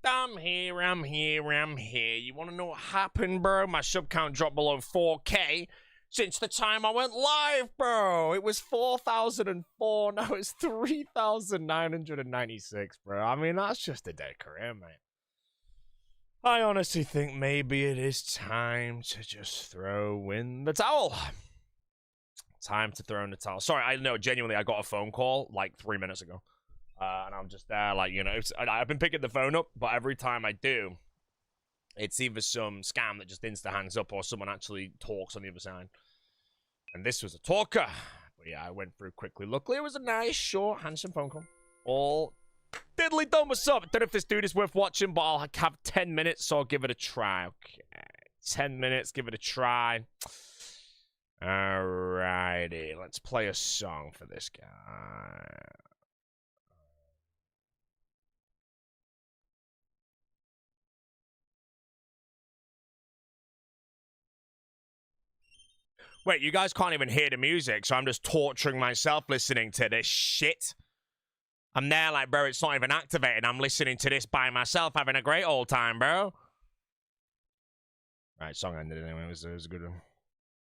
I'm here. You want to know what happened, bro? My sub count dropped below 4K since the time I went live, bro. It was 4,004. Now it's 3,996, bro. I mean, that's just a dead career, mate. I honestly think maybe it is time to just throw in the towel. Time to throw in the towel. Sorry, I know, genuinely, I got a phone call like 3 minutes ago. And I'm just there, like, you know, I've been picking the phone up, but every time I do, it's either some scam that just insta hangs up or someone actually talks on the other side. And this was a talker. But yeah, I went through quickly. Luckily, it was a nice, short, handsome phone call. All diddly done. What's up? I don't know if this dude is worth watching, but I'll have 10 minutes, so I'll give it a try. Okay, 10 minutes, give it a try. Alrighty, let's play a song for this guy. Wait, you guys can't even hear the music, so I'm just torturing myself listening to this shit. I'm there like, bro, it's not even activated. I'm listening to this by myself, having a great old time, bro. Right, song ended anyway. It was a good one.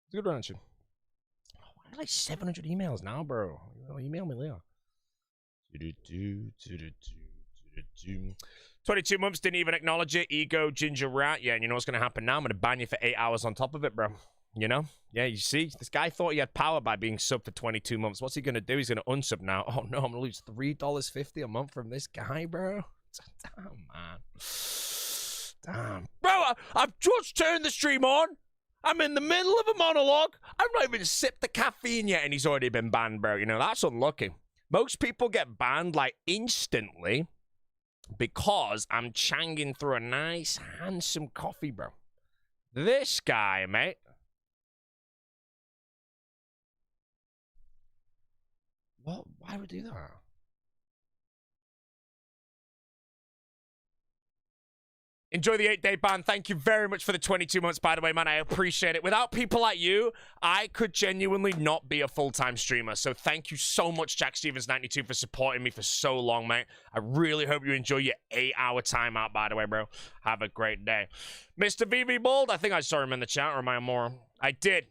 It's a good one, actually. Oh, I have like 700 emails now, bro. Email me later. 22 months, didn't even acknowledge it. Ego, ginger rat. Yeah, and you know what's going to happen now? I'm going to ban you for 8 hours on top of it, bro. You know? Yeah, you see? This guy thought he had power by being sub for 22 months. What's he going to do? He's going to unsub now. Oh, no, I'm going to lose $3.50 a month from this guy, bro. Damn, man. Damn. Bro, I've just turned the stream on. I'm in the middle of a monologue. I've not even sipped the caffeine yet, and he's already been banned, bro. You know, that's unlucky. Most people get banned, like, instantly because I'm changing through a nice, handsome coffee, bro. This guy, mate. What? Why would we do that? Enjoy the 8-day ban. Thank you very much for the 22 months, by the way, man. I appreciate it. Without people like you, I could genuinely not be a full-time streamer. So thank you so much, Jack Stevens92, for supporting me for so long, mate. I really hope you enjoy your 8-hour timeout, by the way, bro. Have a great day. Mr. VV Bold, I think I saw him in the chat, or am I a moron? I did.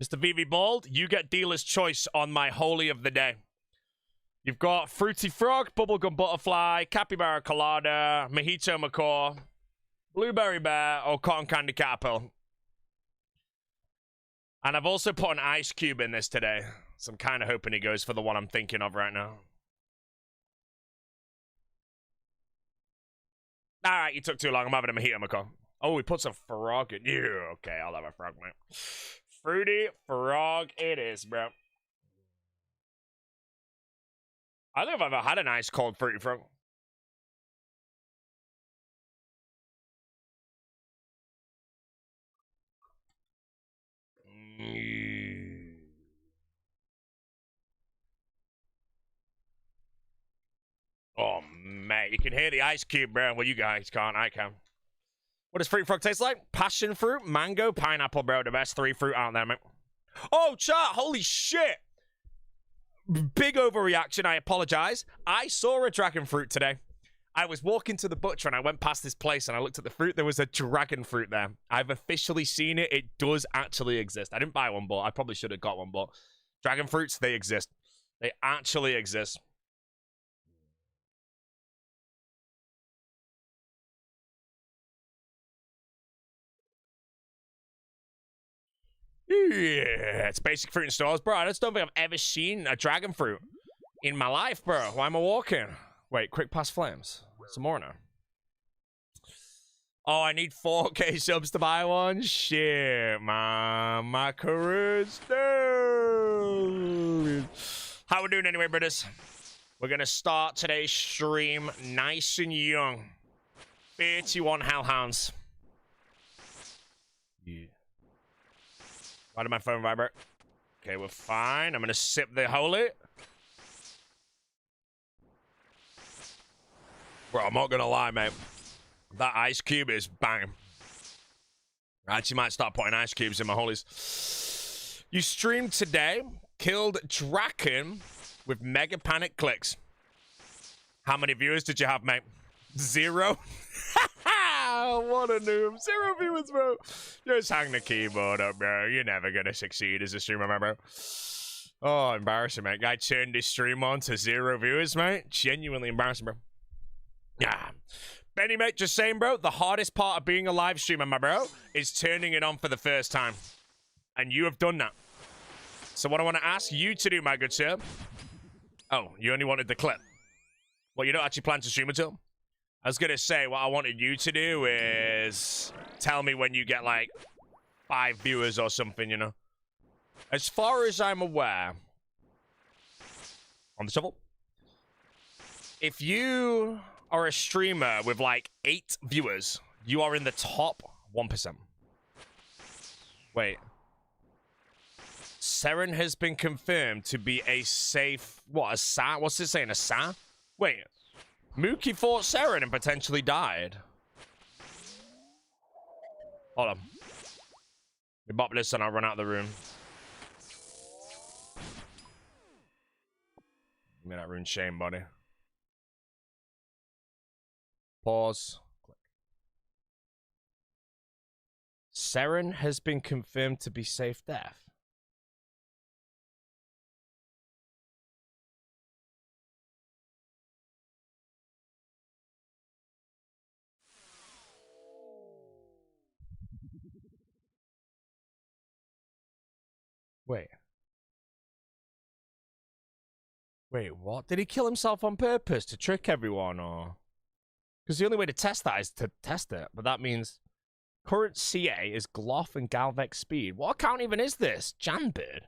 Mr. VV Bold, you get dealer's choice on my holy of the day. You've got Fruity Frog, Bubblegum Butterfly, Capybara Colada, Mojito Macaw, Blueberry Bear, or Cotton Candy Caterpillar. And I've also put an ice cube in this today. So I'm kind of hoping he goes for the one I'm thinking of right now. Alright, you took too long. I'm having a Mojito Macaw. Oh, he puts a frog in. Yeah, okay, I'll have a frog, mate. Fruity Frog it is, bro. I don't know if I've ever had an ice cold Fruity Frog. Oh, man. You can hear the ice cube, bro. Well, you guys can't. I can. What does Fruity Frog taste like? Passion fruit, mango, pineapple, bro. The best 3 fruit out there, mate. Oh, chat. Holy shit. Big overreaction. I apologize. I saw a dragon fruit today. I was walking to the butcher and I went past this place and I looked at the fruit. There was a dragon fruit there. I've officially seen it. It does actually exist. I didn't buy one, but I probably should have got one. But dragon fruits, they exist. They actually exist. Yeah, it's basic fruit in stores, bro. I just don't think I've ever seen a dragon fruit in my life, bro. Why am I walking? Wait, quick pass flames. Some more now. Oh, I need 4K subs to buy one? Shit, man. My career's down. How we doing anyway, brothers? We're going to start today's stream nice and young. 31 hellhounds. Yeah. Why did my phone vibrate? Okay, we're fine. I'm going to sip the holy. Bro, I'm not going to lie, mate. That ice cube is banging. I actually might start putting ice cubes in my holies. You streamed today, killed Draken with mega panic clicks. How many viewers did you have, mate? 0. What a noob. 0 viewers, bro. Just hang the keyboard up, bro. You're never gonna succeed as a streamer, bro. Oh, embarrassing, mate. Guy turned his stream on to 0 viewers, mate. Genuinely embarrassing, bro. Yeah. Benny, mate, just saying, bro, the hardest part of being a live streamer, my bro, is turning it on for the first time. And you have done that. So what I want to ask you to do, my good sir... Oh, you only wanted the clip. Well, you don't actually plan to stream until? I was going to say, what I wanted you to do is tell me when you get, like, 5 viewers or something, you know? As far as I'm aware, on the shovel, if you are a streamer with, like, 8 viewers, you are in the top 1%. Wait. Seren has been confirmed to be a safe... What, a Sa? What's it saying? A Sa? Wait. Mookie fought Seren and potentially died. Hold on. We bop this and I'll run out of the room. Give me that rune shame, buddy. Pause. Click. Seren has been confirmed to be safe death. Wait. Wait, what? Did he kill himself on purpose to trick everyone, or...? Because the only way to test that is to test it, but that means... Current CA is Gloth and Galvex Speed. What account even is this? Janbird?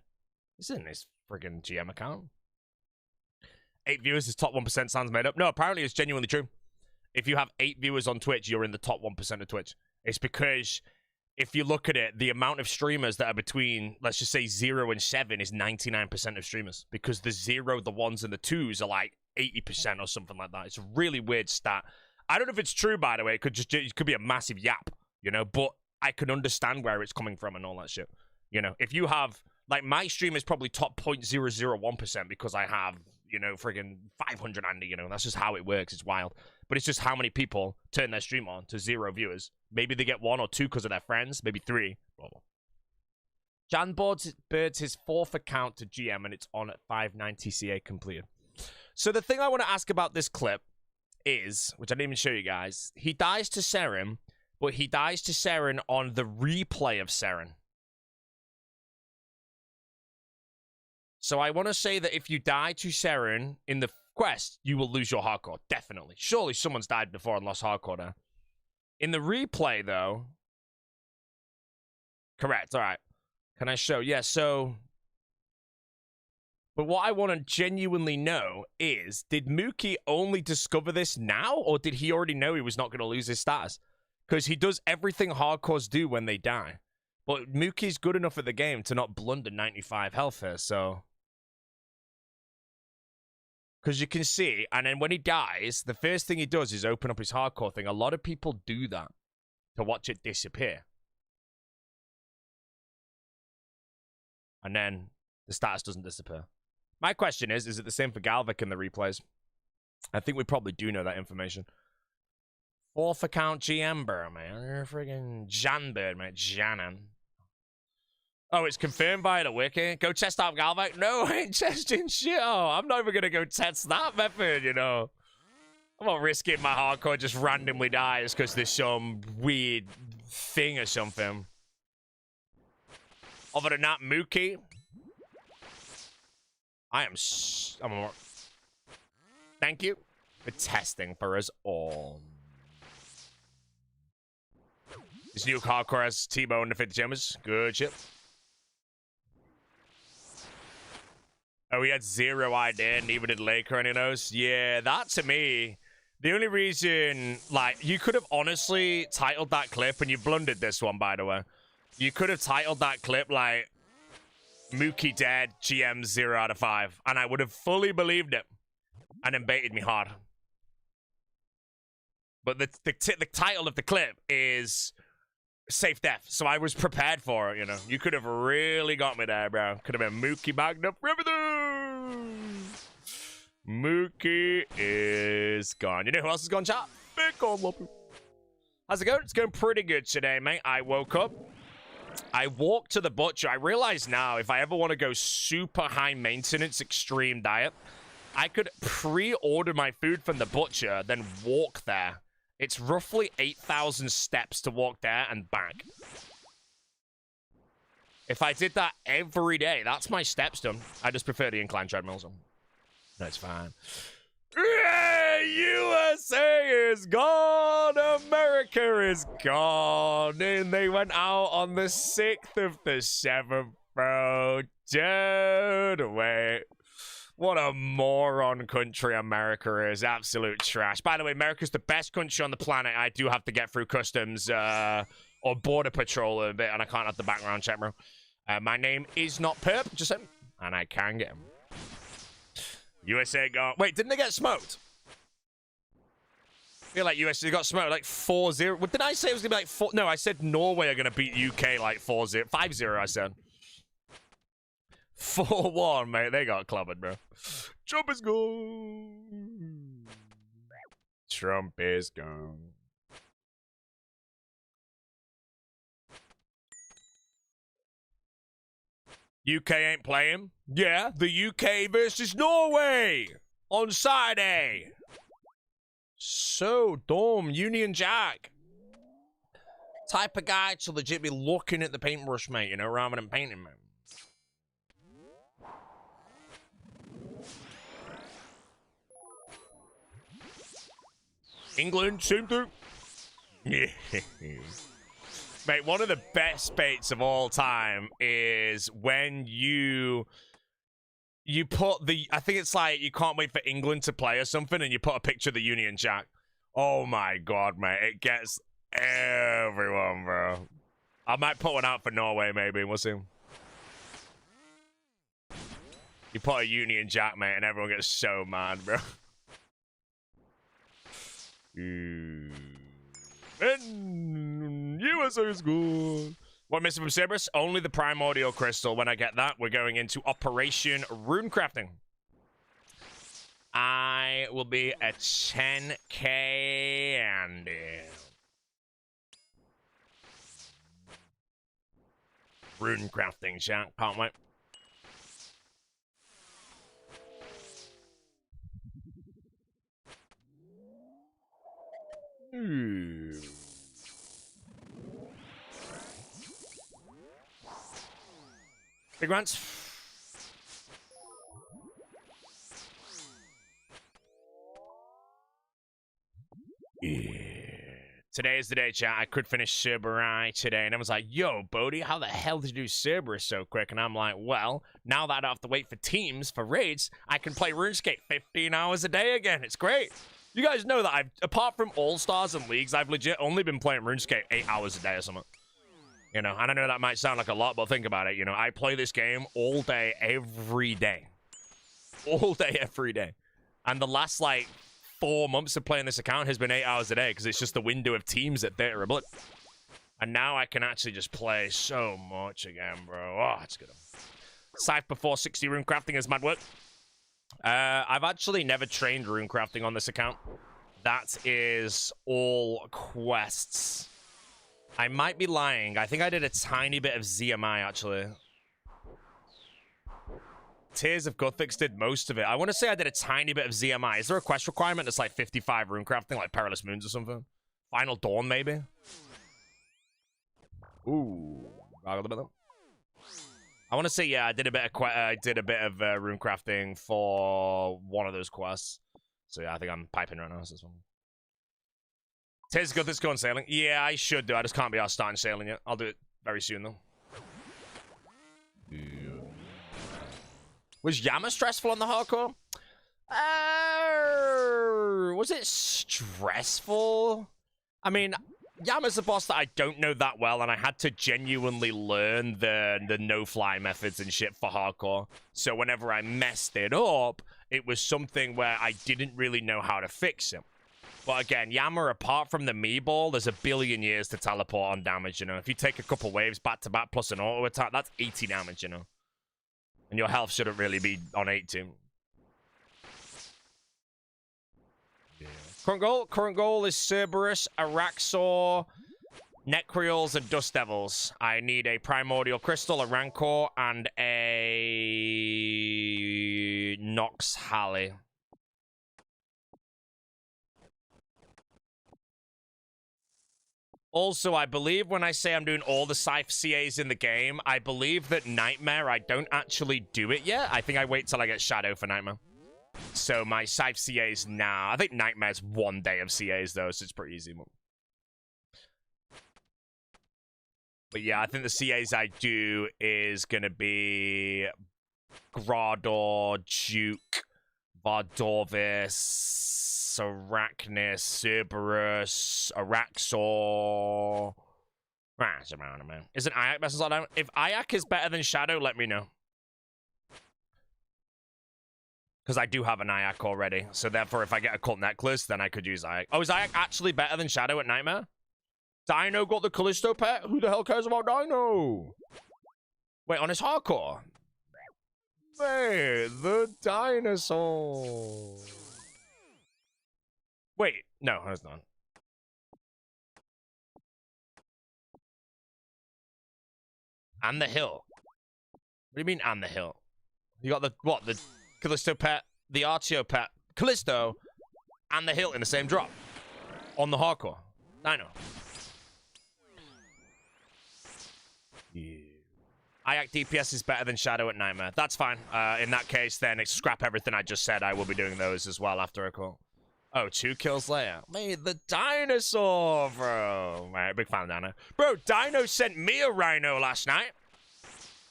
This isn't his friggin' GM account. 8 viewers is top 1% sounds made up. No, apparently it's genuinely true. If you have 8 viewers on Twitch, you're in the top 1% of Twitch. It's because... If you look at it, the amount of streamers that are between, let's just say, 0 and 7 is 99% of streamers. Because the 0, the 1s, and the 2s are like 80% or something like that. It's a really weird stat. I don't know if it's true, by the way. It could be a massive yap, you know? But I can understand where it's coming from and all that shit. You know, if you have, like, my stream is probably top 0.001% because I have, you know, friggin' 500 Andy, you know? That's just how it works. It's wild. But it's just how many people turn their stream on to 0 viewers. Maybe they get 1 or 2 because of their friends. Maybe 3. Blah, blah. Jan Bird's his 4th account to GM, and it's on at 590 CA completed. So the thing I want to ask about this clip is, which I didn't even show you guys, he dies to Seren, but he dies to Seren on the replay of Seren. So I want to say that if you die to Seren in the quest, you will lose your hardcore. Definitely. Surely someone's died before and lost hardcore there. In the replay, though... Correct, alright. Can I show? Yeah, so... But what I want to genuinely know is, did Mookie only discover this now, or did he already know he was not going to lose his status? Because he does everything hardcores do when they die. But Mookie's good enough at the game to not blunder 95 health here, so... Because you can see, and then when he dies, the first thing he does is open up his hardcore thing. A lot of people do that to watch it disappear. And then the status doesn't disappear. My question is it the same for Galvik in the replays? I think we probably do know that information. 4th account GM, bro, man. You're friggin' Janbird, man. Janan. Oh, it's confirmed via the wiki. Go test out Galvik. No, I ain't testing shit. Oh, I'm not even gonna go test that method, you know. I'm not risking my hardcore just randomly dies because there's some weird thing or something. Other than that, Mookie. Thank you for testing for us all. This new hardcore has T-Bone and the 50 Jammers. Good shit. Oh, he had 0 idea, neither did Laker any of those. Yeah, that to me, the only reason, like, you could have honestly titled that clip, and you blundered this one, by the way. You could have titled that clip, like, Mookie dead, GM 0 out of 5, and I would have fully believed it, and then baited me hard. But the title of the clip is safe death, so I was prepared for it, you know. You could have really got me there, bro. Could have been Mookie bagged up for everything. Mookie is gone. You know who else is gone, chat? Big corn loppy. How's it going? It's going pretty good today, mate. I woke up. I walked to the butcher. I realize now if I ever want to go super high maintenance extreme diet, I could pre-order my food from the butcher, then walk there. It's roughly 8,000 steps to walk there and back. If I did that every day, that's my steps done. I just prefer the incline treadmills. That's fine. Yeah, USA is gone. America is gone. And they went out on the 6th of the 7th, bro. Dude, wait. What a moron country America is. Absolute trash. By the way, America's the best country on the planet. I do have to get through customs or border patrol a bit, and I can't have the background check, bro. My name is not Perp, just saying. And I can get him. USA got... Wait, didn't they get smoked? I feel like USA got smoked like 4-0. What did I say it was going to be like 4... No, I said Norway are going to beat UK like 4-0. 5-0, I said. 4-1, mate. They got clobbered, bro. Trump is gone. Trump is gone. UK ain't playing. Yeah, the UK versus Norway on Saturday. So dumb. Union Jack. Type of guy to legit be looking at the paintbrush, mate, you know, rather than painting, mate. England, same thing. Yeah. Mate, one of the best baits of all time is when you put the... I think it's like you can't wait for England to play or something, and you put a picture of the Union Jack. Oh my god, mate. It gets everyone, bro. I might put one out for Norway, maybe. We'll see. You put a Union Jack, mate, and everyone gets so mad, bro. And USA is good. What missing from Cerberus? Only the primordial crystal. When I get that, we're going into Operation Runecrafting. I will be a 10k and Runecrafting, chat. Can't wait. Big runs. Yeah. Today is the day, chat. I could finish Cerberus today. And I was like, yo, Bodhi, how the hell did you do Cerberus so quick? And I'm like, well, now that I don't have to wait for teams, for raids, I can play RuneScape 15 hours a day again. It's great. You guys know that I've, apart from All-Stars and Leagues, I've legit only been playing RuneScape 8 hours a day or something. You know, and I know that might sound like a lot, but think about it. You know, I play this game all day, every day. All day, every day. And the last, like, 4 months of playing this account has been 8 hours a day because it's just the window of teams at 30 a bullet. And now I can actually just play so much again, bro. Oh, it's good. Scythe before 60 runecrafting is mad work. I've actually never trained runecrafting on this account. That is all quests. I might be lying. I think I did a tiny bit of ZMI, actually. Tears of Guthix did most of it. I want to say I did a tiny bit of ZMI. Is there a quest requirement that's like 55 runecrafting, like Perilous Moons or something? Final Dawn, maybe? Ooh. I want to say, yeah, I did a bit of runecrafting for one of those quests. So yeah, I think I'm piping right now. This one. Tears of Guthix going sailing. Yeah, I should do. I just can't be out starting sailing yet. I'll do it very soon though. Yeah. Was Yama stressful on the hardcore? Was it stressful? I mean, Yama's a boss that I don't know that well, and I had to genuinely learn the no-fly methods and shit for hardcore. So whenever I messed it up, it was something where I didn't really know how to fix it. But again, Yama, apart from the me ball, there's a billion years to teleport on damage, you know. If you take a couple waves back-to-back plus an auto attack, that's 80 damage, you know. And your health shouldn't really be on 18. Yeah. Current goal is Cerberus, Araxor, Necreals, and Dust Devils. I need a Primordial Crystal, a Rancor, and a Nox Halley. Also, I believe when I say I'm doing all the Scythe CAs in the game, I believe that Nightmare, I don't actually do it yet. I think I wait till I get Shadow for Nightmare. So my Scythe CAs now. I think Nightmare's 1 day of CAs though, so it's pretty easy. But yeah, I think the CAs I do is going to be Grador, Duke, Vardorvis, Arachnus, Cerberus, Araxor. Isn't Ayak best on down? If Ayak is better than Shadow, let me know. Because I do have an Ayak already. So therefore, if I get a Cult Necklace, then I could use Ayak. Oh, is Ayak actually better than Shadow at Nightmare? Dino got the Callisto pet? Who the hell cares about Dino? Wait, on his hardcore? Wait, the dinosaur. Wait, no, it's not. And the hill. What do you mean, and the hill? You got the, what, the Callisto pet, the Archeo pet, Callisto, and the hill in the same drop. On the hardcore. Dino. Yeah. Ayak DPS is better than Shadow at Nightmare. That's fine. In that case, then scrap everything I just said. I will be doing those as well after a call. Oh, 2 kills later. Mate, the dinosaur, bro. Right, big fan of Dino. Bro, Dino sent me a rhino last night.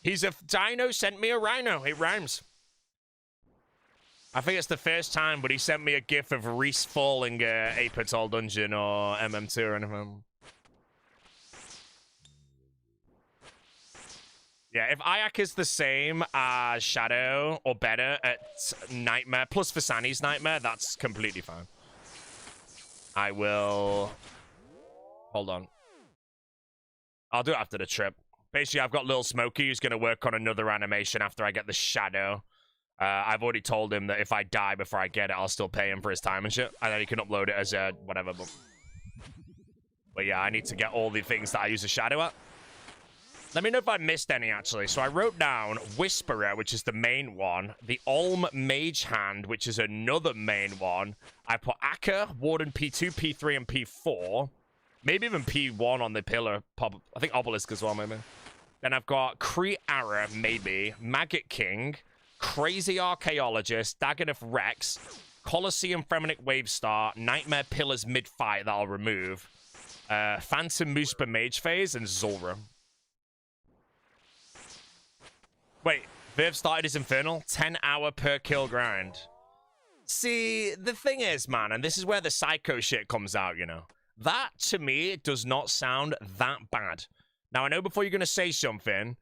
Dino sent me a rhino. It rhymes. I think it's the first time, but he sent me a gif of Reese falling Apatol Dungeon or MM2 or anything. Yeah, if Ayak is the same as Shadow or better at Nightmare, plus Visani's Nightmare, that's completely fine. I will... Hold on. I'll do it after the trip. Basically, I've got Lil Smokey who's going to work on another animation after I get the Shadow. I've already told him that if I die before I get it, I'll still pay him for his time and shit. And then he can upload it as whatever. But yeah, I need to get all the things that I use a Shadow at. Let me know if I missed any, actually. So I wrote down Whisperer, which is the main one. The Olm Mage Hand, which is another main one. I put Akka, Warden P2, P3, and P4. Maybe even P1 on the pillar. I think Obelisk as well, maybe. Then I've got Kree Ara, maybe. Maggot King. Crazy Archaeologist. Dagonoth Rex. Colosseum Fremenic Wavestar. Nightmare Pillars mid-fight that I'll remove. Phantom Muspa Mage Phase. And Zulra. Wait, Viv started his Infernal? 10-hour per kill grind. See, the thing is, man, and this is where the psycho shit comes out, you know. That, to me, does not sound that bad. Now, I know before you're going to say something,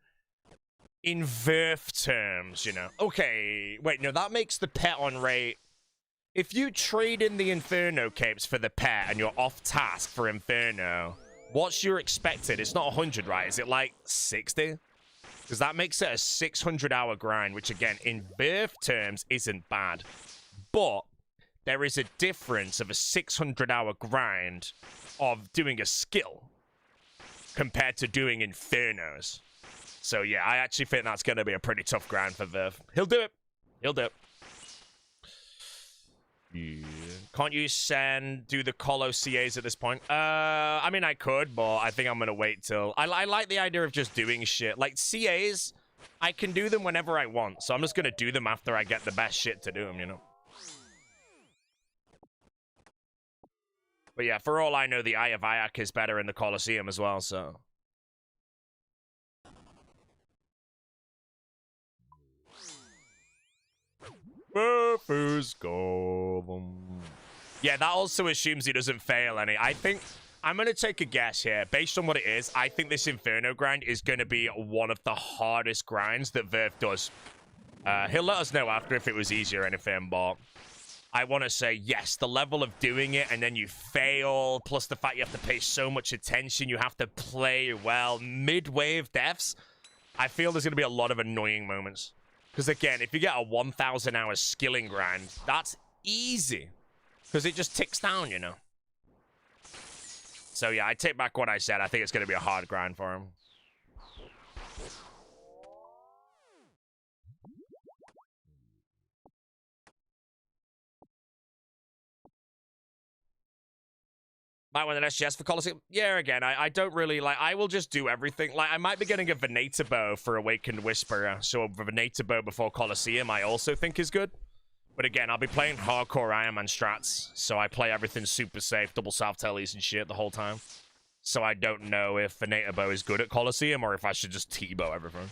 in Verf terms, you know. Okay, wait, no, that makes the pet on rate. If you trade in the Inferno capes for the pet and you're off task for Inferno, what's your expected? It's not 100, right? Is it like 60? Because that makes it a 600-hour grind, which, again, in Verf terms, isn't bad. But there is a difference of a 600-hour grind of doing a skill compared to doing Infernos. So, yeah, I actually think that's going to be a pretty tough grind for Verf. He'll do it. He'll do it. Yeah. Can't you do the Colo CAs at this point? I mean, I could, but I think I'm going to wait till... I like the idea of just doing shit. Like, CAs, I can do them whenever I want. So I'm just going to do them after I get the best shit to do them, you know? But yeah, for all I know, the Eye of Ayak is better in the Colosseum as well, so... Yeah, that also assumes he doesn't fail any. I think I'm going to take a guess here. Based on what it is, I think this Inferno grind is going to be one of the hardest grinds that Verf does. He'll let us know after if it was easier or anything, but I want to say, yes, the level of doing it and then you fail, plus the fact you have to pay so much attention, you have to play well. Mid-wave deaths, I feel there's going to be a lot of annoying moments. Because, again, if you get a 1,000-hour skilling grind, that's easy. Because it just ticks down, you know. So yeah, I take back what I said. I think it's going to be a hard grind for him. Might want an SGS for Colosseum. Yeah, again, I don't really, like, I will just do everything. Like, I might be getting a Venator bow for Awakened Whisperer, so a Venator bow before Colosseum I also think is good. But again, I'll be playing hardcore Iron Man strats, so I play everything super safe, double South Tellies and shit the whole time. So I don't know if Venator bow is good at Colosseum, or if I should just T-bow everything.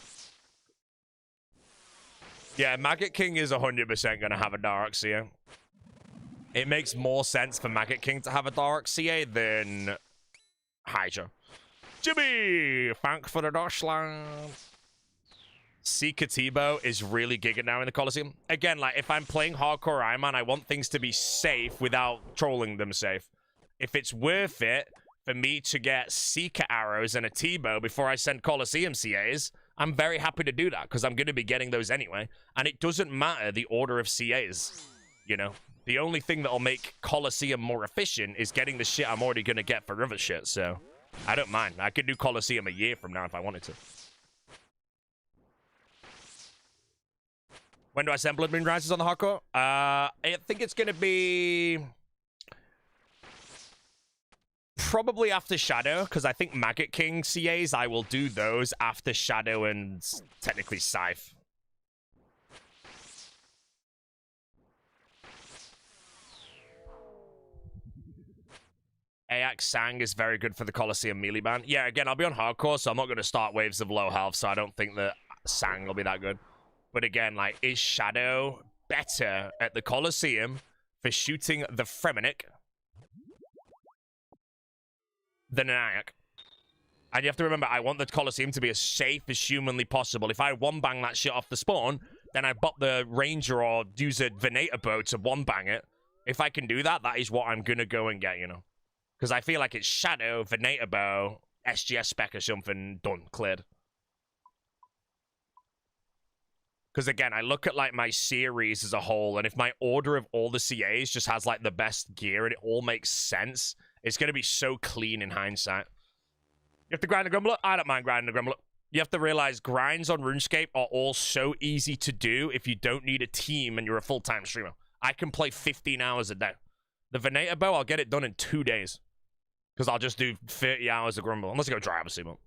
Yeah, Maggot King is 100% going to have a Dark CA. It makes more sense for Maggot King to have a Dark CA than Hydra. Jimmy! Thank for the Dashland. Seeker T-Bow is really gigging now in the Colosseum. Again, like, if I'm playing hardcore Iron Man, I want things to be safe without trolling them safe. If it's worth it for me to get Seeker arrows and a T-Bow before I send Colosseum CAs, I'm very happy to do that, because I'm going to be getting those anyway. And it doesn't matter the order of CAs, you know? The only thing that'll make Colosseum more efficient is getting the shit I'm already going to get for other shit, so I don't mind. I could do Colosseum a year from now if I wanted to. When do I send Blood Moon Rises on the hardcore? I think it's going to be probably after Shadow, because I think Maggot King CAs, I will do those after Shadow and technically Scythe. Ajax Sang is very good for the Colosseum melee ban. Yeah, again, I'll be on hardcore, so I'm not going to start waves of low health, so I don't think that Sang will be that good. But again, like, is Shadow better at the Colosseum for shooting the Fremenic than an Ajax? And you have to remember, I want the Colosseum to be as safe as humanly possible. If I one-bang that shit off the spawn, then I bop the Ranger or use a Venator bow to one-bang it. If I can do that, that is what I'm going to go and get, you know? Because I feel like it's Shadow, Venator bow, SGS spec or something, done, cleared. Because again, I look at like my series as a whole, and if my order of all the CAs just has like the best gear and it all makes sense, it's going to be so clean in hindsight. You have to grind a Grumbler? I don't mind grinding a Grumbler. You have to realize grinds on RuneScape are all so easy to do if you don't need a team and you're a full-time streamer. I can play 15 hours a day. The Venator bow, I'll get it done in 2 days. Because I'll just do 30 hours of Grumble. Unless I go dry up a Simo.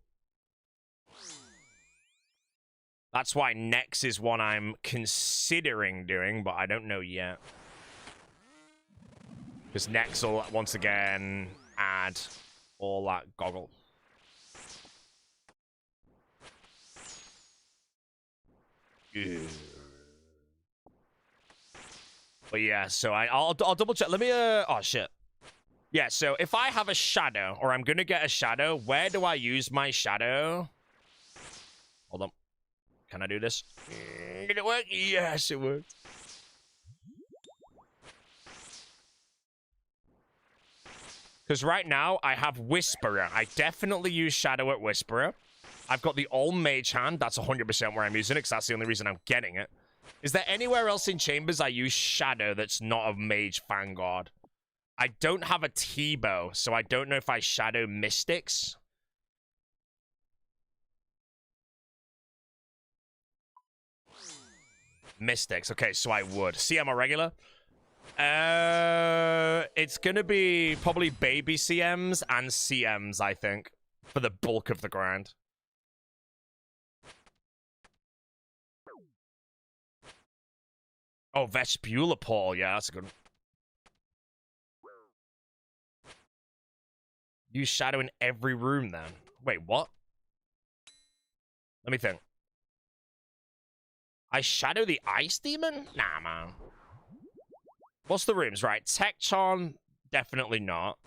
That's why Nex is one I'm considering doing, but I don't know yet. Because Nex will, once again, add all that goggle. Ew. But yeah, so I'll double check. Let me, oh shit. Yeah, so if I have a Shadow, or I'm going to get a Shadow, where do I use my Shadow? Hold on. Can I do this? Did it work? Yes, it worked. Because right now, I have Whisperer. I definitely use Shadow at Whisperer. I've got the All Mage Hand. That's 100% where I'm using it, because that's the only reason I'm getting it. Is there anywhere else in Chambers I use Shadow that's not a Mage Vanguard? I don't have a T-bow, so I don't know if I Shadow Mystics. Mystics. Okay, so I would. CM or regular? It's going to be probably baby CMs and CMs, I think, for the bulk of the grind. Oh, Vestibular Portal. Yeah, that's a good one. Use Shadow in every room, then. Wait, what? Let me think. I Shadow the Ice Demon? Nah, man. What's the rooms? Right, Tecton, definitely not.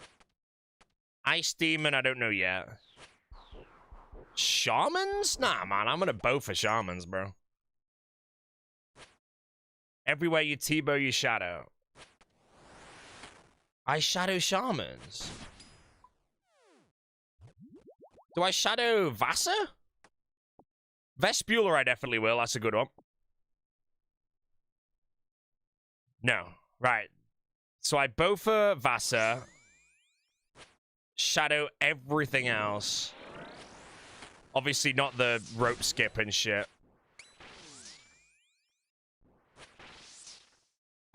Ice Demon, I don't know yet. Shamans? Nah, man, I'm gonna bow for Shamans, bro. Everywhere you T-bow, you Shadow. I Shadow Shamans. Do I Shadow Vasa? Vestibular, I definitely will. That's a good one. No. Right. So I Bofa Vasa, shadow everything else. Obviously not the rope skip and shit.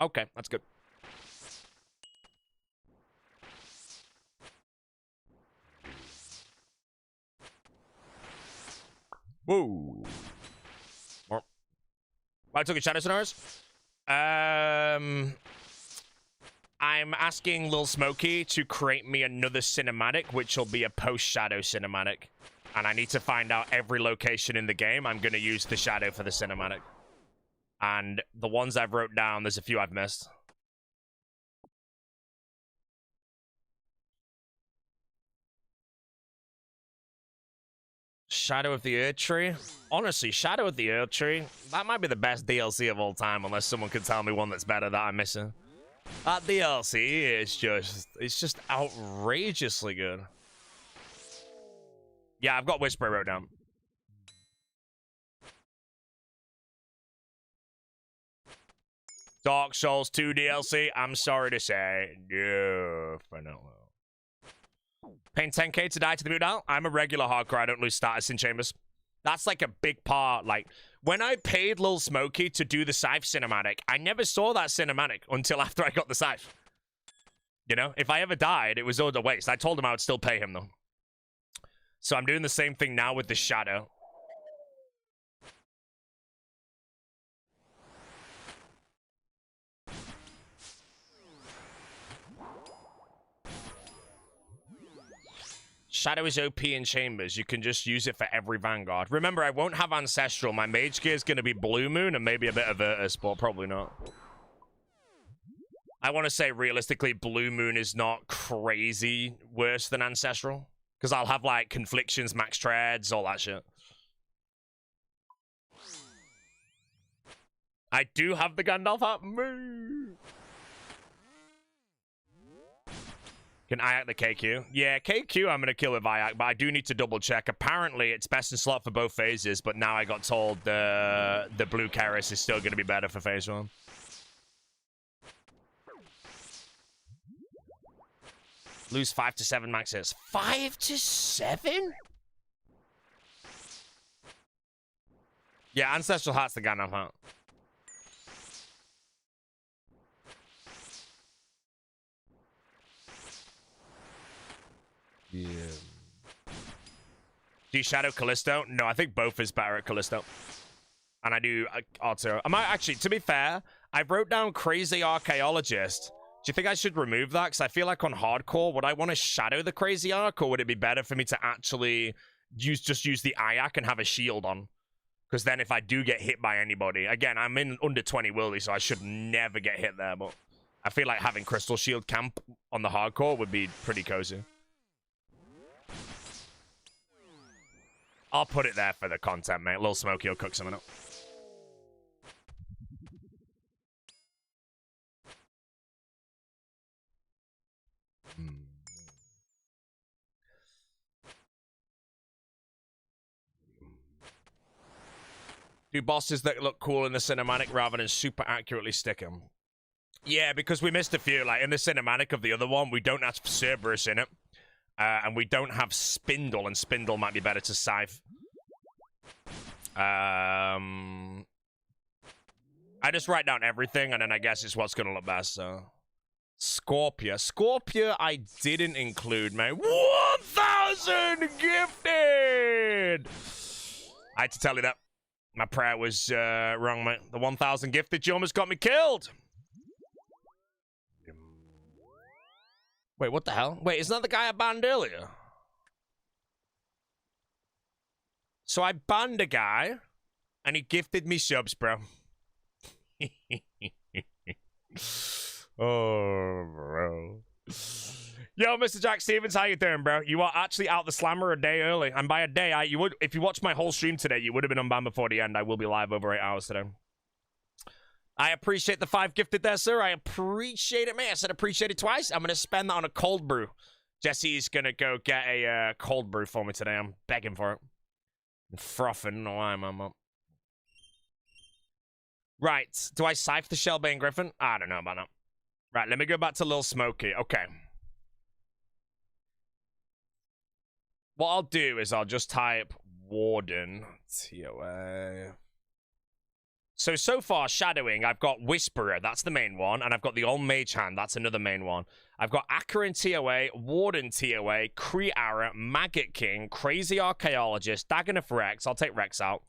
Okay, that's good. Whoa. More. I took a shadow sonars. I'm asking Lil Smokey to create me another cinematic, which will be a post-shadow cinematic. And I need to find out every location in the game. I'm going to use the shadow for the cinematic. And the ones I've wrote down, there's a few I've missed. Shadow of the Earth Tree? Honestly, Shadow of the Earth Tree, that might be the best DLC of all time, unless someone can tell me one that's better that I'm missing. That DLC is just outrageously good. Yeah, I've got Whisper wrote down. Dark Souls 2 DLC, I'm sorry to say, no, for no. Paying 10k to die to the boot now? I'm a regular hardcore, I don't lose status in chambers. That's like a big part, like, when I paid Lil Smokey to do the Scythe cinematic, I never saw that cinematic until after I got the Scythe. You know, if I ever died, it was all a waste. I told him I would still pay him, though. So I'm doing the same thing now with the Shadow. Shadow is OP in chambers. You can just use it for every Vanguard. Remember, I won't have Ancestral. My mage gear is going to be Blue Moon and maybe a bit of Virtus, but probably not. I want to say, realistically, Blue Moon is not crazy worse than Ancestral. Because I'll have, like, Conflictions, Max Treads, all that shit. I do have the Gandalf hat. Can Ayak the KQ? Yeah, KQ I'm going to kill with Ayak, but I do need to double check. Apparently, it's best in slot for both phases, but now I got told the blue Keris is still going to be better for phase 1. Lose 5 to 7 max hits. 5 to 7? Yeah, Ancestral Hat's the Gandalf hat. Yeah. Do you shadow Callisto? No, I think both is better at Callisto. And I do Auto. I might actually, to be fair, I wrote down Crazy Archaeologist. Do you think I should remove that? Because I feel like on hardcore, would I want to shadow the Crazy Arc? Or would it be better for me to actually just use the Ayak and have a shield on? Because then if I do get hit by anybody, again, I'm in under 20 Wildy, so I should never get hit there. But I feel like having Crystal Shield camp on the hardcore would be pretty cozy. I'll put it there for the content, mate. Lil Smokey will cook something up. Do bosses that look cool in the cinematic rather than super accurately stick them? Yeah, because we missed a few. Like, in the cinematic of the other one, we don't have Cerberus in it. And we don't have Spindle, and Spindle might be better to Scythe. I just write down everything, and then I guess it's what's going to look best, so... Scorpia. Scorpia I didn't include, mate. 1,000 gifted! I had to tell you that. My prayer was wrong, mate. The 1,000 gifted, you almost got me killed! Wait, what the hell? Wait, isn't that the guy I banned earlier? So I banned a guy, and he gifted me subs, bro. Oh, bro. Yo, Mr. Jack Stevens, how you doing, bro? You are actually out the slammer a day early. And by a day, you would, if you watched my whole stream today, you would have been unbanned before the end. I will be live over 8 hours today. I appreciate the 5 gifted there, sir. I appreciate it, man. I said appreciate it twice. I'm going to spend that on a cold brew. Jesse's going to go get a cold brew for me today. I'm begging for it. I'm frothing. No, I'm up. Right. Do I Scythe the Shellbane Griffin? I don't know about that. Right, let me go back to Lil Smokey. Okay. What I'll do is I'll just type Warden. TOA. So far, shadowing, I've got Whisperer, that's the main one, and I've got the Old Mage Hand, that's another main one. I've got Acheron TOA, Warden TOA, Kree-Ara, Maggot King, Crazy Archaeologist, Dagonoth Rex, I'll take Rex out.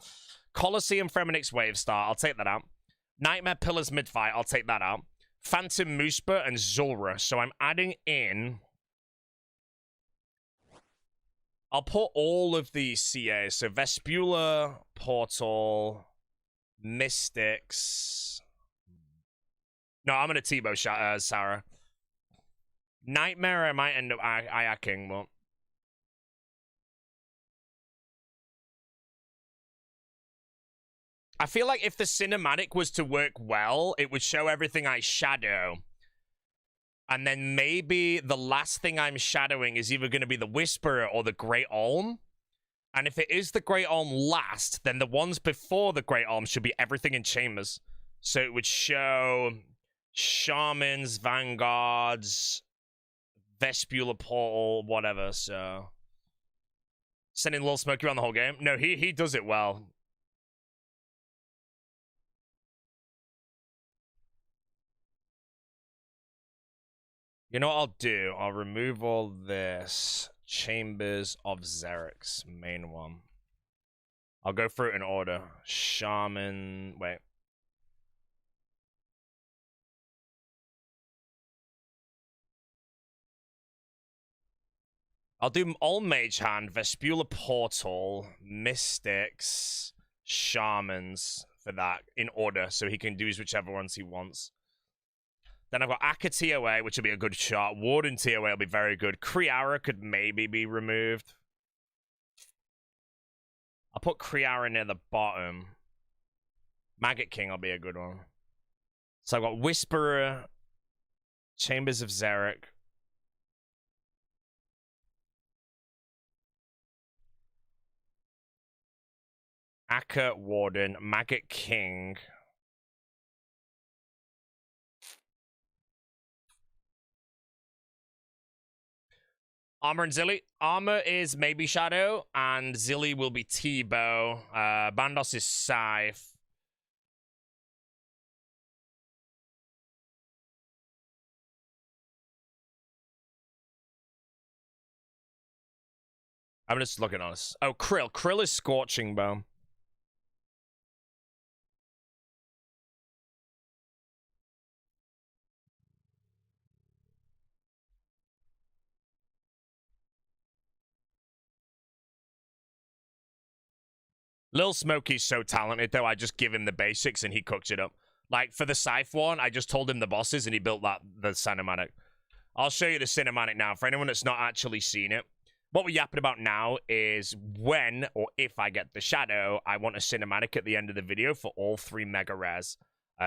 Colosseum Fremenix Wavestar, I'll take that out. Nightmare Pillars Midfight, I'll take that out. Phantom Moospa and Zulra, so I'm adding in... I'll put all of these CAs, so Vespula, Portal... Mystics. No, I'm gonna T-bow Sarah. Nightmare, I might end up Ayaking, but I feel like if the cinematic was to work well, it would show everything I shadow. And then maybe the last thing I'm shadowing is either going to be the Whisperer or the Great Olm. And if it is the Great Olm last, then the ones before the Great Olm should be everything in Chambers. So it would show Shamans, Vanguards, Vespula Portal, whatever, so... Sending Lil Smokey around the whole game? No, he does it well. You know what I'll do? I'll remove all this. Chambers of Xerix, main one. I'll go through it in order. Shaman... Wait. I'll do all Mage Hand, Vespula Portal, Mystics, Shamans for that in order, so he can do whichever ones he wants. Then I've got Akka TOA, which will be a good shot. Warden TOA will be very good. Kree-Ara could maybe be removed. I'll put Kree-Ara near the bottom. Maggot King will be a good one. So I've got Whisperer, Chambers of Xeric. Akka, Warden, Maggot King. Armor and Zilly. Armor is maybe Shadow, and Zilly will be T-Bow. Bandos is Scythe. I'm just looking on this. Oh, Krill. Krill is Scorching Bow. Lil Smokey's so talented, though. I just give him the basics and he cooks it up. Like, for the Scythe one, I just told him the bosses and he built the cinematic. I'll show you the cinematic now. For anyone that's not actually seen it, what we're yapping about now is when, or if I get the Shadow, I want a cinematic at the end of the video for all 3 Mega Rares.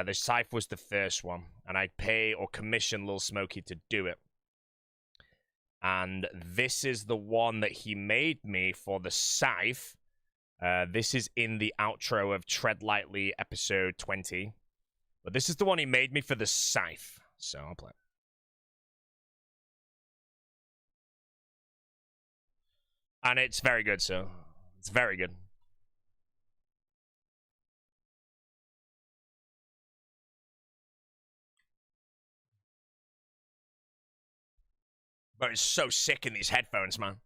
The Scythe was the first one, and I'd pay or commission Lil Smokey to do it. And this is the one that he made me for the Scythe. This is in the outro of Tread Lightly episode 20. But this is the one he made me for the Scythe. So I'll play it. And it's very good, so it's very good. But it's so sick in these headphones, man.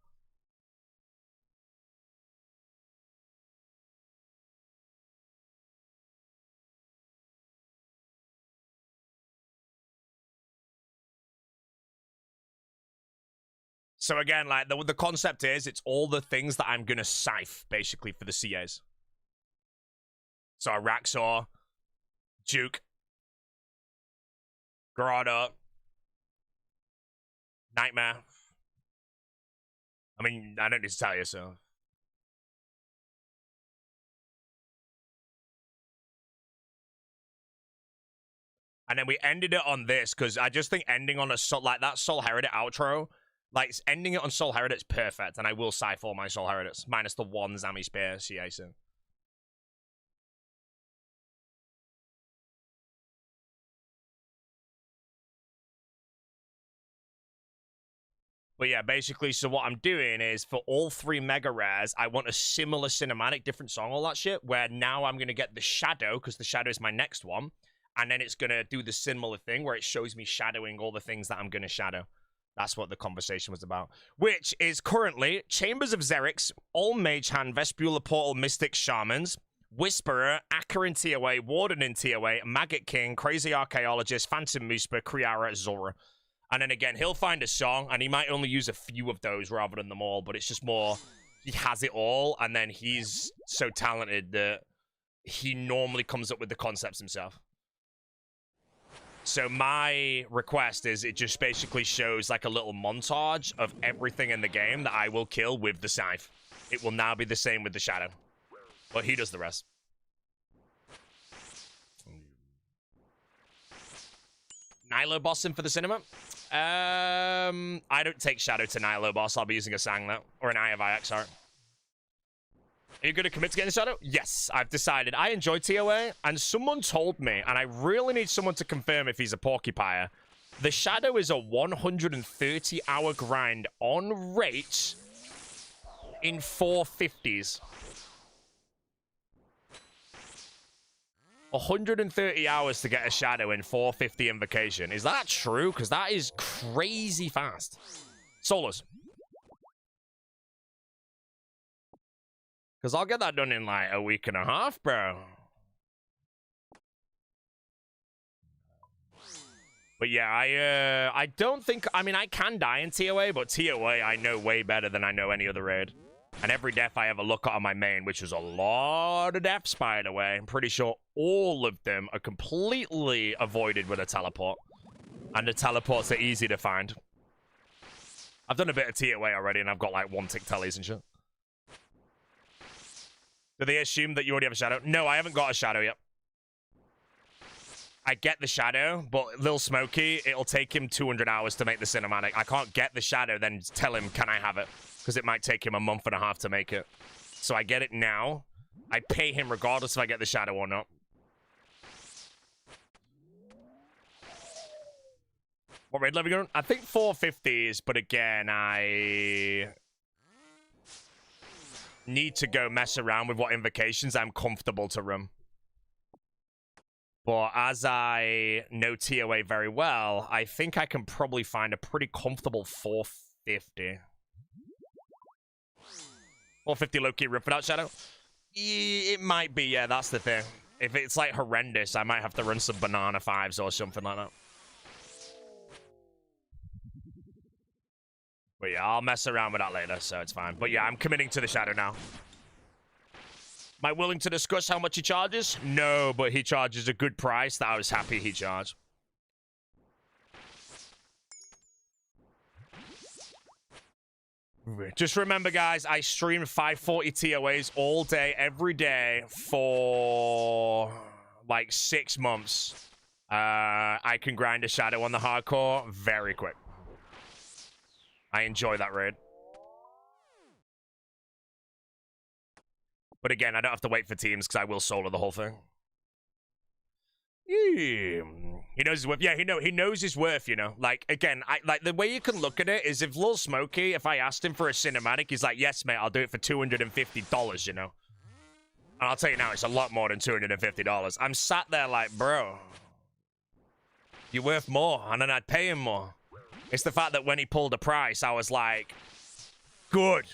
So again, like, the concept is, it's all the things that I'm gonna Scythe, basically, for the CAs. So Araxor, Duke, Grotto, Nightmare. I mean, I don't need to tell you, so... And then we ended it on this, because I just think ending on a like that Soul Heredit outro, like, ending it on Soul Heredit's perfect, and I will Scythe all my Soul Heredits, minus the one Zami Spear CA soon. But yeah, basically, so what I'm doing is for all 3 mega rares, I want a similar cinematic, different song, all that shit, where now I'm going to get the shadow, because the shadow is my next one, and then it's going to do the similar thing where it shows me shadowing all the things that I'm going to shadow. That's what the conversation was about. Which is currently Chambers of Xerix, All Mage Hand, Vestibular Portal, Mystic Shamans, Whisperer, Acker in TOA, Warden in TOA, Maggot King, Crazy Archaeologist, Phantom Moosper, Kriara, Zora. And then again, he'll find a song, and he might only use a few of those rather than them all, but it's just more, he has it all, and then he's so talented that he normally comes up with the concepts himself. So my request is it just basically shows like a little montage of everything in the game that I will kill with the Scythe. It will now be the same with the Shadow, but he does the rest. Nilo bossing for the cinema. I don't take Shadow to Nilo boss. I'll be using a Sang though, or an Eye of IX, sorry. Are you going to commit to getting Shadow? Yes, I've decided. I enjoy TOA, and someone told me, and I really need someone to confirm if he's a porcupire. The Shadow is a 130-hour grind on rate in 450s. 130 hours to get a Shadow in 450 invocation. Is that true? Because that is crazy fast. Solos. Because I'll get that done in like a week and a half, bro. But yeah, I don't think... I mean, I can die in TOA, but TOA I know way better than I know any other raid. And every death I ever look at on my main, which was a lot of deaths, by the way, I'm pretty sure all of them are completely avoided with a teleport. And the teleports are easy to find. I've done a bit of TOA already, and I've got like 1-tick tellies and shit. Do they assume that you already have a Shadow? No, I haven't got a Shadow yet. I get the Shadow, but Lil Smokey, it'll take him 200 hours to make the cinematic. I can't get the Shadow, then tell him, can I have it? Because it might take him a month and a half to make it. So I get it now. I pay him regardless if I get the Shadow or not. What raid level are you on? I think 450s, but again, I need to go mess around with what invocations I'm comfortable to run. But as I know TOA very well, I think I can probably find a pretty comfortable 450. 450 low-key rip without Shadow? It might be, yeah, that's the thing. If it's like horrendous, I might have to run some banana 5s or something like that. But yeah, I'll mess around with that later, so it's fine. But yeah, I'm committing to the Shadow now. Am I willing to discuss how much he charges? No, but he charges a good price that I was happy he charged. Just remember, guys, I stream 540 TOAs all day, every day for like 6 months. I can grind a Shadow on the hardcore very quick. I enjoy that raid. But again, I don't have to wait for teams because I will solo the whole thing. Yeah. He knows his worth. Yeah, he knows his worth, you know. Like, again, like the way you can look at it is if Lil Smokey, if I asked him for a cinematic, he's like, yes, mate, I'll do it for $250, you know. And I'll tell you now, it's a lot more than $250. I'm sat there like, bro, you're worth more, and then I'd pay him more. It's the fact that when he pulled a price, I was like, good.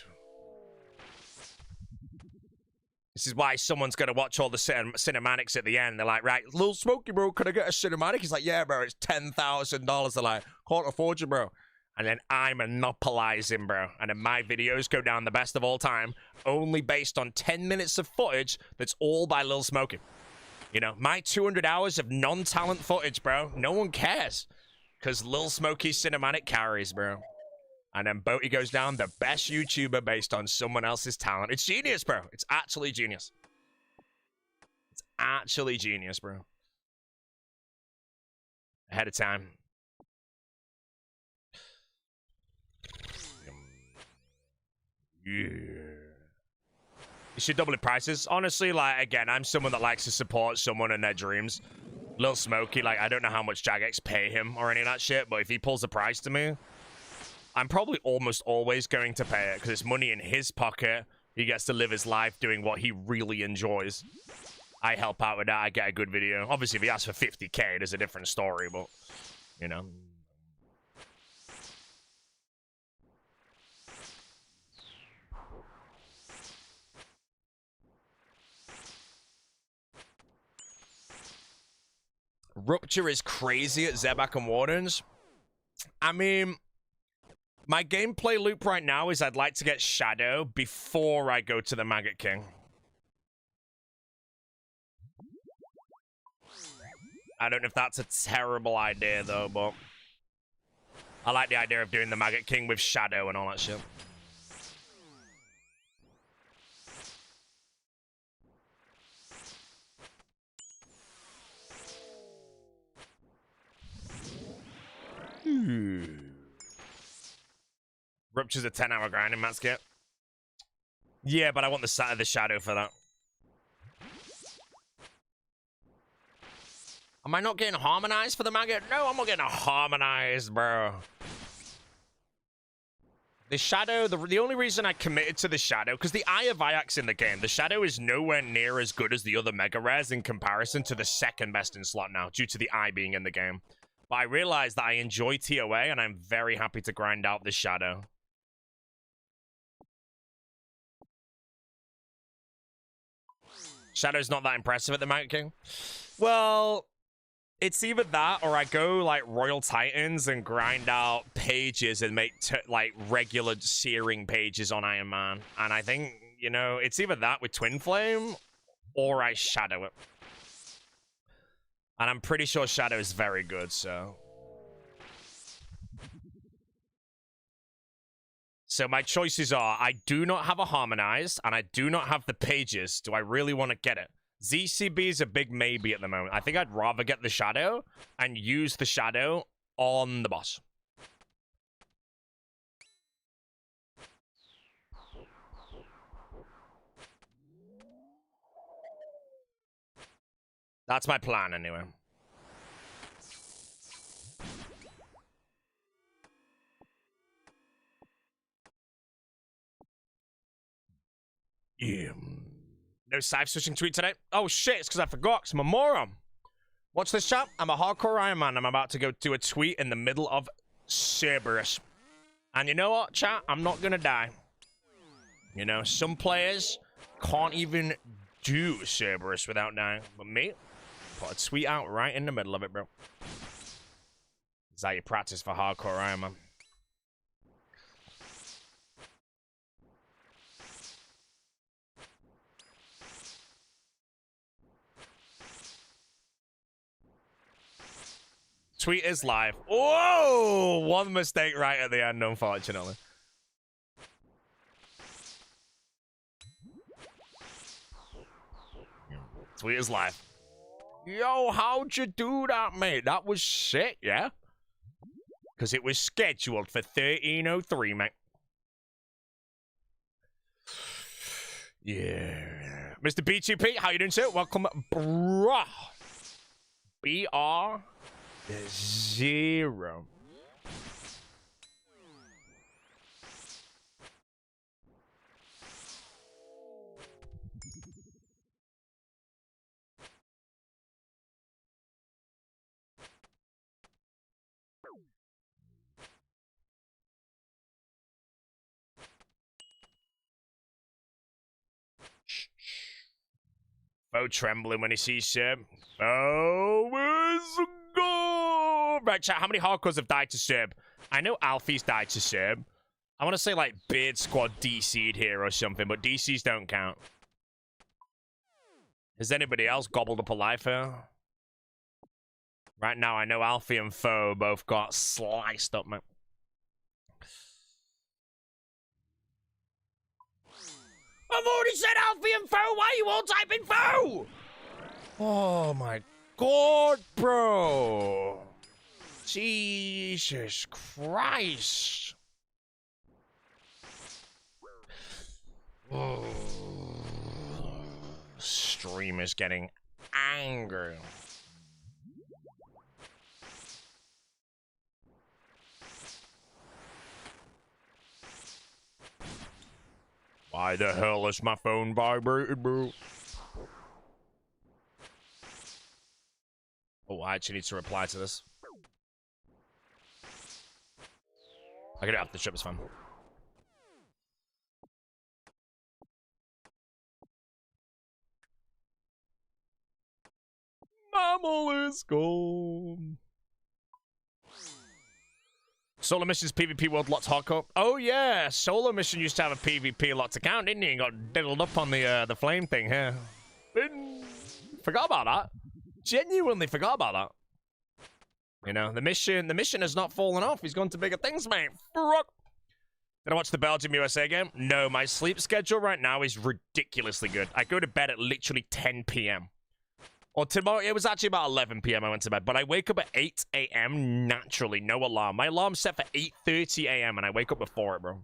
This is why someone's going to watch all the cinematics at the end. They're like, right, Lil Smokey, bro, can I get a cinematic? He's like, yeah, bro, it's $10,000. They're like, can't afford you, bro. And then I monopolize him, bro. And then my videos go down the best of all time, only based on 10 minutes of footage that's all by Lil Smokey. You know, my 200 hours of non-talent footage, bro, no one cares. Because Lil Smokey's cinematic carries, bro. And then Boaty goes down, the best YouTuber based on someone else's talent. It's genius, bro. It's actually genius. It's actually genius, bro. Ahead of time. Yeah. You should double the prices. Honestly, like, again, I'm someone that likes to support someone in their dreams. Lil Smokey, like, I don't know how much Jagex pay him or any of that shit, but if he pulls a price to me, I'm probably almost always going to pay it because it's money in his pocket. He gets to live his life doing what he really enjoys. I help out with that. I get a good video. Obviously, if he asks for 50k, there's a different story, but, you know. Rupture is crazy at Zebak and Wardens. I mean, my gameplay loop right now is I'd like to get Shadow before I go to the Maggot King. I don't know if that's a terrible idea, though, but I like the idea of doing the Maggot King with Shadow and all that shit. Rupture's a 10-hour grind in Matskip. Yeah, but I want the Shadow for that. Am I not getting harmonized for the Maggot? No, I'm not getting harmonized, bro. The Shadow, the only reason I committed to the Shadow, because the Eye of Vyax in the game, the Shadow is nowhere near as good as the other Mega Rares in comparison to the second best in slot now, due to the Eye being in the game. But I realized that I enjoy TOA, and I'm very happy to grind out the Shadow. Shadow's not that impressive at the Maggot King. Well, it's either that or I go like Royal Titans and grind out pages and make like regular searing pages on Iron Man. And I think, you know, it's either that with Twin Flame or I Shadow it. And I'm pretty sure Shadow is very good, so. So my choices are, I do not have a Harmonized, and I do not have the pages. Do I really want to get it? ZCB is a big maybe at the moment. I think I'd rather get the Shadow and use the Shadow on the boss. That's my plan, anyway. Yeah. No Scythe switching tweet today? Oh shit, it's because I forgot, because I'm a moron. Watch this, chat. I'm a hardcore Iron Man. I'm about to go do a tweet in the middle of Cerberus. And you know what, chat? I'm not going to die. You know, some players can't even do Cerberus without dying. But me, put a tweet out right in the middle of it, bro. Is that your practice for hardcore Iron Man? Tweet is live. Whoa! One mistake right at the end, unfortunately. Tweet is live. Yo, how'd you do that, mate? That was sick, yeah? Because it was scheduled for 13:03, mate. Yeah. Mr. B2P, how you doing, sir? Welcome, bruh. BR0. Bo trembling when he sees Seb. Oh, let's go! Right, chat, how many hardcores have died to Seb? I know Alfie's died to Seb. I want to say, like, Beard Squad DC'd here or something, but DCs don't count. Has anybody else gobbled up a life here? Right now, I know Alfie and Foe both got sliced up, man. I've already said Alfie and Foe! Why are you all typing Foe? Oh my god, bro. Jesus Christ. Oh. Stream is getting angry. Why the hell is my phone vibrated, bro? Oh, I actually need to reply to this. I get it off the ship, it's fine. Mammal is gone. Solo missions PvP world lots hardcore. Oh yeah, solo mission used to have a PvP lots account, didn't he? And got diddled up on the flame thing here. Forgot about that. Genuinely forgot about that. You know, the mission has not fallen off. He's gone to bigger things, mate. Did I watch the Belgium USA game? No, my sleep schedule right now is ridiculously good. I go to bed at literally 10 p.m. Or tomorrow, it was actually about 11 p.m. I went to bed, but I wake up at 8 a.m. naturally, no alarm. My alarm's set for 8:30 a.m. and I wake up before it, bro.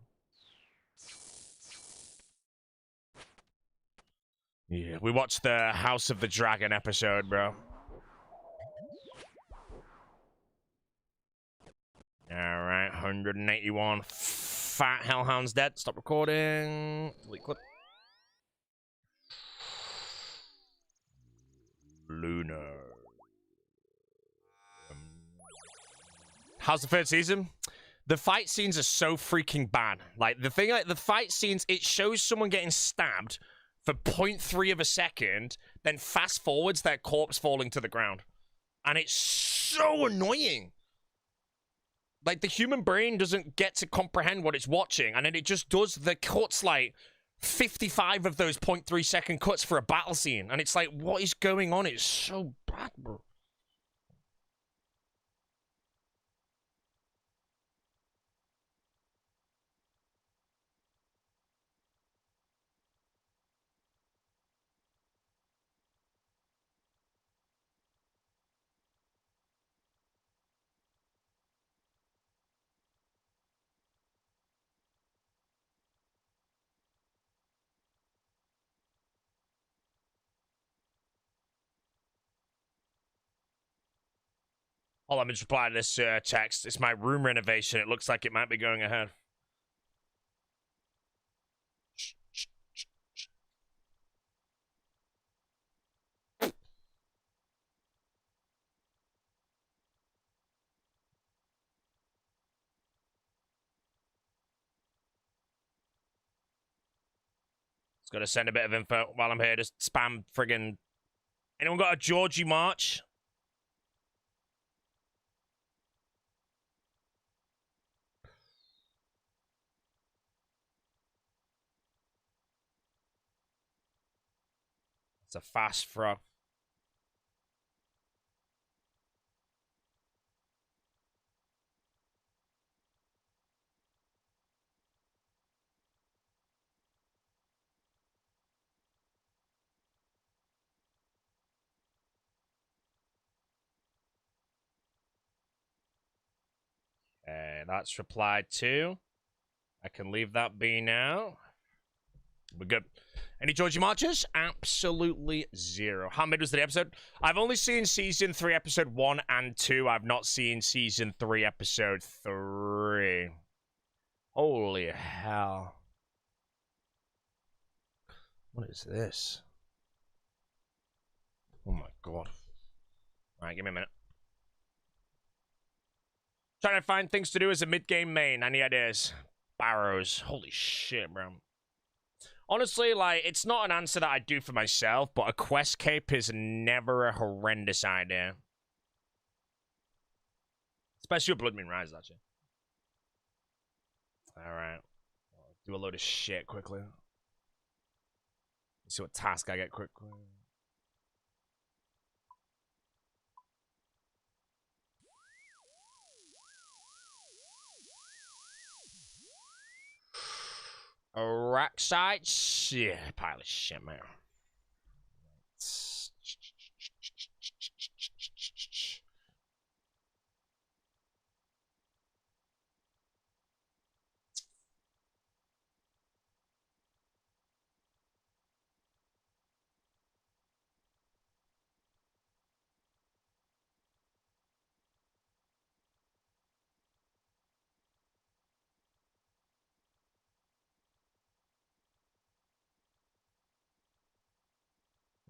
Yeah, we watched the House of the Dragon episode, bro. Alright, 181. Fat Hellhound's dead. Stop recording. Delete clip. Luna. How's the third season? The fight scenes are so freaking bad. Like, the fight scenes, it shows someone getting stabbed for 0.3 of a second, then fast forwards their corpse falling to the ground. And it's so annoying. Like, the human brain doesn't get to comprehend what it's watching, and then it just does the cuts, like, 55 of those 0.3 second cuts for a battle scene. And it's like, what is going on? It's so bad, bro. Let me just reply to this text. It's my room renovation. It looks like it might be going ahead. Just gotta send a bit of info while I'm here. Just spam friggin'. Anyone got a Georgie March? It's a fast frog. Okay, that's replied to. I can leave that be now. We're good. Any Georgie Marches? Absolutely zero. How many was the episode? I've only seen season 3, episode 1 and 2. I've not seen season 3, episode 3. Holy hell. What is this? Oh my god. Alright, give me a minute. Trying to find things to do as a mid-game main. Any ideas? Barrows. Holy shit, bro. Honestly, like, it's not an answer that I do for myself, but a quest cape is never a horrendous idea. Especially with Blood Moon Rise, actually. Alright. Do a load of shit quickly. Let's see what task I get quickly. A rack site? Shit. Pile of shit, man.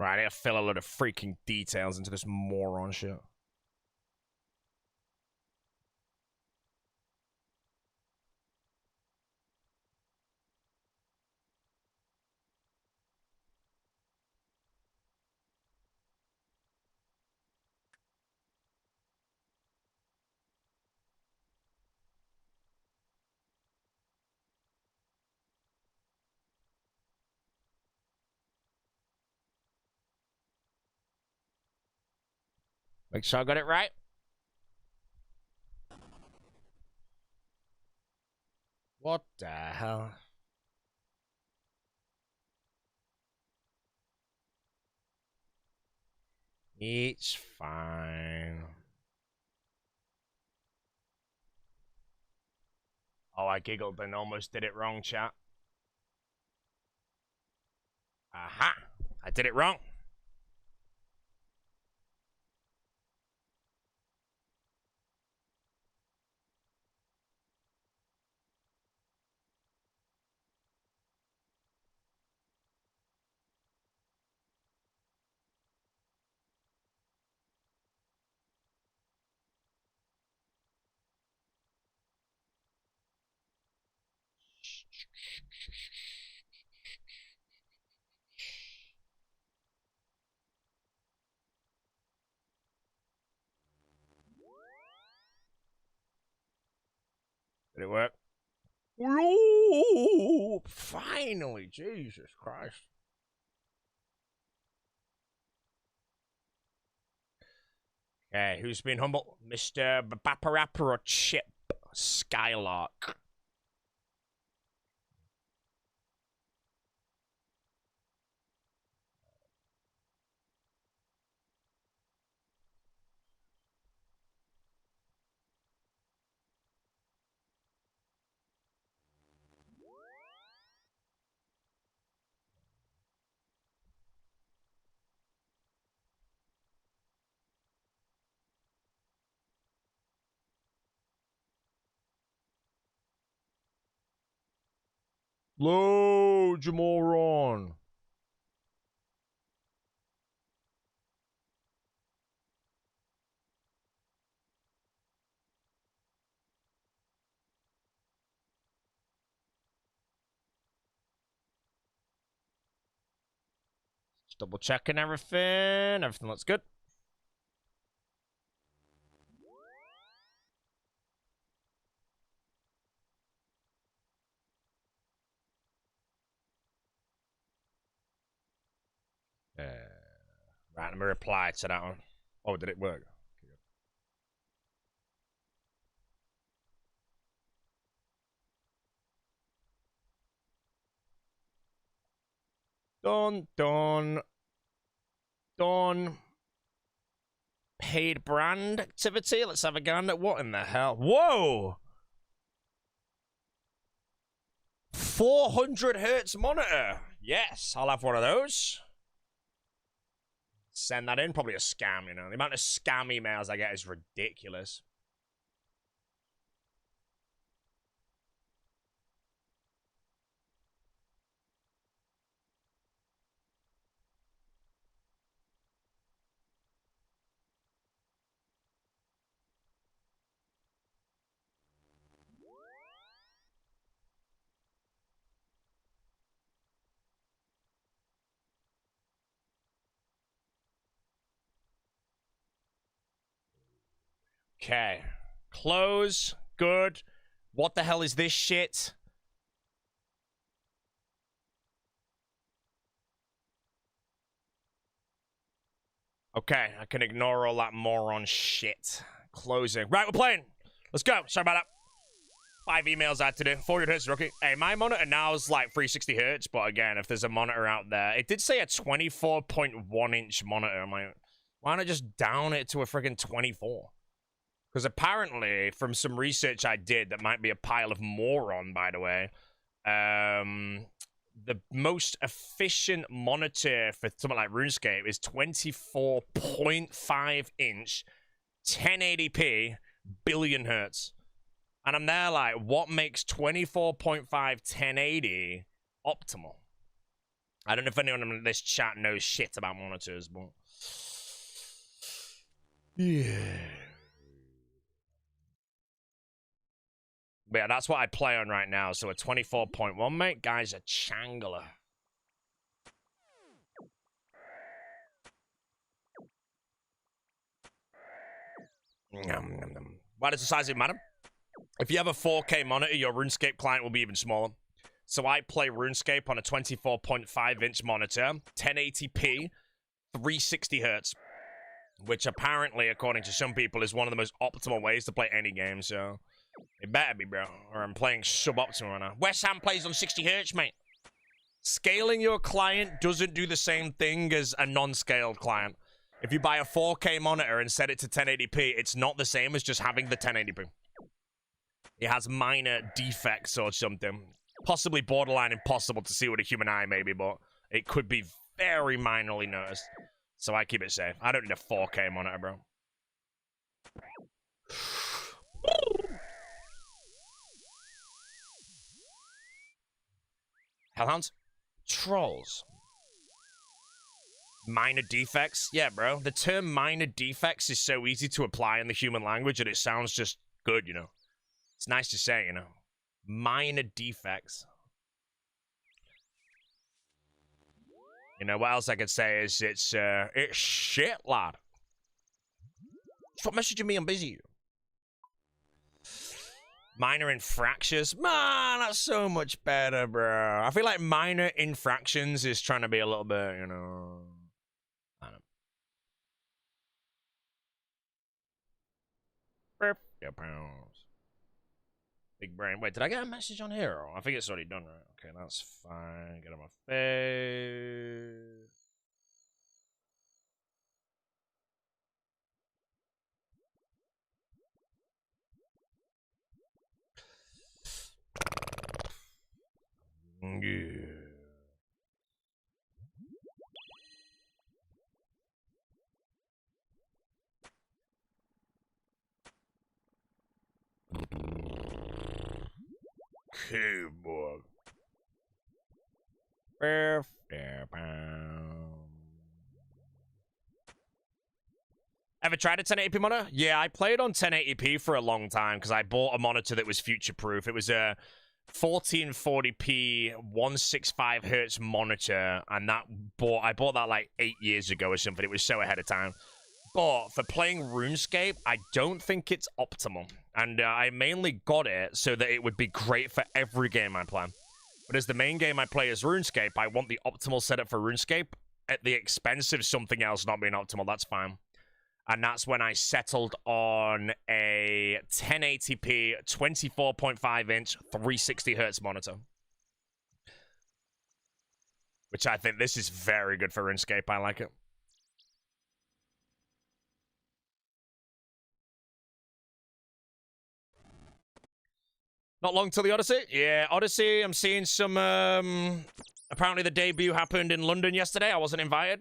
Right, I need to fill a load of freaking details into this moron shit. Make sure I got it right. What the hell? It's fine. Oh, I giggled and almost did it wrong, chat. Aha! I did it wrong. Did it work? Ooh, finally, Jesus Christ. Okay, who's been humble? Mr. Baparapara Chip Skylark. Load, you moron. Just double checking everything. Everything looks good. Right, let me reply to that one. Oh, did it work? Done. Paid brand activity. Let's have a gander. What in the hell? Whoa! 400 hertz monitor. Yes, I'll have one of those. Send that in. Probably a scam, you know. The amount of scam emails I get is ridiculous. Okay. Close. Good. What the hell is this shit? Okay, I can ignore all that moron shit. Closing. Right, we're playing. Let's go. Sorry about that. 5 emails I had to do. 400 hertz rookie. Hey, my monitor now is like 360 hertz, but again, if there's a monitor out there, it did say a 24.1 inch monitor. I'm like, why not just down it to a friggin' 24? Because apparently, from some research I did, that might be a pile of moron, by the way, the most efficient monitor for something like RuneScape is 24.5 inch, 1080p, billion hertz. And I'm there like, what makes 24.5 1080 optimal? I don't know if anyone in this chat knows shit about monitors, but yeah. But yeah, that's what I play on right now. So a 24.1, mate. Guy's a changler. Why does the size even matter? If you have a 4K monitor, your RuneScape client will be even smaller. So I play RuneScape on a 24.5-inch monitor, 1080p, 360 hertz, which apparently, according to some people, is one of the most optimal ways to play any game. So it better be, bro, or I'm playing suboptimal right now. West Ham plays on 60 hertz, mate. Scaling your client doesn't do the same thing as a non-scaled client. If you buy a 4K monitor and set it to 1080p, it's not the same as just having the 1080p. It has minor defects or something. Possibly borderline impossible to see with a human eye, maybe, but it could be very minorly noticed. So I keep it safe. I don't need a 4K monitor, bro. Hellhounds? Trolls. Minor defects? Yeah, bro. The term minor defects is so easy to apply in the human language and it sounds just good, you know. It's nice to say, you know. Minor defects. You know, what else I could say is it's shit, lad. Stop messaging me, I'm busy. Minor infractions? Man, that's so much better, bro. I feel like minor infractions is trying to be a little bit, you know... I don't know. Big brain. Wait, did I get a message on here? I think it's already done, right? Okay, that's fine. Get on my face. Yeah. Keyboard. Ever tried a 1080p monitor? Yeah, I played on 1080p for a long time because I bought a monitor that was future-proof. It was a 1440p 165 hertz monitor, and I bought that like 8 years ago or something. It was so ahead of time. But for playing RuneScape, I don't think it's optimal. And I mainly got it so that it would be great for every game I play. But as the main game I play is RuneScape, I want the optimal setup for RuneScape at the expense of something else not being optimal. That's fine. And that's when I settled on a 1080p, 24.5-inch, 360 hertz monitor. Which I think this is very good for RuneScape. I like it. Not long till the Odyssey? Yeah, Odyssey, I'm seeing some, apparently the debut happened in London yesterday. I wasn't invited.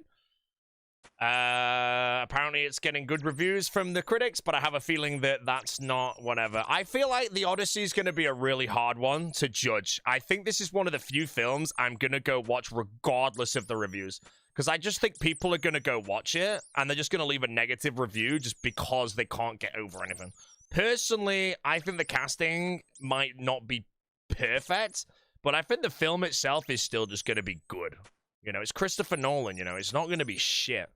Apparently it's getting good reviews from the critics, but I have a feeling that that's not whatever. I feel like the Odyssey is going to be a really hard one to judge. I think this is one of the few films I'm going to go watch regardless of the reviews. Because I just think people are going to go watch it, and they're just going to leave a negative review just because they can't get over anything. Personally, I think the casting might not be perfect, but I think the film itself is still just going to be good. You know, it's Christopher Nolan, you know, it's not going to be shit.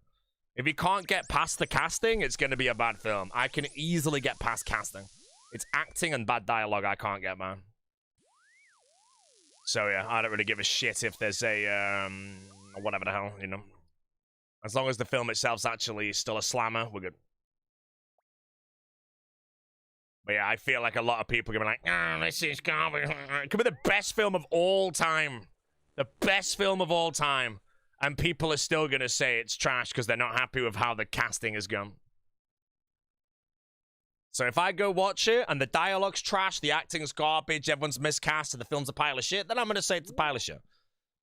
If you can't get past the casting, it's going to be a bad film. I can easily get past casting. It's acting and bad dialogue I can't get, man. So, yeah, I don't really give a shit if there's a, whatever the hell, you know. As long as the film itself's actually still a slammer, we're good. But yeah, I feel like a lot of people are going to be like, oh, this is garbage. It could be the best film of all time. The best film of all time. And people are still going to say it's trash because they're not happy with how the casting has gone. So if I go watch it and the dialogue's trash, the acting's garbage, everyone's miscast, and the film's a pile of shit, then I'm going to say it's a pile of shit.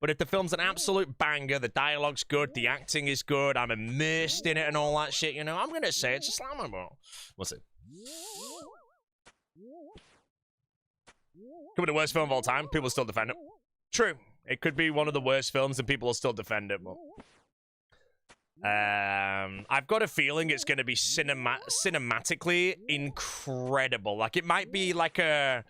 But if the film's an absolute banger, the dialogue's good, the acting is good, I'm immersed in it and all that shit, you know, I'm going to say it's a slammer, bro. We'll see. Could be the worst film of all time. People still defend it. True. It could be one of the worst films and people will still defend it, but... I've got a feeling it's going to be cinematically incredible. Like, it might be like a...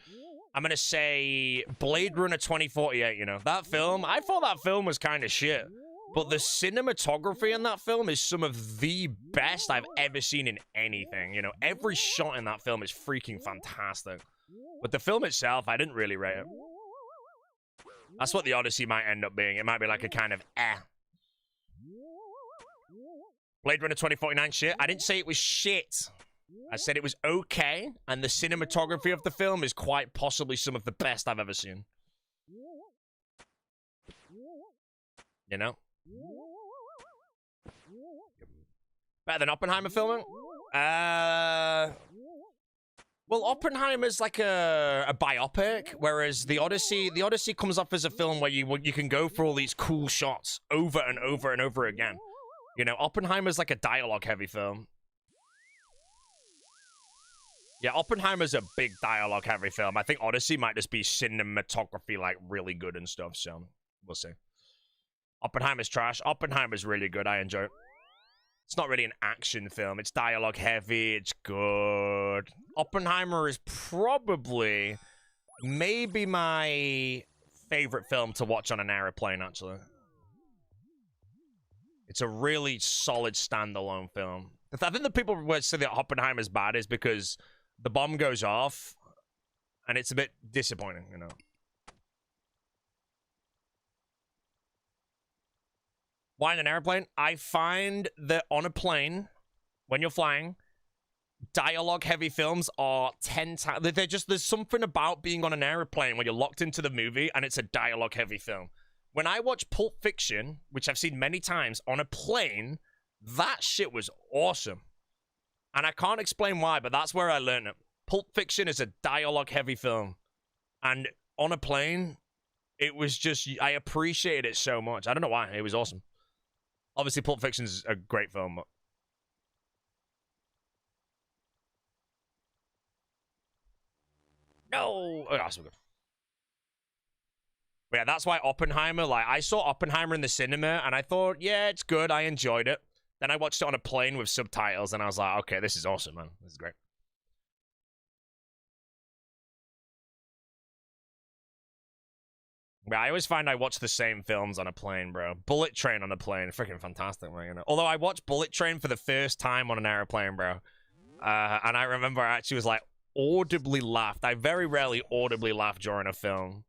I'm going to say Blade Runner 2048, you know? That film, I thought that film was kind of shit. But the cinematography in that film is some of the best I've ever seen in anything, you know? Every shot in that film is freaking fantastic. But the film itself, I didn't really rate it. That's what the Odyssey might end up being. It might be like a kind of Blade Runner 2049 shit. I didn't say it was shit. I said it was okay, and the cinematography of the film is quite possibly some of the best I've ever seen. You know? Better than Oppenheimer filming? Well, Oppenheimer's like a biopic, whereas the Odyssey comes off as a film where you can go for all these cool shots over and over and over again. You know, Oppenheimer's like a dialogue-heavy film. Yeah, Oppenheimer's a big dialogue-heavy film. I think Odyssey might just be cinematography, like, really good and stuff, so we'll see. Oppenheimer's trash. Oppenheimer's really good. I enjoy it. It's not really an action film. It's dialogue-heavy. It's good. Oppenheimer is probably maybe my favorite film to watch on an airplane, actually. It's a really solid standalone film. I think the people who say that Oppenheimer's bad is because the bomb goes off, and it's a bit disappointing, you know. Why in an airplane? I find that on a plane, when you're flying, dialogue-heavy films are 10 times... There's something about being on an airplane when you're locked into the movie, and it's a dialogue-heavy film. When I watch Pulp Fiction, which I've seen many times, on a plane, that shit was awesome. And I can't explain why, but that's where I learned it. Pulp Fiction is a dialogue-heavy film. And on a plane, it was just... I appreciated it so much. I don't know why. It was awesome. Obviously, Pulp Fiction's a great film, but... No! Oh, that's so good. But yeah, that's why Oppenheimer, like, I saw Oppenheimer in the cinema, and I thought, yeah, it's good, I enjoyed it. Then I watched it on a plane with subtitles, and I was like, okay, this is awesome, man. This is great. Yeah, I always find I watch the same films on a plane, bro. Bullet Train on a plane, freaking fantastic, man. You know? Although I watched Bullet Train for the first time on an airplane, bro. And I remember I actually was, like, audibly laughed. I very rarely audibly laugh during a film.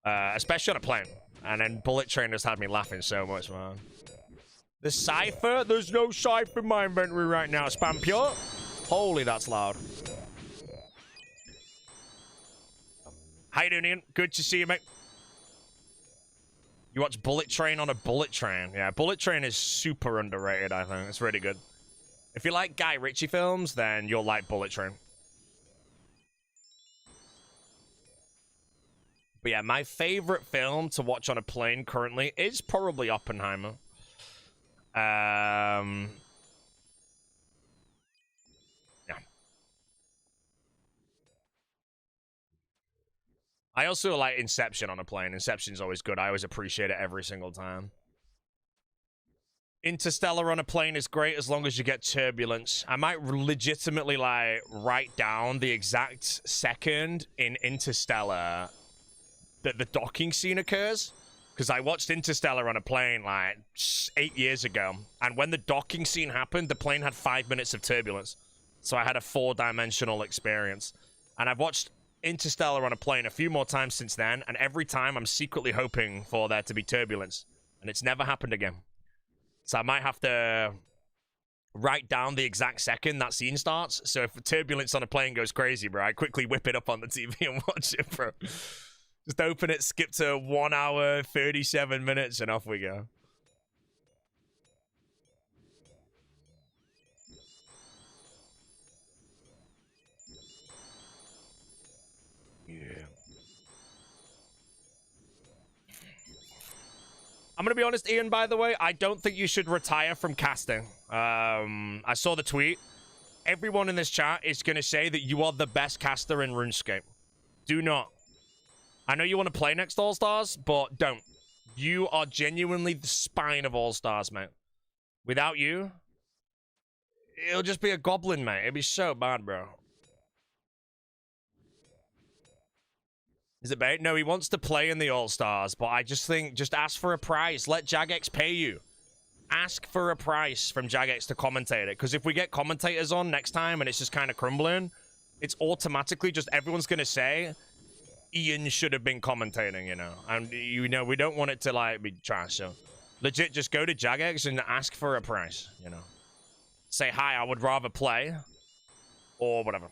Especially on a plane. And then Bullet Train just had me laughing so much, man. The Cypher? There's no Scythe in my inventory right now, Spam Pure. Holy, that's loud. How you doing, Ian? Good to see you, mate. You watch Bullet Train on a Bullet Train. Yeah, Bullet Train is super underrated, I think. It's really good. If you like Guy Ritchie films, then you'll like Bullet Train. But yeah, my favorite film to watch on a plane currently is probably Oppenheimer. Yeah. I also like Inception on a plane. Inception's always good. I always appreciate it every single time. Interstellar on a plane is great as long as you get turbulence. I might legitimately, like, write down the exact second in Interstellar that the docking scene occurs. Because I watched Interstellar on a plane, like, 8 years ago. And when the docking scene happened, the plane had 5 minutes of turbulence. So I had a 4-dimensional experience. And I've watched Interstellar on a plane a few more times since then, and every time I'm secretly hoping for there to be turbulence. And it's never happened again. So I might have to write down the exact second that scene starts. So if the turbulence on a plane goes crazy, bro, I quickly whip it up on the TV and watch it, bro. Just open it, skip to 1 hour, 37 minutes, and off we go. Yeah. I'm gonna be honest, Ian, by the way, I don't think you should retire from casting. I saw the tweet. Everyone in this chat is gonna say that you are the best caster in RuneScape. Do not. I know you want to play next All-Stars, but don't. You are genuinely the spine of All-Stars, mate. Without you, it'll just be a goblin, mate. It'd be so bad, bro. Is it bait? No, he wants to play in the All-Stars, but I just think, just ask for a price. Let Jagex pay you. Ask for a price from Jagex to commentate it, because if we get commentators on next time and it's just kind of crumbling, it's automatically just everyone's going to say, Ian should have been commentating, you know? And, you know, we don't want it to, like, be trash, so legit, just go to Jagex and ask for a price, you know? Say, hi, I would rather play, or whatever.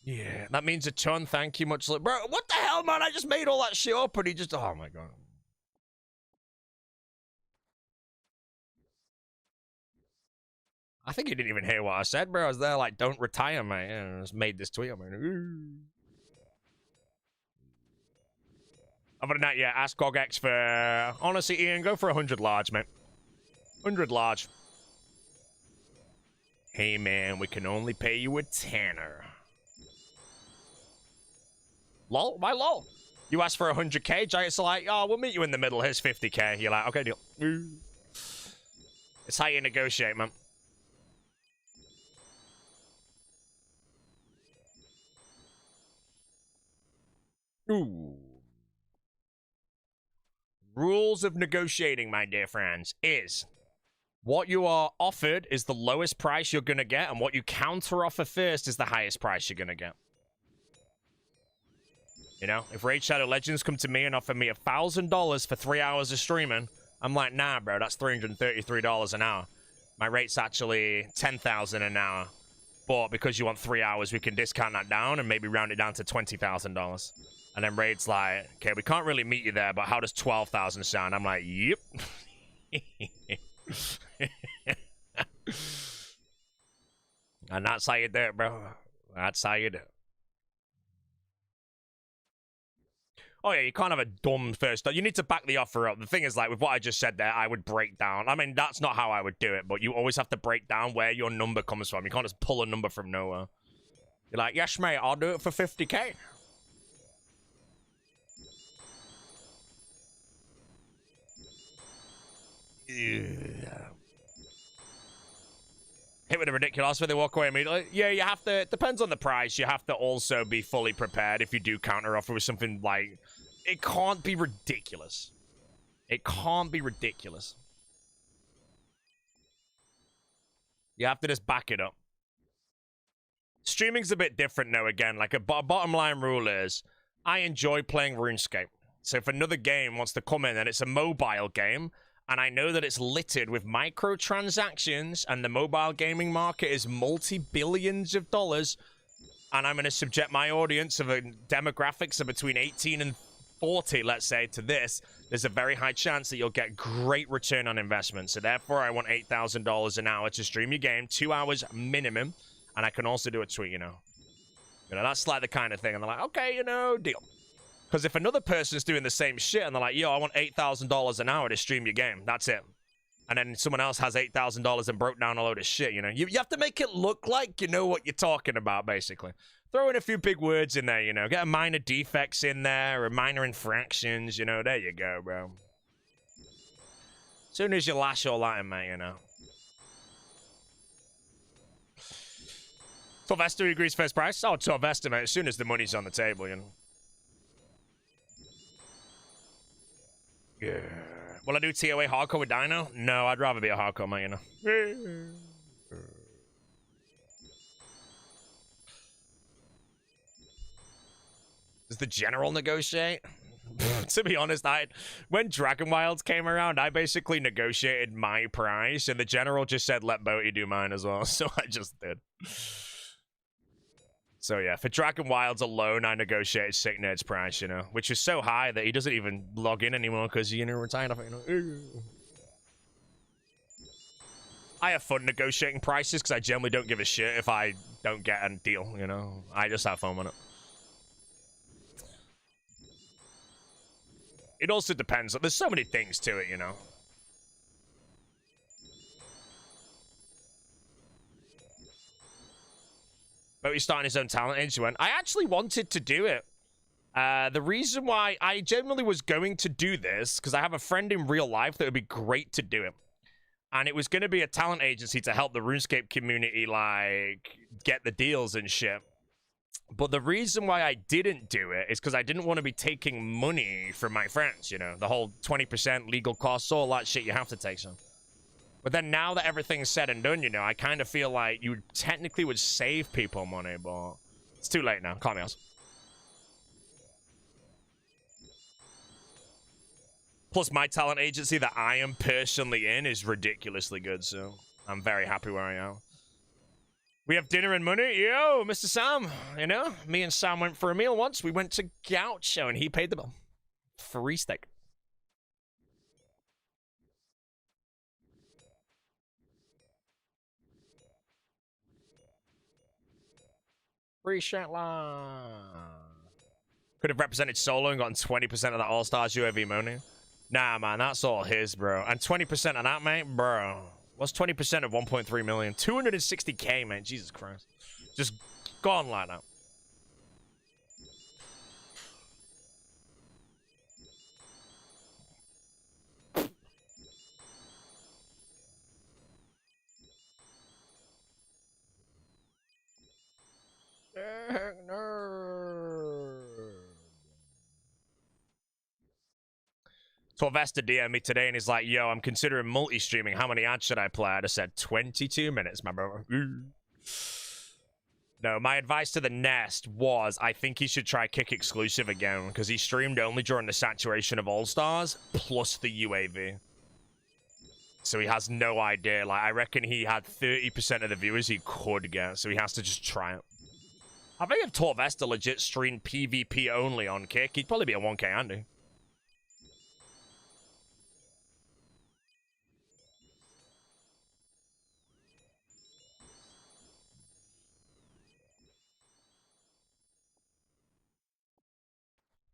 Yeah, that means a ton. Thank you much. Bro, what the hell, man? I just made all that shit up and he just... Oh, my God. I think he didn't even hear what I said, bro. I was there like, don't retire, mate. And I just made this tweet. I'm like, ooh. Other than that, yeah, ask GogX for... Honestly, Ian, go for 100 large, mate. 100 large. Hey, man, we can only pay you a tanner. Lol? Why lol? You asked for 100k, Giants are like, oh, we'll meet you in the middle, here's 50k. You're like, okay, deal. It's how you negotiate, man. Ooh. Rules of negotiating, my dear friends, is what you are offered is the lowest price you're going to get, and what you counter offer first is the highest price you're going to get. You know, if Raid Shadow Legends come to me and offer me $1,000 for 3 hours of streaming, I'm like, nah, bro, that's $333 an hour. My rate's actually $10,000 an hour. But because you want 3 hours, we can discount that down and maybe round it down to $20,000. And then Raid's like, okay, we can't really meet you there, but how does 12,000 sound? I'm like, yep. And that's how you do it, bro. That's how you do it. Oh, yeah, you can't have a dumb first. You need to back the offer up. The thing is, like, with what I just said there, I would break down. I mean, that's not how I would do it, but you always have to break down where your number comes from. You can't just pull a number from nowhere. You're like, yes, mate, I'll do it for 50k. Yeah. Hit with a ridiculous, but they walk away immediately. Yeah, you have to, it depends on the price. You have to also be fully prepared if you do counter offer with something like, it can't be ridiculous. It can't be ridiculous. You have to just back it up. Streaming's a bit different now again. Like a bottom line rule is, I enjoy playing RuneScape. So if another game wants to come in and it's a mobile game, and I know that it's littered with microtransactions, and the mobile gaming market is multi-billions of dollars, and I'm going to subject my audience of a demographics of between 18 and 40, let's say, to this, there's a very high chance that you'll get great return on investment. So therefore, I want $8,000 an hour to stream your game, 2 hours minimum, and I can also do a tweet, you know. You know, that's like the kind of thing, and they're like, okay, you know, deal. Because if another person's doing the same shit and they're like, yo, I want $8,000 an hour to stream your game, that's it. And then someone else has $8,000 and broke down a load of shit, you know. You have to make it look like you know what you're talking about, basically. Throw in a few big words in there, you know. Get a minor defects in there or minor infractions, you know. There you go, bro. As soon as you lash all that in, mate, you know. Torvester agrees first price? Oh, Torvester, mate, as soon as the money's on the table, you know. Yeah. Will I do TOA hardcore with Dino? No, I'd rather be a hardcore man, you know. Does the general negotiate? To be honest, when Dragon Wilds came around, I basically negotiated my price, and the general just said, let Boaty do mine as well, so I just did. So yeah, for Dragon Wilds alone, I negotiated Sick Nerd's price, you know, which is so high that he doesn't even log in anymore because you know retired off it, you know. I have fun negotiating prices because I generally don't give a shit if I don't get a deal, you know. I just have fun with it. It also depends. There's so many things to it, you know. But he's starting his own talent agency. I actually wanted to do it. The reason why I generally was going to do this, because I have a friend in real life that would be great to do it. And it was going to be a talent agency to help the RuneScape community, like, get the deals and shit. But the reason why I didn't do it is because I didn't want to be taking money from my friends, you know? The whole 20% legal costs, all that shit you have to take some. But then now that everything's said and done, you know, I kind of feel like you technically would save people money, but it's too late now. Call me out. Plus, my talent agency that I am personally in is ridiculously good, so I'm very happy where I am. We have dinner and money? Yo, Mr. Sam, you know, me and Sam went for a meal once. We went to Gaucho, and he paid the bill. Free steak. Free Shetland. Could have represented solo and gotten 20% of that All-Stars UAV money. Nah, man, that's all his, bro. And 20% of that, mate, bro. What's 20% of 1.3 million? 260K, man. Jesus Christ. Just gone like that. Torvesta DM'd me today and he's like, yo, I'm considering multi-streaming. How many ads should I play? I just said 22 minutes, my bro. No, my advice to the Nest was I think he should try Kick Exclusive again because he streamed only during the saturation of All-Stars plus the UAV. So he has no idea. Like, I reckon he had 30% of the viewers he could get, so he has to just try it. I think if Torvesta legit streamed PvP only on Kick, he'd probably be a 1K Andy.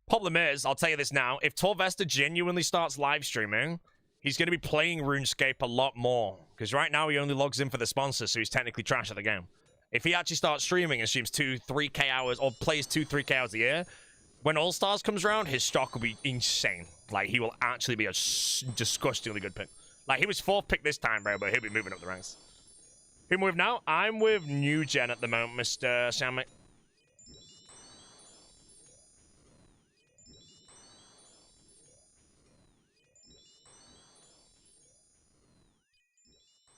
Problem is, I'll tell you this now, if Torvesta genuinely starts live streaming, he's going to be playing RuneScape a lot more. Because right now he only logs in for the sponsor, so he's technically trash at the game. If he actually starts streaming and streams 2-3K hours, or plays 2-3K hours a year, when All-Stars comes around, his stock will be insane. Like, he will actually be a disgustingly good pick. Like, he was 4th pick this time, bro, but he'll be moving up the ranks. Who am I with now? I'm with New Gen at the moment, Mr. Sam.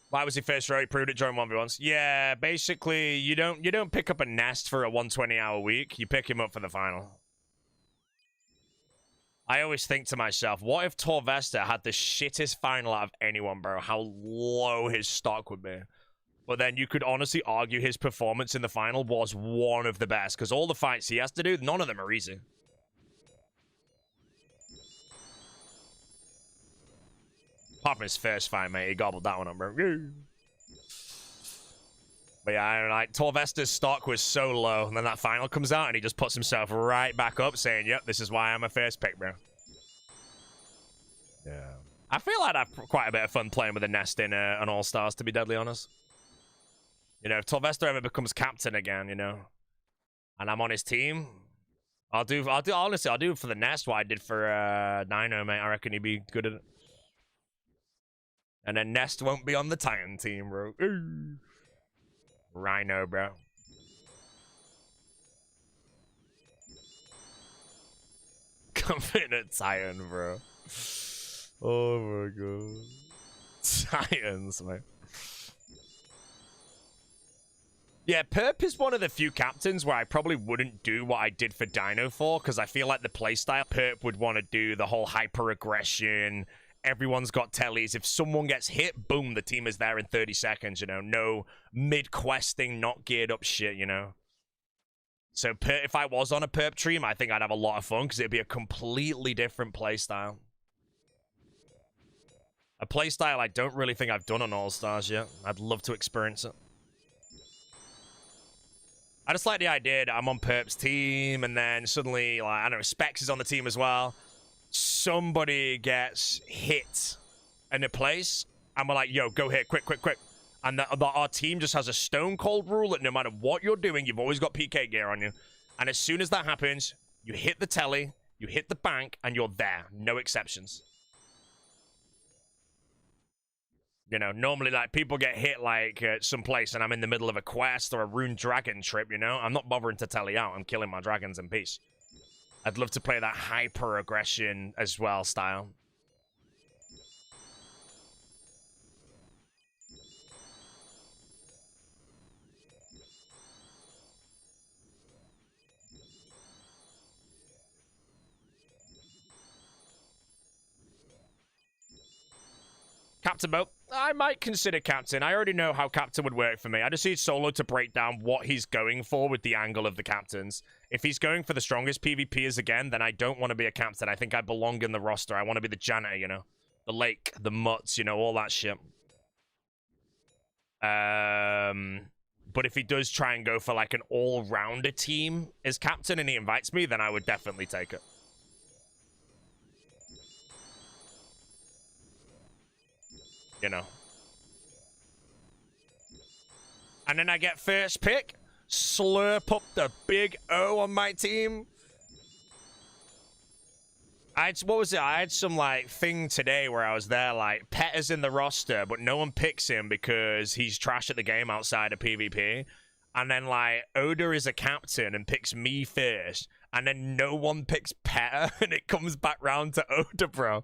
Why was he first row? He proved it during 1v1s. Yeah, basically, you don't pick up a Nest for a 120-hour week. You pick him up for the final. I always think to myself, what if Torvesta had the shittest final out of anyone, bro? How low his stock would be. But then you could honestly argue his performance in the final was one of the best. Because all the fights he has to do, none of them are easy. Apart from his first fight, mate, he gobbled that one up, bro. But yeah, like, Torvesta's stock was so low, and then that final comes out, and he just puts himself right back up, saying, yep, this is why I'm a first pick, bro. Yeah. I feel like I'd have quite a bit of fun playing with a Nest in an All-Stars, to be deadly honest. You know, if Torvesta ever becomes captain again, you know, and I'm on his team, honestly, I'll do for the Nest what I did for Dino, mate. I reckon he'd be good at it. And then Nest won't be on the Titan team, bro. Rhino, bro. Confident Titan, bro. Oh my god. Titans, man. Yeah, Perp is one of the few captains where I probably wouldn't do what I did for Dino for, because I feel like the playstyle Perp would want to do the whole hyper-aggression. Everyone's got tellies. If someone gets hit, boom, the team is there in 30 seconds, you know? No mid-questing, not geared up shit, you know? So if I was on a Perp team, I think I'd have a lot of fun, because it'd be a completely different playstyle. A playstyle I don't really think I've done on All-Stars yet. I'd love to experience it. I just like the idea that I'm on Perp's team, and then suddenly, like, I don't know, Specs is on the team as well. Somebody gets hit in a place, and we're like, yo, go here, quick, quick, quick. And our team just has a stone cold rule that no matter what you're doing, you've always got PK gear on you. And as soon as that happens, You hit the telly, you hit the bank, and you're there. No exceptions. You know, normally, like, people get hit, like, at some place and I'm in the middle of a quest or a rune dragon trip, you know? I'm not bothering to telly out. I'm killing my dragons in peace. I'd love to play that hyper-aggression as well style. Captain Boat. I might consider Captain. I already know how Captain would work for me. I just need Solo to break down what he's going for with the angle of the Captains. If he's going for the strongest PvPers again, then I don't want to be a Captain. I think I belong in the roster. I want to be the janitor, you know? The lake, the mutts, you know, all that shit. But if he does try and go for, like, an all-rounder team as Captain and he invites me, then I would definitely take it. You know. And then I get first pick, slurp up the big O on my team. What was it? I had some, like, thing today where I was there, like, Pet is in the roster, but no one picks him because he's trash at the game outside of PvP. And then, like, Oda is a captain and picks me first. And then no one picks Pet, and it comes back round to Oda, bro.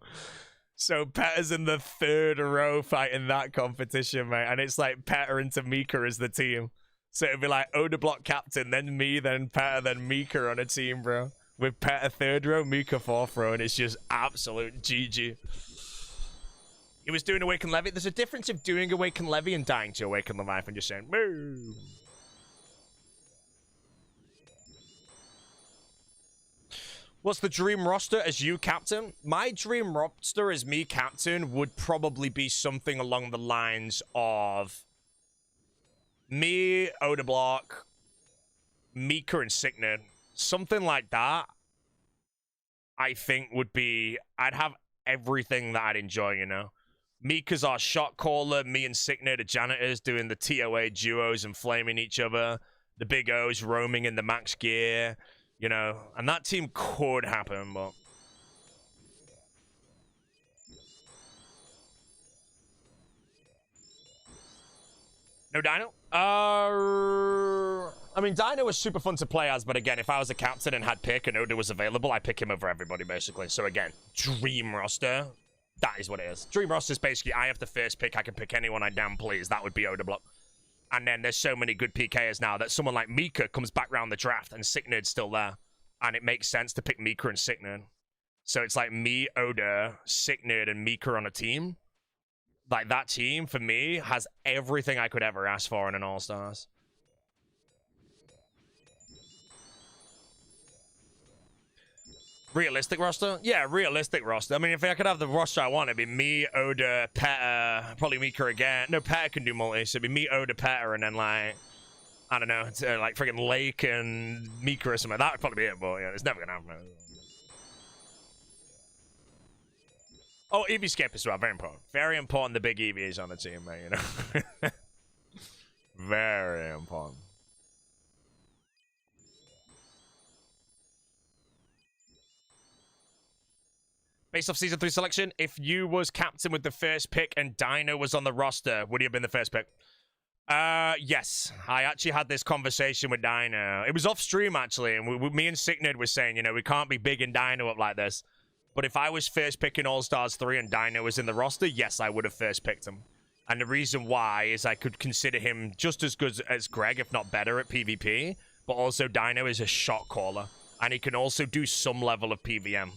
So Petter's in the third row fighting that competition, mate. And it's like Petter and Tamika as the team. So it'd be like Oda block captain, then me, then Petter, then Mika on a team, bro. With Petter third row, Mika fourth row, and it's just absolute GG. He was doing Awaken Levy. There's a difference of doing Awaken Levy and dying to Awaken Leviathan, just saying, boom. What's the dream roster as you captain? My dream roster as me captain would probably be something along the lines of me, Oda Block, Mika, and Signet. Something like that, I think would be... I'd have everything that I'd enjoy, you know? Mika's our shot caller, me and Signet are janitors doing the TOA duos and flaming each other. The big O's roaming in the max gear. You know, and that team could happen, but... No Dino? I mean, Dino was super fun to play as, but again, if I was a captain and had pick and Oda was available, I'd pick him over everybody, basically. So again, dream roster, that is what it is. Dream roster is basically, I have the first pick, I can pick anyone I damn please. That would be Oda Block. And then there's so many good PKers now that someone like Mika comes back round the draft and Sicknerd's still there. And it makes sense to pick Mika and Sicknerd. So it's like me, Oda, Sicknerd, and Mika on a team. Like, that team, for me, has everything I could ever ask for in an All-Stars. Realistic roster? Yeah, realistic roster. I mean, if I could have the roster I want, it'd be me, Oda, Petter, probably Mika again. No, Petter can do multi, so it'd be me, Oda, Petter, and then, like... I don't know, like freaking Lake and Mika or something. That would probably be it, but yeah, it's never gonna happen. Oh, EVscape as well, very important. Very important the big EV is on the team, mate, you know? Very important. Based off Season 3 selection, if you was captain with the first pick and Dino was on the roster, would he have been the first pick? Yes. I actually had this conversation with Dino. It was off stream, actually, and me and Sicknerd were saying, you know, we can't be bigging Dino up like this. But if I was first picking All-Stars 3 and Dino was in the roster, yes, I would have first picked him. And the reason why is I could consider him just as good as Greg, if not better, at PvP. But also, Dino is a shot caller. And he can also do some level of PVM.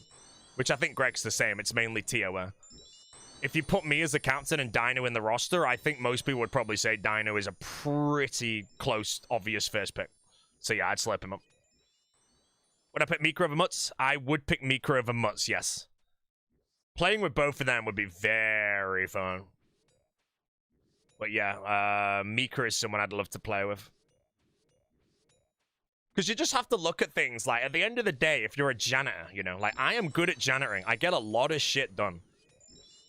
Which I think Greg's the same. It's mainly TOA. If you put me as a captain and Dino in the roster, I think most people would probably say Dino is a pretty close, obvious first pick. So yeah, I'd slip him up. Would I pick Mika over Mutz? I would pick Mika over Mutz, yes. Playing with both of them would be very fun. But yeah, Mika is someone I'd love to play with. Because you just have to look at things, like, at the end of the day, if you're a janitor, you know, like, I am good at janitoring. I get a lot of shit done.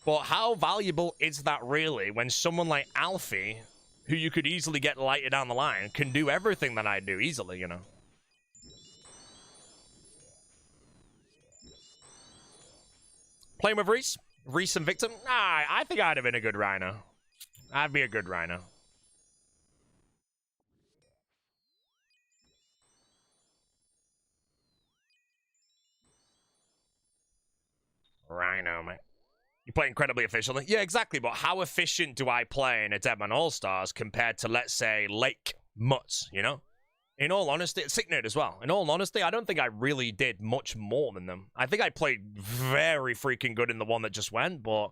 But how valuable is that really when someone like Alfie, who you could easily get lighted down the line, can do everything that I do easily, you know? Playing with Reese? Reese and Victim? Nah, I think I'd have been a good Rhino. I'd be a good Rhino. Rhino, mate. You play incredibly efficiently? Yeah, exactly, but how efficient do I play in a Deadman All-Stars compared to, let's say, Lake Mutts, you know? In all honesty, Sick Nerd as well. In all honesty, I don't think I really did much more than them. I think I played very freaking good in the one that just went, but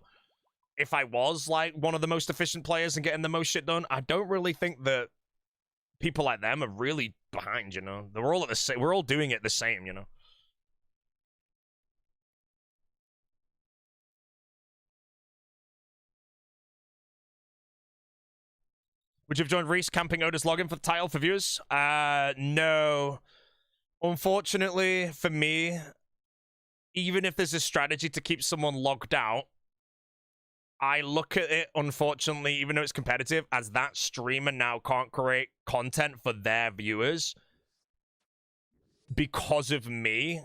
if I was, like, one of the most efficient players and getting the most shit done, I don't really think that people like them are really behind, you know? We're all at the same, we're all doing it the same, you know? Would you have joined Reese camping Oda's login for the title for viewers? No. Unfortunately, for me, even if there's a strategy to keep someone logged out, I look at it, unfortunately, even though it's competitive, as that streamer now can't create content for their viewers because of me,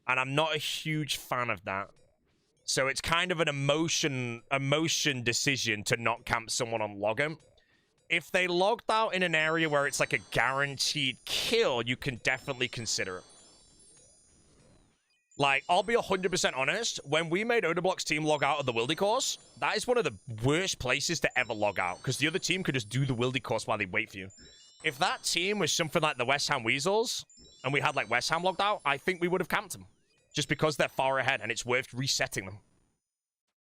and I'm not a huge fan of that. So it's kind of an emotion decision to not camp someone on login. If they logged out in an area where it's like a guaranteed kill, you can definitely consider it. Like, I'll be 100% honest, when we made Odablock's team log out of the Wildy course, that is one of the worst places to ever log out, because the other team could just do the Wildy course while they wait for you. If that team was something like the West Ham Weasels, and we had, like, West Ham logged out, I think we would have camped them. Just because they're far ahead, and it's worth resetting them.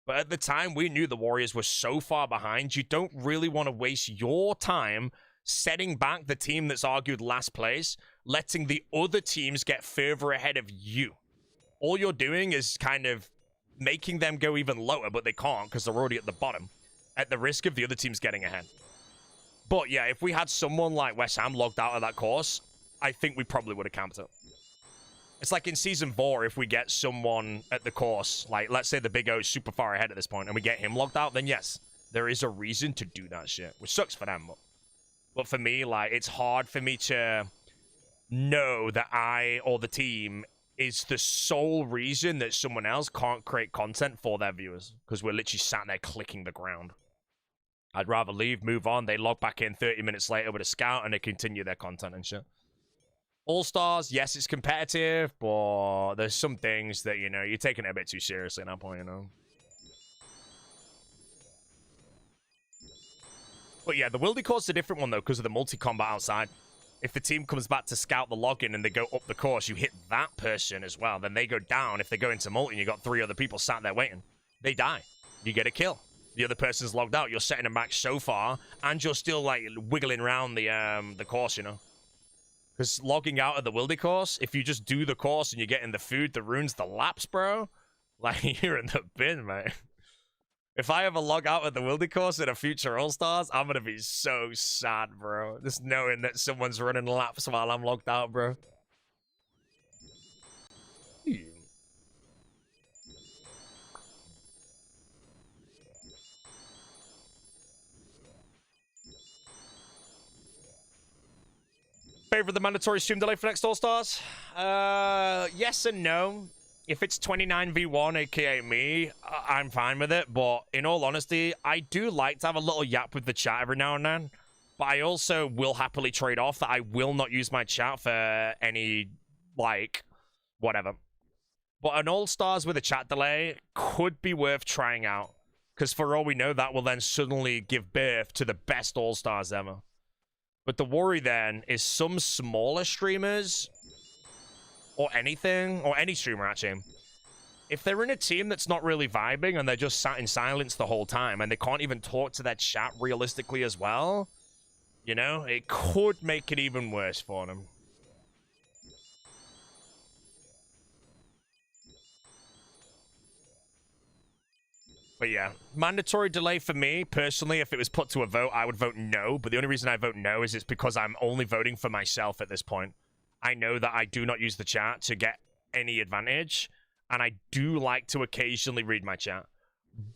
But at the time, we knew the Warriors were so far behind, you don't really want to waste your time setting back the team that's argued last place, letting the other teams get further ahead of you. All you're doing is kind of making them go even lower, but they can't because they're already at the bottom, at the risk of the other teams getting ahead. But yeah, if we had someone like West Ham logged out of that course, I think we probably would have camped it. It's like in Season 4, if we get someone at the course, like, let's say the Big O is super far ahead at this point, and we get him logged out, then yes, there is a reason to do that shit, which sucks for them. But for me, like, it's hard for me to know that I or the team is the sole reason that someone else can't create content for their viewers, because we're literally sat there clicking the ground. I'd rather leave, move on, they log back in 30 minutes later with a scout, and they continue their content and shit. All-Stars, yes, it's competitive, but there's some things that, you know, you're taking it a bit too seriously at that point, you know? But yeah, the Wildy course is a different one, though, because of the multi-combat outside. If the team comes back to scout the login and they go up the course, you hit that person as well. Then they go down. If they go into multi and you got 3 other people sat there waiting, they die. You get a kill. The other person's logged out. You're setting them back so far, and you're still, like, wiggling around the course, you know? Because logging out of the Wildy course, if you just do the course and you're getting the food, the runes, the laps, bro, like, you're in the bin, mate. If I ever log out of the Wildy course in a future All-Stars, I'm going to be so sad, bro. Just knowing that someone's running laps while I'm logged out, bro. Favorite the mandatory stream delay for next All-Stars? Yes and no. If it's 29v1, aka me, I'm fine with it. But in all honesty, I do like to have a little yap with the chat every now and then. But I also will happily trade off that I will not use my chat for any, like, whatever. But an All-Stars with a chat delay could be worth trying out. Because for all we know, that will then suddenly give birth to the best All-Stars ever. But the worry then is some smaller streamers, or anything, or any streamer actually, if they're in a team that's not really vibing and they're just sat in silence the whole time and they can't even talk to their chat realistically as well, you know, it could make it even worse for them. But yeah, mandatory delay for me, personally, if it was put to a vote, I would vote no. But the only reason I vote no is it's because I'm only voting for myself at this point. I know that I do not use the chat to get any advantage, and I do like to occasionally read my chat.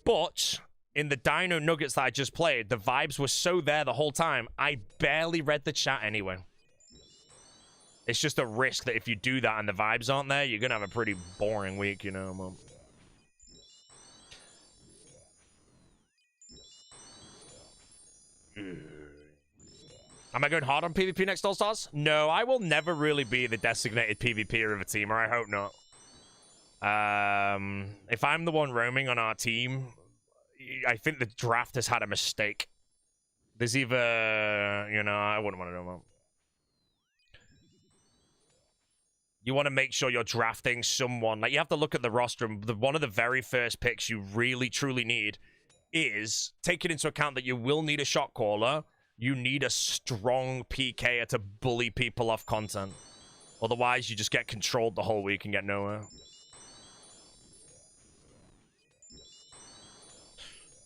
But in the Dino Nuggets that I just played, the vibes were so there the whole time, I barely read the chat anyway. It's just a risk that if you do that and the vibes aren't there, you're going to have a pretty boring week, you know, man. Am I going hard on PvP next All Stars? No, I will never really be the designated PvPer of a team, or I hope not. If I'm the one roaming on our team, I think the draft has had a mistake. There's either, you know, I wouldn't want to know that. You want to make sure you're drafting someone. Like, you have to look at the roster. One of the very first picks you really, truly need is taking into account that you will need a shot caller. You need a strong PKer to bully people off content. Otherwise, you just get controlled the whole week and get nowhere.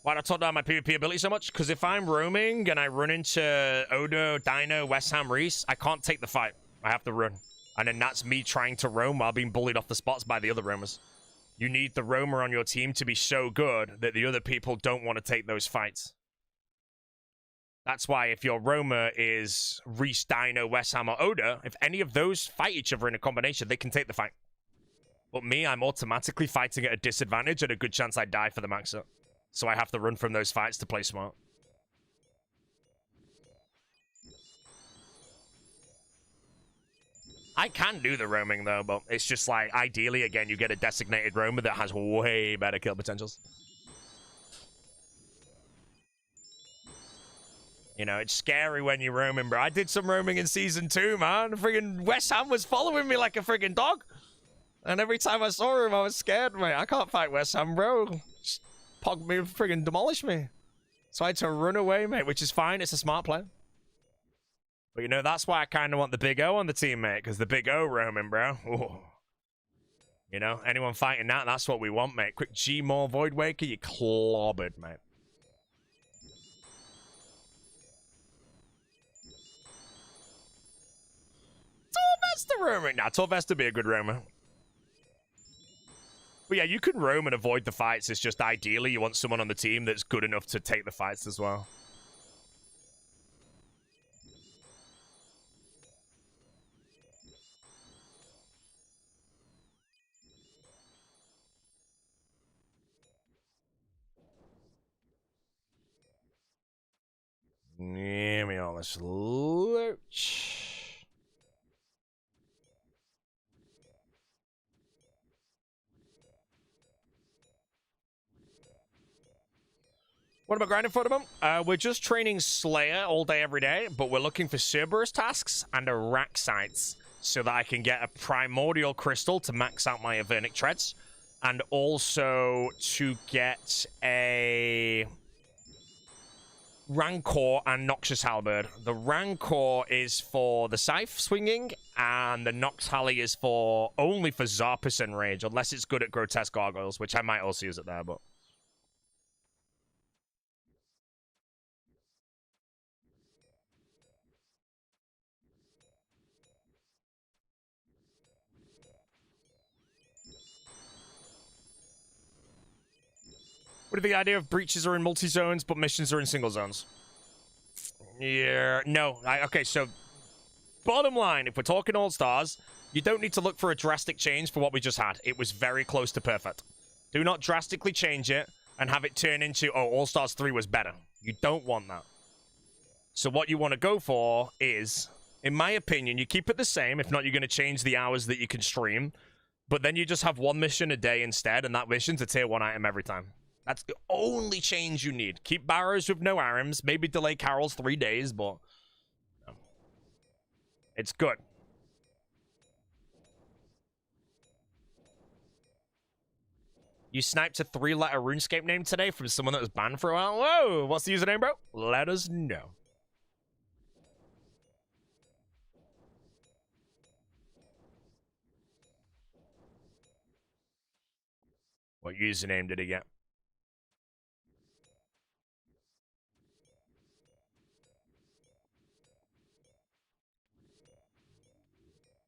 Why do I talk down my PvP ability so much? Because if I'm roaming and I run into Odo, Dino, West Ham, Reese, I can't take the fight. I have to run. And then that's me trying to roam while being bullied off the spots by the other roamers. You need the roamer on your team to be so good that the other people don't want to take those fights. That's why if your roamer is Reese, Dino, West Ham, or Oda, if any of those fight each other in a combination, they can take the fight. But me, I'm automatically fighting at a disadvantage and a good chance I die for the max-up. So I have to run from those fights to play smart. I can do the roaming, though, but it's just like, ideally, again, you get a designated roamer that has way better kill potentials. You know, it's scary when you're roaming, bro. I did some roaming in Season 2, man. Friggin' West Ham was following me like a friggin' dog. And every time I saw him, I was scared, mate. I can't fight West Ham, bro. Just pog me, friggin' demolish me. So I had to run away, mate, which is fine. It's a smart play. But, you know, that's why I kind of want the Big O on the team, mate. Because the Big O roaming, bro. Ooh. You know, anyone fighting that, that's what we want, mate. Quick G more Void Waker, you clobbered, mate. Torvesta roaming. Nah, Torvesta would be a good roamer. But yeah, you can roam and avoid the fights. It's just ideally you want someone on the team that's good enough to take the fights as well. Give me all this loot. What am I grinding for at the moment? We're just training Slayer all day, every day, but we're looking for Cerberus tasks and Araxites so that I can get a Primordial Crystal to max out my Avernic Treads, and also to get a Rancor and Noxious Halberd. The Rancor is for the Scythe swinging, and the Nox Halley is for only for Zarpus and Rage, unless it's good at Grotesque Gargoyles, which I might also use it there, but... What are the idea of breaches are in multi-zones, but missions are in single zones? Yeah, no. Okay, so bottom line, if we're talking All-Stars, you don't need to look for a drastic change for what we just had. It was very close to perfect. Do not drastically change it and have it turn into, oh, All-Stars 3 was better. You don't want that. So what you want to go for is, in my opinion, you keep it the same. If not, you're going to change the hours that you can stream. But then you just have one mission a day instead, and that mission's a tier 1 item every time. That's the only change you need. Keep Barrows with no Arims. Maybe delay Carol's 3 days, but... no. It's good. You sniped a 3-letter RuneScape name today from someone that was banned for a while? Whoa! What's the username, bro? Let us know. What username did he get?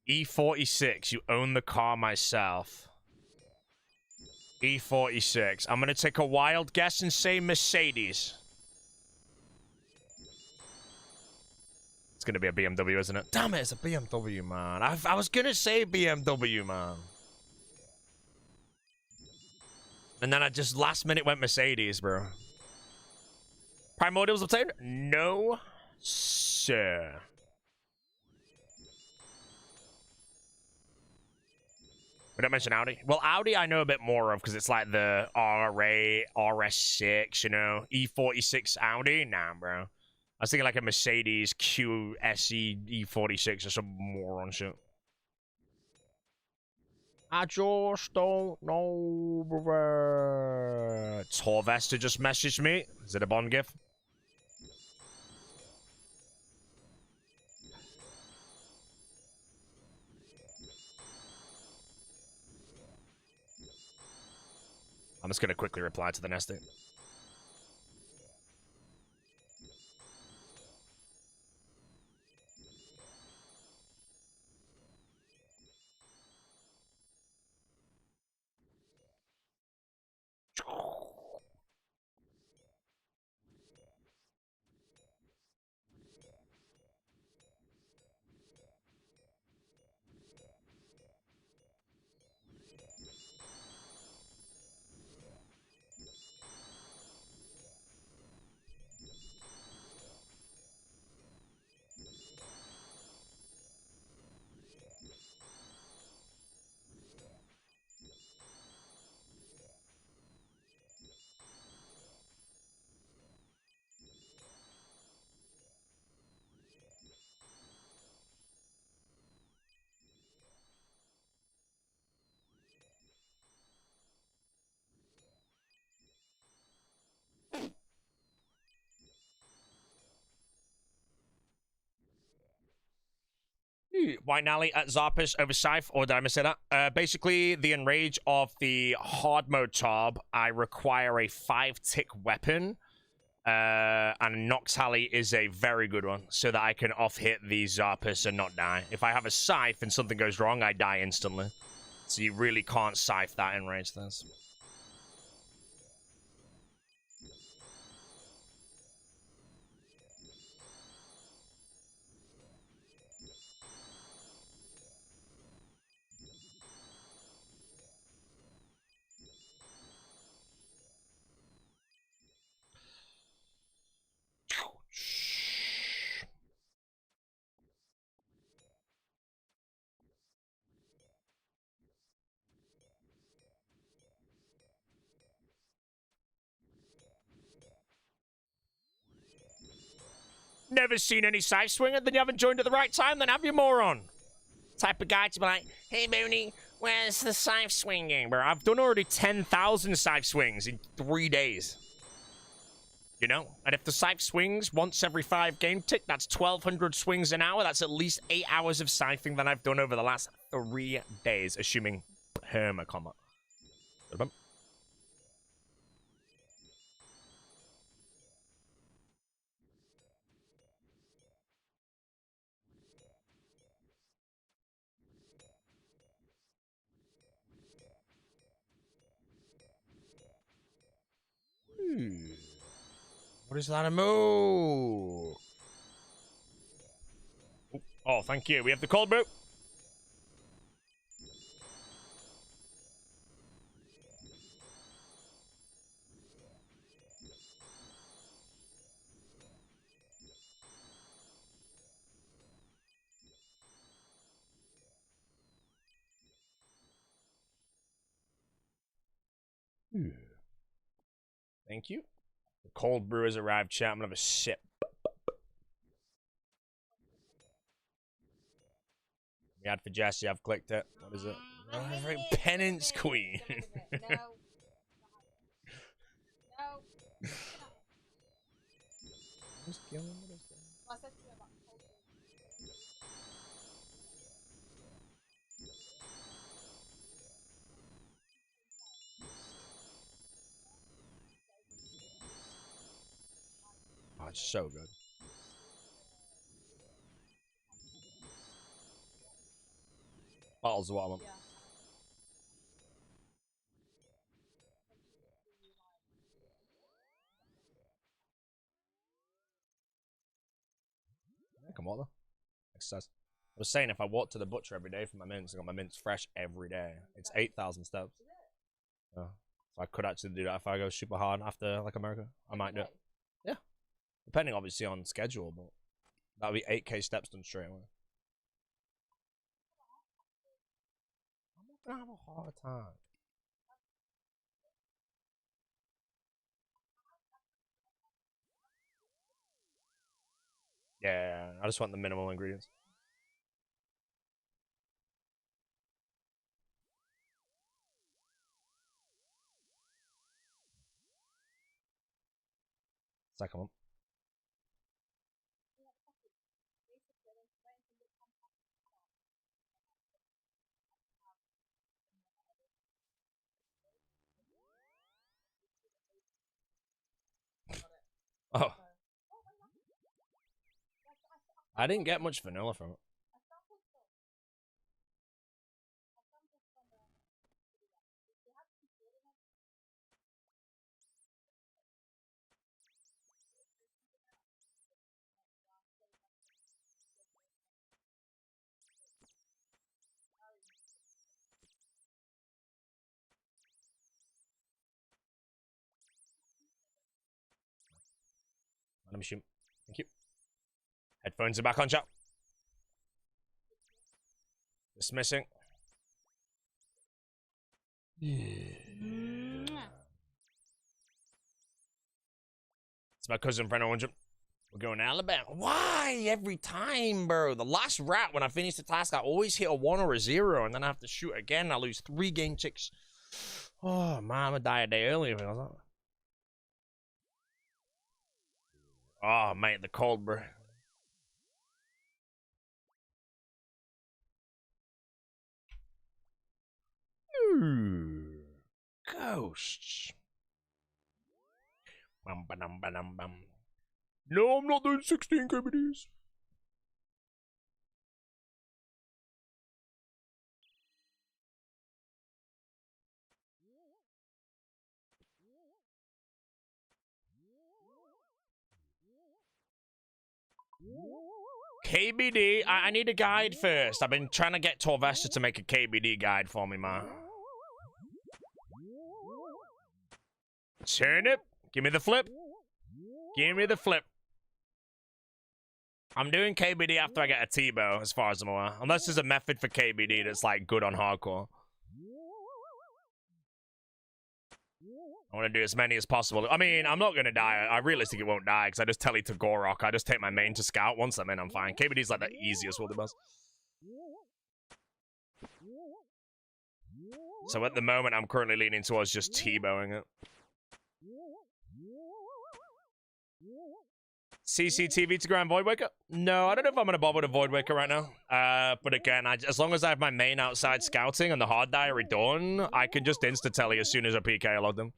E46, you own the car myself. E46. I'm gonna take a wild guess and say Mercedes. It's gonna be a BMW, isn't it? Damn it, it's a BMW, man. I was gonna say BMW, man. And then I just last minute went Mercedes, bro. Primordials obtained? No, sir. We don't mention Audi. Well, Audi I know a bit more of because it's like the R8, RS6, you know, E46 Audi. Nah, bro. I was thinking like a Mercedes QSE E46 or some moron shit. I just don't know, brother. Torvester just messaged me. Is it a Bond gift? I'm just going to quickly reply to the nesting. White Nally at Zarpish over Scythe, or did I miss that? Basically, the enrage of the hard mode tab, I require a 5-tick weapon, and Nox Halley is a very good one, so that I can off-hit the Zarpish and not die. If I have a Scythe and something goes wrong, I die instantly. So you really can't Scythe that enrage this. Never seen any Scythe swinger, then you haven't joined at the right time, then have you, moron? Type of guy to be like, hey, Mooney, where's the Scythe swinging? Bro, I've done already 10,000 Scythe swings in 3 days. You know? And if the Scythe swings once every 5 game tick, that's 1,200 swings an hour. That's at least 8 hours of scything that I've done over the last 3 days, assuming perma combat. What is that a move? Oh, thank you. We have the cold brew. Thank you. The cold brew has arrived, chat. I'm gonna have a sip. We had for Jesse. I've clicked it. What is it? Penance Queen. No. Who's killing me? Oh, it's so good. Bottles of what I want. Come on, though. Exercise. I was saying if I walk to the butcher every day for my mints, I got my mints fresh every day. It's 8,000 steps. So I could actually do that if I go super hard after like America. I might do it. Yeah. Depending, obviously, on schedule, but that would be 8k steps done straight away. I'm not gonna have a hard time. Yeah, I just want the minimal ingredients. Second one. Oh. I didn't get much vanilla from it. Let me shoot. Thank you. Headphones are back on, chat. Dismissing. It's my cousin, friend, 100. We're going to Alabama. Why? Every time, bro. The last rat, when I finish the task, I always hit a 1 or a 0, and then I have to shoot again. I lose 3 game chicks. Oh, man, I'm going to die a day early. Oh, mate, the cold, bro. Ooh, ghosts. Bum, ba-dum, ba-dum, bum. No, I'm not doing 16 KBDs. KBD, I need a guide first. I've been trying to get Torvesta to make a KBD guide for me, man. Turn it. Give me the flip. Give me the flip. I'm doing KBD after I get a T-bow, as far as I'm aware. Unless there's a method for KBD that's, like, good on hardcore. I want to do as many as possible. I mean, I'm not going to die. I realistically won't die, because I just tele to Gorok. I just take my main to scout. Once I'm in, I'm fine. KBD's, like, the easiest Wildy boss. So at the moment, I'm currently leaning towards just T-bowing it. CCTV to Grand Voidwaker? No, I don't know if I'm going to bother with a Voidwaker right now. But again, as long as I have my main outside scouting and the hard diary done, I can just insta-tele as soon as a PK load them.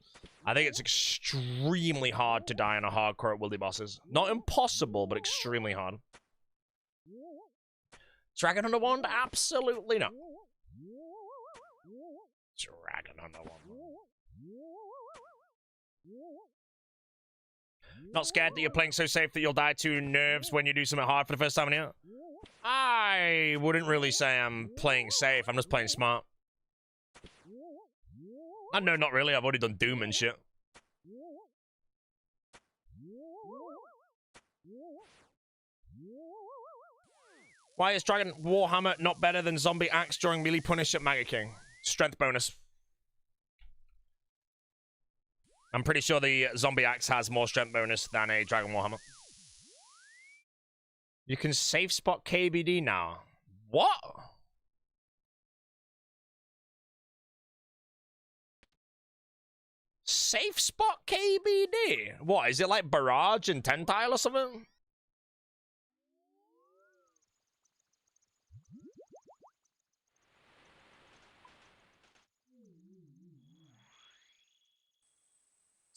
I think it's extremely hard to die on a hardcore Wildy bosses. Not impossible, but extremely hard. Dragon on the Wand? Absolutely not. Dragon on the Wand. Not scared that you're playing so safe that you'll die to nerves when you do something hard for the first time in here? I wouldn't really say I'm playing safe. I'm just playing smart. No, not really. I've already done Doom and shit. Why is Dragon Warhammer not better than Zombie Axe during melee punish at Mega King? Strength bonus. I'm pretty sure the Zombie Axe has more strength bonus than a Dragon Warhammer. You can safe spot KBD now. What? Safe spot KBD? What, is it like Barrage and Tentile or something?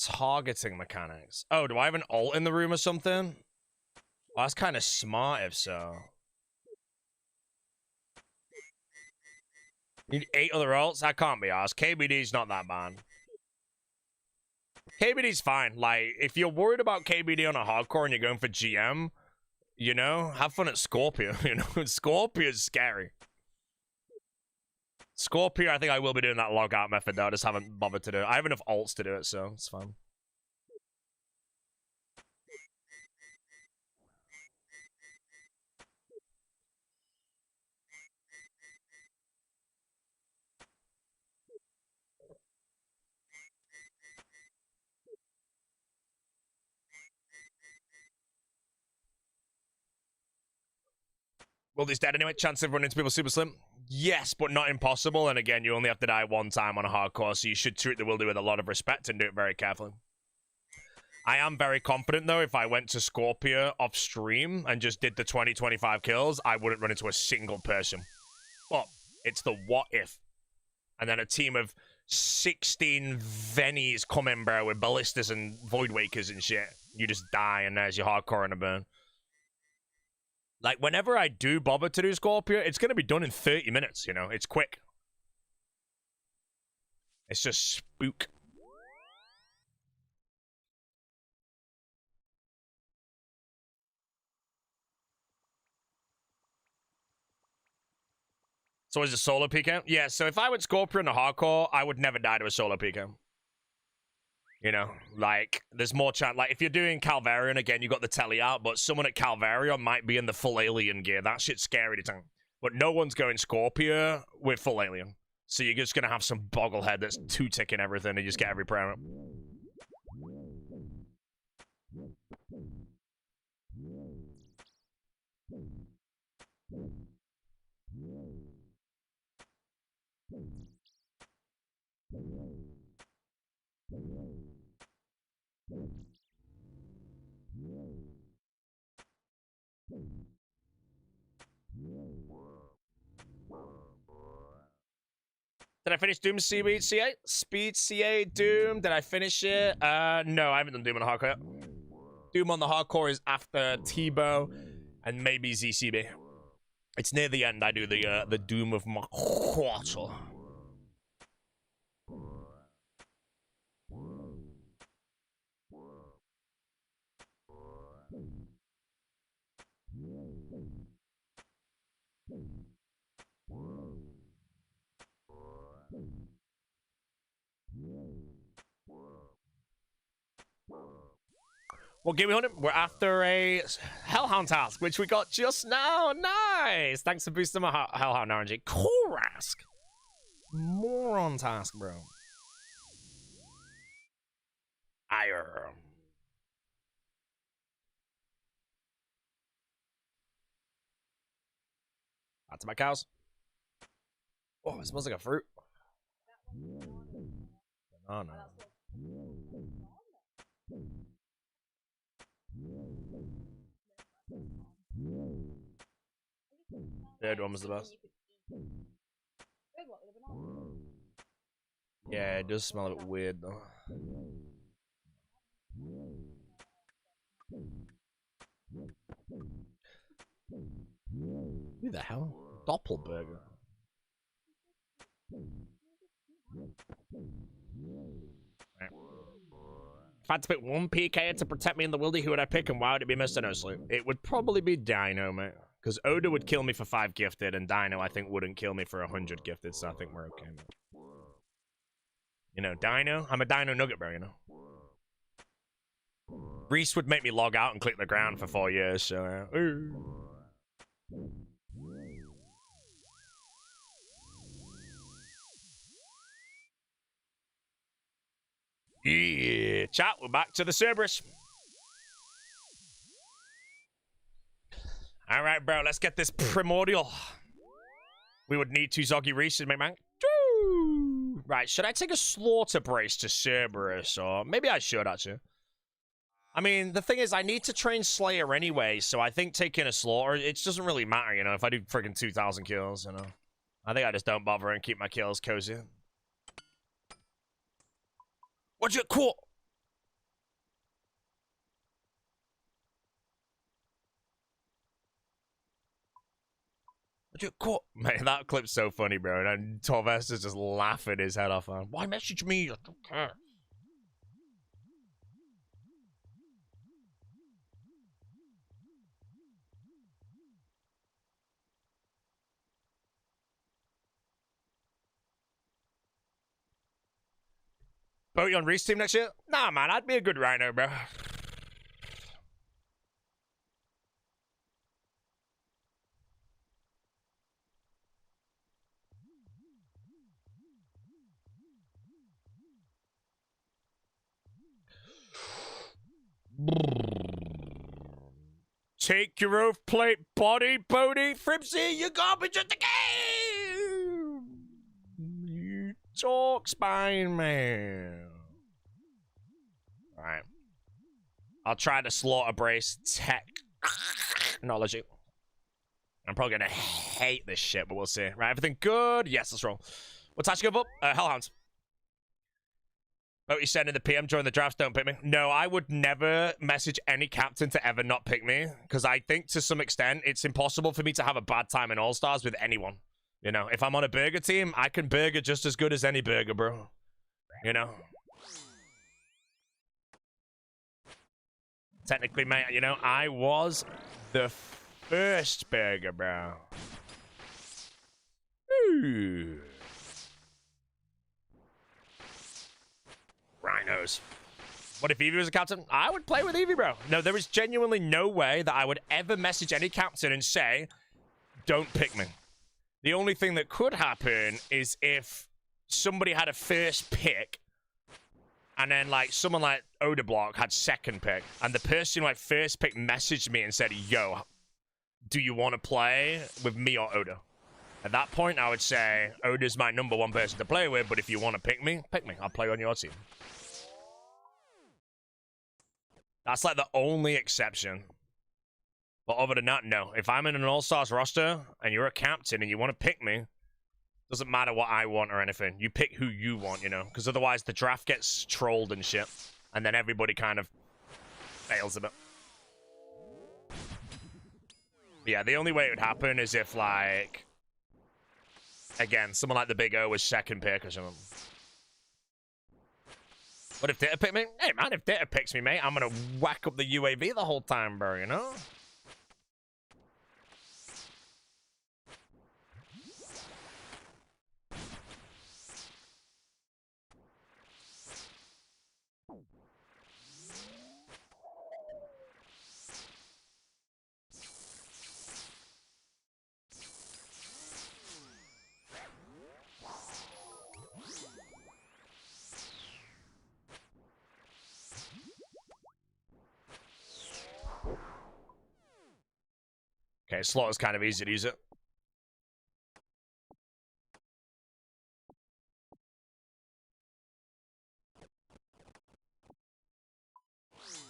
Targeting mechanics. Oh, do I have an ult in the room or something? Well, that's kind of smart if so. Need 8 other ults? That can't be ours. KBD's not that bad. KBD's fine. Like, if you're worried about KBD on a hardcore and you're going for GM, you know, have fun at Scorpio. You know, Scorpio's scary. Scorpio, I think I will be doing that logout method, though. I just haven't bothered to do it. I have enough ults to do it, so it's fine. Well, he's dead anyway. Chance of running into people super slim. Yes, but not impossible. And again, you only have to die one time on a hardcore, so you should treat the wildy with a lot of respect and do it very carefully. I am very confident, though, if I went to Scorpia off stream and just did the 20-25 kills, I wouldn't run into a single person. But it's the what if. And then a team of 16 Vennies come in, bro, with ballistas and void wakers and shit. You just die, and there's your hardcore and a burn. Like, whenever I do bother to do Scorpia, it's going to be done in 30 minutes, you know? It's quick. It's just spook. So is it solo PK? Yeah, so if I went Scorpia in a hardcore, I would never die to a solo PK. You know, like, there's more chance. Like, if you're doing Calvarian, again, you got the telly out, but someone at Calvarian might be in the full alien gear. That shit's scary to think. But no one's going Scorpia with full alien. So you're just going to have some bogglehead that's two-ticking everything and you just get every prayer up. Did I finish Doom Speed CA? Speed CA Doom? Did I finish it? No, I haven't done Doom on the hardcore yet. Doom on the hardcore is after Tebow and maybe ZCB. It's near the end I do the Doom of my quarter. Well, give me 100. We're after a Hellhound task, which we got just now. Nice. Thanks for boosting my Hellhound RNG. Korask. Moron task, bro. Ire. Out to my cows. Oh, it smells like a fruit. Oh, no. Third one was the best. Yeah, it does smell a bit weird though. Who the hell? Doppelberger. Right. If I had to pick one PK to protect me in the wildy, who would I pick and why would it be Mr. No Sleep? It would probably be Dino, mate. Because Oda would kill me for 5 gifted, and Dino, I think, wouldn't kill me for 100 gifted, so I think we're okay, mate. You know, Dino? I'm a Dino Nugget, bro, you know? Reese would make me log out and click the ground for 4 years, so... Yeah, chat, we're back to the Cerberus. All right, bro, let's get this primordial. We would need 2 Zoggy Reeses, mate, man. Right, should I take a slaughter brace to Cerberus? Or maybe I should, actually. I mean, the thing is, I need to train Slayer anyway, so I think taking a slaughter, it doesn't really matter, you know, if I do friggin' 2,000 kills, you know. I think I just don't bother and keep my kills cozy. What'd you caught? What'd you caught? Man, that clip's so funny, bro. And Torvest is just laughing his head off. Man. Why message me? I don't care. Vote you on Reese team next year? Nah, man, I'd be a good rhino, bro. Take your oath plate, body, Bodie, Fripsy, you garbage at the game! You talk, spine man. Alright. I'll try to slaughter brace technology. I'm probably gonna hate this shit, but we'll see. Right, everything good? Yes, let's roll. What's actually go up? Hellhounds. Oh, you said in the PM during the drafts, don't pick me. No, I would never message any captain to ever not pick me, because I think to some extent it's impossible for me to have a bad time in All-Stars with anyone. You know, if I'm on a burger team, I can burger just as good as any burger, bro. You know? Technically, mate, you know, I was the first burger, bro. Ooh. Rhinos. What if Eevee was a captain? I would play with Eevee, bro. No, there is genuinely no way that I would ever message any captain and say, don't pick me. The only thing that could happen is if somebody had a first pick and then, like, someone like Odablock had second pick, and the person who had first pick messaged me and said, yo, do you want to play with me or Oda? At that point, I would say, Oda's my #1 person to play with, but if you want to pick me. I'll play on your team. That's like the only exception. But other than that, no. If I'm in an All-Stars roster and you're a captain and you want to pick me, doesn't matter what I want or anything. You pick who you want, you know, because otherwise the draft gets trolled and shit. And then everybody kind of fails a bit. But yeah, the only way it would happen is if, like, again, someone like the Big O was second pick or something. What if Data pick me? Hey, man, if Data picks me, mate, I'm going to whack up the UAV the whole time, bro, you know? Okay, Slaughter's kind of easy to use it.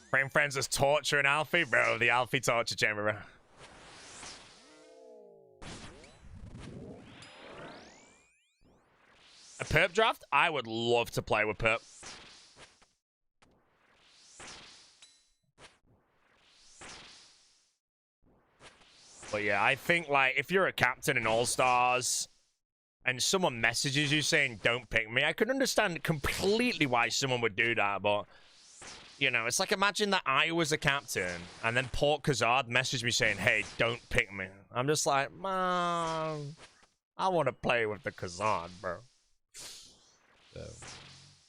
Frame friends as torture and Alfie? Bro, the Alfie torture chamber, bro. A perp draft? I would love to play with perp. But yeah, I think, like, if you're a captain in All-Stars and someone messages you saying, don't pick me, I could understand completely why someone would do that, but, you know, it's like, imagine that I was a captain and then Port Kazard messaged me saying, hey, don't pick me. I'm just like, man, I want to play with the Kazard, bro. So,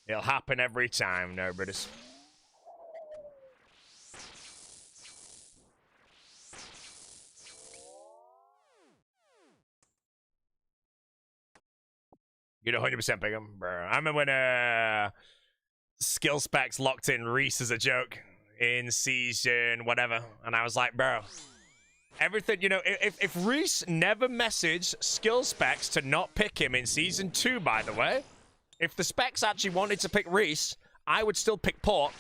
it'll happen every time, no, but it's... You'd 100% pick him, bro. I remember when skill specs locked in Reese as a joke in season whatever, and I was like, bro, everything, you know, if Reese never messaged skill specs to not pick him in season 2, by the way, if the specs actually wanted to pick Reese, I would still pick Port.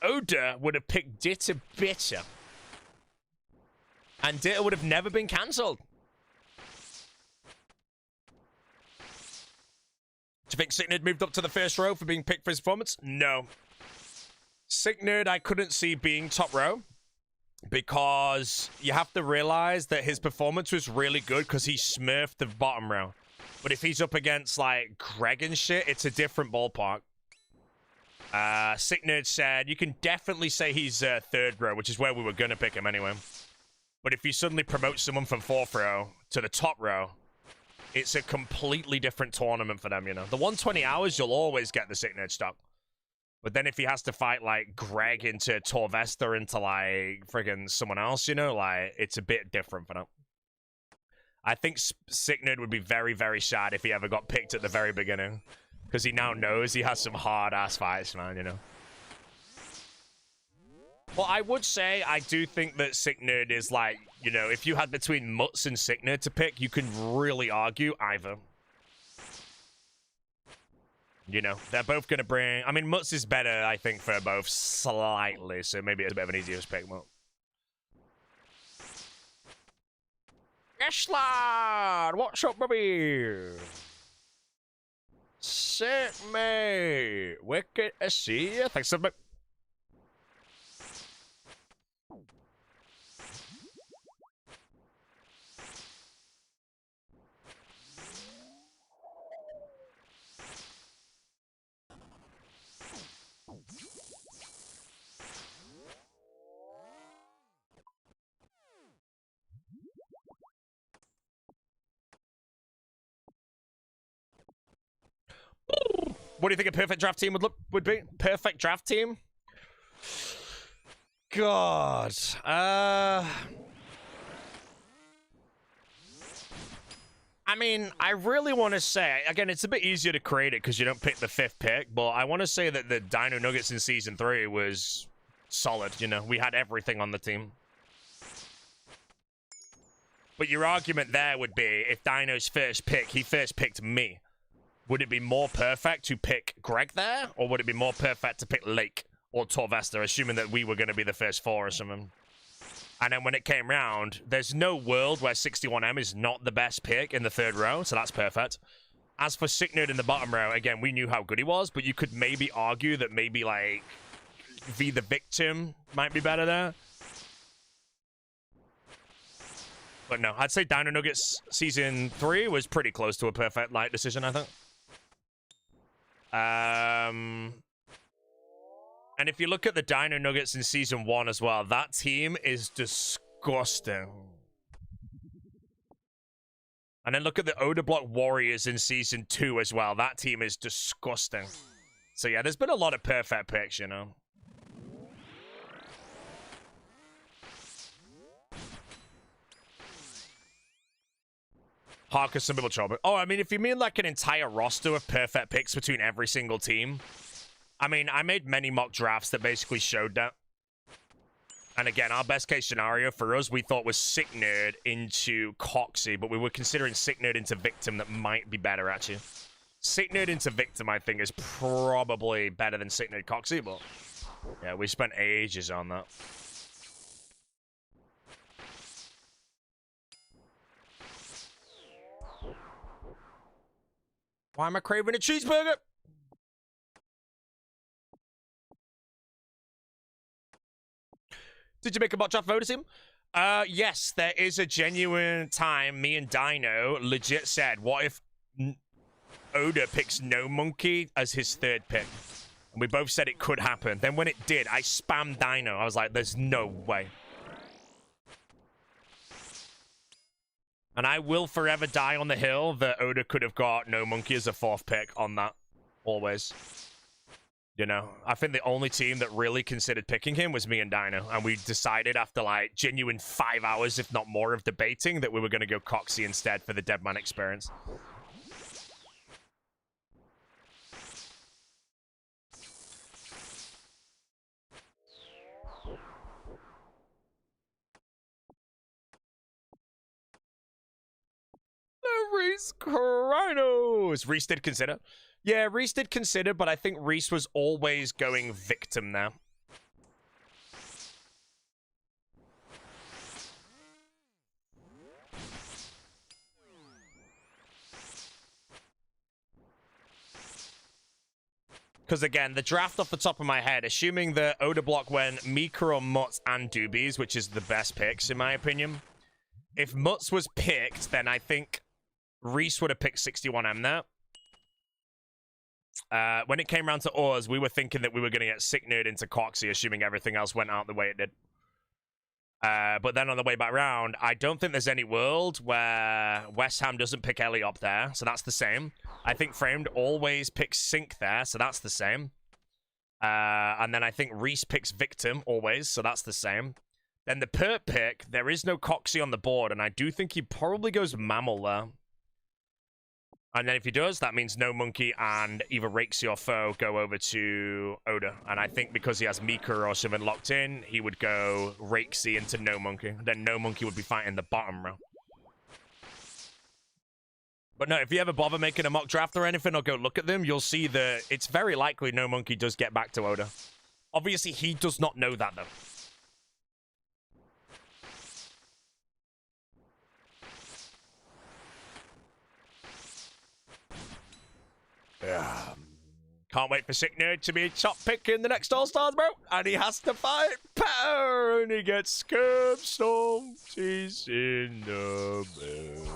Oda would have picked Ditta Bitter, and Ditta would have never been cancelled. Do you think Sicknerd moved up to the first row for being picked for his performance? No. Sicknerd, I couldn't see being top row because you have to realize that his performance was really good because he smurfed the bottom row. But if he's up against, like, Greg and shit, it's a different ballpark. Sicknerd said, you can definitely say he's third row, which is where we were going to pick him anyway. But if you suddenly promote someone from fourth row to the top row, it's a completely different tournament for them, you know. The 120 hours, you'll always get the Sicknerd stock. But then if he has to fight, like, Greg into Torvesta into, like, friggin' someone else, you know, like, it's a bit different for them. I think Sicknerd would be very, very sad if he ever got picked at the very beginning. Because he now knows he has some hard-ass fights, man, you know. Well, I would say I do think that Sicknerd is like, you know, if you had between Mutts and Sicknerd to pick, you can really argue either. You know, they're both going to bring... I mean, Mutts is better, I think, for both slightly, so maybe it's a bit of an easier pick. Mutt. Yes, lad! What's up, baby? Sick, mate! Wicked to see you. Thanks so much. What do you think a perfect draft team would be? Perfect draft team? God. I mean, I really want to say, again, it's a bit easier to create it because you don't pick the 5th pick, but I want to say that the Dino Nuggets in Season 3 was solid, you know? We had everything on the team. But your argument there would be, if Dino's first pick, he first picked me. Would it be more perfect to pick Greg there? Or would it be more perfect to pick Lake or Torvesta, assuming that we were going to be the first 4 or something? And then when it came round, there's no world where 61M is not the best pick in the 3rd row, so that's perfect. As for Sicknerd in the bottom row, again, we knew how good he was, but you could maybe argue that maybe, like, V the Victim might be better there. But no, I'd say Dino Nuggets Season 3 was pretty close to a perfect light decision, I think. And if you look at the Dino Nuggets in Season 1 as well, that team is disgusting. And then look at the Odor Block Warriors in Season 2 as well. That team is disgusting. So yeah, there's been a lot of perfect picks, you know. Harkus, some people trouble. Oh, I mean, if you mean like an entire roster of perfect picks between every single team, I mean, I made many mock drafts that basically showed that. And again, our best case scenario for us, we thought was Sicknerd into Coxie, but we were considering Sicknerd into Victim that might be better, actually. Sicknerd into Victim, I think, is probably better than Sicknerd Coxie, but yeah, we spent ages on that. Why am I craving a cheeseburger? Did you make a mock draft for Hcim? Yes, there is a genuine time me and Dino legit said, what if Oda picks No Monkey as his 3rd pick? And we both said it could happen. Then when it did, I spammed Dino. I was like, there's no way. And I will forever die on the hill that Oda could have got No Monkey as a 4th pick on that. Always. You know, I think the only team that really considered picking him was me and Dino. And we decided after, like, genuine 5 hours, if not more, of debating that we were going to go Coxie instead for the Deadman experience. Reese Krynos. Reese did consider. Yeah, Reese did consider, but I think Reese was always going Victim there. Because again, the draft off the top of my head, assuming the Oda block went Mika or Mutts and Doobies, which is the best picks in my opinion. If Mutts was picked, then I think Reese would have picked 61M there. When it came around to us, we were thinking that we were going to get Sicknerd into Coxie, assuming everything else went out the way it did. But then on the way back round, I don't think there's any world where West Ham doesn't pick Eliop there, so that's the same. I think Framed always picks Sync there, so that's the same. And then I think Reese picks Victim always, so that's the same. Then the perp pick, there is no Coxie on the board, and I do think he probably goes Mammal there. And then if he does, that means no monkey and either Rakesy or Foe go over to Oda. And I think because he has Mika or something locked in, he would go Rakesy into no monkey. Then no monkey would be fighting the bottom row. But no, if you ever bother making a mock draft or anything or go look at them, you'll see that it's very likely no monkey does get back to Oda. Obviously, he does not know that, though. Yeah. Can't wait for Sick Nerd to be top pick in the next All-Stars, bro. And he has to fight Power, and he gets curb stomped. He's in the moon.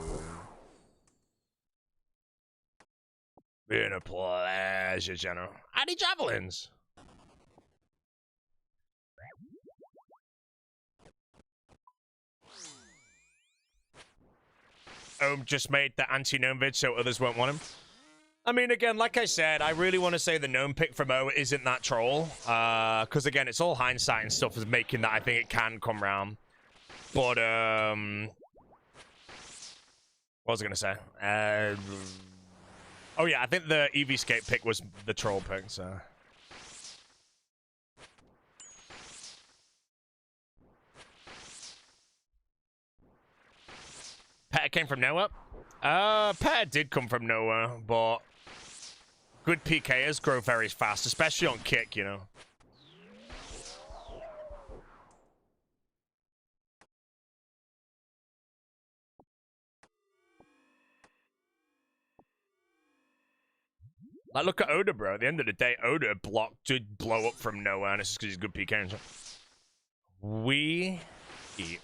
Been a pleasure, General. Any javelins? Just made the anti-gnome vid so others won't want him. I mean, again, like I said, I really want to say the gnome pick from O isn't that troll. Because, again, it's all hindsight and stuff is making that I think it can come round. But, what was I going to say? Oh, yeah, I think the RuneScape pick was the troll pick, so... Pet came from nowhere? Pet did come from nowhere, but... Good PKers grow very fast, especially on kick, you know. Like, look at Oda, bro. At the end of the day, Oda did blow up from nowhere, and it's just because he's good PK. We eat.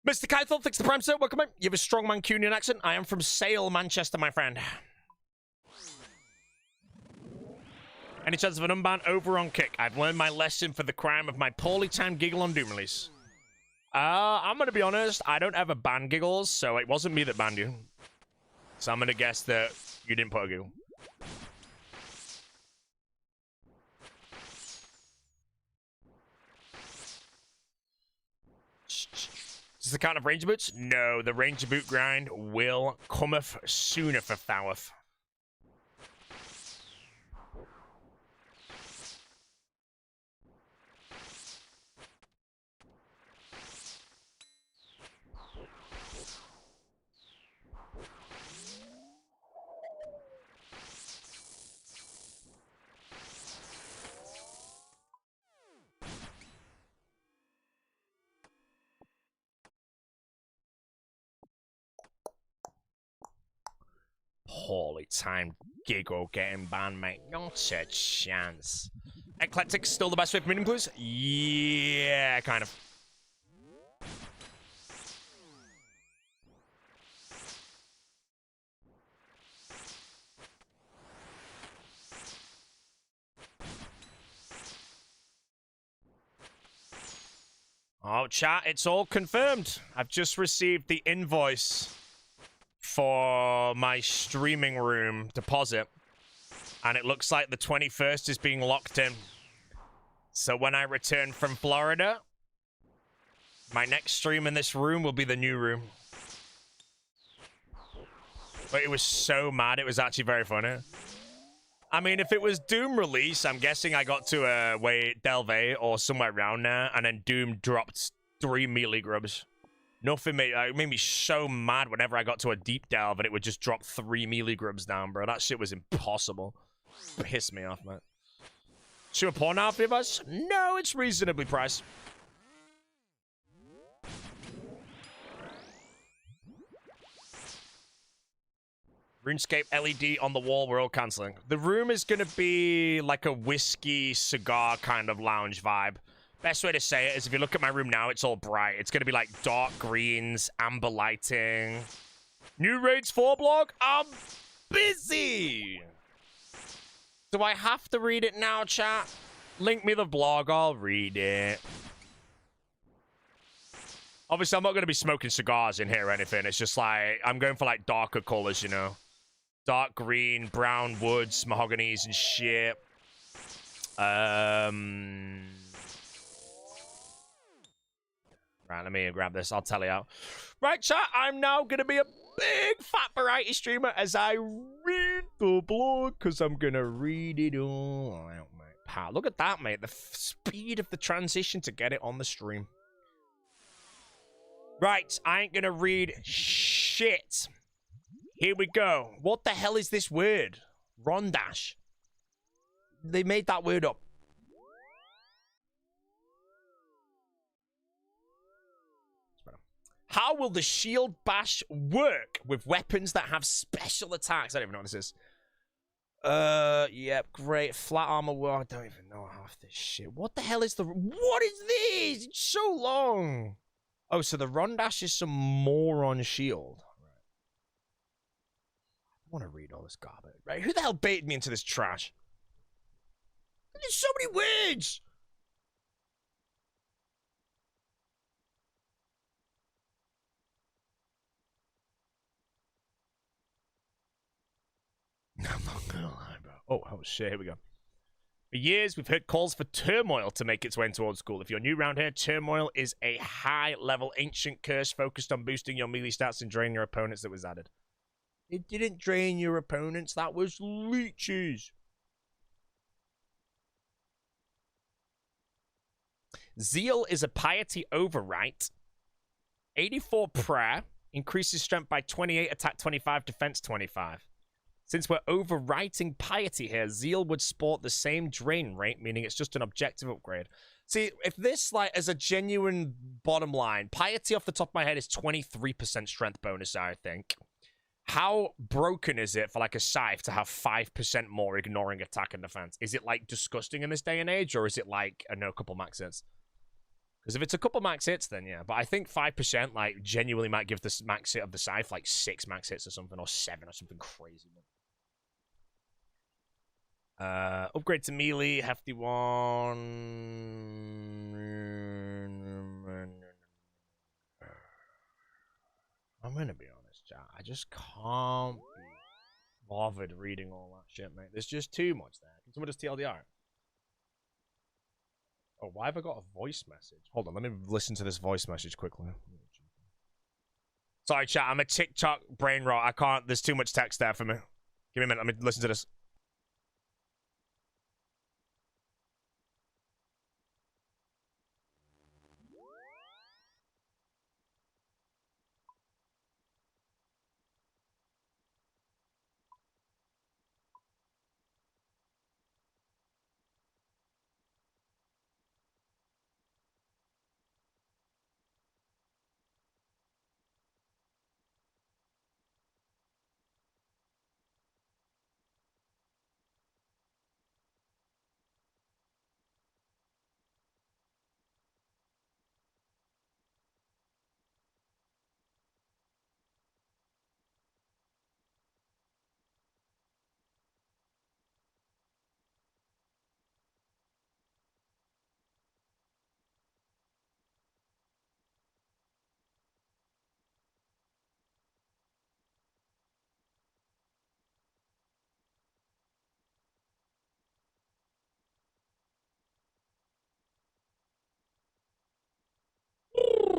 Mr. Keithel, thanks the prime, sir. Welcome in. You have a strong Mancunian accent. I am from Sale, Manchester, my friend. Any chance of an unban over on kick? I've learned my lesson for the crime of my poorly timed giggle on Doom release. I'm going to be honest. I don't ever ban giggles, so it wasn't me that banned you. So I'm going to guess that you didn't put a giggle. Is this the kind of ranger boots? No, the ranger boot grind will cometh sooner for Thoweth. Poorly timed giggle getting banned, mate. Not a chance. Eclectic's still the best way for meeting clues? Yeah, kind of. Oh, chat, it's all confirmed. I've just received the invoice for my streaming room deposit, and it looks like the 21st is being locked in. So when I return from Florida, my next stream in this room will be the new room. But it was so mad, it was actually very funny. I mean, if it was Doom release, I'm guessing I got to Delve or somewhere around there, and then Doom dropped 3 melee grubs. Nothing made me so mad whenever I got to a deep delve and it would just drop 3 melee grubs down, bro. That shit was impossible. Pissed me off, man. Should a porn out for us? No, it's reasonably priced. RuneScape LED on the wall, we're all cancelling. The room is going to be like a whiskey cigar kind of lounge vibe. Best way to say it is if you look at my room now, it's all bright. It's going to be like dark greens, amber lighting. New Raids 4 blog? I'm busy! Do I have to read it now, chat? Link me the blog, I'll read it. Obviously, I'm not going to be smoking cigars in here or anything. It's just like, I'm going for like darker colors, you know? Dark green, brown woods, mahoganies and shit. Right, let me grab this. I'll tell you out. Right, chat, I'm now going to be a big fat variety streamer as I read the blog, because I'm going to read it all out, mate. Wow, look at that, mate. The speed of the transition to get it on the stream. Right, I ain't going to read shit. Here we go. What the hell is this word? Rondash. They made that word up. How will the shield bash work with weapons that have special attacks? I don't even know what this is. Yep, great. Flat armor. Well, I don't even know half this shit. What the hell is the... What is this? It's so long. Oh, so the Rondash is some moron shield. I want to read all this garbage. Right, who the hell baited me into this trash? There's so many words! I'm not gonna lie, bro. Oh shit, here we go. For years, we've heard calls for turmoil to make its way into old school. If you're new around here, turmoil is a high-level ancient curse focused on boosting your melee stats and draining your opponents that was added. It didn't drain your opponents, that was leeches. Zeal is a piety overwrite. 84 prayer, increases strength by 28, attack 25, defense 25. Since we're overwriting piety here, Zeal would sport the same drain rate, meaning it's just an objective upgrade. See, if this, like, as a genuine bottom line, piety off the top of my head is 23% strength bonus, I think. How broken is it for, like, a Scythe to have 5% more ignoring attack and defense? Is it, like, disgusting in this day and age, or is it, like, I know, a couple max hits? Because if it's a couple max hits, then yeah. But I think 5%, like, genuinely might give this max hit of the Scythe, like, 6 max hits or something, or 7 or something crazy. Upgrade to melee, hefty one. I'm gonna be honest, chat. I just can't be bothered reading all that shit, mate. There's just too much there. Can someone just TLDR? Oh, why have I got a voice message? Hold on, let me listen to this voice message quickly. Sorry, chat. I'm a TikTok brain rot. I can't. There's too much text there for me. Give me a minute. Let me listen to this.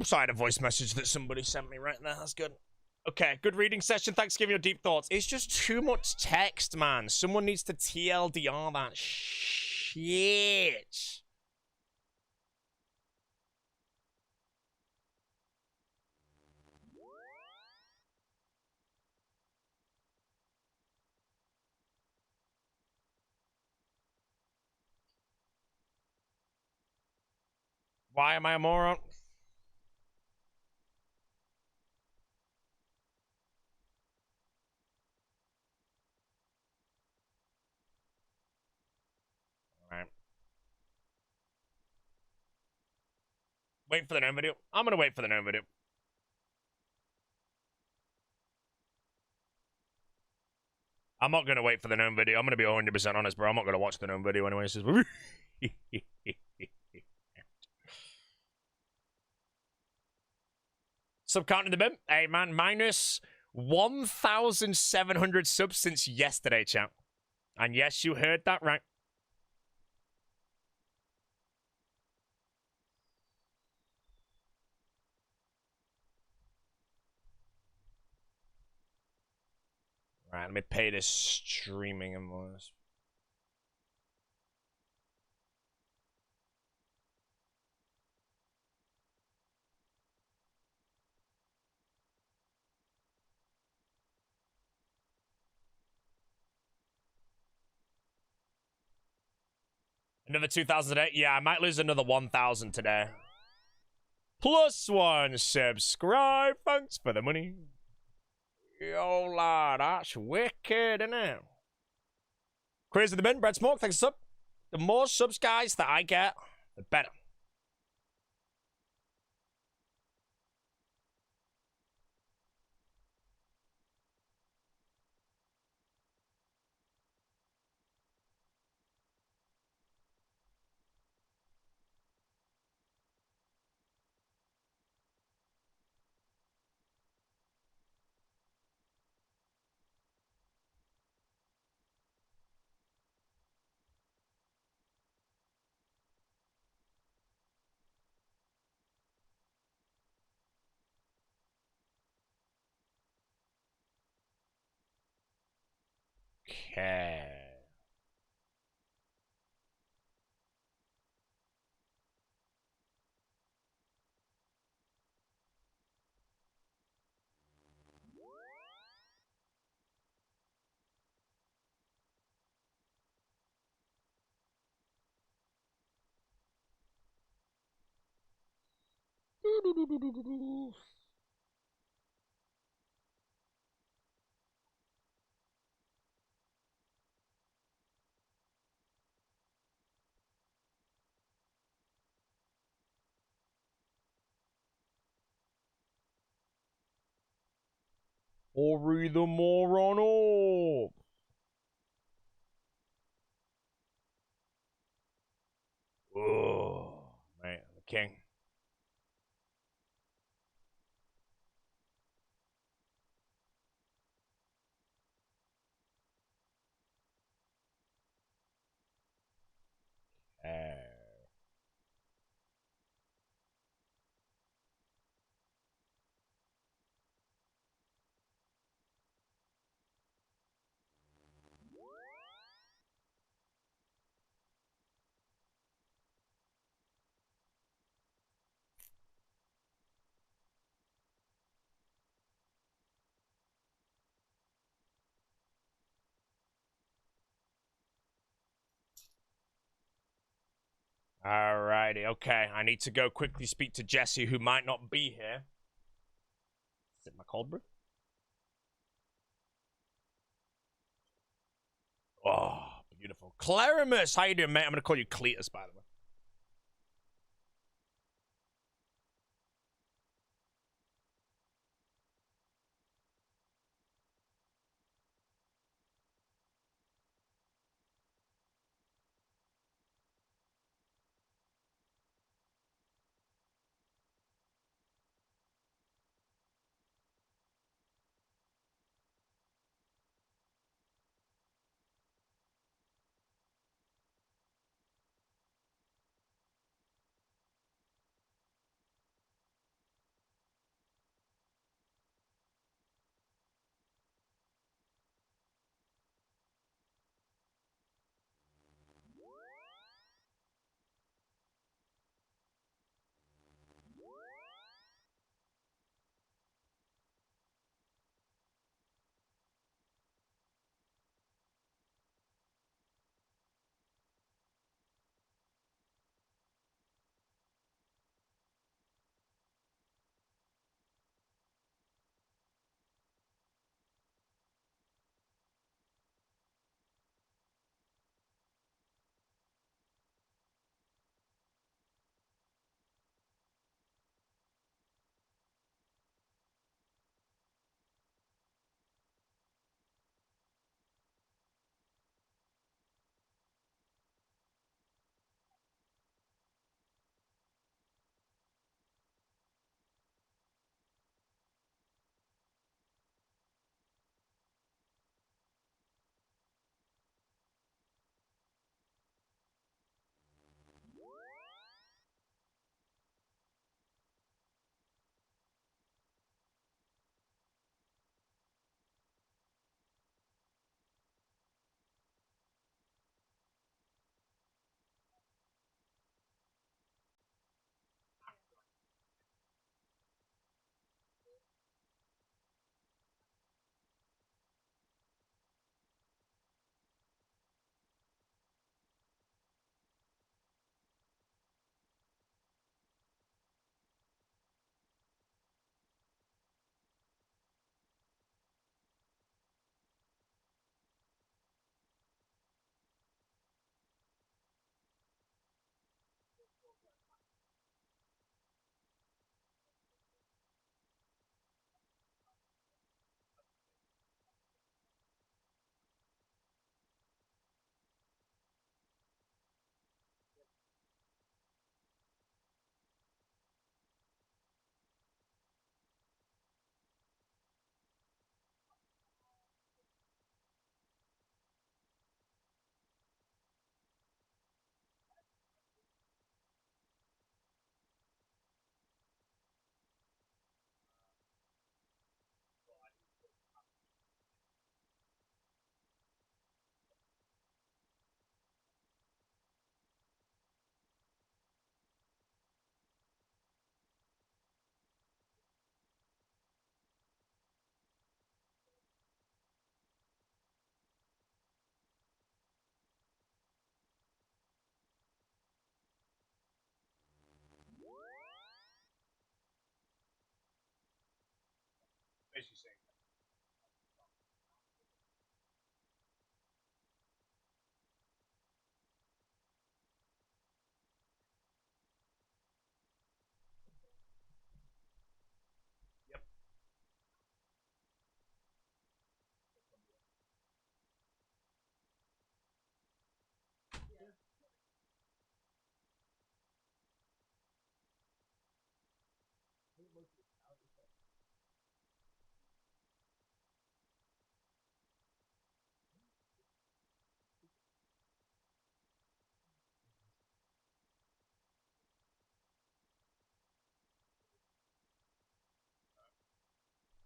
Sorry, the voice message that somebody sent me right there. That's good. Okay, good reading session. Thanks for giving your deep thoughts. It's just too much text, man. Someone needs to TLDR that shit. Why am I a moron? Wait for the gnome video. I'm gonna wait for the gnome video. I'm not gonna wait for the gnome video. I'm gonna be 100% honest, bro. I'm not gonna watch the gnome video anyway. Sub count in the bin. Hey man, minus 1,700 subs since yesterday, chat. And yes, you heard that right. Right, let me pay this streaming invoice. Another 2,000 today? Yeah, I might lose another 1,000 today. +1 subscribe. Thanks for the money. Yo, lad, that's wicked, isn't it? Crazy the bin, Bread Smoke, thanks for sub. The more subs, guys, that I get, the better. Okay. Ori the moron up. Oh, man, the king. Alrighty, okay. I need to go quickly speak to Jesse, who might not be here. Is it my cold brew? Oh, beautiful. Clarimus, how you doing, mate? I'm gonna call you Cletus, by the way.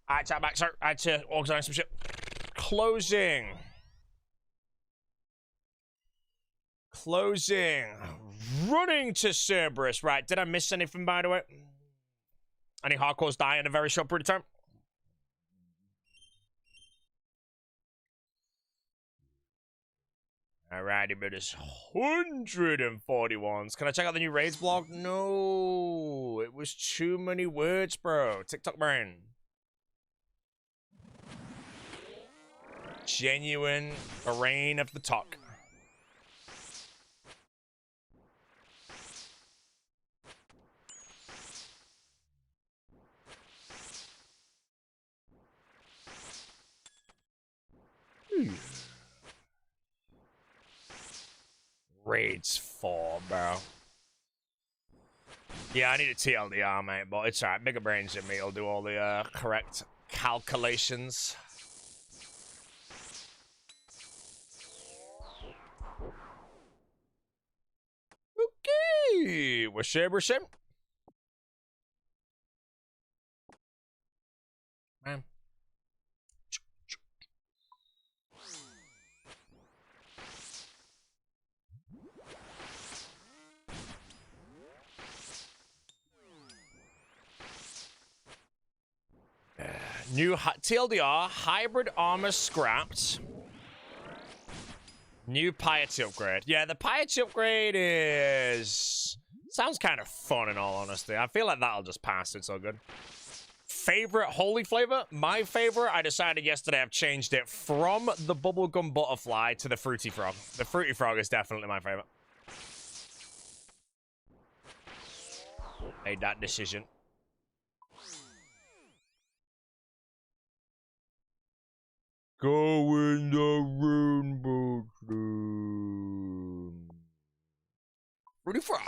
Alright, chat back, sir. I had to organize some shit. Closing. Closing. Running to Cerberus. Right, did I miss anything, by the way? Any hardcores die in a very short period of time? Alrighty, but it's 141s. Can I check out the new raids blog? No, it was too many words, bro. TikTok brain. Genuine brain of the talk. Raids 4, bro. Yeah, I need a TLDR, mate, but it's alright. Bigger brains than me will do all the correct calculations. Okay, Hcim. Man. New TLDR, hybrid armor scrapped. New piety upgrade. Yeah, the piety upgrade is... sounds kind of fun in all honesty. I feel like that'll just pass. It's all good. Favorite holy flavor? My favorite, I decided yesterday I've changed it from the bubblegum butterfly to the fruity frog. The fruity frog is definitely my favorite. Made that decision. Go in the rainbow room. Fruity frog.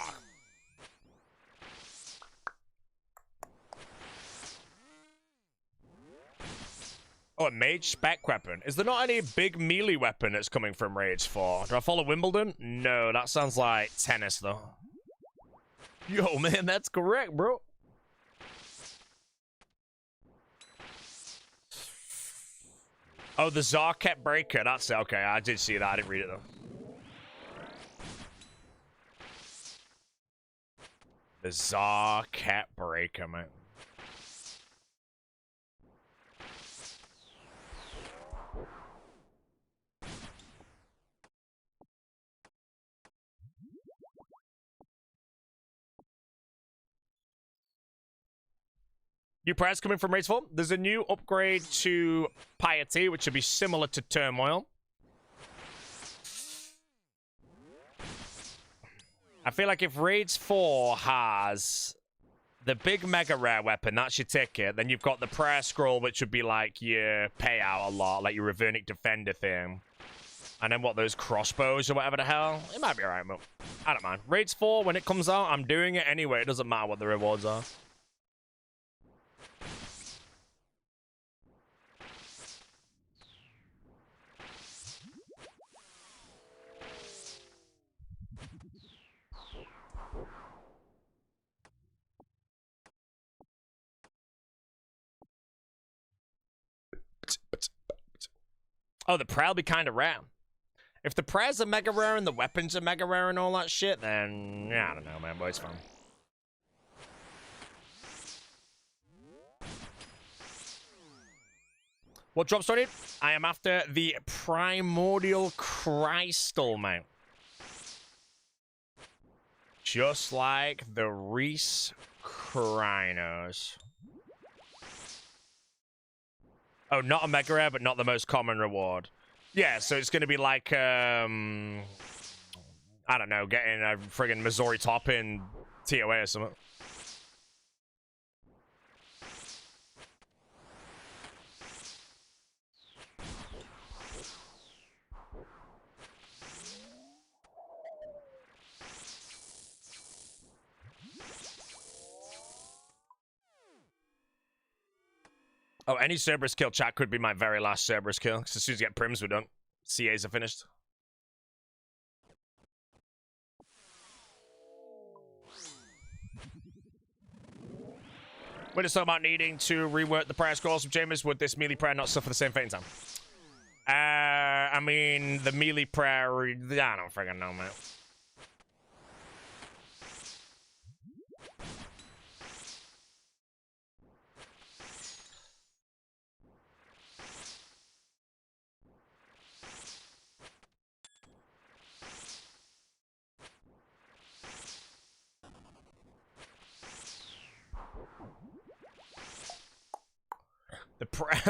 Oh, a mage spec weapon. Is there not any big melee weapon that's coming from Raids 4? Do I follow Wimbledon? No, that sounds like tennis, though. Yo, man, that's correct, bro. Oh, the Zarket Breaker. That's it. Okay, I did see that. I didn't read it, though. The Zarket Breaker, man. New prize coming from Raids 4. There's a new upgrade to Piety, which would be similar to Turmoil. I feel like if Raids 4 has the big mega rare weapon, that's your ticket, then you've got the prayer scroll, which would be like your payout a lot, like your Ravernic Defender thing. And then what, those crossbows or whatever the hell? It might be alright, but I don't mind. Raids 4, when it comes out, I'm doing it anyway. It doesn't matter what the rewards are. Oh, the prayer will be kind of rare. If the prayers are mega rare and the weapons are mega rare and all that shit, then yeah, I don't know, man, but it's fun. What drop started? I am after the Primordial Crystal, mate. Just like the Reese Krynos. Oh, not a mega rare, but not the most common reward. Yeah, so it's going to be like, I don't know, getting a friggin' Missouri top in TOA or something. Oh, any Cerberus kill, chat, could be my very last Cerberus kill. Because as soon as you get prims, we're done. CAs are finished. We're just talking about needing to rework the prayer scrolls from James. Would this melee prayer not suffer the same fate in time? I mean, the melee prayer, I don't friggin' know, man.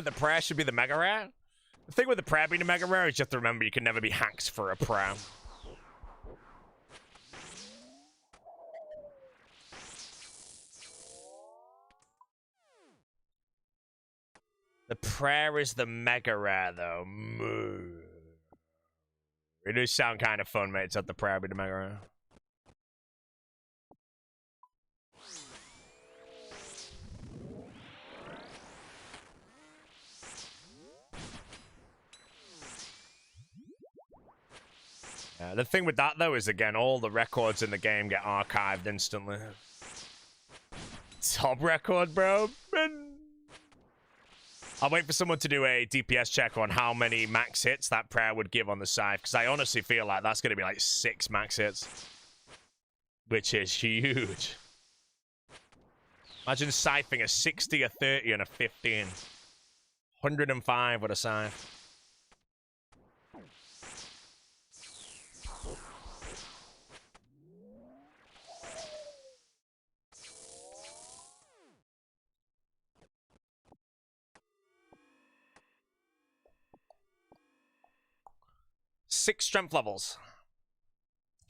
The prayer should be the mega rare. The thing with the prayer being a mega rare is you have to remember you can never be hacked for a prayer. The prayer is the mega rare, though. It does sound kind of fun, mate. It's not the prayer be the mega rare. The thing with that, though, is, again, all the records in the game get archived instantly. Top record, bro. I'll wait for someone to do a DPS check on how many max hits that prayer would give on the Scythe, because I honestly feel like that's going to be like 6 max hits. Which is huge. Imagine scything a 60, a 30, and a 15. 105 with a Scythe. Six strength levels.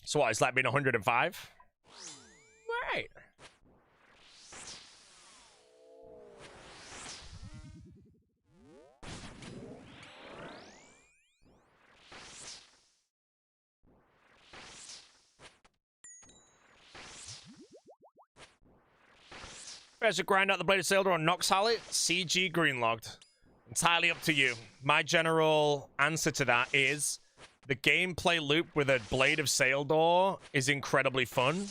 So what, is that being 105? Right. There's a grind out the Blade of Sailor on Nox Halley. CG greenlogged. Entirely up to you. My general answer to that is the gameplay loop with a Blade of Saildor is incredibly fun.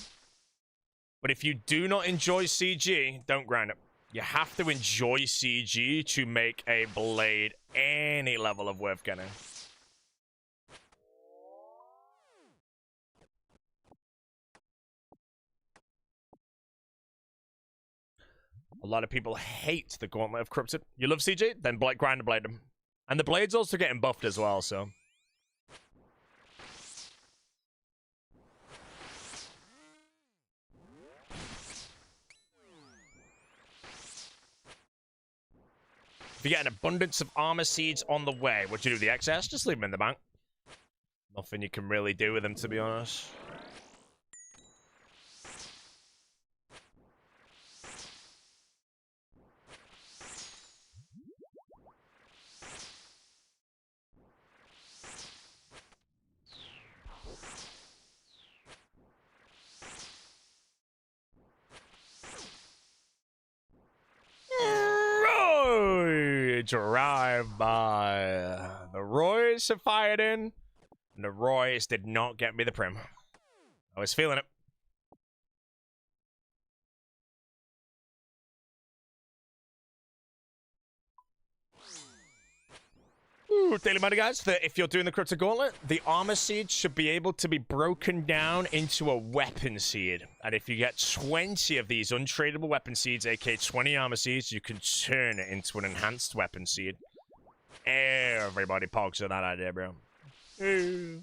But if you do not enjoy CG, don't grind it. You have to enjoy CG to make a Blade any level of worth getting. A lot of people hate the Gauntlet of Corrupted. You love CG? Then grind and blade them. And the Blade's also getting buffed as well, so... If you get an abundance of armor seeds on the way, what do you do with the excess? Just leave them in the bank. Nothing you can really do with them, to be honest. Arrived by the Royce have fired in, and the Royce did not get me the prim. I was feeling it. Ooh, Daily Money, guys. If you're doing the Crypto Gauntlet, the armor seed should be able to be broken down into a weapon seed. And if you get 20 of these untradeable weapon seeds, aka 20 armor seeds, you can turn it into an enhanced weapon seed. Everybody pogs on that idea, bro. It's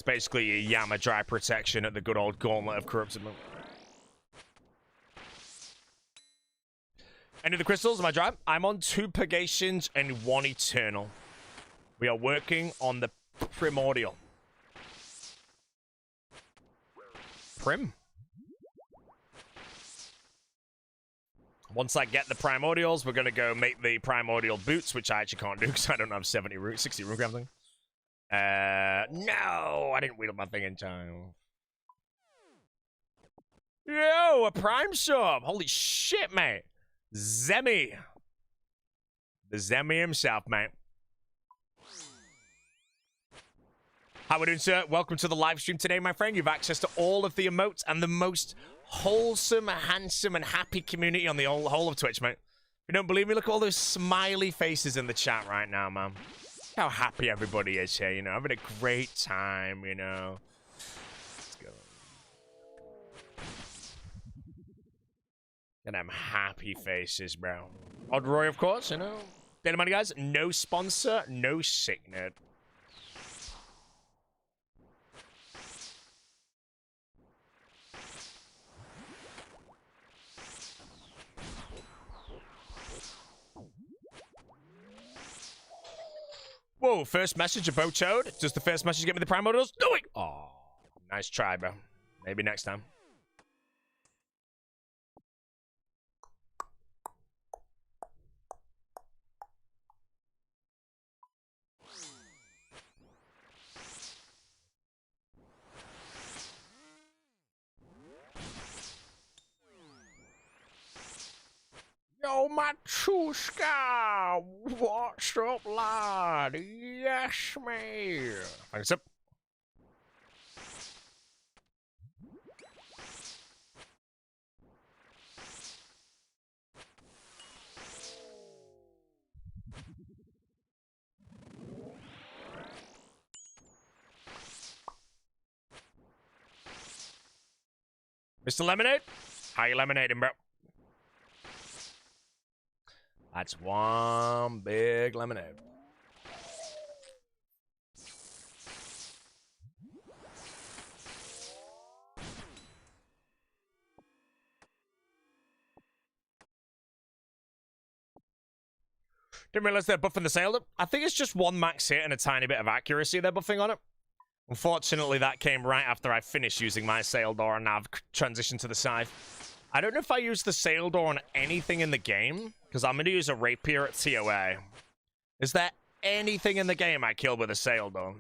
basically a Yama dry protection at the good old Gauntlet of Corrupted. Any of the crystals? Am I dry? I'm on 2 purgations and 1 eternal. We are working on the primordial. Prim. Once I get the primordials, we're going to go make the primordial boots, which I actually can't do because I don't have 60 root something. No, I didn't wheel up my thing in time. Yo, a prime sub. Holy shit, mate. Zemi. The Zemi himself, mate. How we doing, sir? Welcome to the live stream today, my friend. You have access to all of the emotes and the most wholesome, handsome, and happy community on the whole of Twitch, mate. If you don't believe me, look at all those smiley faces in the chat right now, man. Look how happy everybody is here, you know. Having a great time, you know. Let's go. And them happy faces, bro. Odd Roy, of course, you know. Data money, guys. No sponsor, no sick nerd. Whoa, first message of Bochode. Does the first message get me the primordials? Do it! Oh, nice try, bro. Maybe next time. Yo, Machushka! What's up, lad? Yes, man. Thanks up. Mr. Lemonade? How you lemonading, bro? That's one big lemonade. Didn't realize they're buffing the sailor. I think it's just 1 max hit and a tiny bit of accuracy they're buffing on it. Unfortunately, that came right after I finished using my sail door and now I've transitioned to the Scythe. I don't know if I use the sail door on anything in the game, because I'm going to use a rapier at TOA. Is there anything in the game I kill with a sail door?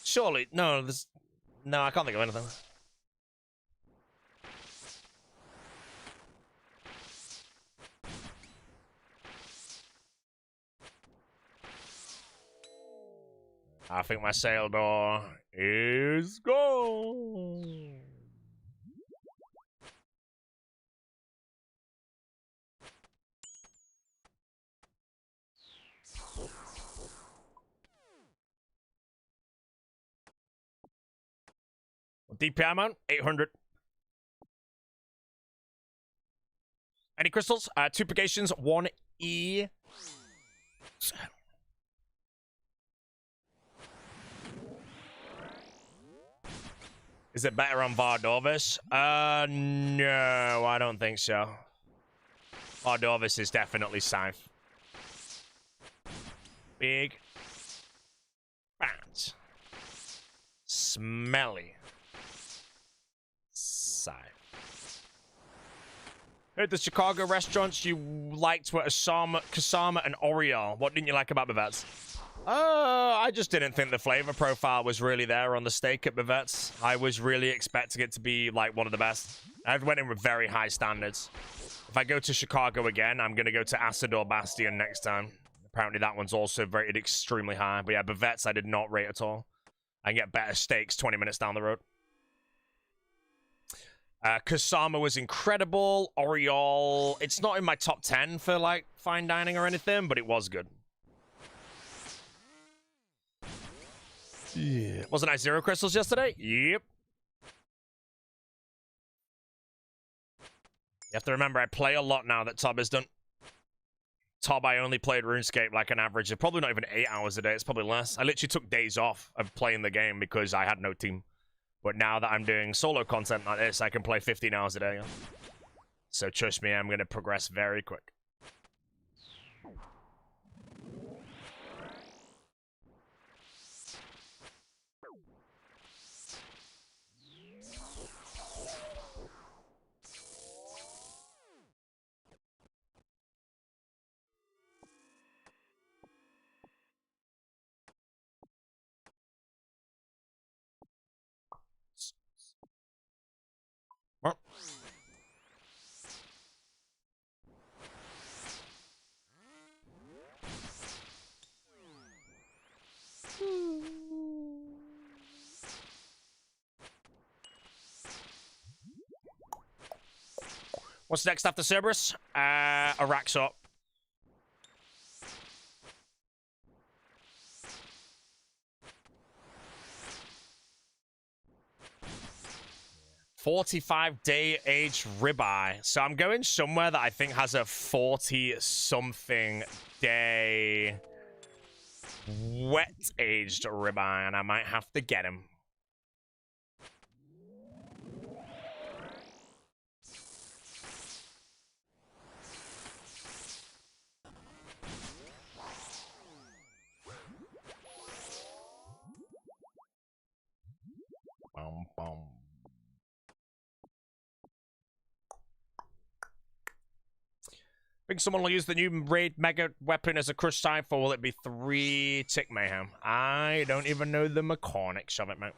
Surely, no, no, I can't think of anything. I think my sail door is gone. DPI amount, 800. Any crystals? 2 purgations, 1 E. Is it better on Vardorvis? No, I don't think so. Vardorvis is definitely Scythe. Big. Fat. Smelly. Scythe. Heard the Chicago restaurants you liked were Kasama and Oriole. What didn't you like about Bavette's? I just didn't think the flavor profile was really there on the steak at Bavette's. I was really expecting it to be like one of the best. I went in with very high standards. If I go to Chicago again, I'm going to go to Asador Bastion next time. Apparently that one's also rated extremely high. But yeah, Bavette's I did not rate at all. I can get better steaks 20 minutes down the road. Kasama was incredible. Oriole, it's not in my top 10 for like fine dining or anything, but it was good. Yeah. Wasn't I 0 crystals yesterday? Yep. You have to remember, I play a lot now that Tob has done. Tob, I only played RuneScape like an average of probably not even 8 hours a day. It's probably less. I literally took days off of playing the game because I had no team. But now that I'm doing solo content like this, I can play 15 hours a day. So trust me, I'm going to progress very quick. What's next after Cerberus? Araxor. $45-day aged ribeye. So I'm going somewhere that I think has a 40-something day wet aged ribeye, and I might have to get him. Bum, bum. Think someone will use the new raid mega weapon as a crush Scythe, or will it be 3-tick mayhem? I don't even know the mechanics of it, mate.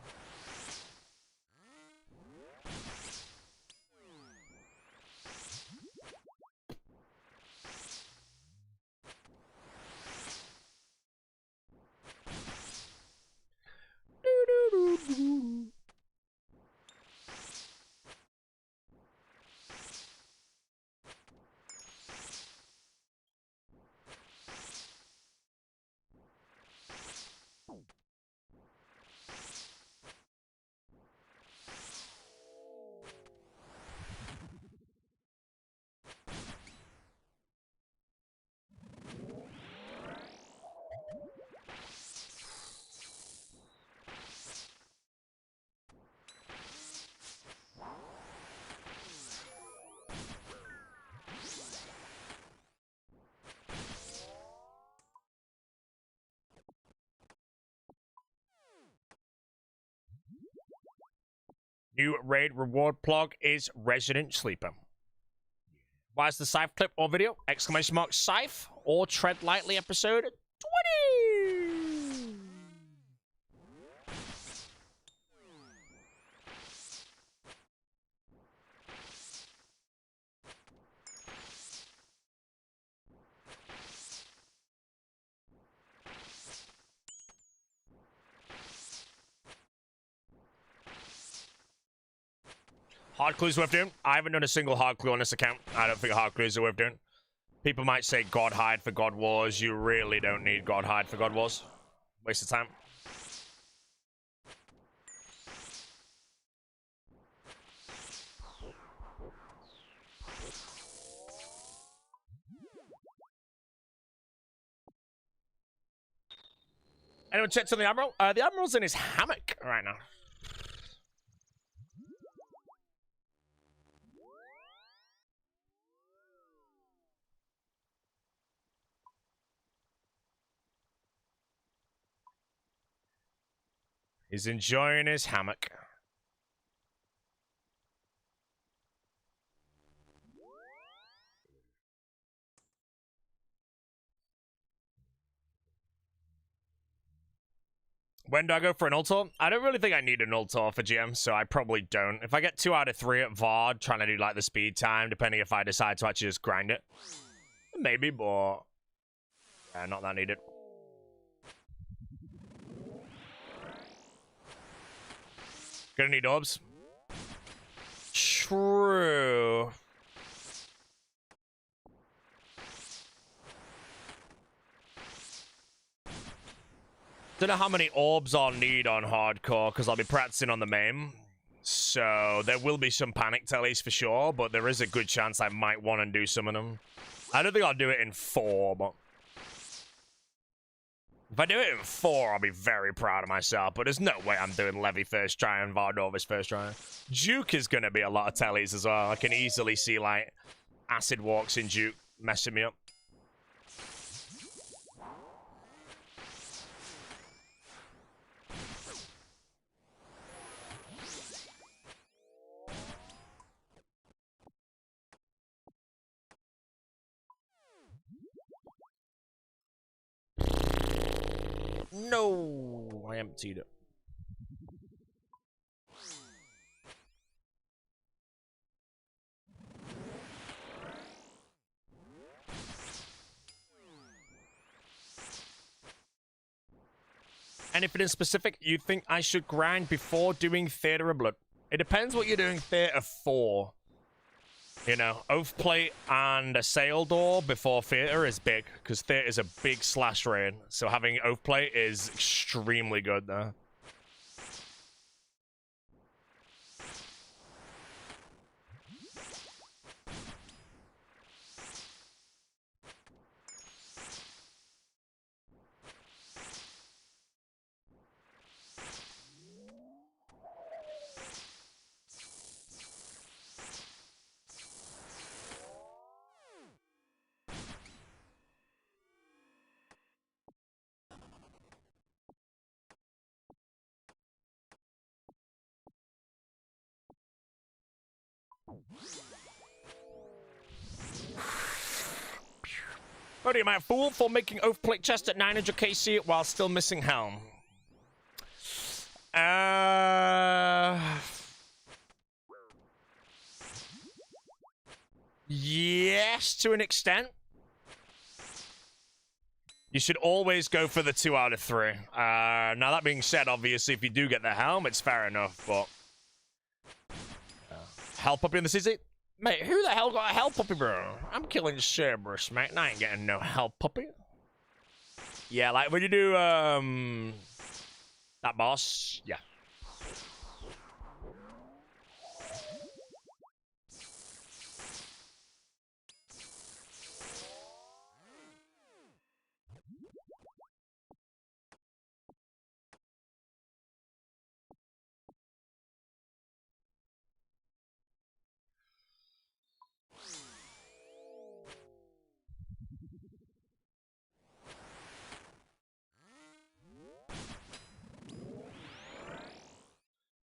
New raid reward plug is Resident Sleeper. Why is the Scythe clip or video? Exclamation mark Scythe or Tread Lightly episode 20! Hard clues worth doing? I haven't done a single hard clue on this account. I don't think hard clues are worth doing. People might say God Hide for God Wars. You really don't need God Hide for God Wars. Waste of time. Anyone checked on the Admiral? The Admiral's in his hammock right now. He's enjoying his hammock. When do I go for an Ultor? I don't really think I need an Ultor for GM, so I probably don't. If I get 2 out of 3 at VOD, trying to do like the speed time, depending if I decide to actually just grind it. Maybe, but yeah, not that needed. Gonna need orbs. True. Don't know how many orbs I'll need on hardcore, because I'll be practicing on the main. So there will be some panic tellies for sure, but there is a good chance I might want to do some of them. I don't think I'll do it in 4, but if I do it in 4, I'll be very proud of myself, but there's no way I'm doing Levy first try and Vardovis first try. Duke is going to be a lot of tellies as well. I can easily see, like, acid walks in Duke messing me up. No, I emptied it. Anything in specific you think I should grind before doing Theatre of Blood? It depends what you're doing Theatre for. You know, Oath Plate and a Sail Door before Theatre is big, because Theatre is a big slash raid. So having Oath Plate is extremely good there. What am I, a fool for making Oath Plate chest at 900 KC while still missing Helm? Yes, to an extent. You should always go for the 2 out of 3. Now, that being said, obviously, if you do get the Helm, it's fair enough, but... Hell Puppy in the city? Mate, who the hell got a Hell Puppy, bro? I'm killing Cerberus, mate, and I ain't getting no Hell Puppy. Yeah, like, when you do, that boss, yeah.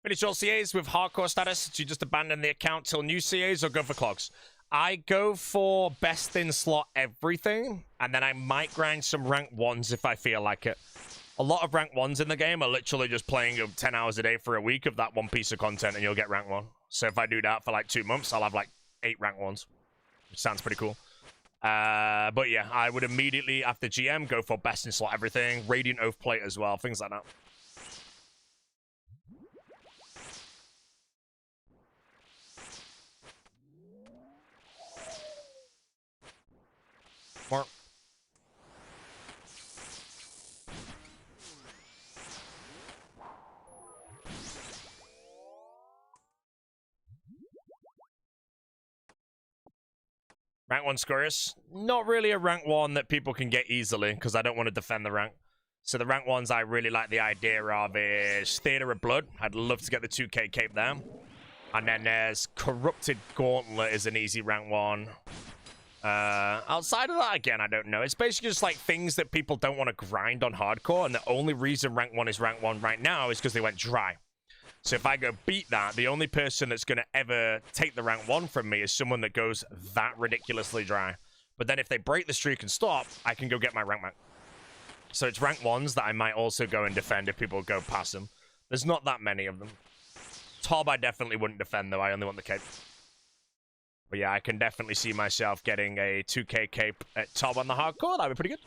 Finish all CAs with hardcore status. Do you just abandon the account till new CAs or go for clogs? I go for best in slot everything, and then I might grind some rank 1s if I feel like it. A lot of rank 1s in the game are literally just playing 10 hours a day for a week of that one piece of content and you'll get rank 1. So if I do that for like 2 months, I'll have like 8 rank 1s. Which sounds pretty cool. But yeah, I would immediately, after GM, go for best in slot everything. Radiant Oath Plate as well, things like that. More. Rank 1 Scorus. Not really a rank 1 that people can get easily, because I don't want to defend the rank. So the rank 1s I really like the idea of is Theatre of Blood. I'd love to get the 2k cape there. And then there's Corrupted Gauntlet is an easy rank 1. Outside of that, again, I don't know. It's basically just like things that people don't want to grind on hardcore, and the only reason rank 1 is rank 1 right now is because they went dry. So if I go beat that, the only person that's going to ever take the rank 1 from me is someone that goes that ridiculously dry. But then if they break the streak and stop, I can go get my rank back. So it's rank 1s that I might also go and defend if people go past them. There's not that many of them. Tob I definitely wouldn't defend, though. I only want the cape. But yeah, I can definitely see myself getting a 2k cape at Tob on the hardcore. That'd be pretty good.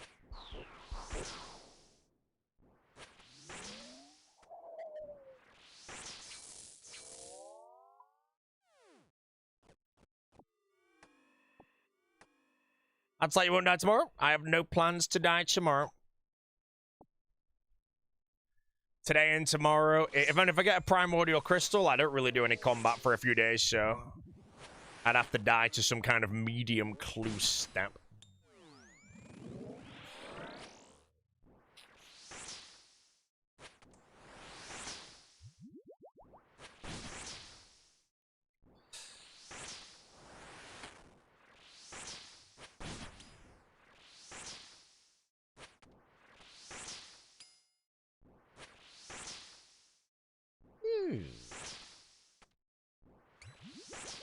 I'd say you won't die tomorrow. I have no plans to die tomorrow. Today and tomorrow. If I get a Primordial Crystal, I don't really do any combat for a few days, so... I'd have to die to some kind of medium clue stamp.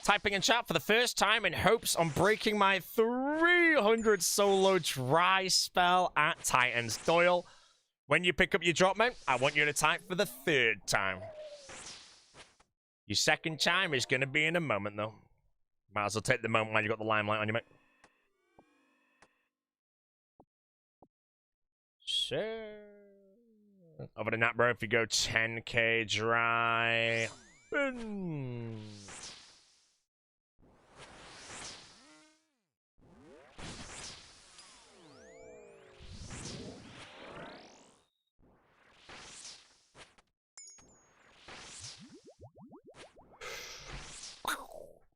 Typing in chat for the first time in hopes on breaking my 300 solo dry spell at Titans. Doyle, when you pick up your drop, mate, I want you to type for the 3rd time. Your 2nd time is going to be in a moment, though. Might as well take the moment while you got the limelight on you, mate. Sure. Other than that, bro, if you go 10k dry...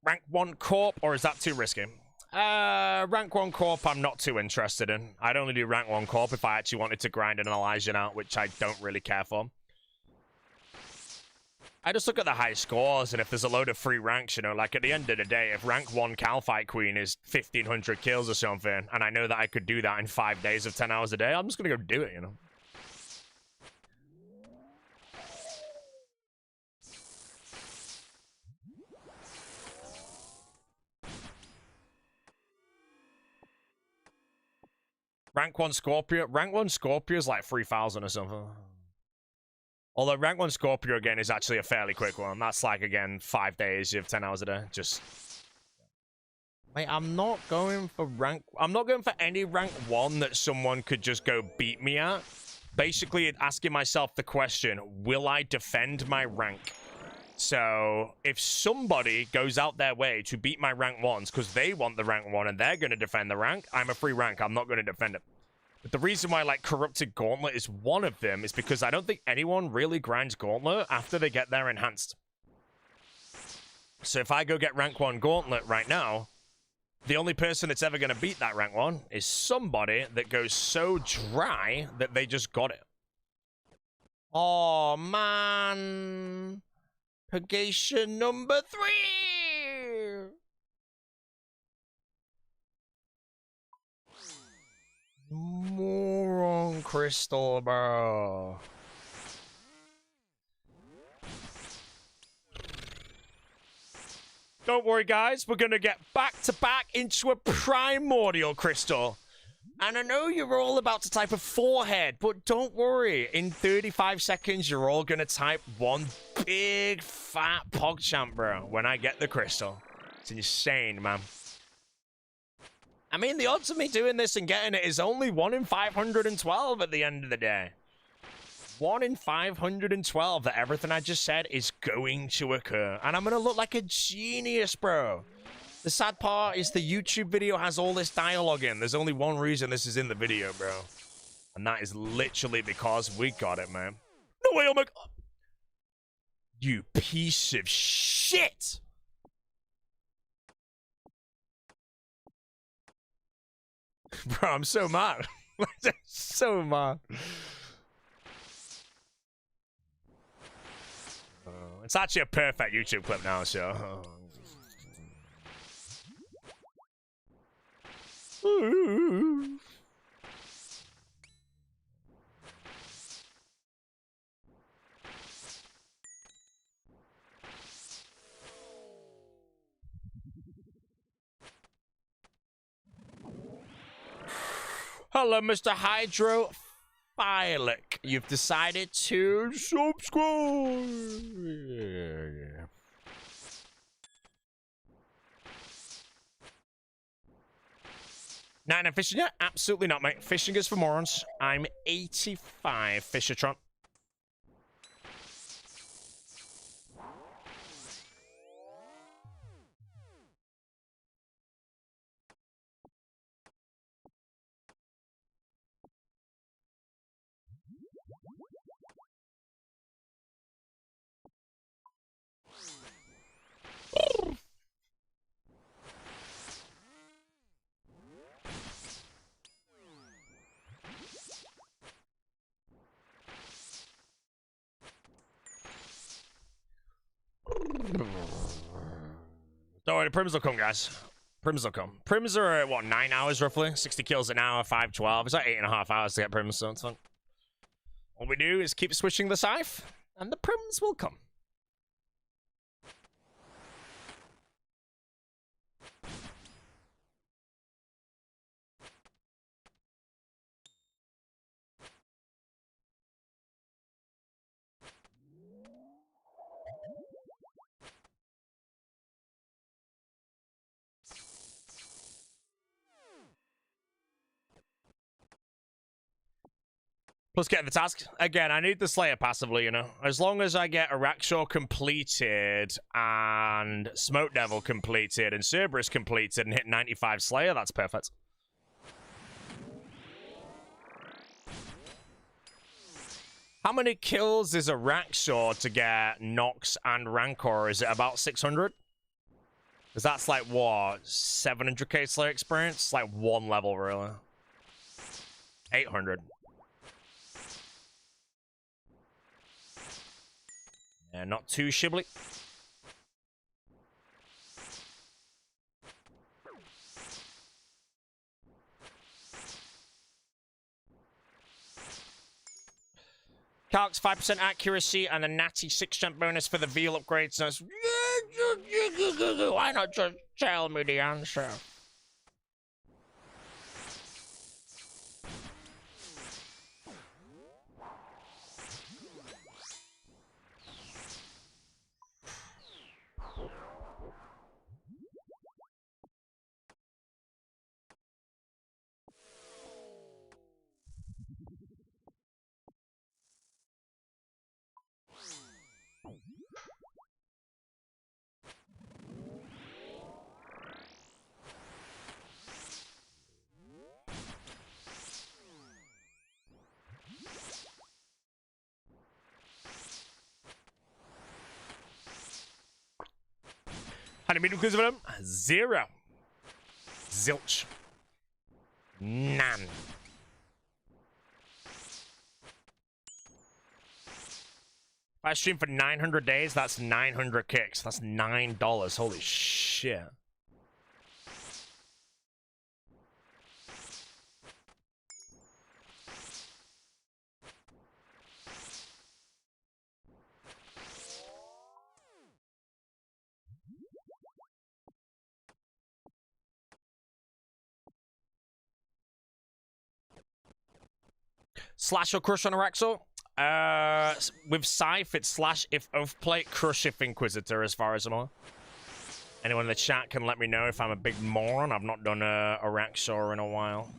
Rank 1 Corp, or is that too risky? Rank 1 Corp I'm not too interested in. I'd only do Rank 1 Corp if I actually wanted to grind an Elysian out, which I don't really care for. I just look at the high scores, and if there's a load of free ranks, you know, like at the end of the day, if rank 1 Calfight Queen is 1,500 kills or something, and I know that I could do that in 5 days of 10 hours a day, I'm just gonna go do it, you know? Rank 1 Scorpio? Rank 1 Scorpio is like 3,000 or something. Although rank 1 Scorpio, again, is actually a fairly quick one. That's like, again, 5 days, you have 10 hours a day. Just... Mate, I'm not going for rank... I'm not going for any rank 1 that someone could just go beat me at. Basically, asking myself the question, will I defend my rank? So, if somebody goes out their way to beat my rank 1s because they want the rank 1 and they're going to defend the rank, I'm a free rank. I'm not going to defend it. But the reason why, like, Corrupted Gauntlet is one of them is because I don't think anyone really grinds Gauntlet after they get their Enhanced. So if I go get rank 1 Gauntlet right now, the only person that's ever going to beat that rank 1 is somebody that goes so dry that they just got it. Oh, man. Purgation number 3. Moron crystal, bro. Don't worry, guys. We're gonna get back-to-back into a primordial crystal. And I know you're all about to type a forehead, but don't worry. In 35 seconds, you're all gonna type one big, fat PogChamp, bro, when I get the crystal. It's insane, man. I mean, the odds of me doing this and getting it is only 1 in 512 at the end of the day. 1 in 512 that everything I just said is going to occur. And I'm going to look like a genius, bro. The sad part is the YouTube video has all this dialogue in. There's only one reason this is in the video, bro. And that is literally because we got it, man. No way, oh my god. You piece of shit. Bro, I'm so mad. So mad. It's actually a perfect YouTube clip now, so. Hello, Mr. Hydrophilic. You've decided to subscribe. Nah, fishing yet? Absolutely not, mate. Fishing is for morons. I'm 85, Fishertron. Don't worry, the prims will come, guys. Prims will come. Prims are at, what, 9 hours roughly? 60 kills an hour, 512. It's like 8.5 hours to get prims, so it's fun. All we do is keep switching the Scythe, and the prims will come. Plus getting the task. Again, I need the Slayer passively, you know. As long as I get Araxor completed and Smoke Devil completed and Cerberus completed and hit 95 Slayer, that's perfect. How many kills is Araxor to get Nox and Rancor? Is it about 600? Because that's like, what, 700k Slayer experience? Like one level, really. 800. Yeah, not too shibly. Calcs 5% accuracy and a natty 6% bonus for the veal upgrade. So why not just tell me the answer? How many because of them? 0. Zilch. None. If I stream for 900 days, that's 900 kicks. That's $9. Holy shit. Slash or crush on Araxo? With Scythe, it's slash if overplate, crush if Inquisitor, as far as I'm aware. Anyone in the chat can let me know if I'm a big moron. I've not done Araxo in a while.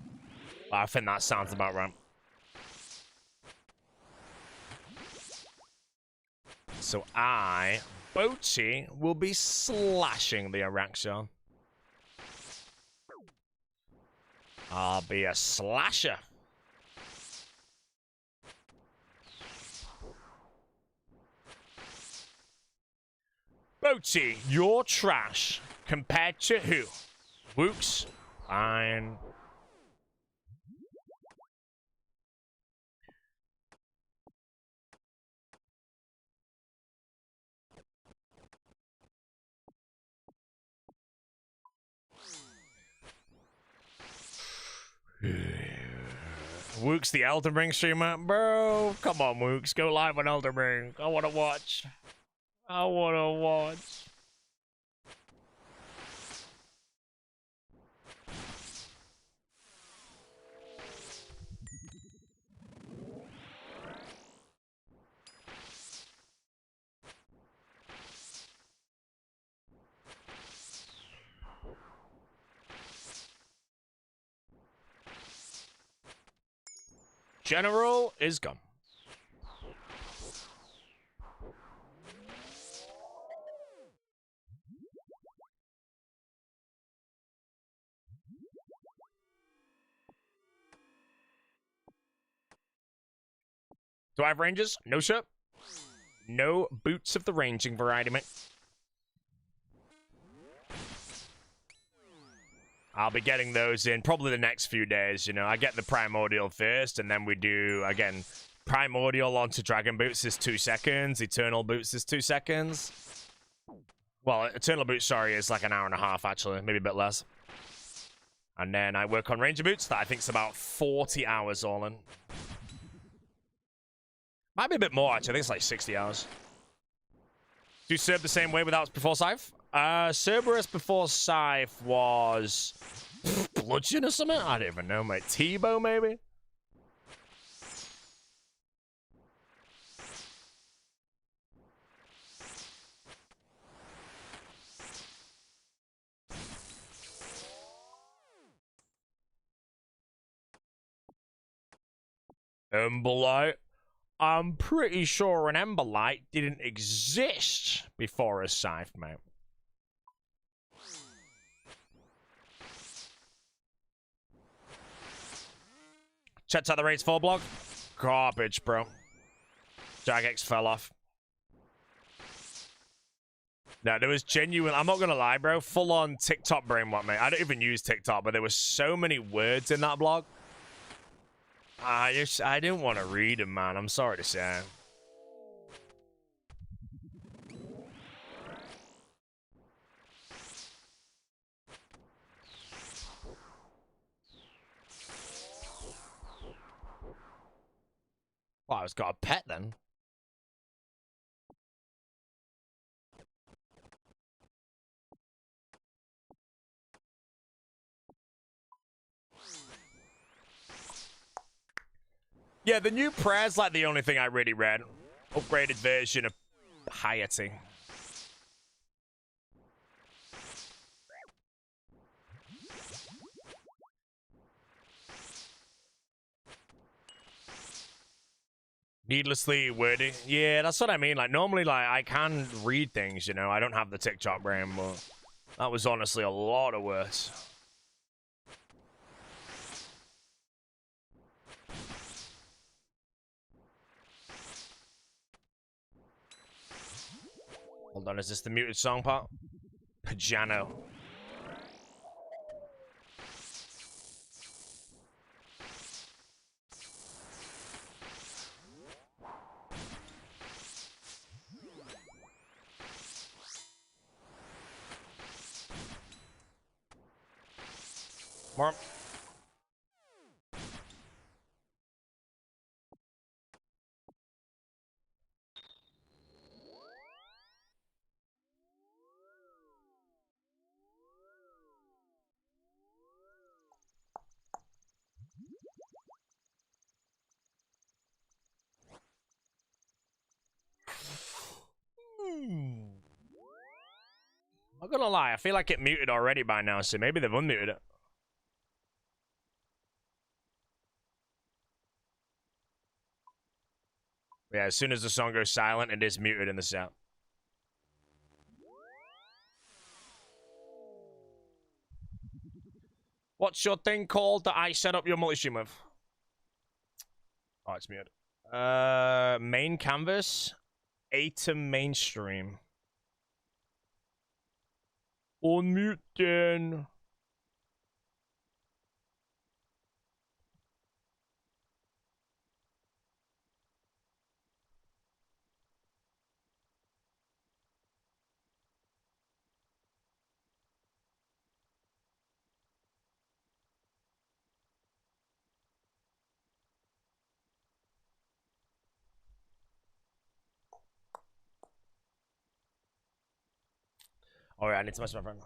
But I think that sounds about right. So I, Bochi, will be slashing the Araxo. I'll be a slasher. Bochi, you're trash. Compared to who? Wooks? Fine. Wooks, the Elden Ring streamer? Bro, come on, Wooks. Go live on Elden Ring. I want to watch. I want to watch. General is gone. Do I have ranges? No, sir. No boots of the ranging variety, mate. I'll be getting those in probably the next few days, you know. I get the Primordial first, and then we do, again, Primordial onto Dragon Boots is 2 seconds. Eternal Boots is 2 seconds. Well, Eternal Boots, sorry, is like an hour and a half, actually. Maybe a bit less. And then I work on Ranger Boots. That I think is about 40 hours all in. Might be a bit more, actually. I think it's like 60 hours. Do you serve the same way without before Scythe? Cerberus before Scythe was Bludgeon or something? I don't even know, mate. Tebow, maybe? Emberlight. I'm pretty sure an Emberlight didn't exist before a Scythe, mate. Checked out the rates 4 block. Garbage, bro. Jagex fell off. No, there was genuine. I'm not gonna lie, bro. Full on TikTok brainwash, mate. I don't even use TikTok, but there was so many words in that blog. I didn't want to read them, man. I'm sorry to say. Well, I was got a pet then. Yeah, the new prayer's like the only thing I really read. Upgraded version of Hcim. Needlessly wordy. Yeah, that's what I mean. Like, normally, like, I can read things, you know. I don't have the TikTok brain, but that was honestly a lot of worse. Hold on, is this the muted song part? Pajano. More. I'm not gonna lie, I feel like it muted already by now, so maybe they've unmuted it. Yeah, as soon as the song goes silent, it is muted in the sound. What's your thing called that I set up your multi-stream with? Oh, it's muted. Main canvas, Hcim mainstream. Unmute then. Oh yeah, I need to message my friend.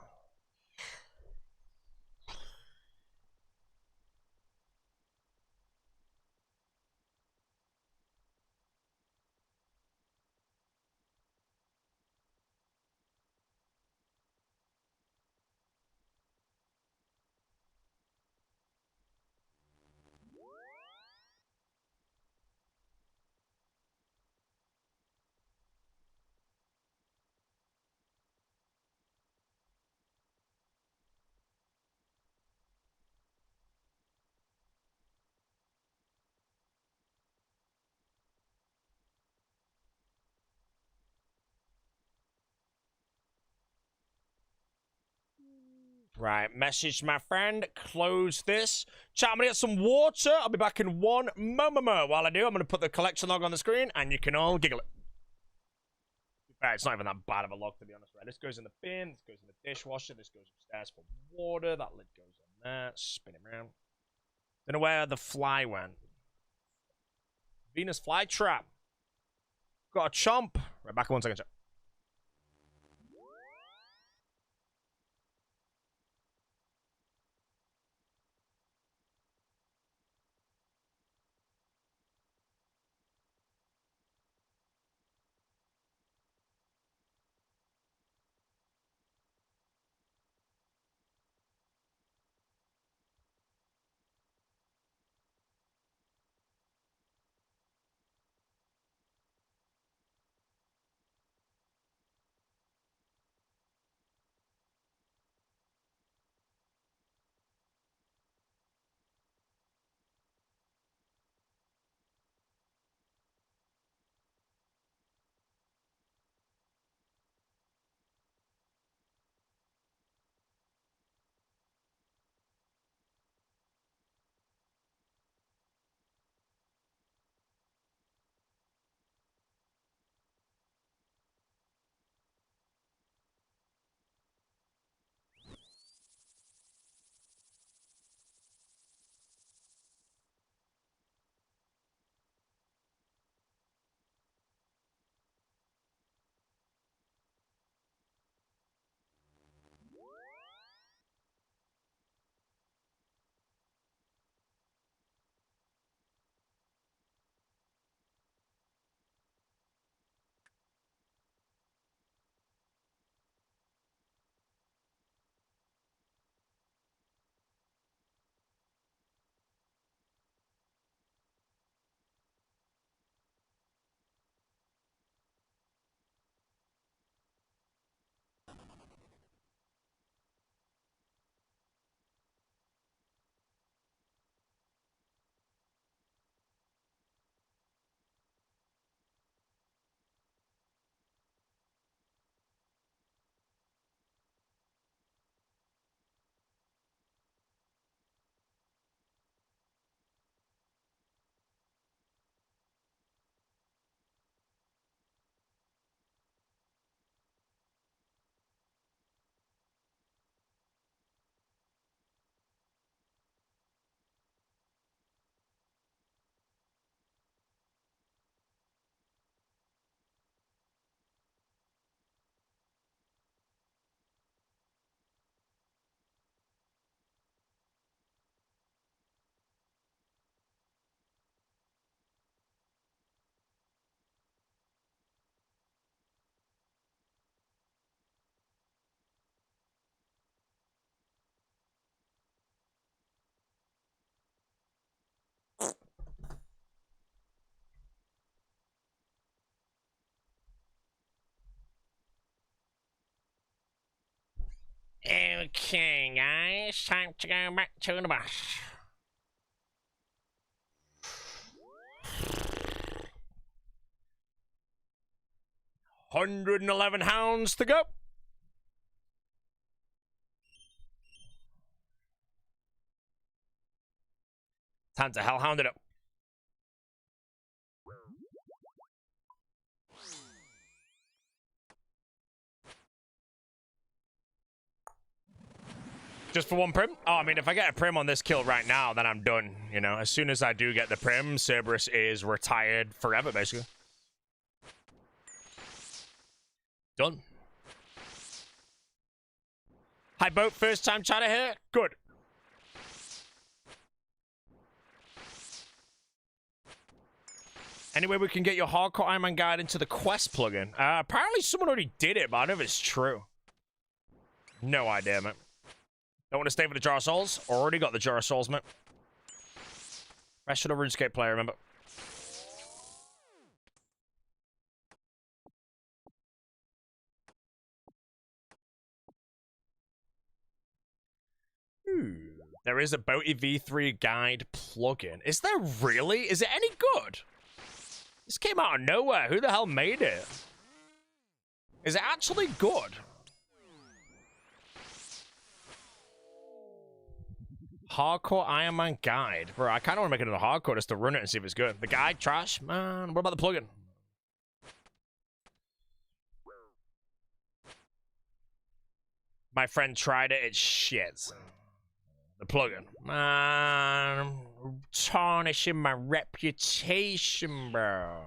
Right, message my friend, close this. Chat, I'm gonna get some water. I'll be back in one moment. While I do, I'm gonna put the collection log on the screen and you can all giggle it. Right, it's not even that bad of a log, to be honest. Right, this goes in the bin, this goes in the dishwasher, this goes upstairs for water, that lid goes on there, spin it around. Don't know where the fly went. Venus flytrap. Got a chomp. Right, back in 1 second, chat. Okay, guys, time to go back to the bus. 111 hounds to go. Time to hellhound it up. Just for one prim? Oh, I mean, if I get a prim on this kill right now, then I'm done. You know, as soon as I do get the prim, Cerberus is retired forever, basically. Done. Hi, boat. First time chatter here? Good. Anyway, we can get your Hardcore Iron Man guide into the quest plugin. Apparently someone already did it, but I don't know if it's true. No idea, mate. Don't want to stay for the Jar of Souls? Already got the Jar of Souls, mate. Professional RuneScape player, remember. There is a Boaty V3 guide plugin. Is there really? Is it any good? This came out of nowhere. Who the hell made it? Is it actually good? Hardcore Iron Man guide. Bro, I kind of want to make it into hardcore just to run it and see if it's good. The guide, trash? Man, what about the plugin? My friend tried it. It's shit. The plugin. Man, tarnishing my reputation, bro.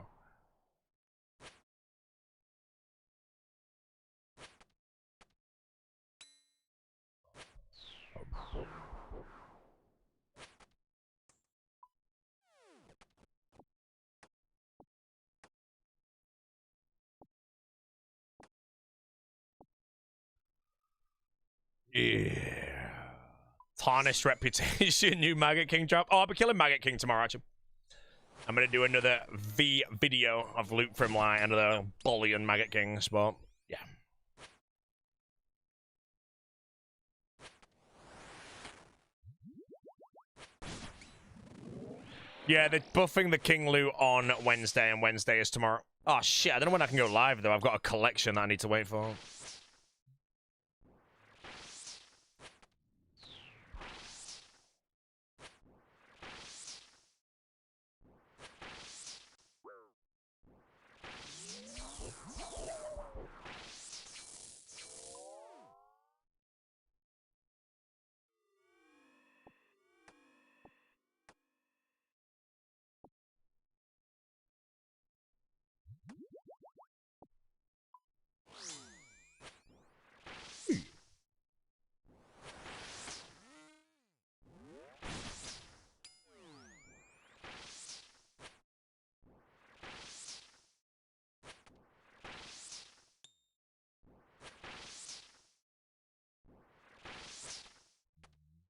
Yeah. Tarnished reputation, new Maggot King drop. Oh, I'll be killing Maggot King tomorrow, actually. I'm gonna do another video of loot from like another bullion Maggot Kings, but yeah. Yeah, they're buffing the King loot on Wednesday, and Wednesday is tomorrow. Oh shit, I don't know when I can go live though. I've got a collection that I need to wait for.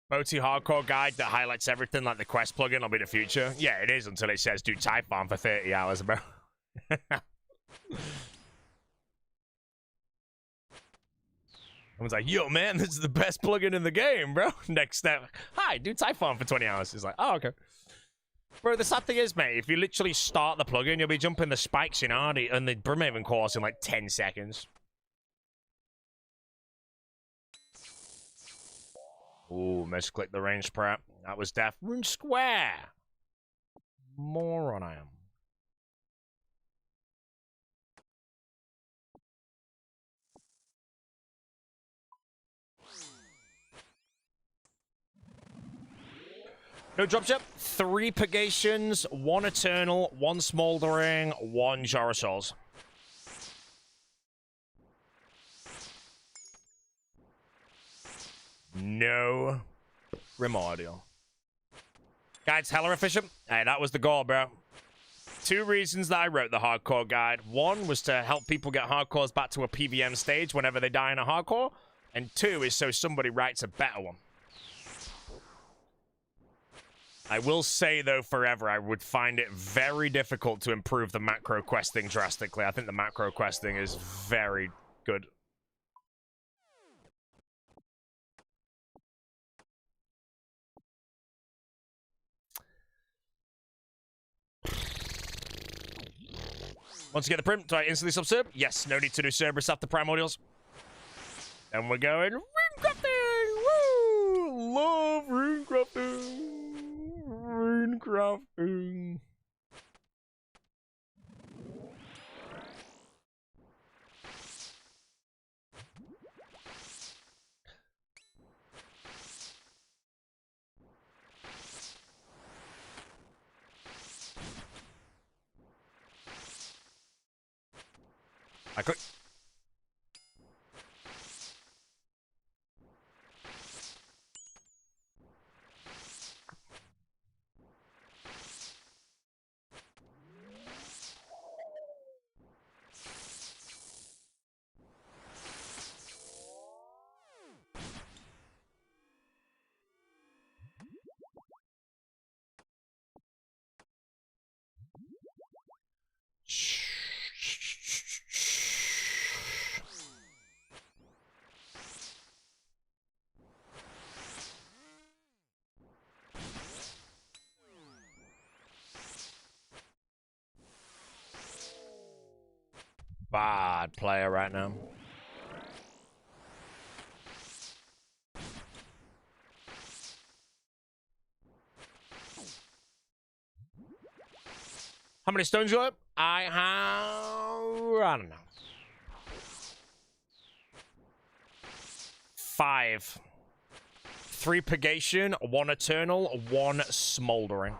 Moti Hardcore guide that highlights everything like the quest plugin will be the future. Yeah, it is until it says do type farm for 30 hours, bro. Everyone's like, yo, man, this is the best plugin in the game, bro. Next step. Hi, do type farm for 20 hours. It's like, oh, okay. Bro, the sad thing is, mate, if you literally start the plugin, you'll be jumping the spikes in Hardy and the Brimhaven course in like 10 seconds. Ooh, misclick the range prep. That was death. Rune Square. Moron I am. No dropship. 3 Purgations, 1 Eternal, 1 Smoldering, 1 Jar of Souls. No Primordial. Guide's hella efficient. Hey, that was the goal, bro. 2 reasons that I wrote the hardcore guide. 1 was to help people get hardcores back to a PVM stage whenever they die in a hardcore. And 2 is so somebody writes a better one. I will say, though, forever, I would find it very difficult to improve the macro questing drastically. I think the macro questing is very good. Once you get the print, do I instantly sub-serb? Yes, no need to do Cerberus after Primordials. And we're going runecrafting! Woo! Love runecrafting! Runecrafting. I could. Bad player right now. How many stones you got? I don't know. 5. 3 purgation, 1 eternal, 1 smoldering.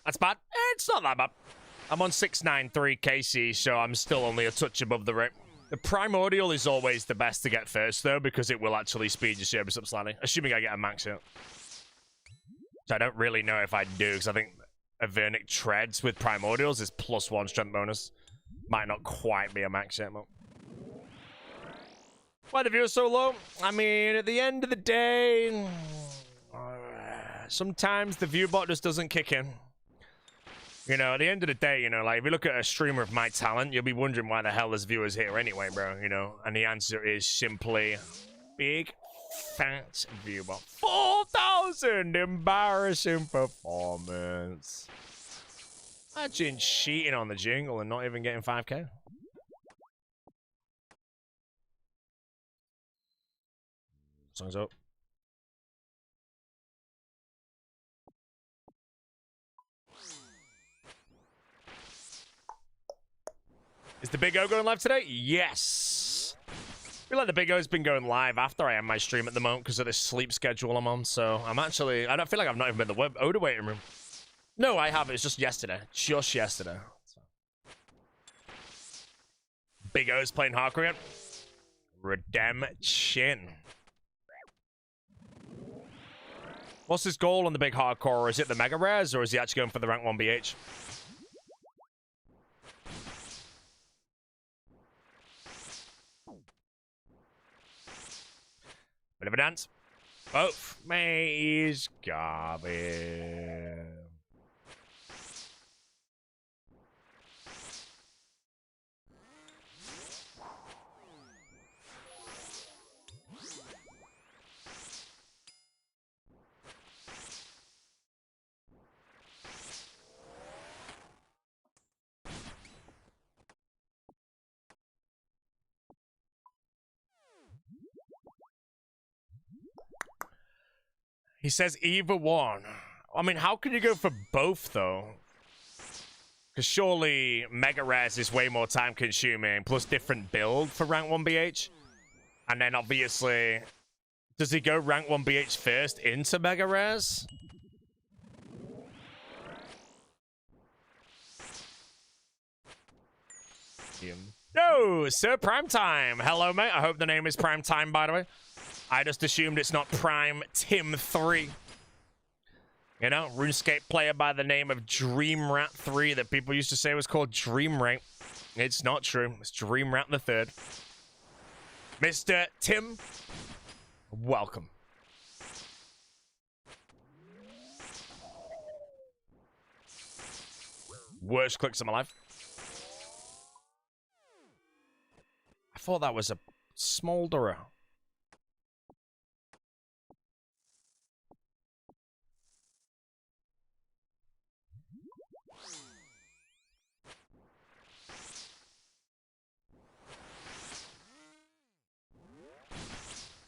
That's bad. It's not that bad. I'm on 693 KC, so I'm still only a touch above the rate. The Primordial is always the best to get first, though, because it will actually speed your service up slightly. Assuming I get a max hit. So I don't really know if I do, because I think Avernic Treads with Primordials is +1 strength bonus. Might not quite be a max hit, but... Why the view is so low? I mean, at the end of the day... sometimes the view bot just doesn't kick in. You know, at the end of the day, you know, like, if you look at a streamer of my talent, you'll be wondering why the hell there's viewers here anyway, bro, you know? And the answer is simply big, fat view bot. 4,000! Embarrassing performance. Imagine cheating on the jingle and not even getting 5k. Song's up. Is the Big O going live today? Yes. I feel like the Big O's been going live after I end my stream at the moment because of this sleep schedule I'm on. So I'm actually, I don't feel like I've not even been in the Oda waiting room. No, I haven't. It's just yesterday. Just yesterday. So. Big O's playing hardcore yet? Redemption. What's his goal on the big hardcore? Is it the mega rares or is he actually going for the rank 1 BH? Bit of a dance. Both. Maze garbage. He says either one. I mean, how can you go for both, though? Because surely Mega Rares is way more time consuming, plus different build for rank 1 BH. And then obviously, does he go rank 1 BH first into Mega Rares? No, Sir Primetime. Hello, mate. I hope the name is Primetime, by the way. I just assumed it's not Prime Tim 3. You know, RuneScape player by the name of Dreamrat 3 that people used to say was called Dreamrat. It's not true. It's Dreamrat the Third. Mr. Tim, welcome. Worst clicks of my life. I thought that was a smolderer.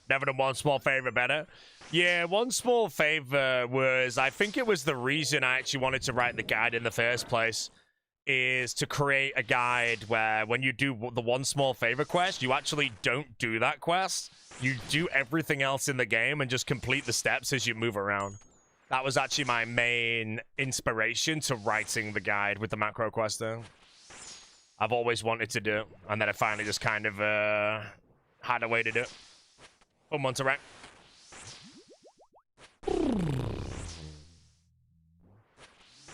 Never done one small favor better. Yeah, one small favor was, I think it was the reason I actually wanted to write the guide in the first place, is to create a guide where when you do the one small favor quest, you actually don't do that quest. You do everything else in the game and just complete the steps as you move around. That was actually my main inspiration to writing the guide with the macro quest, though. I've always wanted to do it, and then I finally just kind of had a way to do it. One to rank.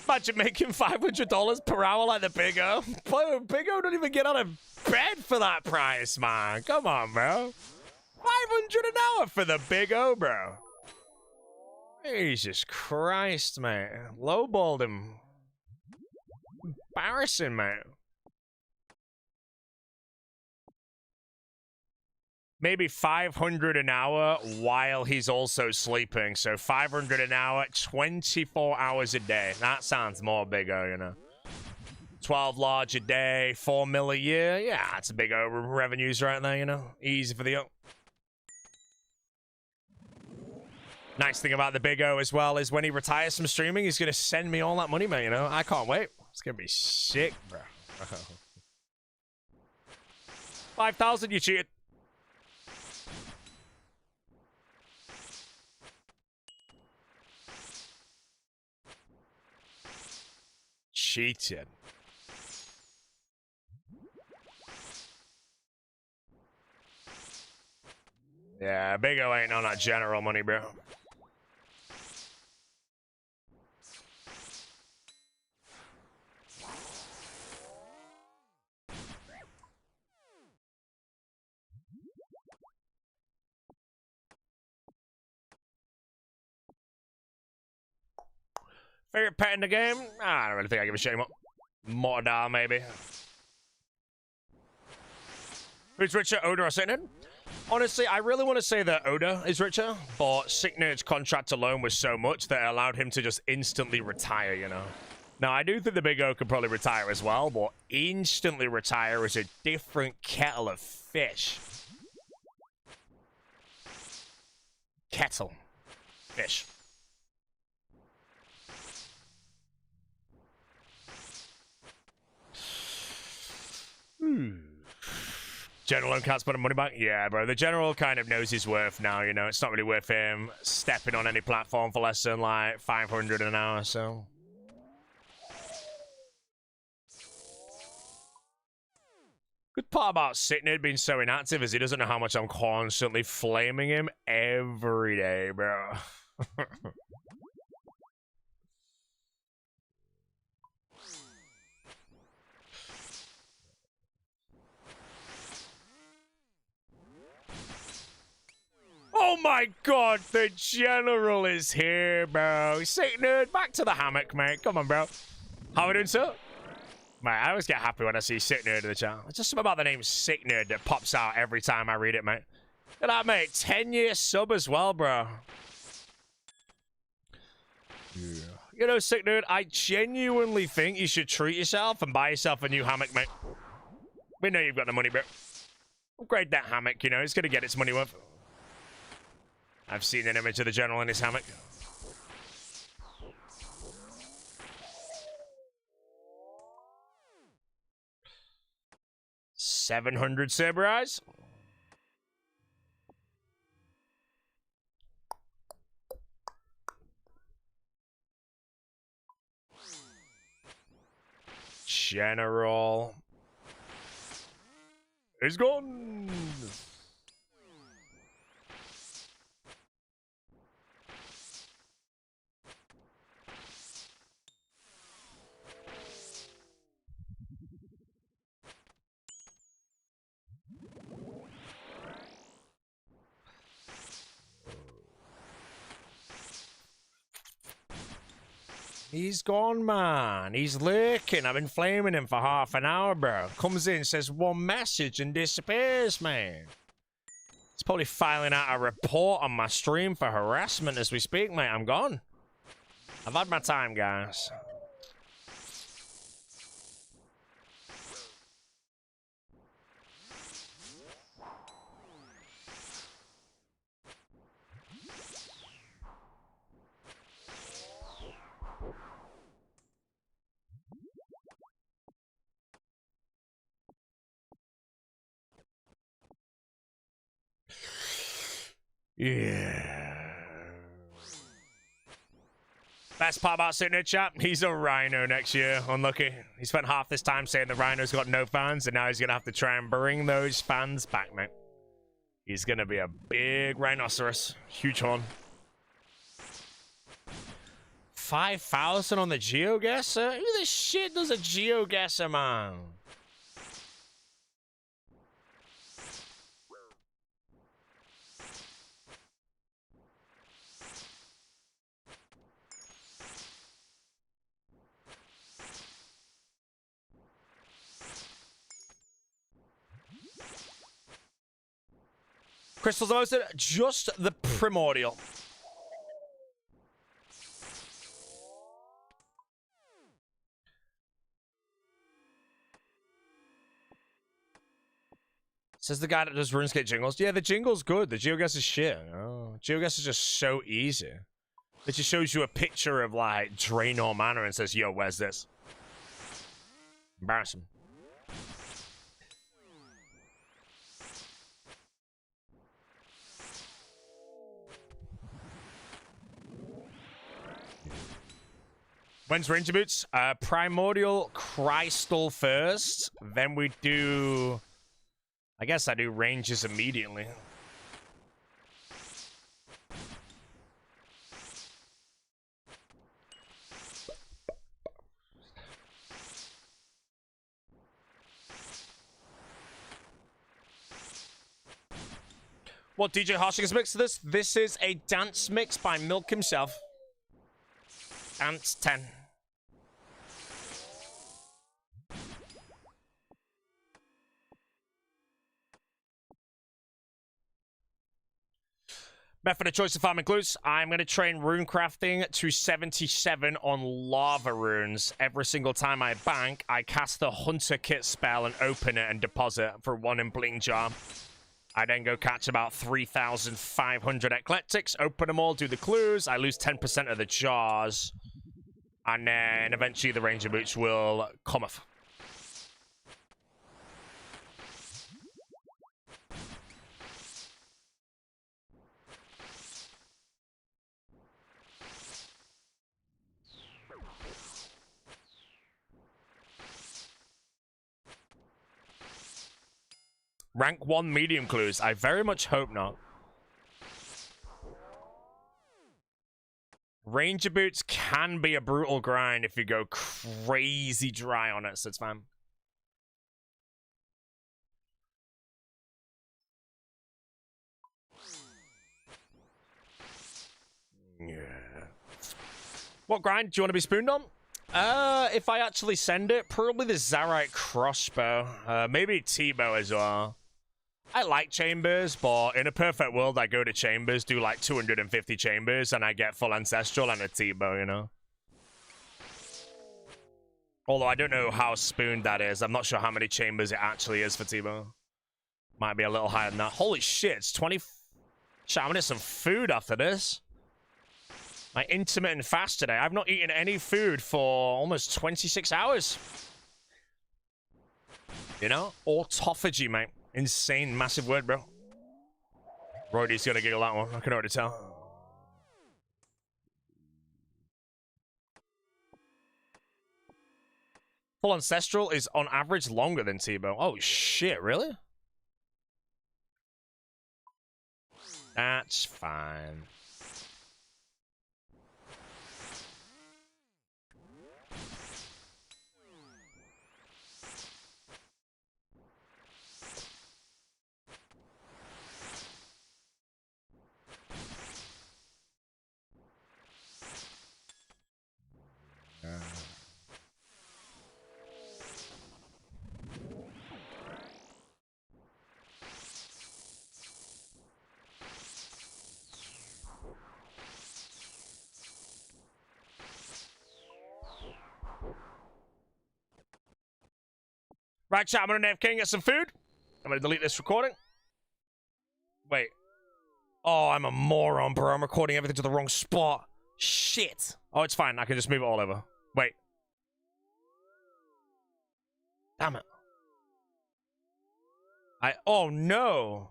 Imagine making $500 per hour like the Big O. Big O don't even get out of bed for that price, man. Come on, bro. 500 an hour for the Big O, bro. Jesus Christ, mate. Lowballed him. Embarrassing, mate. Maybe 500 an hour while he's also sleeping. So 500 an hour, 24 hours a day. That sounds more Big O, you know. 12 large a day, 4 mil a year. Yeah, that's a Big O revenues right there, you know. Easy for the O. Nice thing about the Big O as well is when he retires from streaming, he's going to send me all that money, man, you know. I can't wait. It's going to be sick, bro. 5,000, you cheated. Cheated. Yeah, Big O ain't on that general money, bro. Favorite pet in the game? I don't really think I give a shit anymore. Mortar, maybe. Who's richer, Oda or Scythe? Honestly, I really want to say that Oda is richer, but Scythe's contract alone was so much that it allowed him to just instantly retire, you know. Now, I do think the Big O could probably retire as well, but instantly retire is a different kettle of fish. Kettle. Fish. General can't spend money back? Yeah, bro. The general kind of knows his worth now, you know. It's not really worth him stepping on any platform for less than, like, 500 an hour, so... Good part about Scythe being so inactive is he doesn't know how much I'm constantly flaming him every day, bro. Oh my god, the general is here, bro. Scythe, back to the hammock, mate. Come on, bro. How are we doing, sir? Mate, I always get happy when I see Scythe in the channel. It's just something about the name Scythe that pops out every time I read it, mate. Look at that, mate. 10-year sub as well, bro. Yeah. You know, Scythe, I genuinely think you should treat yourself and buy yourself a new hammock, mate. We know you've got the money, bro. Upgrade that hammock, you know. It's going to get its money worth. I've seen an image of the general in his hammock. $700 Cerberus. General is gone. He's gone, man. He's lurking. I've been flaming him for half an hour, bro. Comes in, says one message, and disappears, man. He's probably filing out a report on my stream for harassment as we speak, mate. I'm gone. I've had my time, guys. Yeah. Best part about sitting in chat, he's a rhino next year. Unlucky. He spent half this time saying the rhino's got no fans, and now he's gonna have to try and bring those fans back, mate. He's gonna be a big rhinoceros. Huge horn. 5,000 on the geoguesser? Who the shit does a geoguesser, man? Crystals the most, just the primordial. Says the guy that does RuneScape jingles. Yeah, the jingle's good. The geoguess is shit. Oh, geoguess is just so easy. It just shows you a picture of, like, Draenor Manor and says, yo, where's this? Embarrassing. When's Ranger Boots? Primordial Crystal first. Then we do... I guess I do Rangers immediately. What DJ Harshing has mixed this? This is a dance mix by Milk himself. Dance 10. Method of choice of farming clues. I'm going to train rune crafting to 77 on lava runes. Every single time I bank, I cast the Hunter Kit spell and open it and deposit for 1 in Bling Jar. I then go catch about 3,500 eclectics, open them all, do the clues. I lose 10% of the jars. And then eventually the Ranger Boots will come off. Rank 1 medium clues. I very much hope not. Ranger Boots can be a brutal grind if you go crazy dry on it, so it's fine. Yeah. What grind do you want to be spooned on? If I actually send it, probably the Zarite crossbow. Maybe T-bow as well. I like chambers, but in a perfect world, I go to chambers, do like 250 chambers, and I get full ancestral and a T-bow, you know? Although I don't know how spooned that is. I'm not sure how many chambers it actually is for T-bow. Might be a little higher than that. Holy shit, it's 20... Shit, I'm gonna get some food after this. My intermittent fast today. I've not eaten any food for almost 26 hours. You know? Autophagy, mate. Insane, massive word, bro. Brody's gonna giggle that one. I can already tell. Full Ancestral is on average longer than T-bow. Oh shit, really? That's fine. Right, chat, I'm gonna AFK and get some food. I'm gonna delete this recording. Wait. Oh, I'm a moron, bro. I'm recording everything to the wrong spot. Shit. Oh, it's fine. I can just move it all over. Wait. Damn it. Oh, no.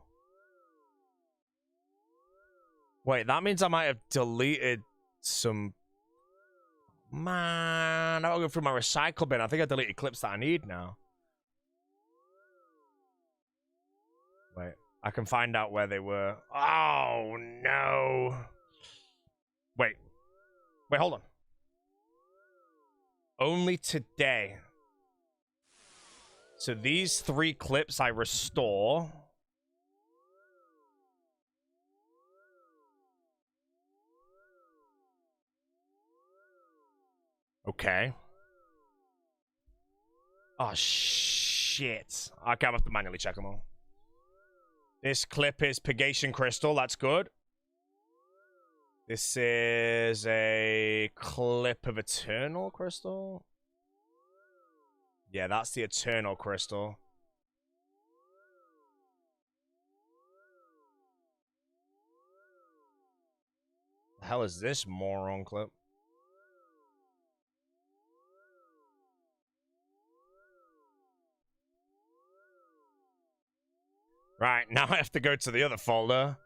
Wait, that means I might have deleted some... Man, I'll go through my recycle bin. I think I deleted clips that I need now. Wait, I can find out where they were. Oh, no. Wait, hold on. Only today. So these 3 clips I restore. Okay. Oh, shit. Okay, I'm have to manually check them all. This clip is Purgation Crystal. That's good. This is a clip of Eternal Crystal. Yeah, that's the Eternal Crystal. The hell is this moron clip? Right, now I have to go to the other folder.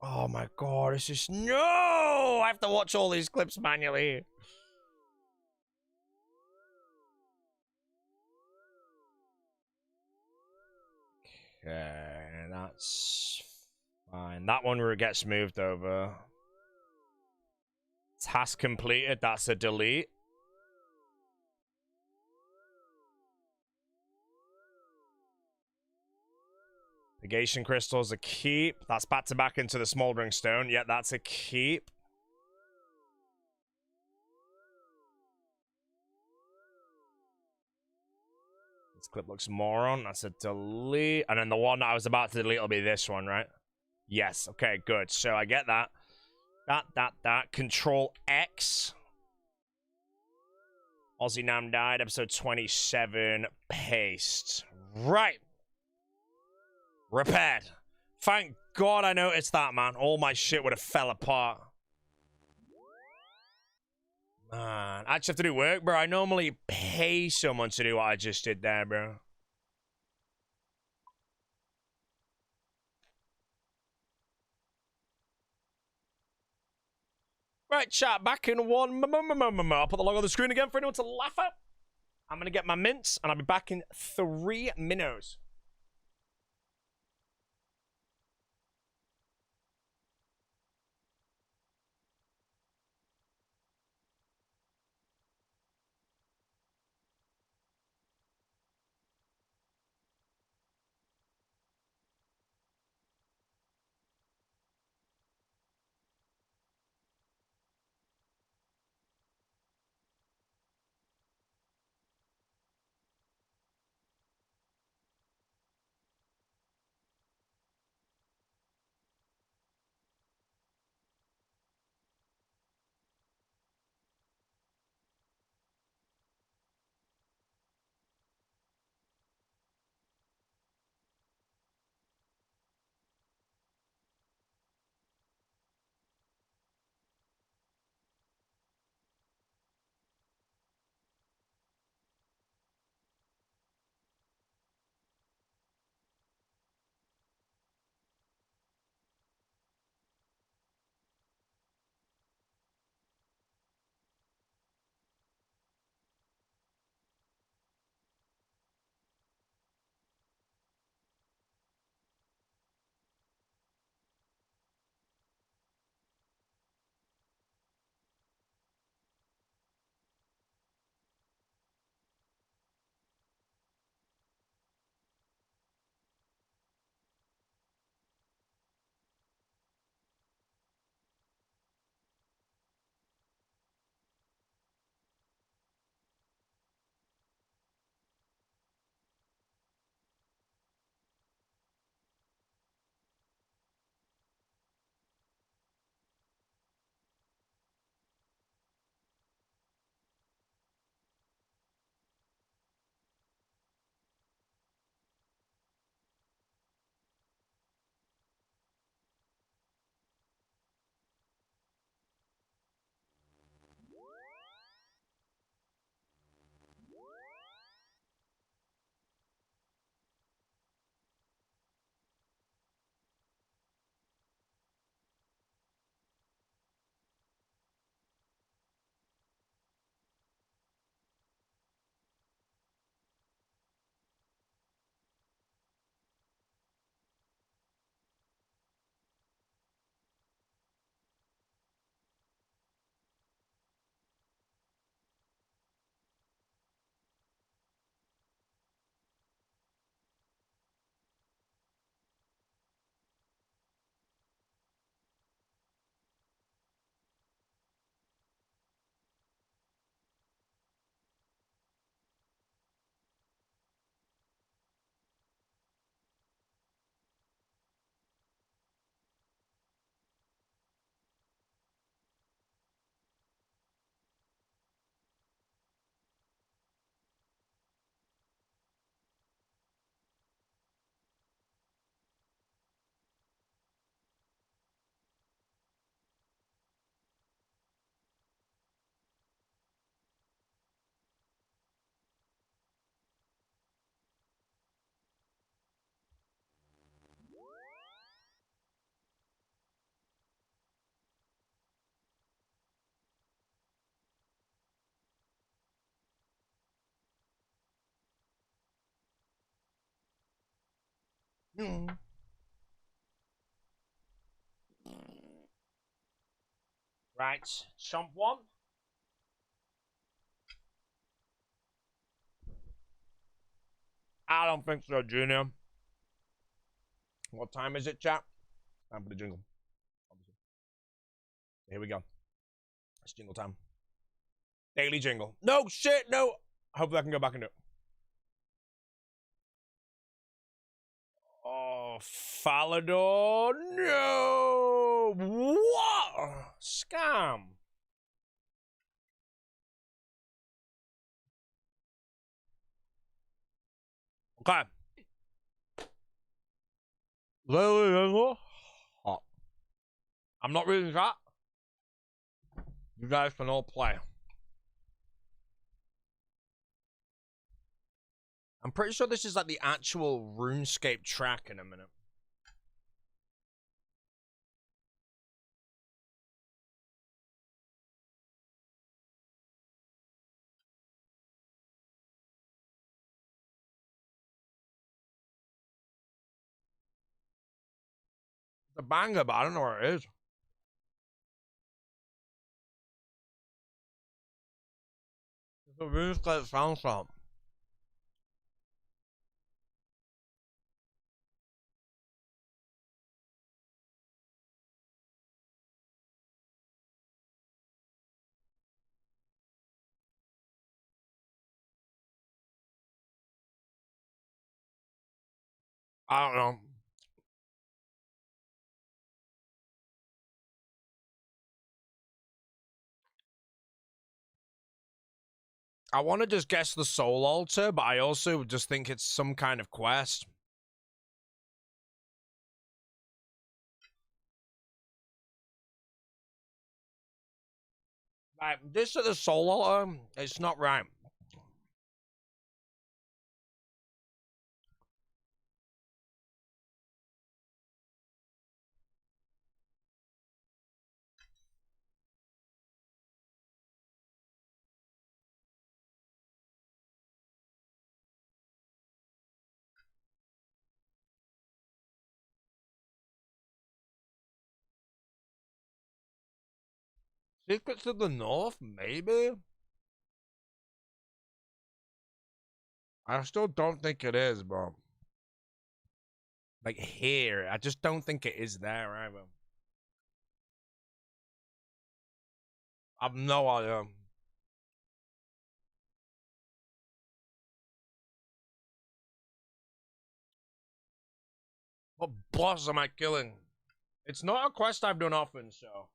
Oh my god, it's just... No! I have to watch all these clips manually. Okay, that's fine. That one where it gets moved over. Task completed, that's a delete. Negation crystals a keep. That's back to back into the smoldering stone. Yeah, that's a keep. This clip looks moron. That's a delete. And then the one I was about to delete will be this one, right? Yes. Okay, good. So I get that. That. Control X. Aussie Nam died. Episode 27. Paste. Right. Repaired. Thank God I noticed that, man. All my shit would have fell apart. Man, I just have to do work, bro. I normally pay someone to do what I just did there, bro. Right, chat, back in one. I'll put the log on the screen again for anyone to laugh at. I'm going to get my mints, and I'll be back in 3 minutes. Right, chomp one. I don't think so, Junior. What time is it, chat? Time for the jingle. Here we go. It's jingle time. Daily jingle. No shit, no. Hopefully I can go back and do it. Oh, Falador, no! What? Scam. Okay. I'm not reading that. You guys can all play. I'm pretty sure this is like the actual RuneScape track in a minute. It's a banger, but I don't know where it is. It's a RuneScape soundtrack. I don't know. I want to just guess the soul altar, but I also just think it's some kind of quest. Like, this is the soul altar. It's not right. Secrets of the North, maybe? I still don't think it is, bro. Like, here. I just don't think it is there, either. I've no idea. What boss am I killing? It's not a quest I've done often, so...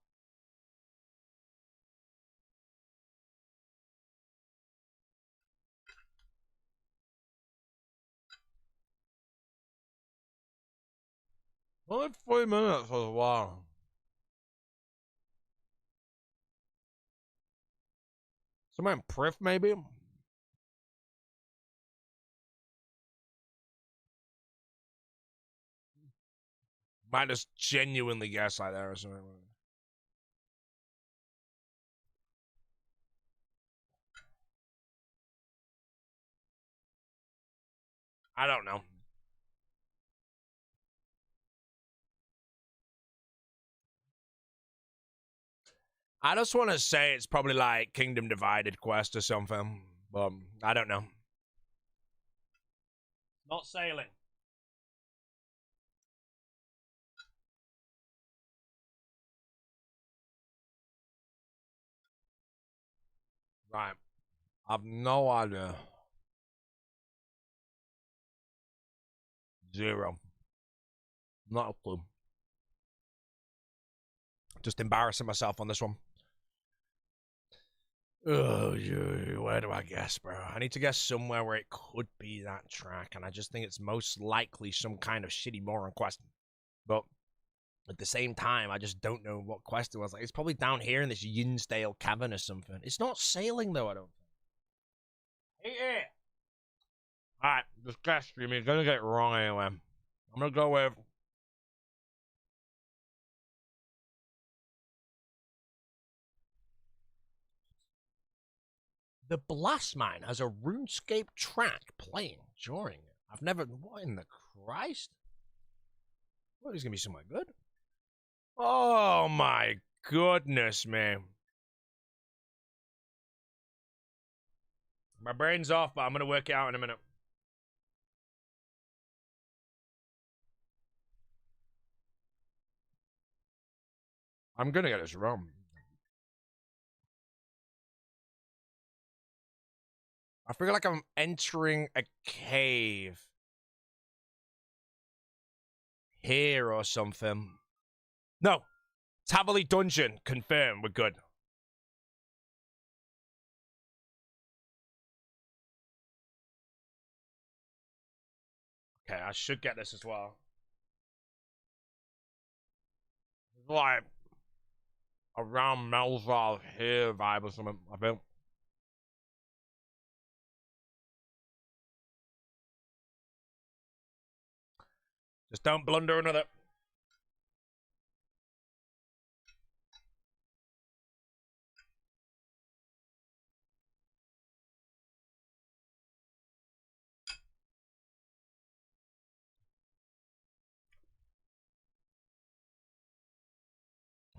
Only 3 minutes was a while. Somewhere in Prif, maybe? Might just genuinely guess like that or something. I don't know. I just want to say it's probably like Kingdom Divided quest or something, but I don't know. Not sailing. Right. I've no idea. 0. Not a clue. Just embarrassing myself on this one. Oh, where do I guess, bro? I need to guess somewhere where it could be that track, and I just think it's most likely some kind of shitty moron quest. But at the same time, I just don't know what quest it was. Like, it's probably down here in this Yinsdale cavern or something. It's not sailing, though, I don't think. Hey, alright, this guess stream is gonna get it wrong anyway. I'm gonna go with... The Blast Mine has a RuneScape track playing during it. I've never... What in the Christ? Well, he's gonna be somewhere good. Oh my goodness, man. My brain's off, but I'm gonna work it out in a minute. I'm gonna get this wrong. I feel like I'm entering a cave here or something. No. Taverley Dungeon. Confirmed. We're good. Okay, I should get this as well. Like around Melvar here vibe or something, I think. Just don't blunder another.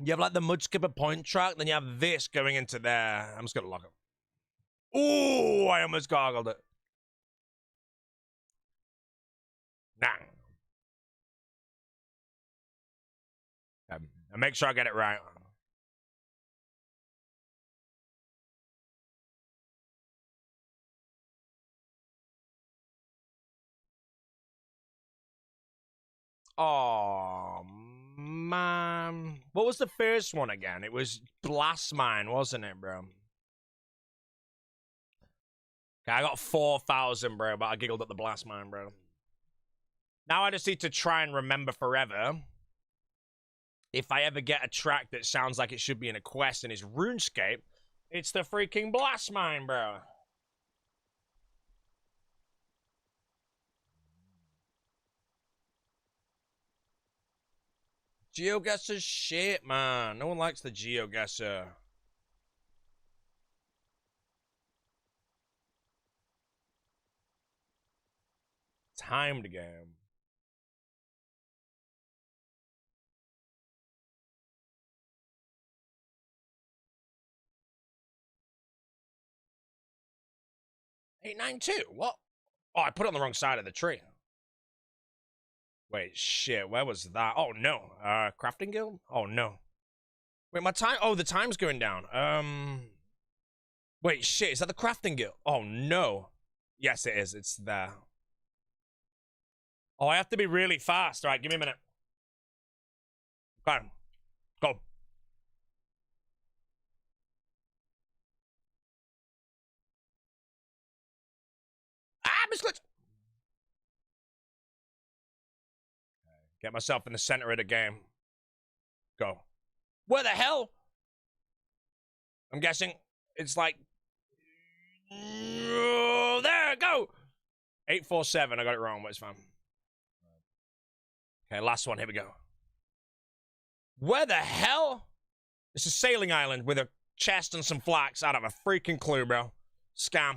You have like the Mudskipper point track, then you have this going into there. I'm just gonna lock it. Ooh, I almost gargled it. Nah. And make sure I get it right. Oh man, what was the first one again? It was Blast Mine, wasn't it, bro? Okay, I got 4,000, bro, but I giggled at the Blast Mine, bro. Now I just need to try and remember forever if I ever get a track that sounds like it should be in a quest and is RuneScape, it's the freaking Blast Mine, bro. GeoGuessr's shit, man. No one likes the GeoGuessr. Timed game. $892. What? Oh, I put it on the wrong side of the tree. Wait, shit. Where was that? Oh no. Crafting guild? Oh no. Wait, my time. Oh, the time's going down. Wait, shit. Is that the crafting guild? Oh no. Yes, it is. It's there. Oh, I have to be really fast. All right, give me a minute. Okay. Go. Ah, misclicked. Get myself in the center of the game. Go. Where the hell? I'm guessing it's like. Oh, there, go. 847. I got it wrong, but it's fine. Okay, last one. Here we go. Where the hell? It's a sailing island with a chest and some flax. I don't have a freaking clue, bro. Scam.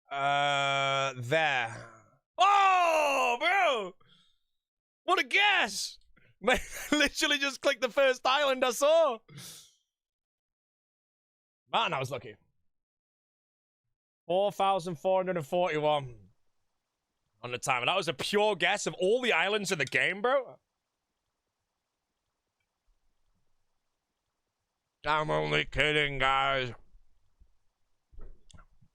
There. Oh, bro! What a guess! Man, literally just clicked the first island I saw. Man, I was lucky. 4,441 on the timer. That was a pure guess of all the islands in the game, bro. I'm only kidding, guys.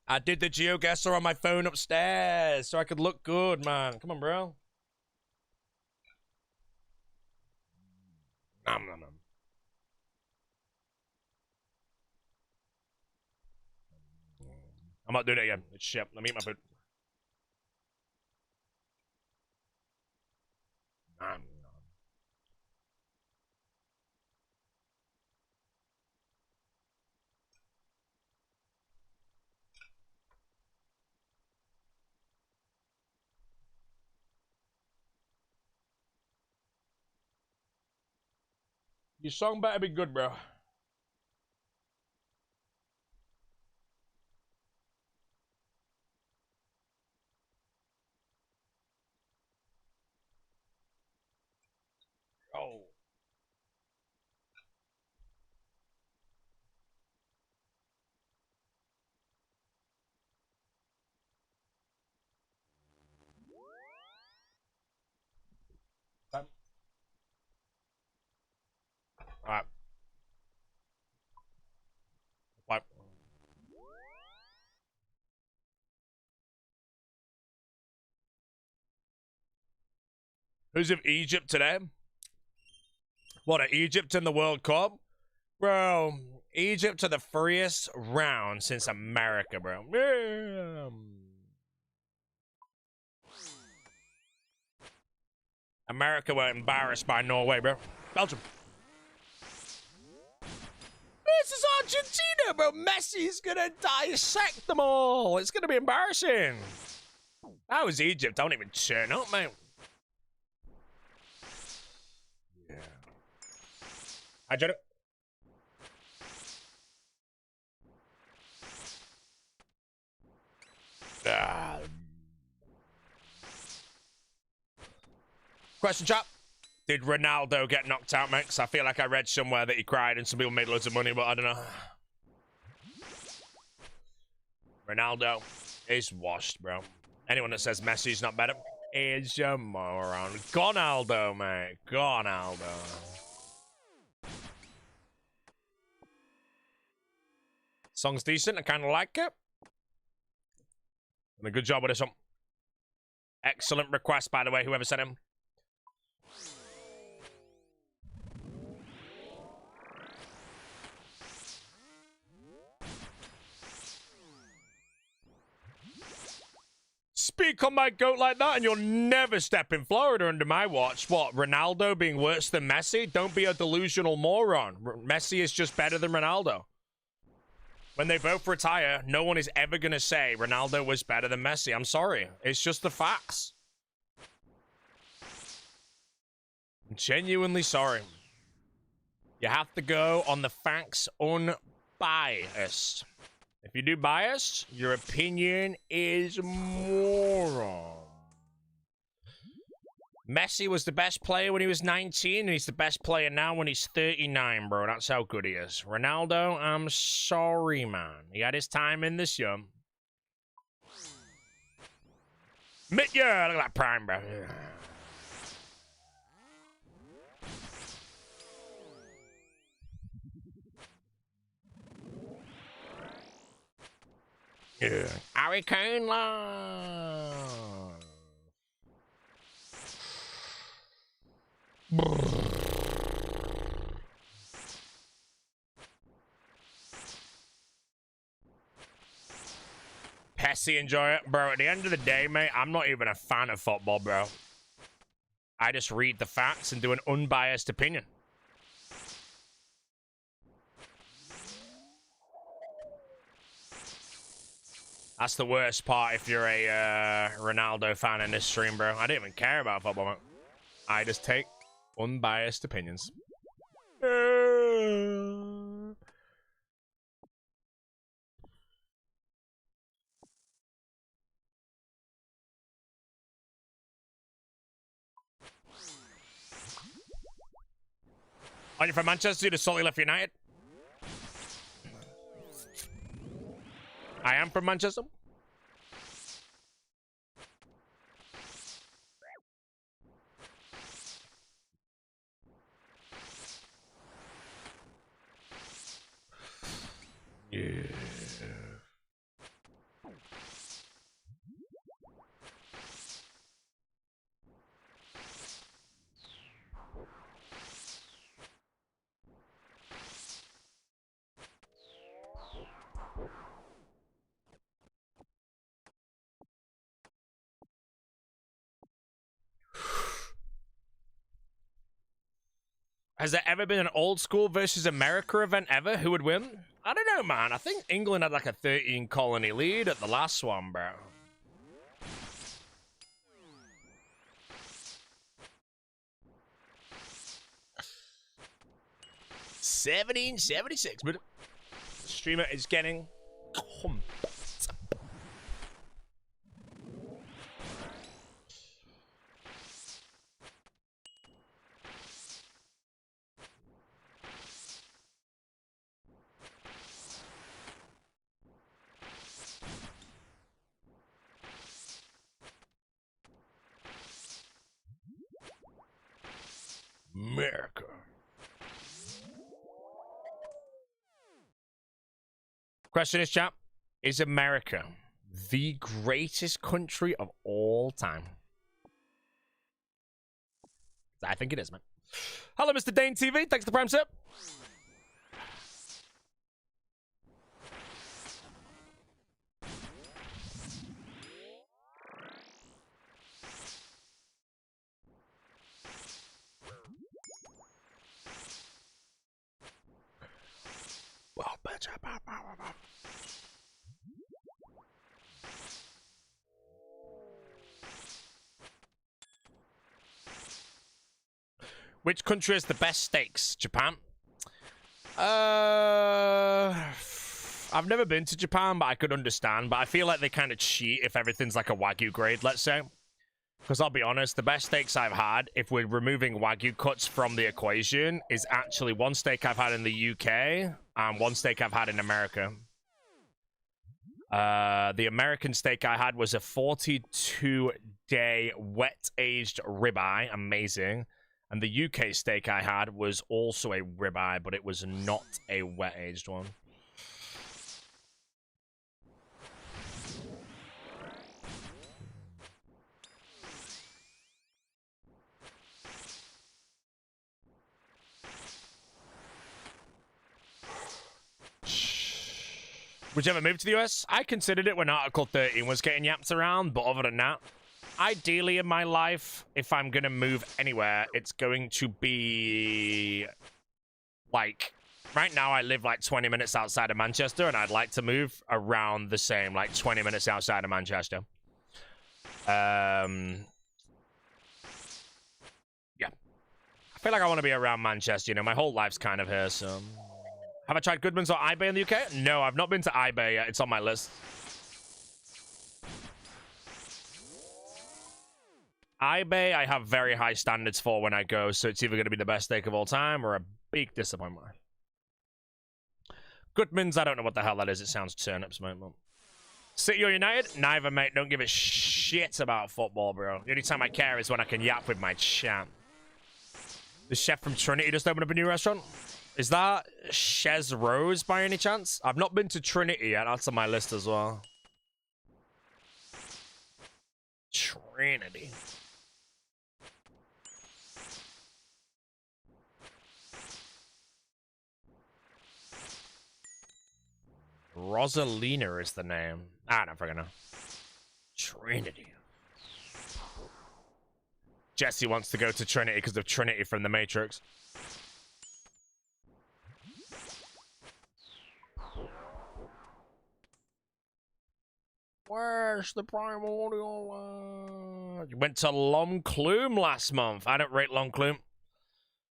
I did the GeoGuessr on my phone upstairs so I could look good, man. Come on, bro. Nom, nom, nom. I'm not doing it again. It's shit. Let me eat my food. Nom, nom. Your song better be good, bro. Alright. What? Who's of Egypt today? What, are Egypt in the World Cup? Bro, Egypt to the freest round since America, bro. America were embarrassed by Norway, bro. Belgium. This is Argentina, bro. Messi's gonna dissect them all. It's gonna be embarrassing. That was Egypt. Don't even turn up, mate. Yeah. I did it. Question, chap. Did Ronaldo get knocked out, mate? Because I feel like I read somewhere that he cried and some people made loads of money, but I don't know. Ronaldo is washed, bro. Anyone that says Messi's not better is a moron. Gonaldo, mate. Gonaldo. Song's decent. I kind of like it. And a good job with this one. Excellent request, by the way, whoever sent him. Speak on my goat like that and you'll never step in Florida under my watch. What, Ronaldo being worse than Messi? Don't be a delusional moron. Messi is just better than Ronaldo. When they both retire, no one is ever going to say Ronaldo was better than Messi. I'm sorry. It's just the facts. I'm genuinely sorry. You have to go on the facts unbiased. If you do bias, your opinion is moron. Messi was the best player when he was 19, and he's the best player now when he's 39, bro. That's how good he is. Ronaldo, I'm sorry, man. He had his time in this young. Yeah, look at that prime, bro. Yeah. Hurricane love. Pessy, enjoy it. Bro, at the end of the day, mate, I'm not even a fan of football, bro. I just read the facts and do an unbiased opinion. That's the worst part if you're a Ronaldo fan in this stream, bro. I don't even care about football, mate. I just take unbiased opinions. Are you from Manchester? You salty left United? I am from Manchester. Yeah. Has there ever been an old school versus America event ever? Who would win? I don't know, man. I think England had like a 13 colony lead at the last one, bro. 1776, but streamer is getting pumped. America. Question is, chat, is America the greatest country of all time? I think it is, man. Hello, Mr. Dane TV. Thanks for the prime sip. Which country has the best steaks? Japan? I've never been to Japan, but I could understand. But I feel like they kind of cheat if everything's like a Wagyu grade, let's say. Because I'll be honest, the best steaks I've had, if we're removing Wagyu cuts from the equation, is actually one steak I've had in the UK and one steak I've had in America. The American steak I had was a 42-day wet-aged ribeye. Amazing. And the UK steak I had was also a ribeye, but it was not a wet-aged one. Would you ever move to the US? I considered it when Article 13 was getting yapped around, but other than that, ideally in my life, if I'm going to move anywhere, it's going to be, like, right now I live like 20 minutes outside of Manchester, and I'd like to move around the same, like 20 minutes outside of Manchester. Yeah. I feel like I want to be around Manchester, you know, my whole life's kind of here, so... Have I tried Goodman's or eBay in the UK? No, I've not been to eBay yet. It's on my list. eBay, I have very high standards for when I go, so it's either going to be the best steak of all time or a big disappointment. Goodman's, I don't know what the hell that is. It sounds turnips, mate. City or United? Neither, mate. Don't give a shit about football, bro. The only time I care is when I can yap with my chat. The chef from Trinity just opened up a new restaurant. Is that Chez Rose by any chance? I've not been to Trinity yet. That's on my list as well. Trinity. Rosalina is the name. I don't freaking know. Trinity. Jesse wants to go to Trinity because of Trinity from the Matrix. Where's the primordial? You went to Longclume last month. I don't rate Longclume.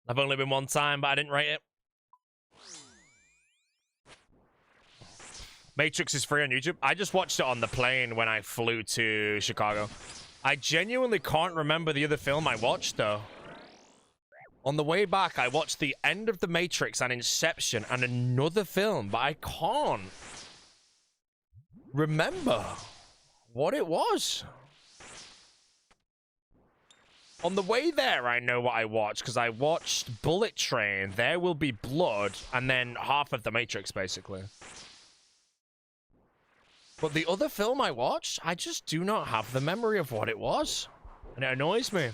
I've only been one time, but I didn't rate it. Matrix is free on YouTube. I just watched it on the plane when I flew to Chicago. I genuinely can't remember the other film I watched, though. On the way back, I watched the end of The Matrix and Inception and another film, but I can't remember what it was. On the way there, I know what I watched, because I watched Bullet Train, There Will Be Blood, and then half of The Matrix, basically. But the other film I watched, I just do not have the memory of what it was. And it annoys me.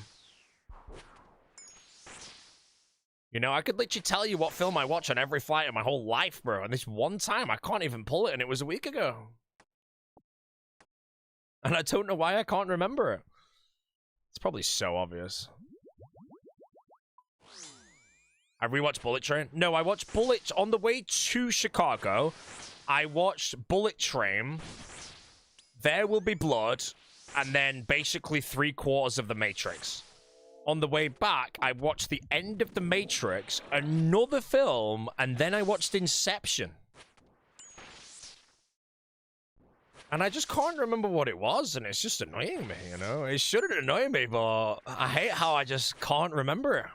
You know, I could literally tell you what film I watch on every flight in my whole life, bro. And this one time, I can't even pull it, and it was a week ago. And I don't know why I can't remember it. It's probably so obvious. I rewatched Bullet Train. No, I watched Bullet... On the way to Chicago, I watched Bullet Train, There Will Be Blood, and then basically 3/4 of The Matrix. On the way back, I watched the end of The Matrix, another film, and then I watched Inception. And I just can't remember what it was, and it's just annoying me, you know? It shouldn't annoy me, but I hate how I just can't remember it.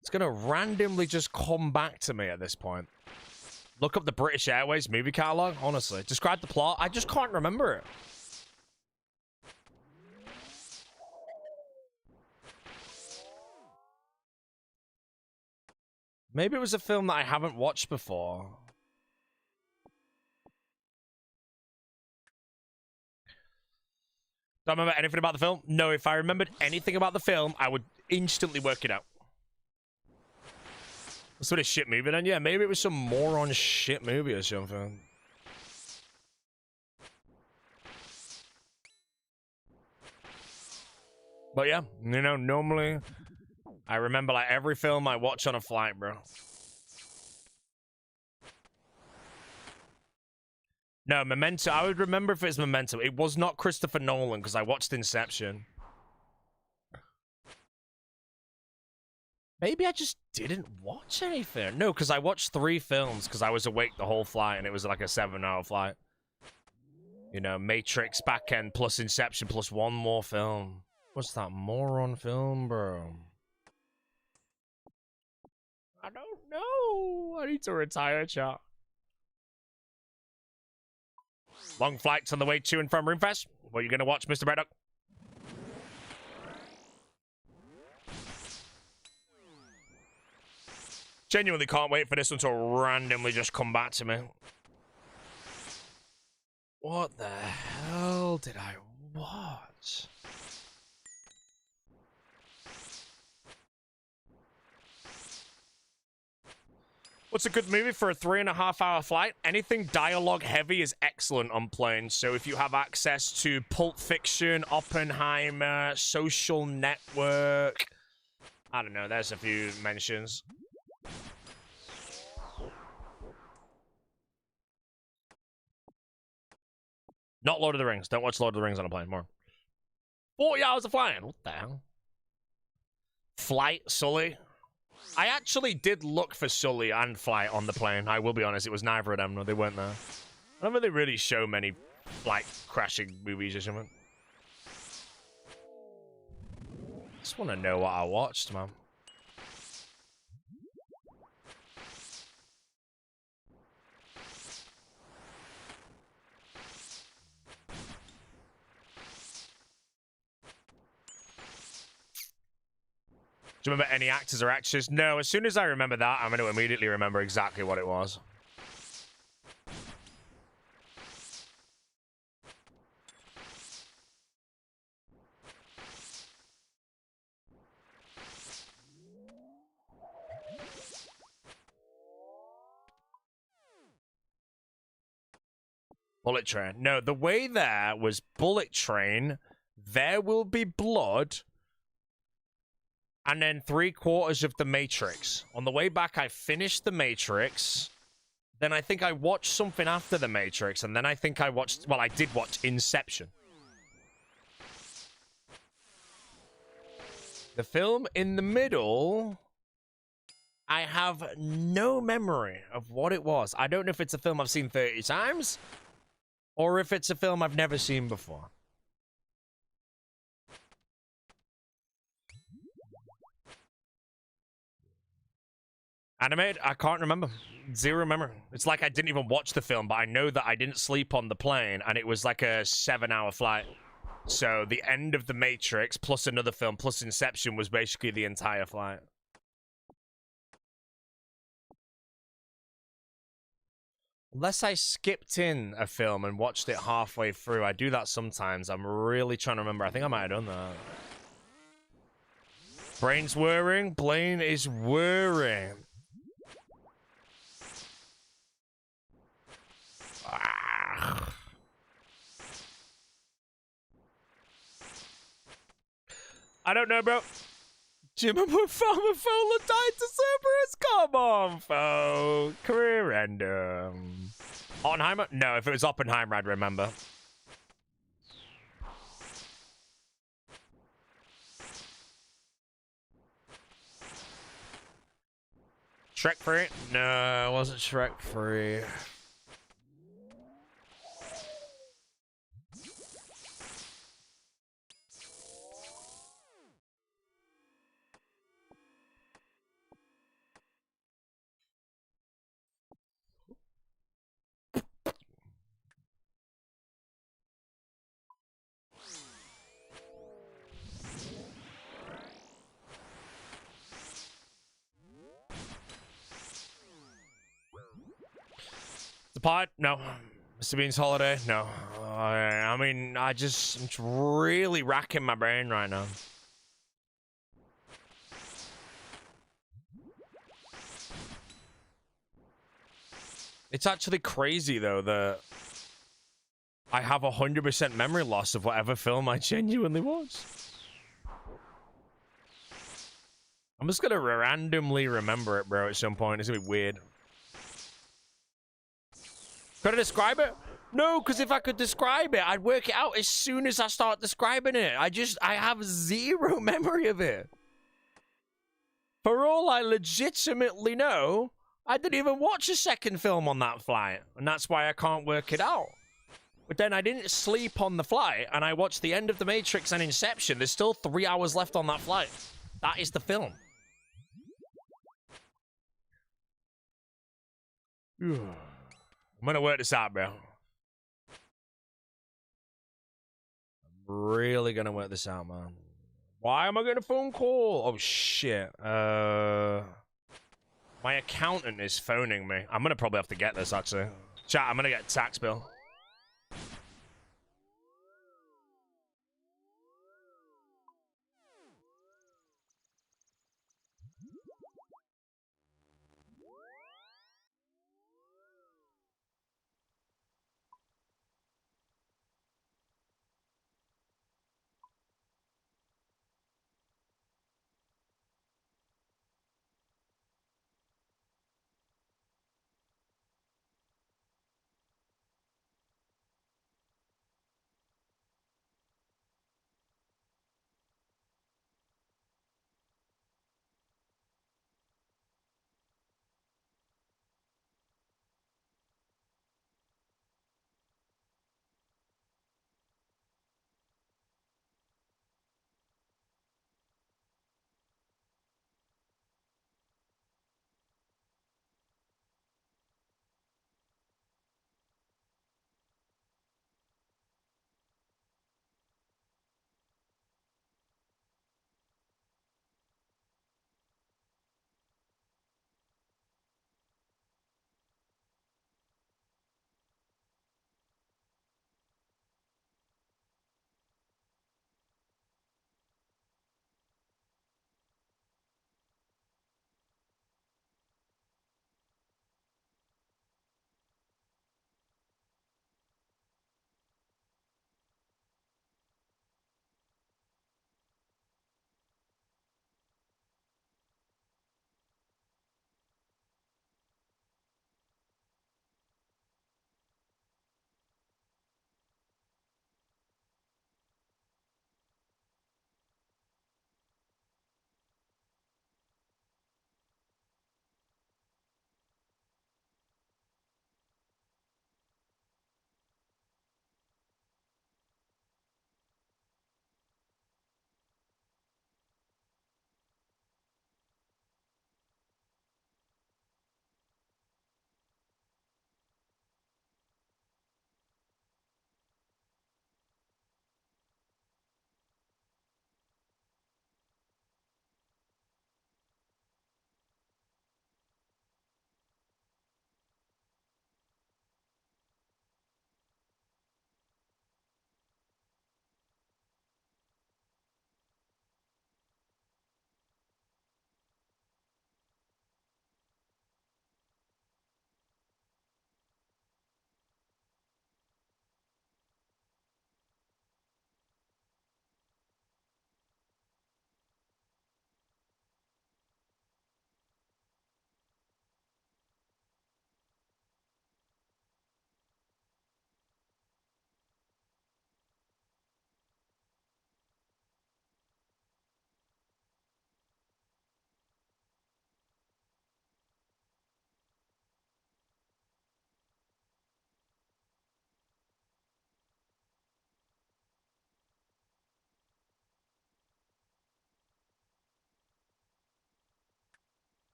It's gonna randomly just come back to me at this point. Look up the British Airways movie catalog, honestly. Describe the plot. I just can't remember it. Maybe it was a film that I haven't watched before. Don't remember anything about the film? No, if I remembered anything about the film, I would instantly work it out. That's what a shit movie then? Yeah, maybe it was some moron shit movie or something. But yeah, you know, normally I remember like every film I watch on a flight, bro. No, Memento. I would remember if it's Memento. It was not Christopher Nolan because I watched Inception. Maybe I just didn't watch anything. No, because I watched 3 films because I was awake the whole flight and it was like a 7-hour flight. You know, Matrix back end plus Inception plus 1 more film. What's that moron film, bro? I don't know. I need to retire, chat. Long flights on the way to and from RuneFest. What are you going to watch, Mr. Braddock? Genuinely can't wait for this one to randomly just come back to me. What the hell did I watch? What's a good movie for a 3.5-hour flight? Anything dialogue heavy is excellent on planes. So if you have access to Pulp Fiction, Oppenheimer, Social Network, I don't know, there's a few mentions. Not Lord of the Rings. Don't watch Lord of the Rings on a plane. More. 40 hours of flying. What the hell? Flight, Sully. I actually did look for Sully and Flight on the plane. I will be honest, it was neither of them. No, they weren't there. I don't really show many flight crashing movies or something. Just want to know what I watched, man. Do you remember any actors or actresses? No, as soon as I remember that, I'm going to immediately remember exactly what it was. Bullet Train. No, the way there was Bullet Train, There Will Be Blood, and then 3/4 of The Matrix. On the way back, I finished The Matrix. Then I think I watched something after The Matrix, and then I think I watched... Well, I did watch Inception. The film in the middle... I have no memory of what it was. I don't know if it's a film I've seen 30 times, or if it's a film I've never seen before. Animated? I can't remember. Zero memory. It's like I didn't even watch the film, but I know that I didn't sleep on the plane, and it was like a 7-hour flight. So the end of The Matrix, plus another film, plus Inception, was basically the entire flight. Unless I skipped in a film and watched it halfway through. I do that sometimes. I'm really trying to remember. I think I might have done that. Brain's whirring. Brain is whirring. Ah. I don't know, bro. Jim and Farmer Fowler died to Cerberus? Come on, folks. Career ender. Oppenheimer? No, if it was Oppenheimer, I'd remember. Shrek 3? No, it wasn't Shrek 3. The pod? No. Mr. Bean's holiday? No. I mean, I'm just really racking my brain right now. It's actually crazy, though, that I have 100% memory loss of whatever film I genuinely watched. I'm just gonna randomly remember it, bro, at some point. It's gonna be weird. Could I describe it? No, because if I could describe it, I'd work it out as soon as I start describing it. I have zero memory of it. For all I legitimately know, I didn't even watch a second film on that flight, and that's why I can't work it out. But then I didn't sleep on the flight, and I watched the end of The Matrix and Inception. There's still 3 hours left on that flight. That is the film. I'm gonna work this out, bro. I'm really gonna work this out, man. Why am I getting a phone call? Oh, shit. My accountant is phoning me. I'm gonna probably have to get this, actually. Chat, I'm gonna get a tax bill.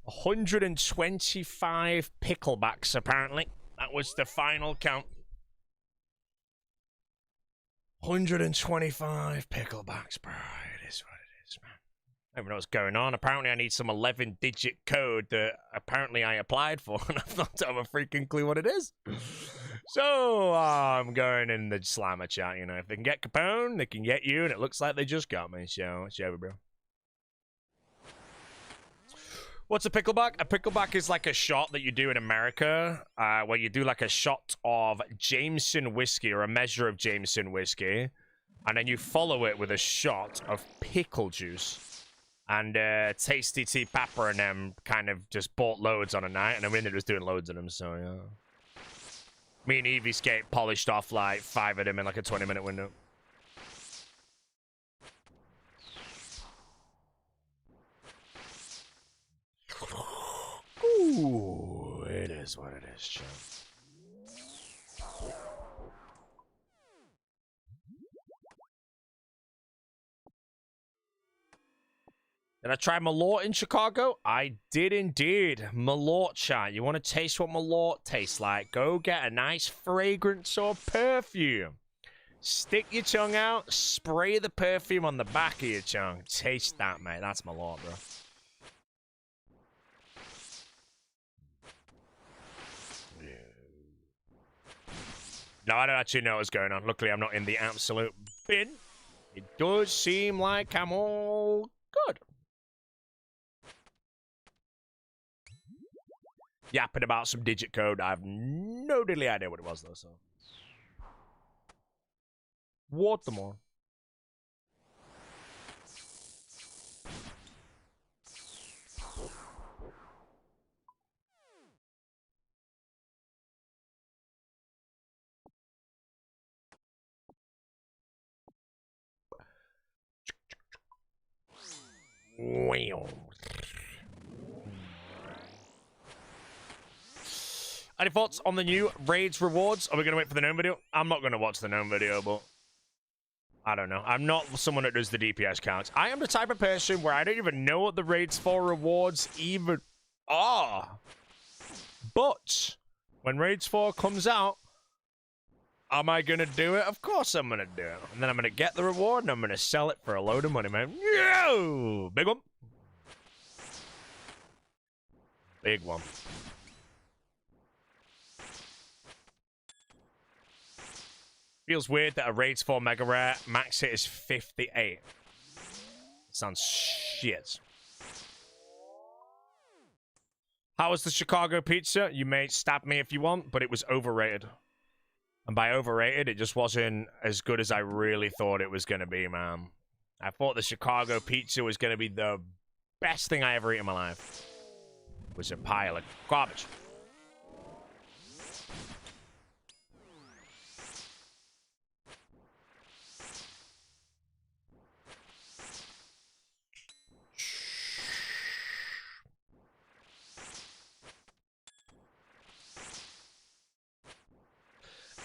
$125 picklebacks, apparently. That was the final count. 125 picklebacks, bro. It is what it is, man. I don't know what's going on. Apparently, I need some 11-digit code that apparently I applied for, and I've not have a freaking clue what it is. So, I'm going in the Slammer chat, you know. If they can get Capone, they can get you, and it looks like they just got me, so it's over, bro. What's a pickleback? A pickleback is like a shot that you do in America, where you do like a shot of Jameson whiskey, or a measure of Jameson whiskey, and then you follow it with a shot of pickle juice. And Tasty Tea Pepper and them kind of just bought loads on a night, and I ended up doing loads of them, so yeah. Me and Hcim polished off like 5 of them in like a 20-minute window. Ooh, it is what it is, chum. Did I try Malort in Chicago? I did indeed. Malort chat. You want to taste what Malort tastes like? Go get a nice fragrance or perfume. Stick your tongue out, spray the perfume on the back of your tongue. Taste that, mate. That's Malort, bro. No, I don't actually know what's going on. Luckily, I'm not in the absolute bin. It does seem like I'm all good. Yapping about some digit code. I have no diddly idea what it was, though, so. Watermore. Wow. Any thoughts on the new raids rewards? Are we going to wait for the gnome video? I'm not going to watch the gnome video, but I don't know. I'm not someone that does the DPS counts. I am the type of person where I don't even know what the raids for rewards even are. But when raids 4 comes out, am I going to do it? Of course I'm going to do it. And then I'm going to get the reward and I'm going to sell it for a load of money, man. Yo! Big one. Big one. Feels weird that a Raids 4 Mega Rare max hit is 58. Sounds shit. How was the Chicago pizza? You may stab me if you want, but it was overrated. And by overrated, it just wasn't as good as I really thought it was going to be, man. I thought the Chicago pizza was going to be the best thing I ever ate in my life. It was a pile of garbage.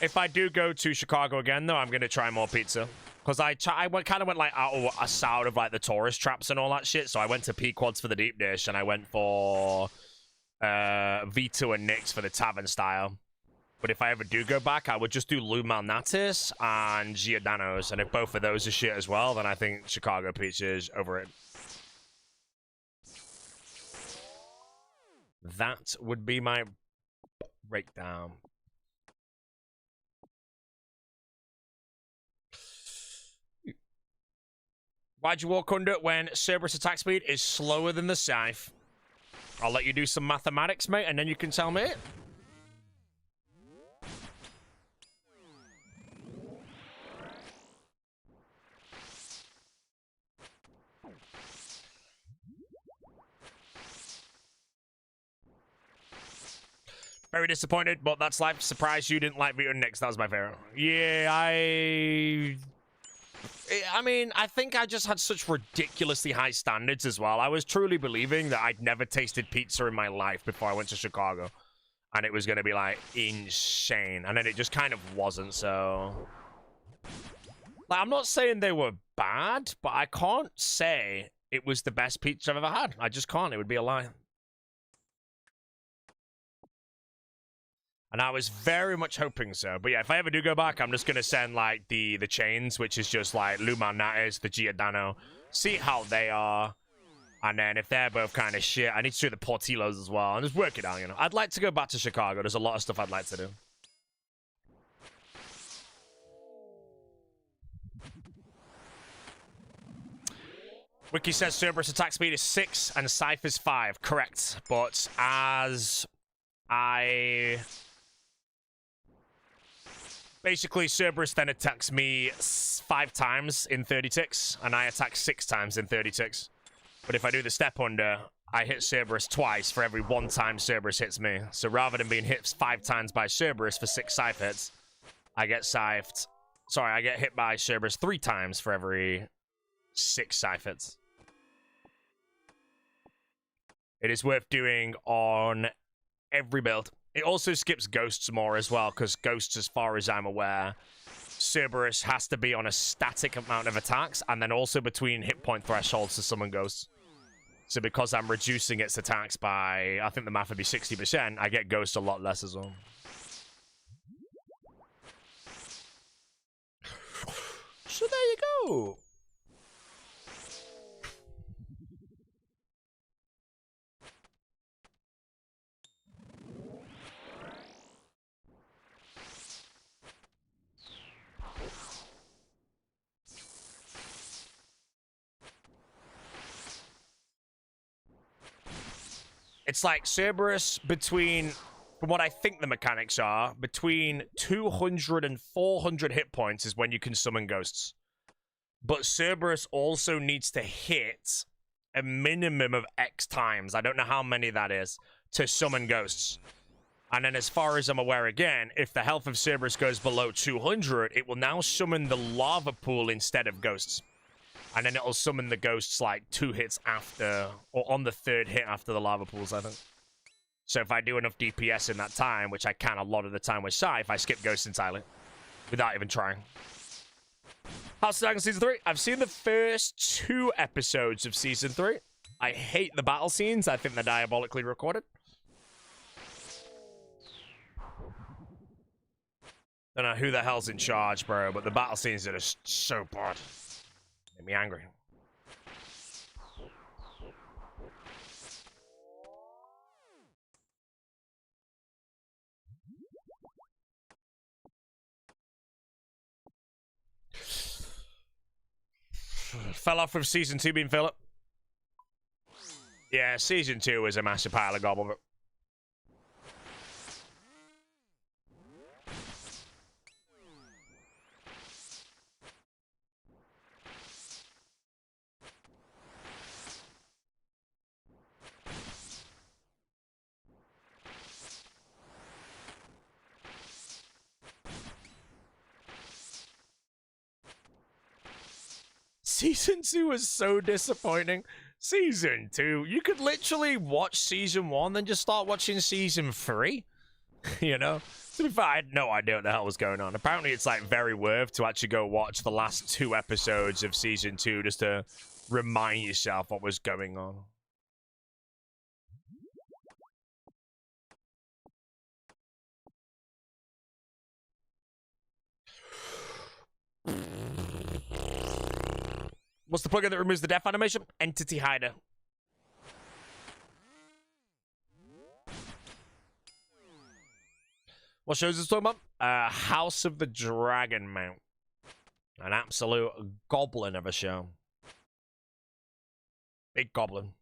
If I do go to Chicago again, though, I'm going to try more pizza. Because I kind of went like out of like the tourist traps and all that shit. So I went to Pequod's for the deep dish, and I went for Vito and Nick's for the tavern style. But if I ever do go back, I would just do Lou Malnatis and Giordano's. And if both of those are shit as well, then I think Chicago pizza is overrated. That would be my breakdown. Why'd you walk under when Cerberus attack speed is slower than the Scythe? I'll let you do some mathematics, mate, and then you can tell me. Very disappointed, but that's life. Surprised you didn't like Vito and Nick's. That was my favorite. Yeah, I mean, I think I just had such ridiculously high standards as well. I was truly believing that I'd never tasted pizza in my life before I went to Chicago. And it was going to be, like, insane. And then it just kind of wasn't, so... Like, I'm not saying they were bad, but I can't say it was the best pizza I've ever had. I just can't. It would be a lie. And I was very much hoping so. But yeah, if I ever do go back, I'm just going to send, like, the chains, which is just, like, Lumanatis, the Giordano. See how they are. And then if they're both kind of shit, I need to do the Portillos as well. And just work it out, you know. I'd like to go back to Chicago. There's a lot of stuff I'd like to do. Wiki says Cerberus attack speed is 6 and Scythe is 5. Correct. But as I... Basically, Cerberus then attacks me 5 times in 30 ticks, and I attack 6 times in 30 ticks. But if I do the step under, I hit Cerberus twice for every 1 time Cerberus hits me. So rather than being hit 5 times by Cerberus for 6 Scythe hits, I get Scythed. Sorry, I get hit by Cerberus 3 times for every 6 Scythe hits. It is worth doing on every build. It also skips Ghosts more as well, because Ghosts, as far as I'm aware, Cerberus has to be on a static amount of attacks, and then also between hit point thresholds to summon Ghosts. So because I'm reducing its attacks by, I think the math would be 60%, I get Ghosts a lot less as well. So there you go. It's like Cerberus between, from what I think the mechanics are, between 200 and 400 hit points is when you can summon Ghosts. But Cerberus also needs to hit a minimum of X times, I don't know how many that is, to summon Ghosts. And then as far as I'm aware again, if the health of Cerberus goes below 200, it will now summon the lava pool instead of Ghosts. And then it'll summon the Ghosts, like, 2 hits after, or on the 3rd hit after the lava pools, I think. So if I do enough DPS in that time, which I can a lot of the time with Scythe, I skip Ghosts entirely. Without even trying. House of Dragon Season 3. I've seen the first 2 episodes of Season 3. I hate the battle scenes. I think they're diabolically recorded. Don't know who the hell's in charge, bro, but the battle scenes are just so bad. Make me angry. Fell off with Season 2 being Philip. Yeah, Season 2 was a massive pile of gobble. Season 2 was so disappointing. Season 2, you could literally watch Season 1, then just start watching Season 3. You know? To be fair, I had no idea what the hell was going on. Apparently, it's like very worth to actually go watch the last 2 episodes of Season 2 just to remind yourself what was going on. What's the plugin that removes the death animation? Entity Hider. What shows is talking about? House of the Dragon Mount. An absolute goblin of a show. Big goblin.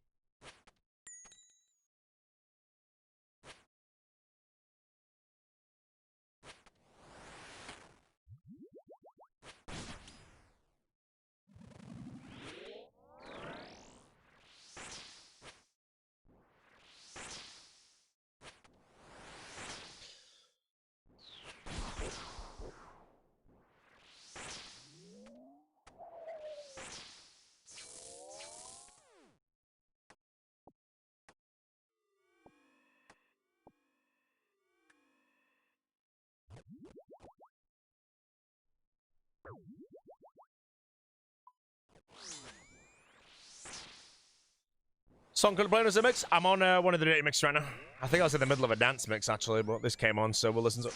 Song couldn't play as a mix. I'm on one of the data mix right now. I think I was in the middle of a dance mix, actually, but this came on, so we'll listen to it.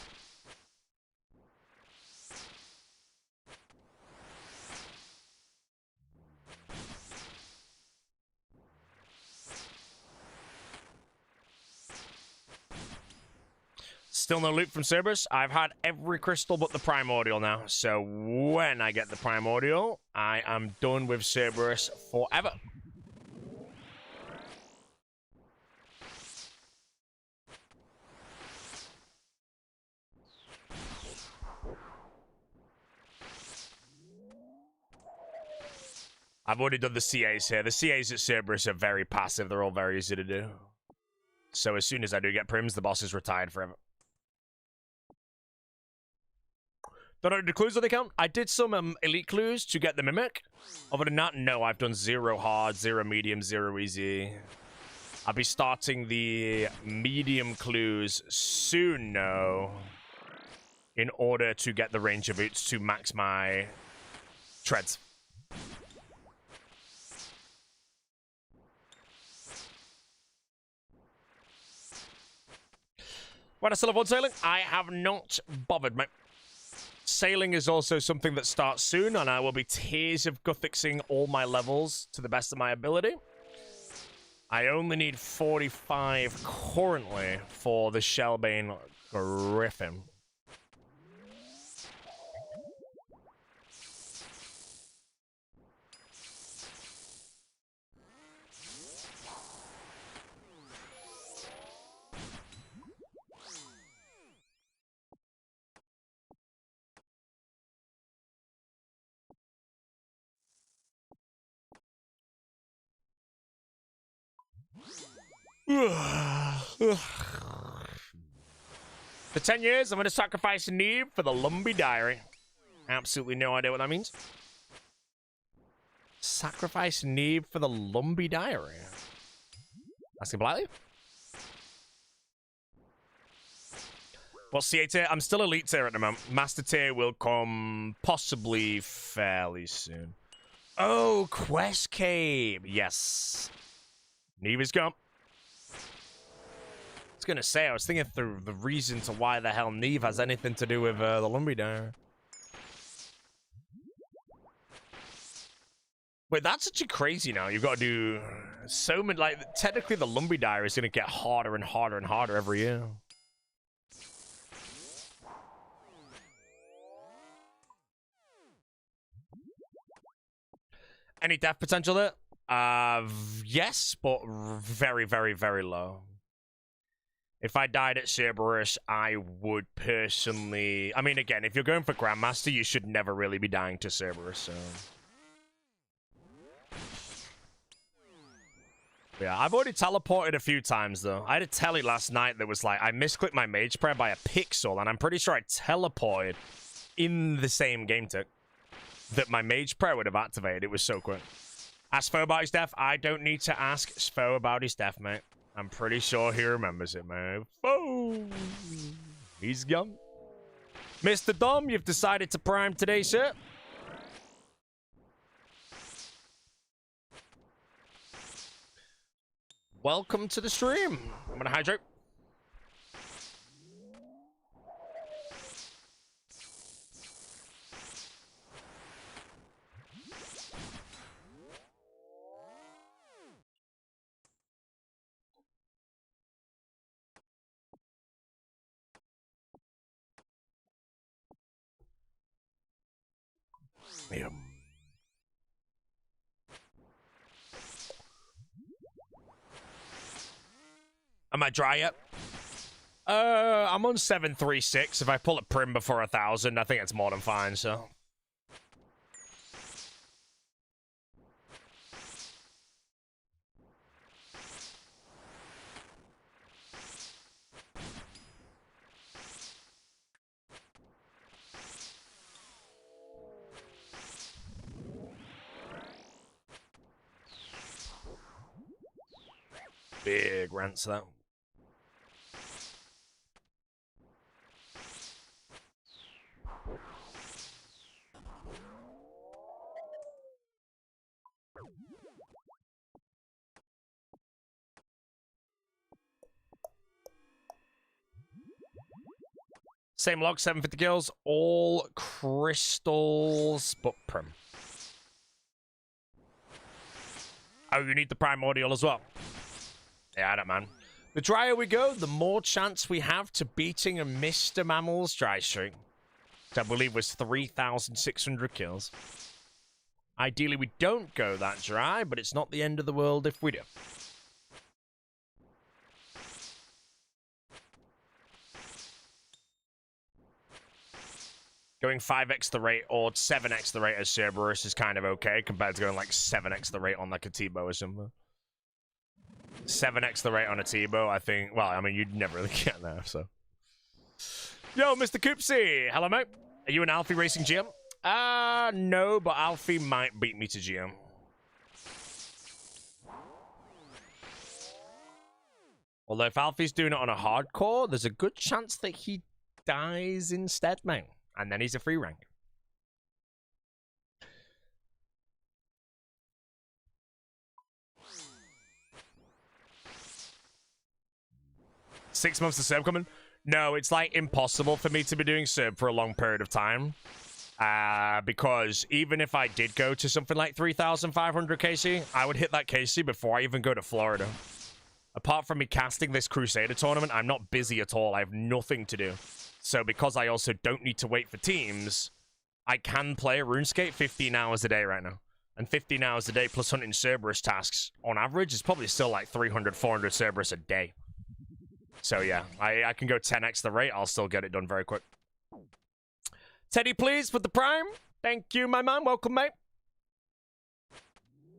Still no loot from Cerberus. I've had every crystal but the primordial now. So when I get the primordial, I am done with Cerberus forever. I've already done the CAs here. The CAs at Cerberus are very passive. They're all very easy to do. So as soon as I do get prims, the boss is retired forever. Don't know the clues on the account. I did some elite clues to get the mimic. Other than that, no, I've done 0 hard, 0 medium, 0 easy. I'll be starting the medium clues soon, no, in order to get the ranger boots to max my treads. When I still have one sailing, I have not bothered, mate. Sailing is also something that starts soon, and I will be Tears of Guthixing all my levels to the best of my ability. I only need 45 currently for the Shellbane Griffin. For 10 years, I'm going to sacrifice Neve for the Lumbee Diary. Absolutely no idea what that means. Sacrifice Neve for the Lumbee Diary. Asking politely. Well, CA tier, I'm still elite tier at the moment. Master tier will come possibly fairly soon. Oh, Quest Cave. Yes. Neve is gone. I was gonna say, I was thinking through the reason to why the hell Neve has anything to do with the Lumbee Diary. Wait, that's actually crazy now. You've got to do so many, like, technically the Lumbee Diary is gonna get harder and harder and harder every year. Any death potential there? Yes, but very, very, very low. If I died at Cerberus, I would personally... I mean, again, if you're going for Grandmaster, you should never really be dying to Cerberus, so... Yeah, I've already teleported a few times, though. I had a telly last night that was like, I misclicked my mage prayer by a pixel, and I'm pretty sure I teleported in the same game tick that my mage prayer would have activated. It was so quick. Ask Svo about his death. I don't need to ask Svo about his death, mate. I'm pretty sure he remembers it, man. Oh, he's gone. Mr. Dom, you've decided to prime today, sir. Welcome to the stream. I'm gonna hydrate. Yeah. Am I dry yet? I'm on 736. If I pull a prim before 1,000, I think it's more than fine, so. Big rants, though. Same log, 750 kills, all crystals, but prim. Oh, you need the primordial as well. Yeah, I don't, man. The drier we go, the more chance we have to beating a Mr. Mammal's dry streak. Which I believe was 3,600 kills. Ideally, we don't go that dry, but it's not the end of the world if we do. Going 5x the rate or 7x the rate as Cerberus is kind of okay compared to going like 7x the rate on like a T-bow or something. 7x the rate on a T-bow, I think. Well, I mean, you'd never really get there, so. Yo, Mr. Coopsy. Hello, mate. Are you an Alfie racing GM? No, but Alfie might beat me to GM. Although if Alfie's doing it on a hardcore, there's a good chance that he dies instead, mate. And then he's a free rank. Six months to serve coming? No, it's like impossible for me to be doing serve for a long period of time. Because even if I did go to something like 3,500 KC, I would hit that KC before I even go to Florida. Apart from me casting this Crusader tournament, I'm not busy at all. I have nothing to do. So because I also don't need to wait for teams, I can play RuneScape 15 hours a day right now. And 15 hours a day plus hunting Cerberus tasks on average is probably still like 300, 400 Cerberus a day. So yeah, I can go 10x the rate. I'll still get it done very quick. Teddy, please, with the prime. Thank you, my man. Welcome, mate.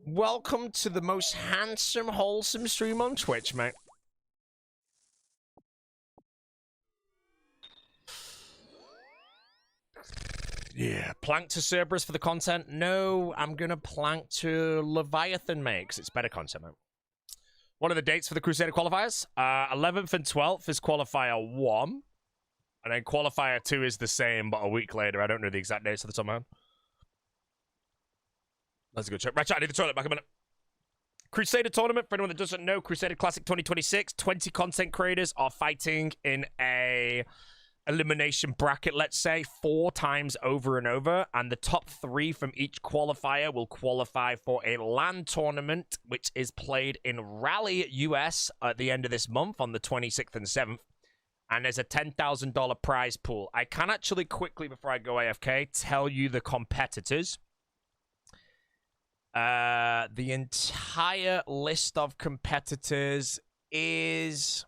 Welcome to the most handsome, wholesome stream on Twitch, mate. Yeah, plank to Cerberus for the content. No, I'm going to plank to Leviathan, mate, because it's better content, mate. What are the dates for the Crusader qualifiers? 11th and 12th is qualifier 1. And then qualifier 2 is the same, but a week later. I don't know the exact dates of the top, man. Let's go check. Right, I need the toilet back a minute. Crusader tournament, for anyone that doesn't know, Crusader Classic 2026. 20 content creators are fighting in a elimination bracket, let's say, 4 times over and over, and the top 3 from each qualifier will qualify for a LAN tournament, which is played in Raleigh, US at the end of this month on the 26th and 7th, and there's a $10,000 prize pool. I can actually quickly, before I go AFK, tell you the competitors. The entire list of competitors is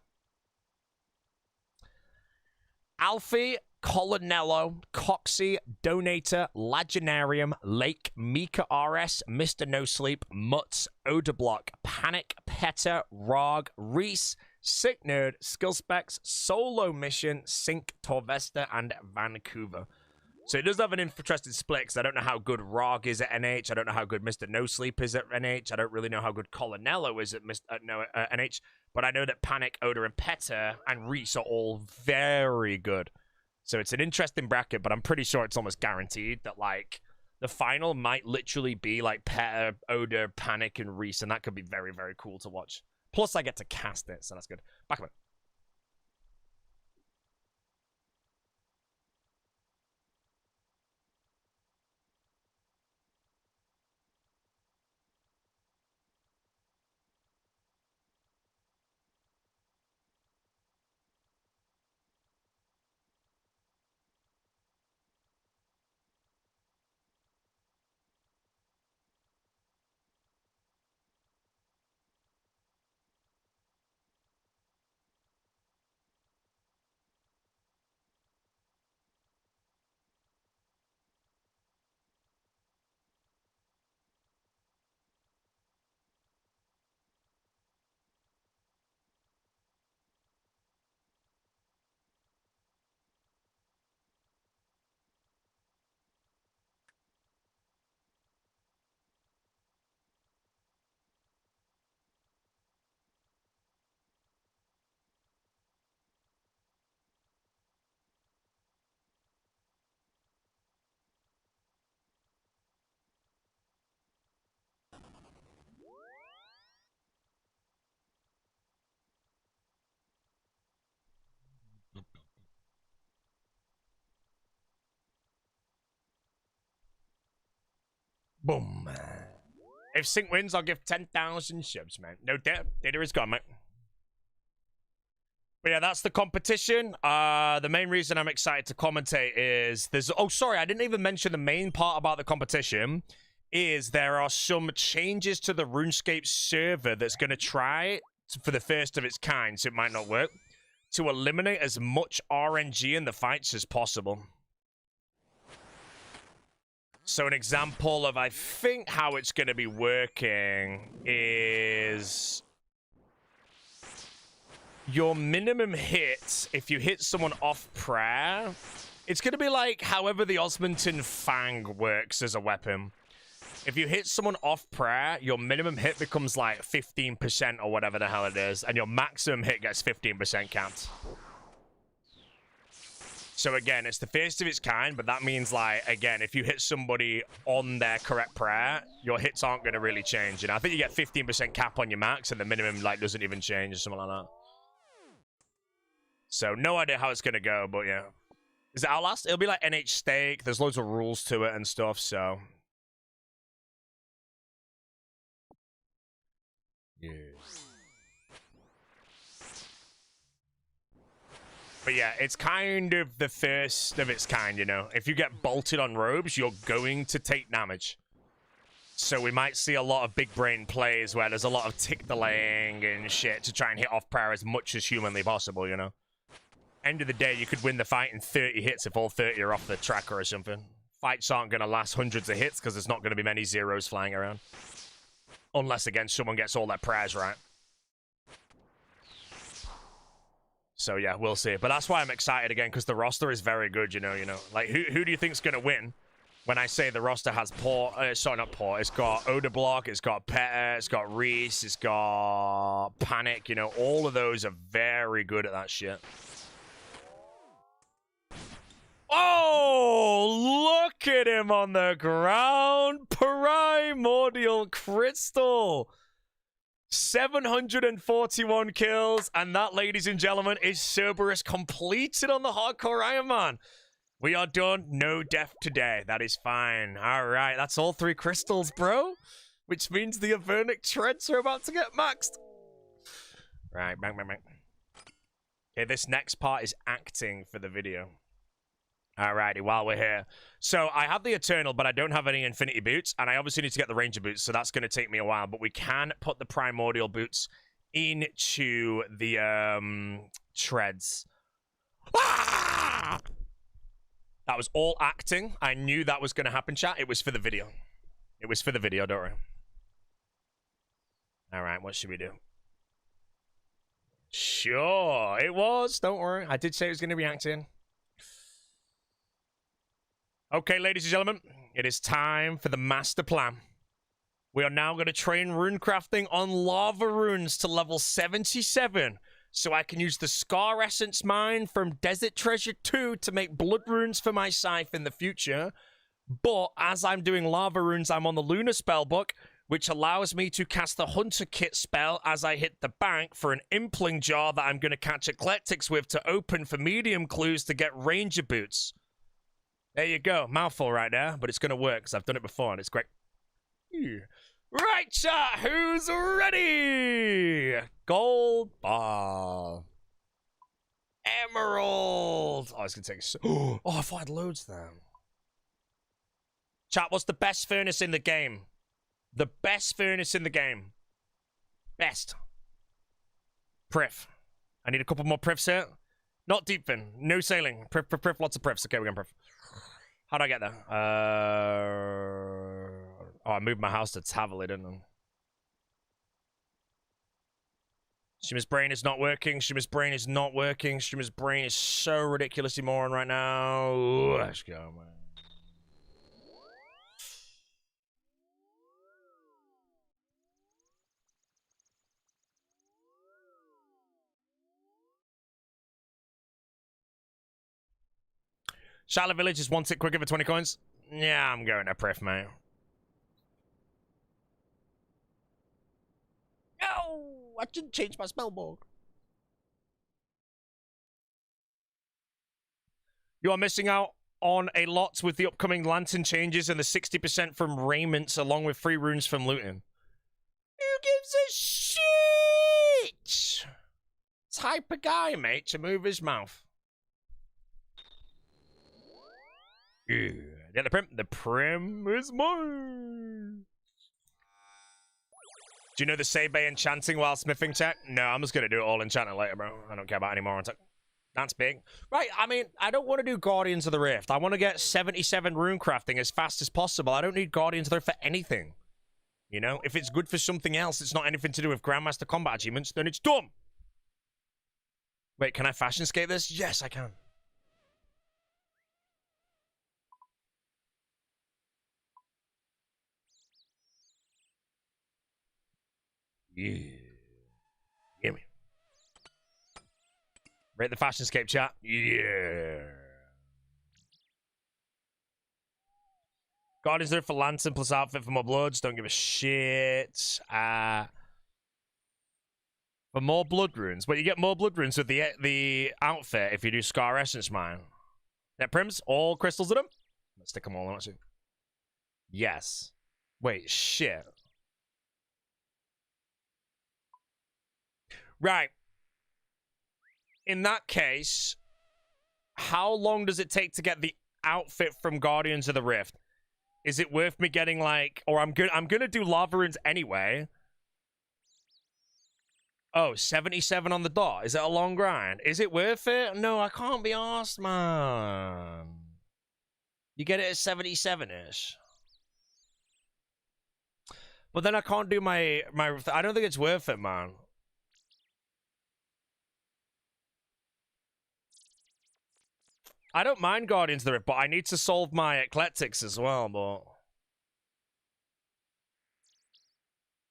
Alfie, Colonello, Coxie, Donator, Laginarium, Lake, Mika RS, Mr. No Sleep, Mutz, Odablock, Panic, Peta, Rog, Reese, Sick Nerd, Skillspecs, Solo Mission, Sync, Torvesta, and Vancouver. So it does have an interesting split, because I don't know how good Rog is at NH. I don't know how good Mr. No Sleep is at NH. I don't really know how good Colonello is at NH. But I know that Panic, Oda, and Peta and Reese are all very good. So it's an interesting bracket, but I'm pretty sure it's almost guaranteed that, like, the final might literally be, like, Peta, Oda, Panic, and Reese, and that could be very, very cool to watch. Plus, I get to cast it, so that's good. Back a minute. Boom. If Sync wins, I'll give 10,000 subs, man. No doubt. Data is gone, mate. But yeah, that's the competition. The main reason I'm excited to commentate is there's... Oh, sorry, I didn't even mention the main part about the competition is there are some changes to the RuneScape server that's going to try, for the first of its kind, so it might not work, to eliminate as much RNG in the fights as possible. So an example of, I think, how it's going to be working is... your minimum hit, if you hit someone off prayer, it's going to be like however the Osmonton Fang works as a weapon. If you hit someone off prayer, your minimum hit becomes like 15% or whatever the hell it is, and your maximum hit gets 15% capped. So again, it's the first of its kind, but that means, like, again, if you hit somebody on their correct prayer, your hits aren't going to really change. You know, I think you get 15% cap on your max, and the minimum, like, doesn't even change or something like that. So, no idea how it's going to go, but yeah. Is it Outlast? It'll be like NH Stake. There's loads of rules to it and stuff, so... yeah. But yeah, it's kind of the first of its kind, you know. If you get bolted on robes, you're going to take damage. So we might see a lot of big brain plays where there's a lot of tick delaying and shit to try and hit off prayer as much as humanly possible, you know. End of the day, you could win the fight in 30 hits if all 30 are off the tracker or something. Fights aren't going to last hundreds of hits because there's not going to be many zeros flying around. Unless, again, someone gets all their prayers right. So, yeah, we'll see. But that's why I'm excited again, because the roster is very good, you know. Like, who do you think's going to win? When I say the roster has sorry, not Port. It's got Odeblock, it's got Petter, it's got Reese, it's got Panic, you know. All of those are very good at that shit. Oh, look at him on the ground. Primordial Crystal. 741 kills. And that, ladies and gentlemen, is Cerberus completed on the Hardcore Iron Man. We are done. No death today. That is fine. All right. That's all 3 crystals, bro. Which means the Avernic Treads are about to get maxed. Right. Bang, bang, bang. Okay, this next part is acting for the video. Alrighty, while we're here. So, I have the Eternal, but I don't have any Infinity Boots, and I obviously need to get the Ranger Boots, so that's going to take me a while, but we can put the Primordial Boots into the, Treads. Ah! That was all acting. I knew that was going to happen, chat. It was for the video. It was for the video, don't worry. Alright, what should we do? Sure, it was. Don't worry. I did say it was going to be acting. Okay, ladies and gentlemen, it is time for the master plan. We are now going to train rune crafting on lava runes to level 77, so I can use the Scar Essence mine from Desert Treasure 2 to make blood runes for my Scythe in the future. But as I'm doing lava runes, I'm on the Lunar Spellbook, which allows me to cast the Hunter Kit spell as I hit the bank for an Impling Jar that I'm going to catch Eclectics with to open for medium clues to get Ranger Boots. There you go. Mouthful right there, but it's going to work because I've done it before and it's great. Right, chat. Who's ready? Gold bar. Emerald. Oh, it's going to take so... Oh, I thought I had loads there. Chat, what's the best furnace in the game? The best furnace in the game. Best. Priff. I need a couple more Priffs here. Not deep fin. No sailing. Priff, priff, priff. Lots of Priffs. Okay, we're going Priff. How do I get there? Oh, I moved my house to Taverley, didn't I? Shimmer's brain is not working. Shimmer's brain is not working. Shimmer's brain is so ridiculously moron right now. Let's go, man. Charlotte Village is 1 tick quicker for 20 coins. Yeah, I'm going to Priff, mate. No! I didn't change my spellbook. You are missing out on a lot with the upcoming lantern changes and the 60% from raiments along with free runes from looting. Who gives a shit? Type of guy, mate, to move his mouth. Yeah, the prim. The prim is mine. Do you know the Sebe enchanting while smithing tech? No, I'm just gonna do it all enchanting later, bro. I don't care about any more on tech. That's big. Right, I mean, I don't want to do Guardians of the Rift. I want to get 77 rune crafting as fast as possible. I don't need Guardians of the Rift for anything. You know, if it's good for something else, it's not anything to do with Grandmaster combat achievements, then it's dumb. Wait, can I fashion skate this? Yes, I can. Yeah. Hear me. Rate the fashion scape chat. Yeah. Guardians there for Lantern plus outfit for more bloods. Don't give a shit. For more blood runes. But you get more blood runes with the outfit if you do Scar Essence Mine. Net prims, all crystals in them. Let's stick them all on, actually. Yes. Wait, shit. Right. In that case, how long does it take to get the outfit from Guardians of the Rift? Is it worth me getting like, or I'm gonna do lava runes anyway. Oh, 77 on the dot. Is it a long grind? Is it worth it? No, I can't be arsed, man. You get it at 77-ish. But then I can't do my I don't think it's worth it, man. I don't mind Guardians of the Rift, but I need to solve my eclectics as well, but...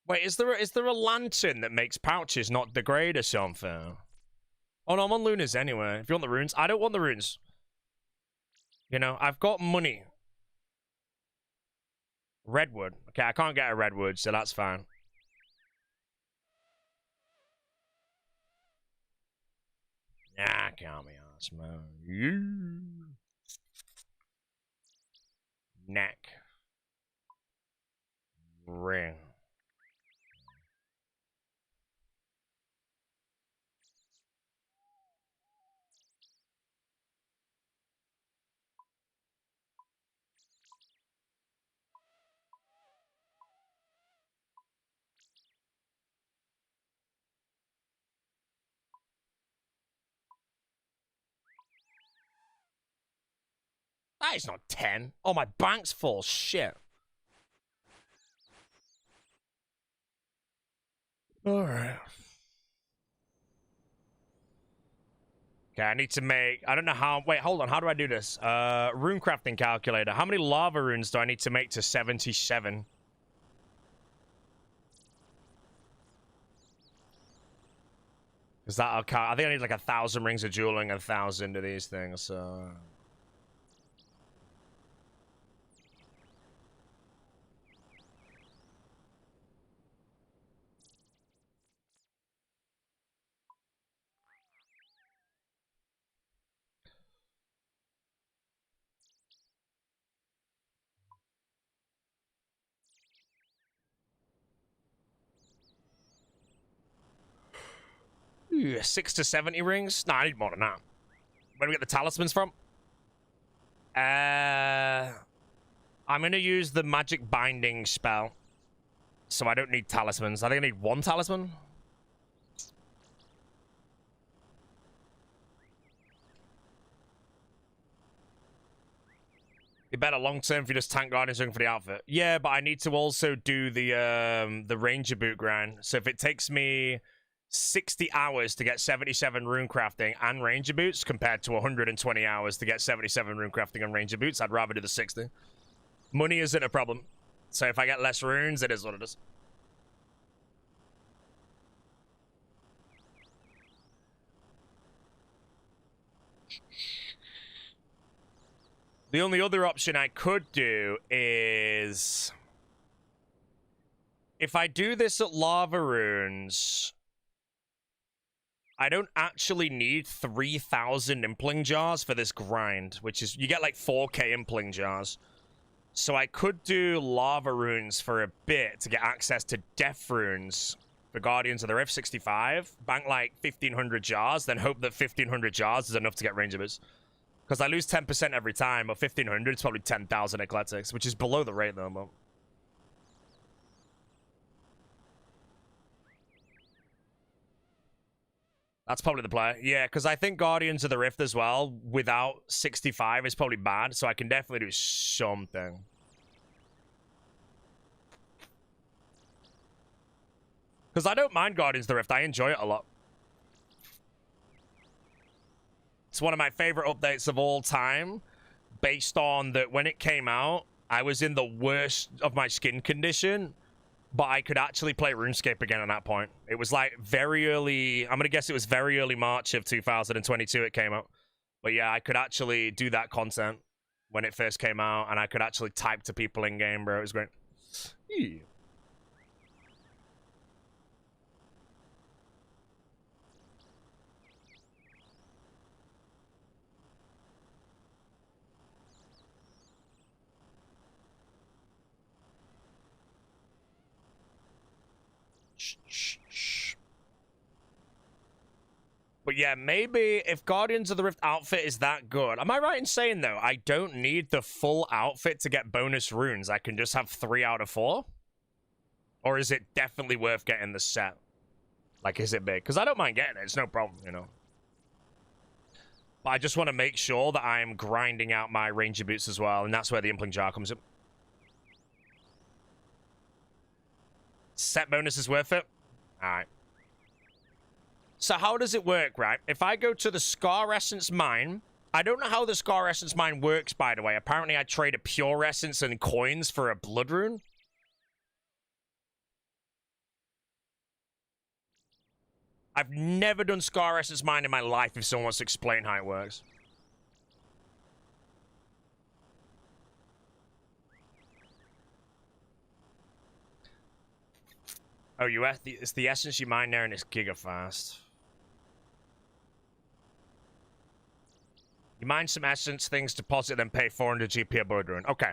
Wait, is there a lantern that makes pouches not degrade or something? Oh no, I'm on Lunas anyway. If you want the runes. I don't want the runes. You know, I've got money. Redwood. Okay, I can't get a redwood, so that's fine. Nah, can't be arsed, man. Neck. Ring. That is not 10. Oh, my bank's full. Shit. Alright. Okay, I need to make... I don't know how... Wait, hold on. How do I do this? Rune crafting calculator. How many lava runes do I need to make to 77? Is that okay? I think I need like 1,000 rings of jeweling, 1,000 of these things, so... Ooh, 6 to 70 rings? Nah, I need more than that. Where do we get the talismans from? I'm gonna use the magic binding spell. So I don't need talismans. I think I need 1 talisman. Be better long term if you just tank guardians looking for the outfit. Yeah, but I need to also do the ranger boot grind. So if it takes me 60 hours to get 77 rune crafting and ranger boots compared to 120 hours to get 77 rune crafting and ranger boots, I'd rather do the 60. Money isn't a problem. So if I get less runes, it is what it is. The only other option I could do is... If I do this at lava runes... I don't actually need 3,000 impling jars for this grind, which is, you get like 4k impling jars. So I could do lava runes for a bit to get access to death runes for Guardians of the Rift 65, bank like 1,500 jars, then hope that 1,500 jars is enough to get range boots. Because I lose 10% every time, but 1,500 is probably 10,000 ecletics, which is below the rate though, but... That's probably the play. Yeah, because I think Guardians of the Rift as well, without 65 is probably bad, so I can definitely do something. Because I don't mind Guardians of the Rift. I enjoy it a lot. It's one of my favorite updates of all time, based on that when it came out, I was in the worst of my skin condition, but I could actually play RuneScape again at that point. It was like very early, I'm going to guess it was very early March of 2022 it came out. But yeah, I could actually do that content when it first came out, and I could actually type to people in-game, bro. It was great. Yeah. But yeah, maybe if Guardians of the Rift outfit is that good. Am I right in saying, though, I don't need the full outfit to get bonus runes? I can just have 3 out of 4? Or is it definitely worth getting the set? Like, is it big? Because I don't mind getting it. It's no problem, you know. But I just want to make sure that I'm grinding out my ranger boots as well. And that's where the impling jar comes in. Set bonus is worth it? Alright. So how does it work, right? If I go to the Scar Essence Mine, I don't know how the Scar Essence Mine works, by the way. Apparently I trade a Pure Essence and coins for a Blood Rune. I've never done Scar Essence Mine in my life if someone wants to explain how it works. Oh, it's the essence you mine there and it's giga fast. You mine some essence things, deposit, then pay 400 GP a Blood Rune. Okay.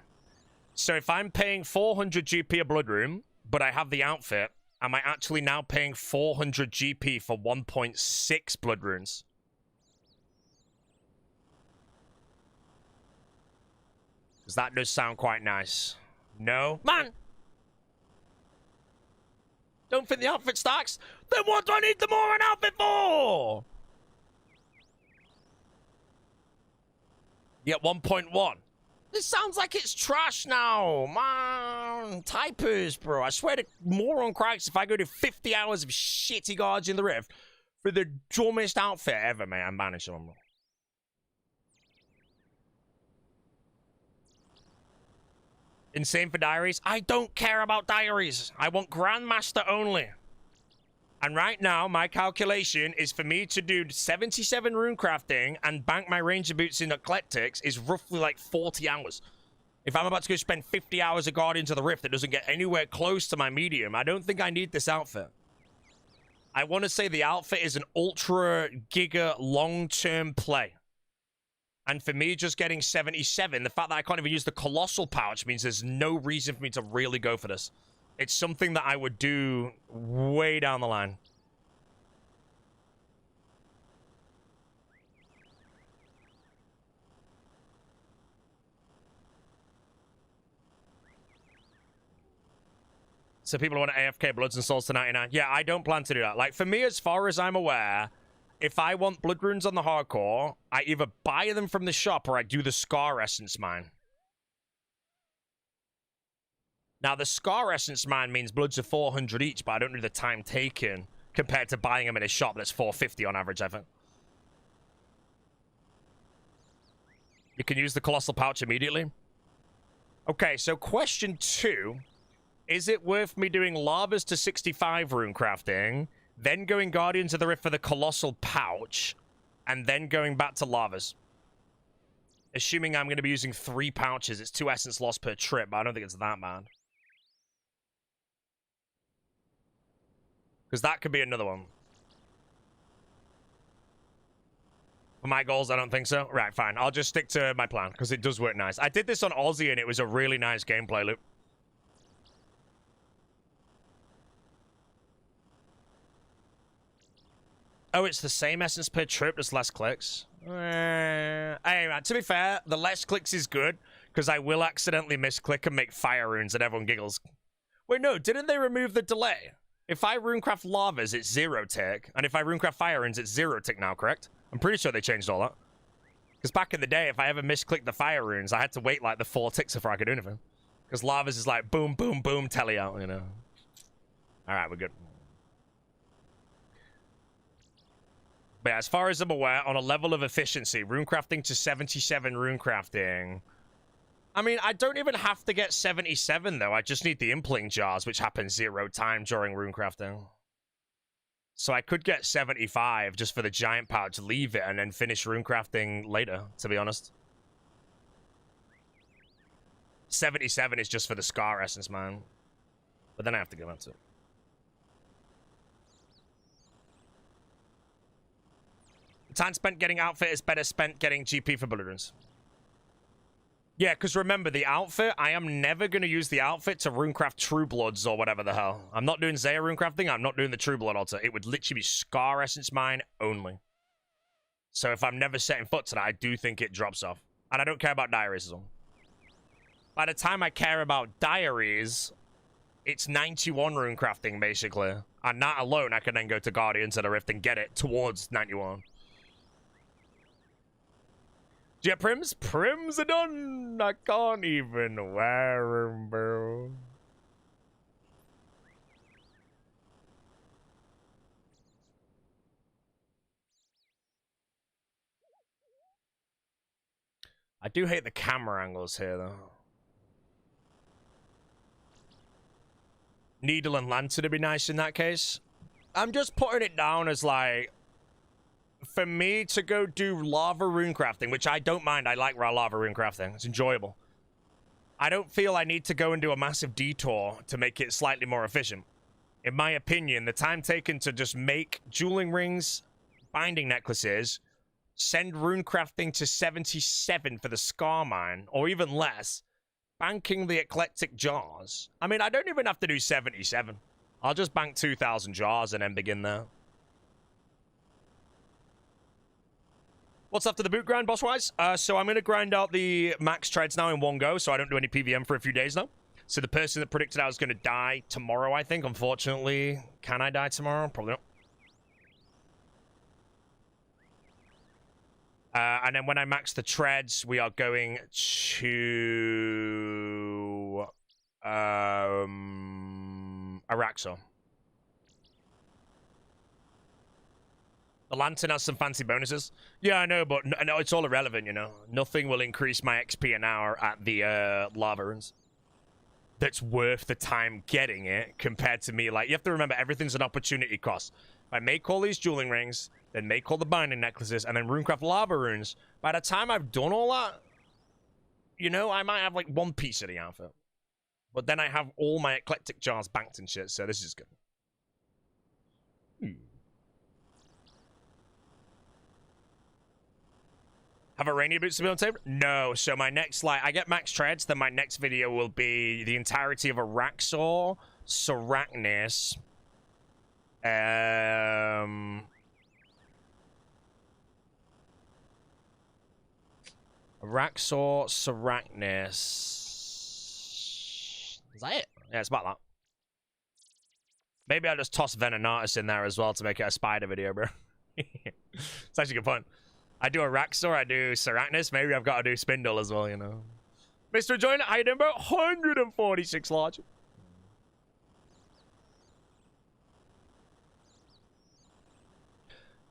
So if I'm paying 400 GP a Blood Rune, but I have the outfit, am I actually now paying 400 GP for 1.6 Blood Runes? Because that does sound quite nice. No? Man! Don't think the outfit stacks? Then what do I need the more an outfit for? Yeah, 1.1. This sounds like it's trash now. Man, typers, bro. I swear to moron Christ, if I go to 50 hours of shitty Guardians of the Rift for the dumbest outfit ever, man, I'm banishing them. Insane for diaries? I don't care about diaries. I want Grandmaster only. And right now, my calculation is for me to do 77 rune crafting and bank my ranger boots in eclectics is roughly like 40 hours. If I'm about to go spend 50 hours of Guardians of the Rift that doesn't get anywhere close to my medium, I don't think I need this outfit. I want to say the outfit is an ultra giga long-term play. And for me, just getting 77, the fact that I can't even use the Colossal Pouch means there's no reason for me to really go for this. It's something that I would do way down the line. So people want AFK Bloods and Souls to 99. Yeah, I don't plan to do that. Like, for me, as far as I'm aware, if I want Blood Runes on the hardcore, I either buy them from the shop or I do the Scar Essence Mine. Now, the Scar Essence Mine means bloods are 400 each, but I don't know the time taken compared to buying them in a shop that's 450 on average, I think. You can use the Colossal Pouch immediately. Okay, so question 2. Is it worth me doing Lavas to 65 rune crafting, then going Guardians of the Rift for the Colossal Pouch, and then going back to Lavas? Assuming I'm going to be using 3 pouches, it's 2 essence lost per trip, but I don't think it's that bad. Because that could be another one. For my goals, I don't think so. Right, fine. I'll just stick to my plan, because it does work nice. I did this on Aussie, and it was a really nice gameplay loop. Oh, it's the same essence per trip, just less clicks. Hey, man, to be fair, the less clicks is good, because I will accidentally misclick and make fire runes, and everyone giggles. Wait, no, didn't they remove the delay? If I runecraft lavas, it's 0 tick, and if I runecraft fire runes, it's 0 tick now, correct? I'm pretty sure they changed all that. Because back in the day, if I ever misclicked the fire runes, I had to wait like the 4 ticks before I could do anything. Because lavas is like boom, boom, boom, telly out, you know. Alright, we're good. But yeah, as far as I'm aware, on a level of efficiency, runecrafting to 77 runecrafting. I mean, I don't even have to get 77, though. I just need the impling jars, which happens 0 time during runecrafting. So I could get 75 just for the giant pouch, leave it, and then finish runecrafting later, to be honest. 77 is just for the Scar Essence, man. But then I have to go up to it. Time spent getting outfit is better spent getting GP for bullet runes. Yeah, because remember, the outfit, I am never going to use the outfit to runecraft True Bloods or whatever the hell. I'm not doing Zaya runecrafting, I'm not doing the True Blood altar. It would literally be Scar Essence mine only. So if I'm never setting foot to that, I do think it drops off. And I don't care about diaries at all. By the time I care about diaries, it's 91 runecrafting, basically. And that alone, I can then go to Guardians of the Rift and get it towards 91. Yeah, Prims? Prims are done. I can't even wear them, bro. I do hate the camera angles here, though. Needle and Lantern would be nice in that case. I'm just putting it down as, like, for me to go do lava runecrafting, which I don't mind. I like raw lava runecrafting. It's enjoyable. I don't feel I need to go and do a massive detour to make it slightly more efficient. In my opinion, the time taken to just make dueling rings, binding necklaces, send runecrafting to 77 for the Scar Mine, or even less, banking the eclectic jars. I mean, I don't even have to do 77. I'll just bank 2,000 jars and then begin there. What's after the boot grind, boss-wise? So I'm going to grind out the max treads now in one go, so I don't do any PVM for a few days now. So the person that predicted I was going to die tomorrow, I think, unfortunately. Can I die tomorrow? Probably not. And then when I max the treads, we are going to... Araxo. The Lantern has some fancy bonuses. Yeah, I know, but no, it's all irrelevant, you know. Nothing will increase my XP an hour at the lava runes. That's worth the time getting it compared to me. Like, you have to remember, everything's an opportunity cost. If I make all these dueling rings, then make all the binding necklaces, and then runecraft lava runes, by the time I've done all that, you know, I might have, like, one piece of the outfit. But then I have all my eclectic jars banked and shit, so this is good. Have a rainy boots to be on tape? No. So my next, like, I get max treads, then my next video will be the entirety of Araxor, Sarachnis, Araxor, Sarachnis. Is that it? Yeah, it's about that. Maybe I'll just toss Venenatus in there as well to make it a spider video, bro. It's actually a good point. I do Araxor, I do Sarachnis. Maybe I've got to do Spindle as well, you know. Mr. Joyner, how you doing, bro? 146 large. Do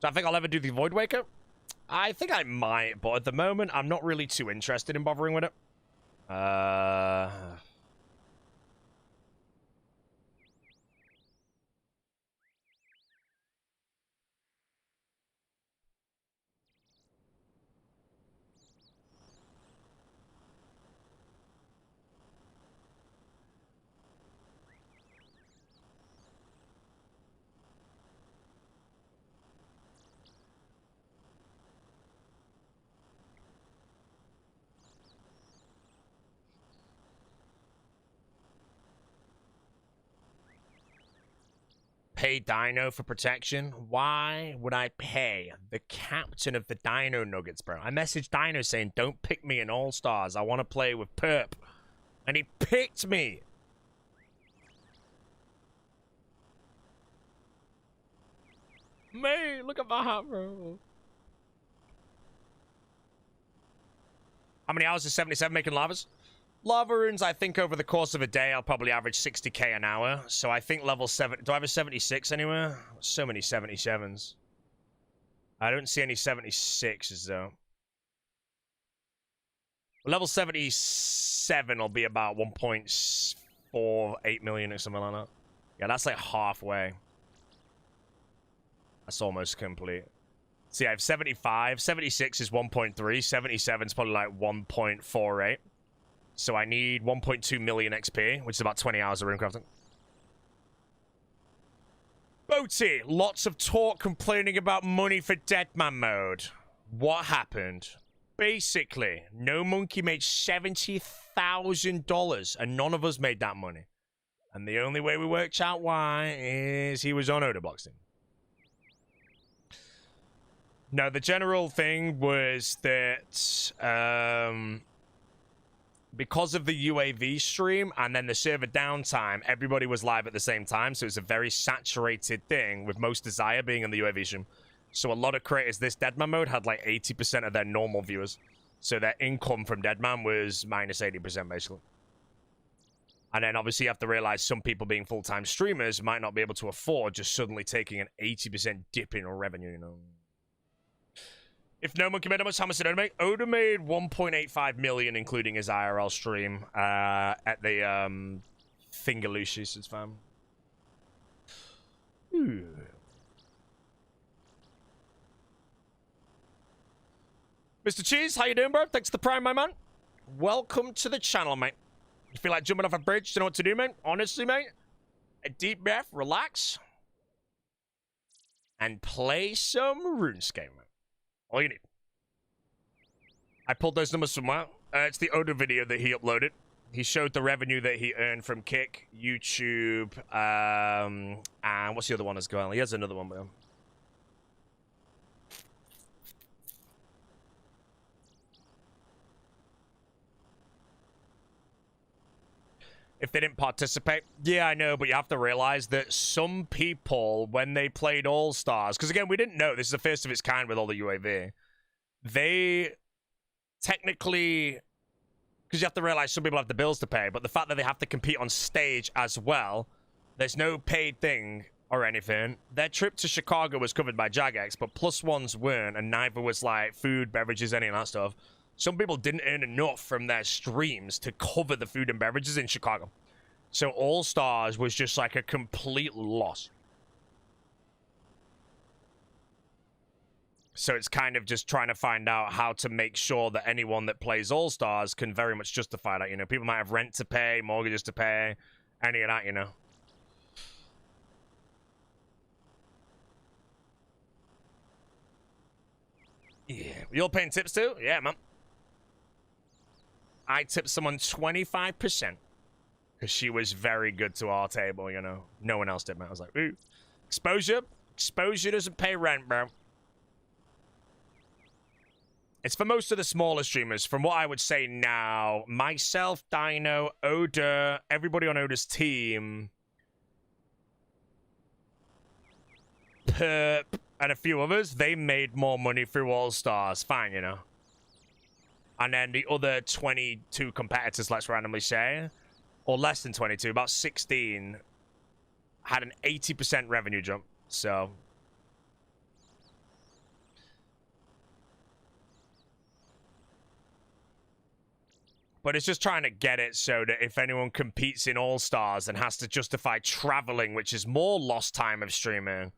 I think I'll ever do the Void Waker? I think I might, but at the moment, I'm not really too interested in bothering with it. pay Dino for protection? Why would I pay the captain of the Dino Nuggets, bro? I messaged Dino saying, don't pick me in All-Stars. I want to play with Perp. And he picked me. Mate, look at my hat, bro. How many hours is 77 making lavas? Lava runes, I think over the course of a day, I'll probably average 60k an hour. So I think level 7... Do I have a 76 anywhere? So many 77s. I don't see any 76s, though. Level 77 will be about 1.48 million or something like that. Yeah, that's like halfway. That's almost complete. See, I have 75. 76 is 1.3. 77 is probably like 1.48. So I need 1.2 million XP, which is about 20 hours of runecrafting. Boaty, lots of talk complaining about money for Deadman mode. What happened? Basically, No Monkey made $70,000, and none of us made that money. And the only way we worked out why is he was on Odorblocks team. No, the general thing was that because of the UAV stream and then the server downtime, everybody was live at the same time, so it's a very saturated thing, with most desire being in the UAV stream. So a lot of creators this Deadman mode had like 80% of their normal viewers. So their income from Deadman was minus 80% basically. And then obviously you have to realize some people being full-time streamers might not be able to afford just suddenly taking an 80% dip in revenue, you know. If No Monkey made how much did Oda make? Oda made 1.85 million, including his IRL stream at the Fingerlucius, it's fam. Mr. Cheese, how you doing, bro? Thanks for the prime, my man. Welcome to the channel, mate. You feel like jumping off a bridge? Do you know what to do, mate? Honestly, mate, a deep breath, relax, and play some RuneScape, mate. All you need. I pulled those numbers from where? It's the Oda video that he uploaded. He showed the revenue that he earned from Kick, YouTube, and what's the other one as well? He has another one, bro. If they didn't participate, yeah, I know, but you have to realize that some people, when they played All-Stars, because again, we didn't know, this is the first of its kind with all the UAV, they technically, because you have to realize some people have the bills to pay, but the fact that they have to compete on stage as well, there's no paid thing or anything. Their trip to Chicago was covered by Jagex, but +1s weren't, and neither was like food, beverages, any of that stuff. Some people didn't earn enough from their streams to cover the food and beverages in Chicago. So All-Stars was just like a complete loss. So it's kind of just trying to find out how to make sure that anyone that plays All-Stars can very much justify that, you know. People might have rent to pay, mortgages to pay, any of that, you know. Yeah. You're paying tips too? Yeah, man. I tipped someone 25% because she was very good to our table, you know. No one else did, man. I was like, ooh. Exposure? Exposure doesn't pay rent, bro. It's for most of the smaller streamers. From what I would say now, myself, Dino, Oda, everybody on Oda's team, Perp, and a few others, they made more money through All-Stars. Fine, you know. And then the other 22 competitors, let's randomly say, or less than 22, about 16, had an 80% revenue jump. So, but it's just trying to get it so that if anyone competes in All-Stars and has to justify traveling, which is more lost time of streaming,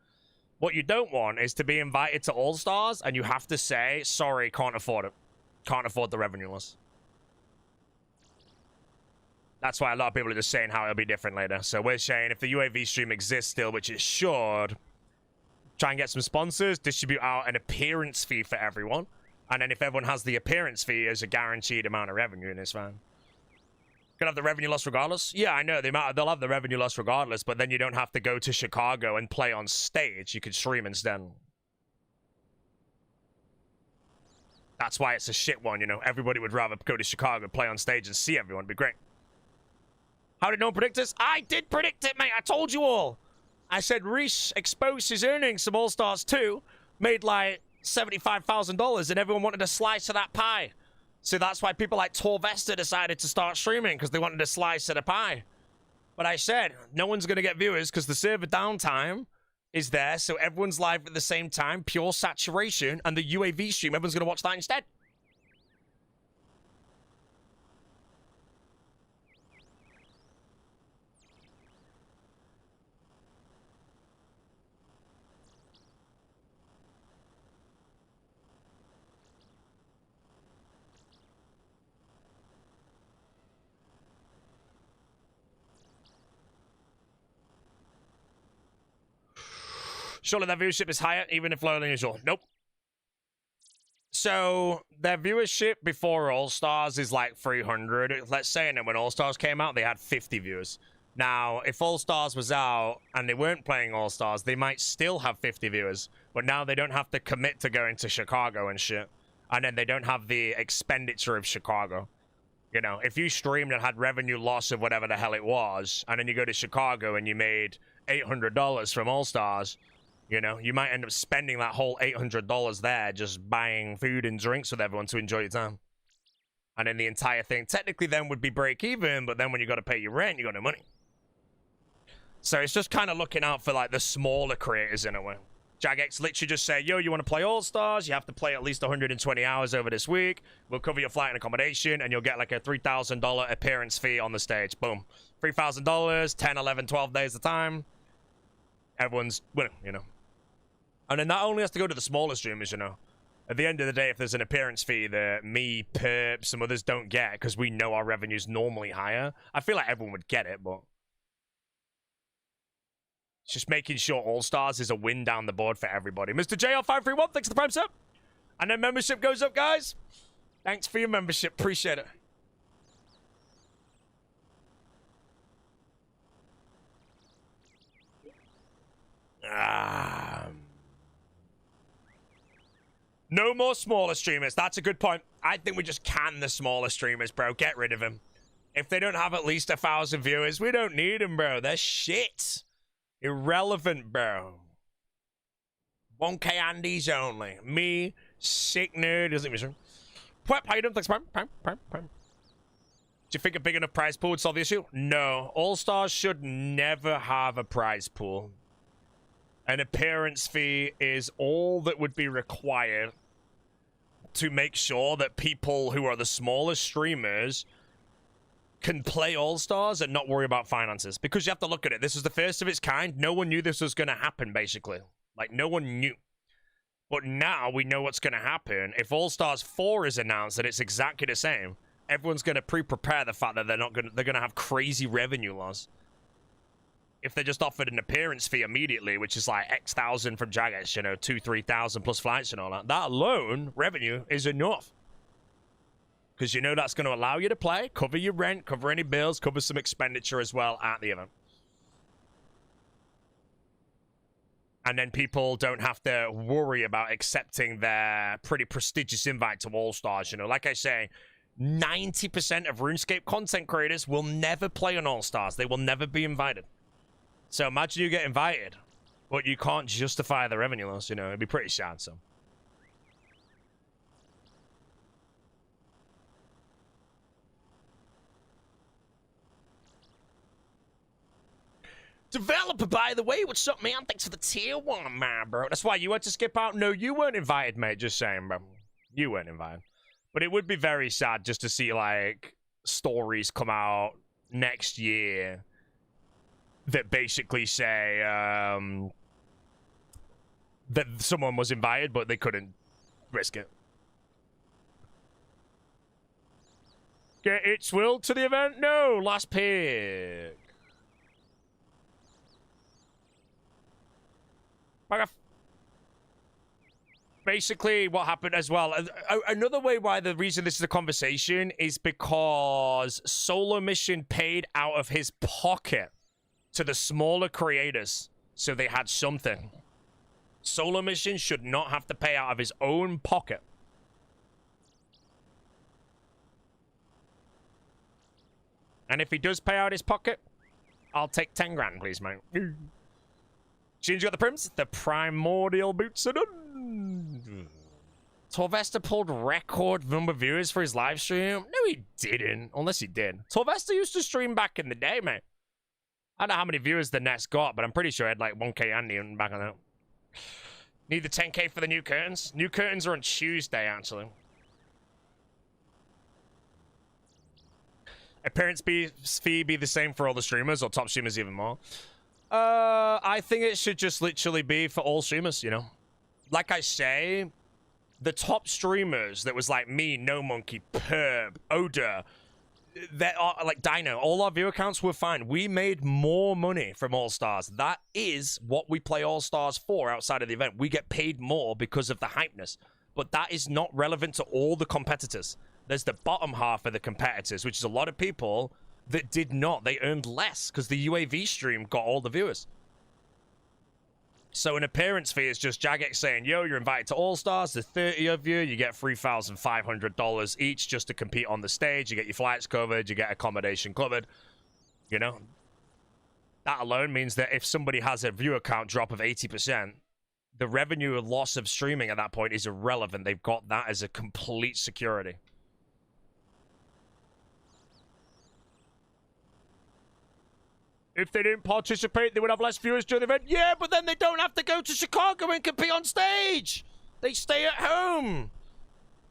what you don't want is to be invited to All-Stars and you have to say, sorry, can't afford it. Can't afford the revenue loss. That's why a lot of people are just saying how it'll be different later. So we're saying if the UAV stream exists still, which it should, try and get some sponsors, distribute out an appearance fee for everyone. And then if everyone has the appearance fee as a guaranteed amount of revenue, and it's fine. Gonna have the revenue loss regardless? Yeah, I know. They'll have the revenue loss regardless, but then you don't have to go to Chicago and play on stage. You could stream instead. That's why it's a shit one, you know. Everybody would rather go to Chicago, play on stage, and see everyone. It'd be great. How did no one predict this? I did predict it, mate. I told you all. I said Reese exposed his earnings from All-Stars 2, made like $75,000, and everyone wanted a slice of that pie. So that's why people like Torvesta decided to start streaming, because they wanted a slice of the pie. But I said, no one's going to get viewers because the server downtime is there, so everyone's live at the same time, pure saturation, and the UAV stream, everyone's going to watch that instead. Surely their viewership is higher, even if lower than usual. Nope. So, their viewership before All-Stars is like 300. Let's say, and then when All-Stars came out, they had 50 viewers. Now, if All-Stars was out and they weren't playing All-Stars, they might still have 50 viewers. But now they don't have to commit to going to Chicago and shit. And then they don't have the expenditure of Chicago. You know, if you streamed and had revenue loss of whatever the hell it was, and then you go to Chicago and you made $800 from All-Stars, you know, you might end up spending that whole $800 there just buying food and drinks with everyone to enjoy your time. And then the entire thing technically then would be break even, but then when you got to pay your rent, you got no money. So it's just kind of looking out for like the smaller creators in a way. Jagex literally just say, yo, you want to play All-Stars? You have to play at least 120 hours over this week. We'll cover your flight and accommodation, and you'll get like a $3,000 appearance fee on the stage. Boom. $3,000, 10, 11, 12 days at a time. Everyone's winning, you know. And then that only has to go to the smaller streamers, you know. At the end of the day, if there's an appearance fee that me, Perp, some others don't get because we know our revenue's normally higher, I feel like everyone would get it, but it's just making sure All-Stars is a win down the board for everybody. Mr. JL531, thanks for the prime sub. And then membership goes up, guys. Thanks for your membership. Appreciate it. No more smaller streamers. That's a good point. I think we just can the smaller streamers, bro. Get rid of them. If they don't have at least 1,000 viewers, we don't need them, bro. They're shit. Irrelevant, bro. 1K Andes only. Me, sick nerd. Doesn't even sure. Pwep, how you doing? Thanks, prime. Do you think a big enough prize pool would solve the issue? No. All-Stars should never have a prize pool. An appearance fee is all that would be required to make sure that people who are the smallest streamers can play All-Stars and not worry about finances. Because you have to look at it. This is the first of its kind. No one knew this was going to happen, basically. Like, no one knew. But now we know what's going to happen. If All-Stars 4 is announced and it's exactly the same, everyone's going to pre-prepare the fact that they're going to have crazy revenue loss. If they just offered an appearance fee immediately, which is like X thousand from Jagex, you know, 2,000-3,000 plus flights and all that, that alone, revenue is enough. Because you know that's going to allow you to play, cover your rent, cover any bills, cover some expenditure as well at the event. And then people don't have to worry about accepting their pretty prestigious invite to All-Stars. You know, like I say, 90% of RuneScape content creators will never play on All-Stars. They will never be invited. So imagine you get invited, but you can't justify the revenue loss, you know. It'd be pretty sad, so. Developer, by the way, what's up, man? Thanks for the tier 1, man, bro. That's why you had to skip out. No, you weren't invited, mate. Just saying, bro. You weren't invited. But it would be very sad just to see, like, stories come out next year that basically say that someone was invited, but they couldn't risk it. Get its will to the event? No, last pick. Fuck off. basically what happened as well, another way why the reason this is a conversation is because Solo Mission paid out of his pocket to the smaller creators, so they had something. Solo Mission should not have to pay out of his own pocket. And if he does pay out his pocket, I'll take 10 grand, please, mate. Change got the prims. The primordial boots are done. Torvesta pulled record number of viewers for his live stream. No, he didn't. Unless he did. Torvesta used to stream back in the day, mate. I don't know how many viewers the Nest got, but I'm pretty sure I had like 1K Andy back on that. Need the 10K for the new curtains. New curtains are on Tuesday, actually. Appearance fee be the same for all the streamers, or top streamers even more? I think it should just literally be for all streamers, you know? Like I say, the top streamers that was like me, No Monkey, Perb, Oda, that are like Dino, all our viewer counts were fine. We made more money from All Stars. That is what we play All Stars for outside of the event. We get paid more because of the hypeness. But that is not relevant to all the competitors. There's the bottom half of the competitors, which is a lot of people that did not. They earned less because the UAV stream got all the viewers. So an appearance fee is just Jagex saying, yo, you're invited to All-Stars. There's 30 of you. You get $3,500 each just to compete on the stage. You get your flights covered. You get accommodation covered. You know? That alone means that if somebody has a viewer count drop of 80%, the revenue loss of streaming at that point is irrelevant. They've got that as a complete security. If they didn't participate, they would have less viewers during the event. Yeah, but then they don't have to go to Chicago and compete on stage. They stay at home.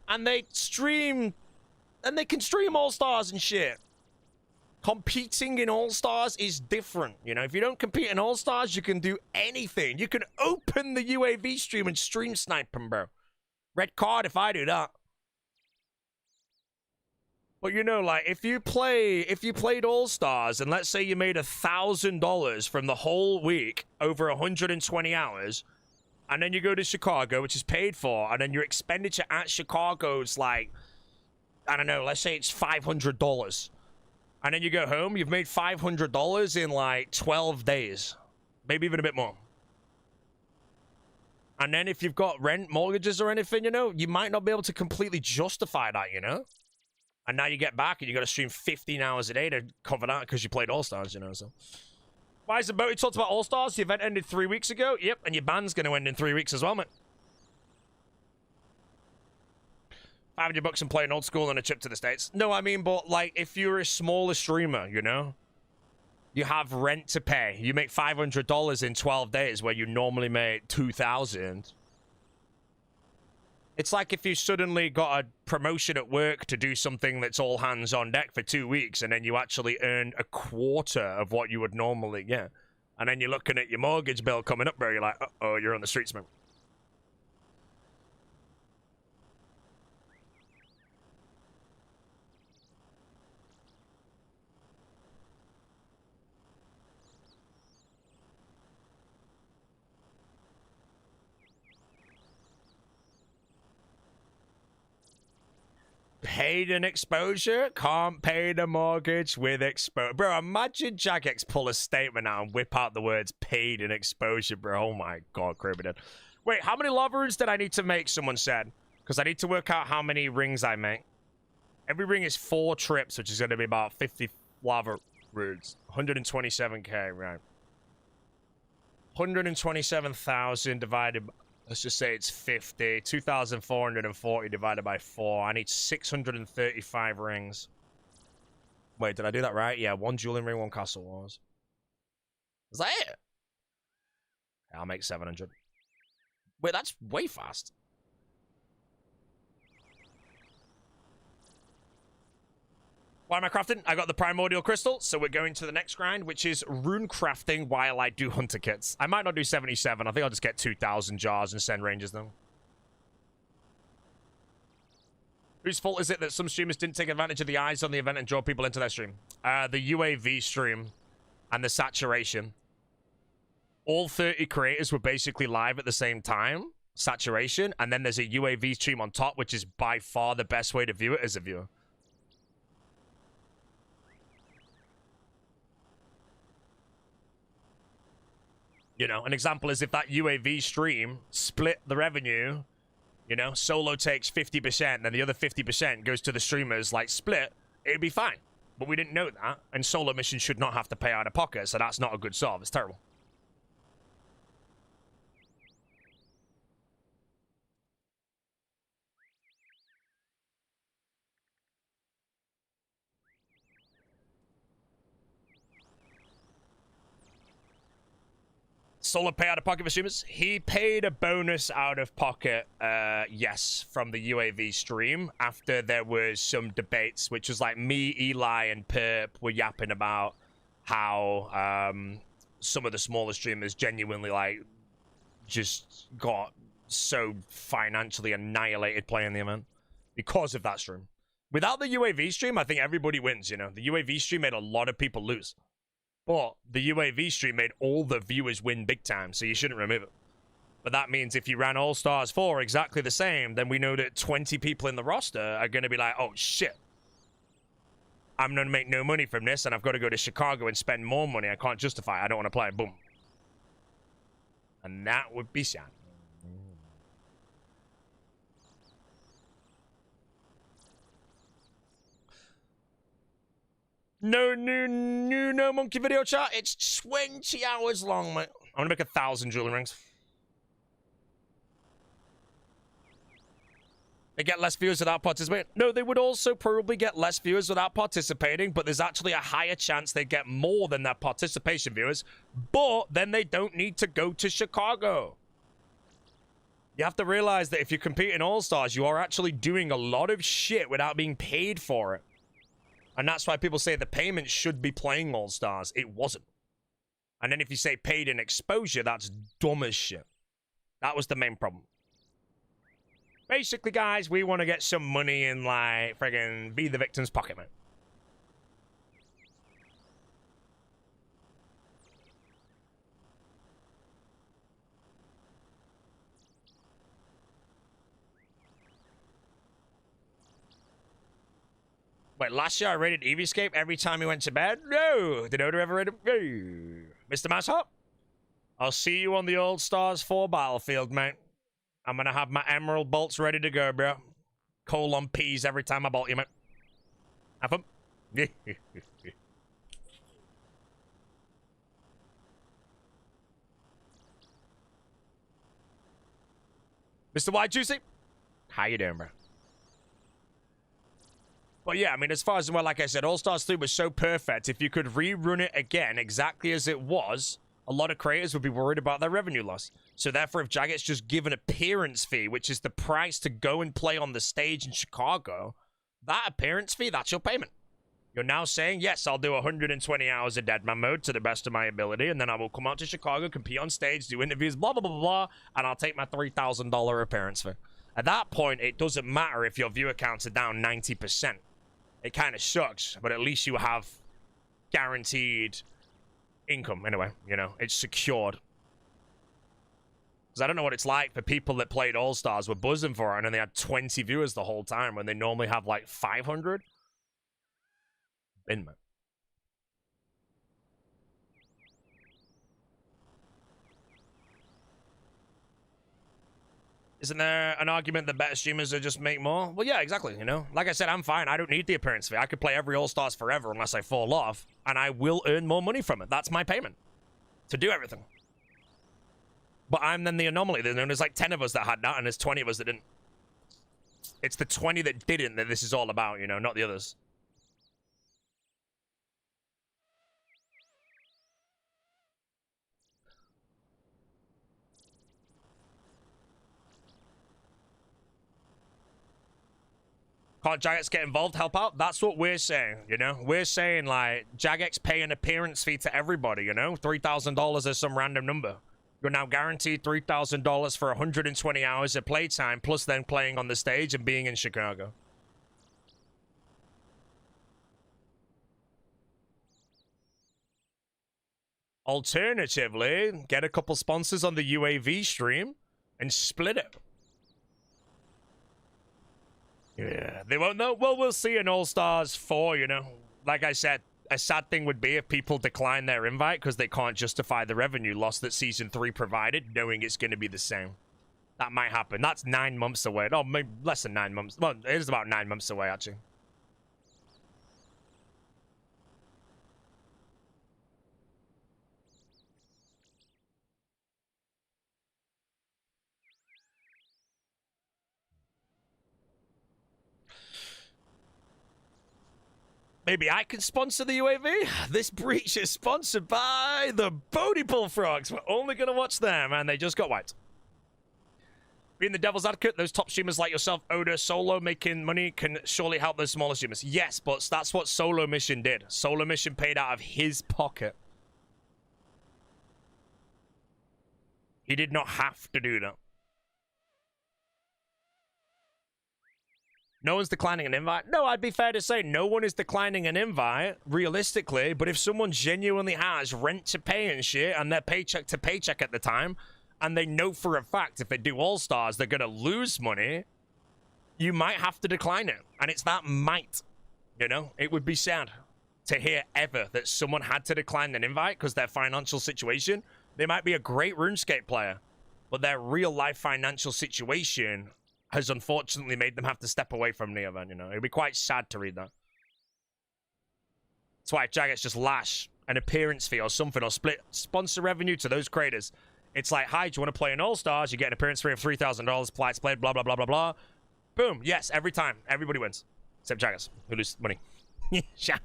And they stream. And they can stream All-Stars and shit. Competing in All-Stars is different. You know, if you don't compete in All-Stars, you can do anything. You can open the UAV stream and stream snipe them, bro. Red card if I do that. But you know, like, if you played All-Stars and let's say you made $1,000 from the whole week over 120 hours, and then you go to Chicago, which is paid for, and then your expenditure at Chicago is like, I don't know, let's say it's $500. And then you go home, you've made $500 in like 12 days. Maybe even a bit more. And then if you've got rent, mortgages or anything, you know, you might not be able to completely justify that, you know? And now you get back and you got to stream 15 hours a day to cover that because you played All-Stars, you know, so. Why is the boat? You talked about All-Stars. The event ended 3 weeks ago. Yep, and your band's going to end in 3 weeks as well, mate. $500 and playing old school on a trip to the States. No, I mean, but, like, if you're a smaller streamer, you know, you have rent to pay. You make $500 in 12 days where you normally make $2,000. It's like if you suddenly got a promotion at work to do something that's all hands on deck for 2 weeks, and then you actually earn a quarter of what you would normally get. And then you're looking at your mortgage bill coming up, bro. You're like, uh-oh, you're on the streets, man. Paid an exposure, can't pay the mortgage with exposure. Bro, imagine Jagex pull a statement out and whip out the words paid an exposure, bro. Oh my god, Cribbin. Wait, how many lava runes did I need to make, someone said? Because I need to work out how many rings I make. Every ring is 4 trips, which is going to be about 50 lava runes. 127k, right. 127,000 divided by... Let's just say it's 50. 2,440 divided by 4. I need 635 rings. Wait, did I do that right? Yeah, 1 dueling ring, 1 castle wars. Is that it? I'll make 700. Wait, that's way fast. Why am I crafting? I got the primordial crystal, so we're going to the next grind, which is rune crafting while I do hunter kits. I might not do 77. I think I'll just get 2,000 jars and send rangers them. Whose fault is it that some streamers didn't take advantage of the eyes on the event and draw people into their stream? The UAV stream and the saturation. All 30 creators were basically live at the same time, saturation, and then there's a UAV stream on top, which is by far the best way to view it as a viewer. You know, an example is if that UAV stream split the revenue, you know, solo takes 50%, then the other 50% goes to the streamers, like, split, it'd be fine. But we didn't know that, and solo missions should not have to pay out of pocket, so that's not a good solve. It's terrible. Solo pay out of pocket for streamers? He paid a bonus out of pocket, yes, from the UAV stream after there was some debates, which was like me, Eli, and Perp were yapping about how some of the smaller streamers genuinely, like, just got so financially annihilated playing the event because of that stream. Without the UAV stream, I think everybody wins, you know? The UAV stream made a lot of people lose. But the UAV stream made all the viewers win big time, so you shouldn't remove it. But that means if you ran All Stars 4 exactly the same, then we know that 20 people in the roster are going to be like, oh, shit. I'm going to make no money from this, and I've got to go to Chicago and spend more money. I can't justify it. I don't want to play. Boom. And that would be sad. No monkey video chat. It's 20 hours long, mate. I'm gonna make 1,000 jewelry rings. They get less viewers without participating. No, they would also probably get less viewers without participating, but there's actually a higher chance they get more than their participation viewers, but then they don't need to go to Chicago. You have to realize that if you compete in All-Stars, you are actually doing a lot of shit without being paid for it. And that's why people say the payment should be playing All-Stars. It wasn't. And then if you say paid in exposure, that's dumb as shit. That was the main problem. Basically, guys, we want to get some money in, like, friggin' Be the Victim's pocket, man. Wait, last year I rated Eevescape every time he went to bed? No! Did Oda ever rate him? No. Mr. Masshop? I'll see you on the All Stars 4 battlefield, mate. I'm gonna have my emerald bolts ready to go, bro. Colon peas every time I bolt you, mate. Have them? Mr. White Juicy? How you doing, bro? But yeah, I mean, as far as, well, like I said, All-Stars 3 was so perfect. If you could rerun it again exactly as it was, a lot of creators would be worried about their revenue loss. So therefore, if Jaget's just give an appearance fee, which is the price to go and play on the stage in Chicago, that appearance fee, that's your payment. You're now saying, yes, I'll do 120 hours of Deadman mode to the best of my ability, and then I will come out to Chicago, compete on stage, do interviews, blah, blah, blah, blah, and I'll take my $3,000 appearance fee. At that point, it doesn't matter if your viewer counts are down 90%. It kind of sucks, but at least you have guaranteed income anyway, you know, it's secured. Because I don't know what it's like for people that played All-Stars, were buzzing for it, and then they had 20 viewers the whole time when they normally have like 500. Bin, man. Isn't there an argument that better streamers will just make more? Well, yeah, exactly, you know? Like I said, I'm fine. I don't need the appearance fee. I could play every All-Stars forever unless I fall off, and I will earn more money from it. That's my payment to do everything. But I'm then the anomaly. There's like 10 of us that had that, and there's 20 of us that didn't. It's the 20 that didn't that this is all about, you know, not the others. Can't Jagex get involved, help out? That's what we're saying, you know? We're saying, like, Jagex pay an appearance fee to everybody, you know? $3,000 is some random number. You're now guaranteed $3,000 for 120 hours of playtime, plus then playing on the stage and being in Chicago. Alternatively, get a couple sponsors on the UAV stream, and split it. Yeah, they won't know. Well, we'll see in All-Stars 4, you know. Like I said, a sad thing would be if people decline their invite because they can't justify the revenue loss that Season 3 provided, knowing it's going to be the same. That might happen. That's 9 months away. Oh, maybe less than 9 months. Well, it is about 9 months away, actually. Maybe I can sponsor the UAV? This breach is sponsored by the Bodie Bullfrogs. We're only going to watch them, and they just got wiped. Being the devil's advocate, those top streamers like yourself, Oda, Solo, making money can surely help those smaller streamers. Yes, but that's what Solo Mission did. Solo Mission paid out of his pocket. He did not have to do that. No one's declining an invite? No, I'd be fair to say no one is declining an invite, realistically, but if someone genuinely has rent to pay and shit, and they're paycheck to paycheck at the time, and they know for a fact if they do All-Stars, they're going to lose money, you might have to decline it. And it's that might, you know? It would be sad to hear ever that someone had to decline an invite because their financial situation. They might be a great RuneScape player, but their real-life financial situation has unfortunately made them have to step away from the event, you know? It'd be quite sad to read that. That's why Jagex just lash an appearance fee or something, or split sponsor revenue to those creators. It's like, hi, do you want to play in All-Stars? You get an appearance fee of $3,000, plights played, blah, blah, blah, blah, blah. Boom. Yes, every time. Everybody wins. Except Jagex, who loses money. Sure.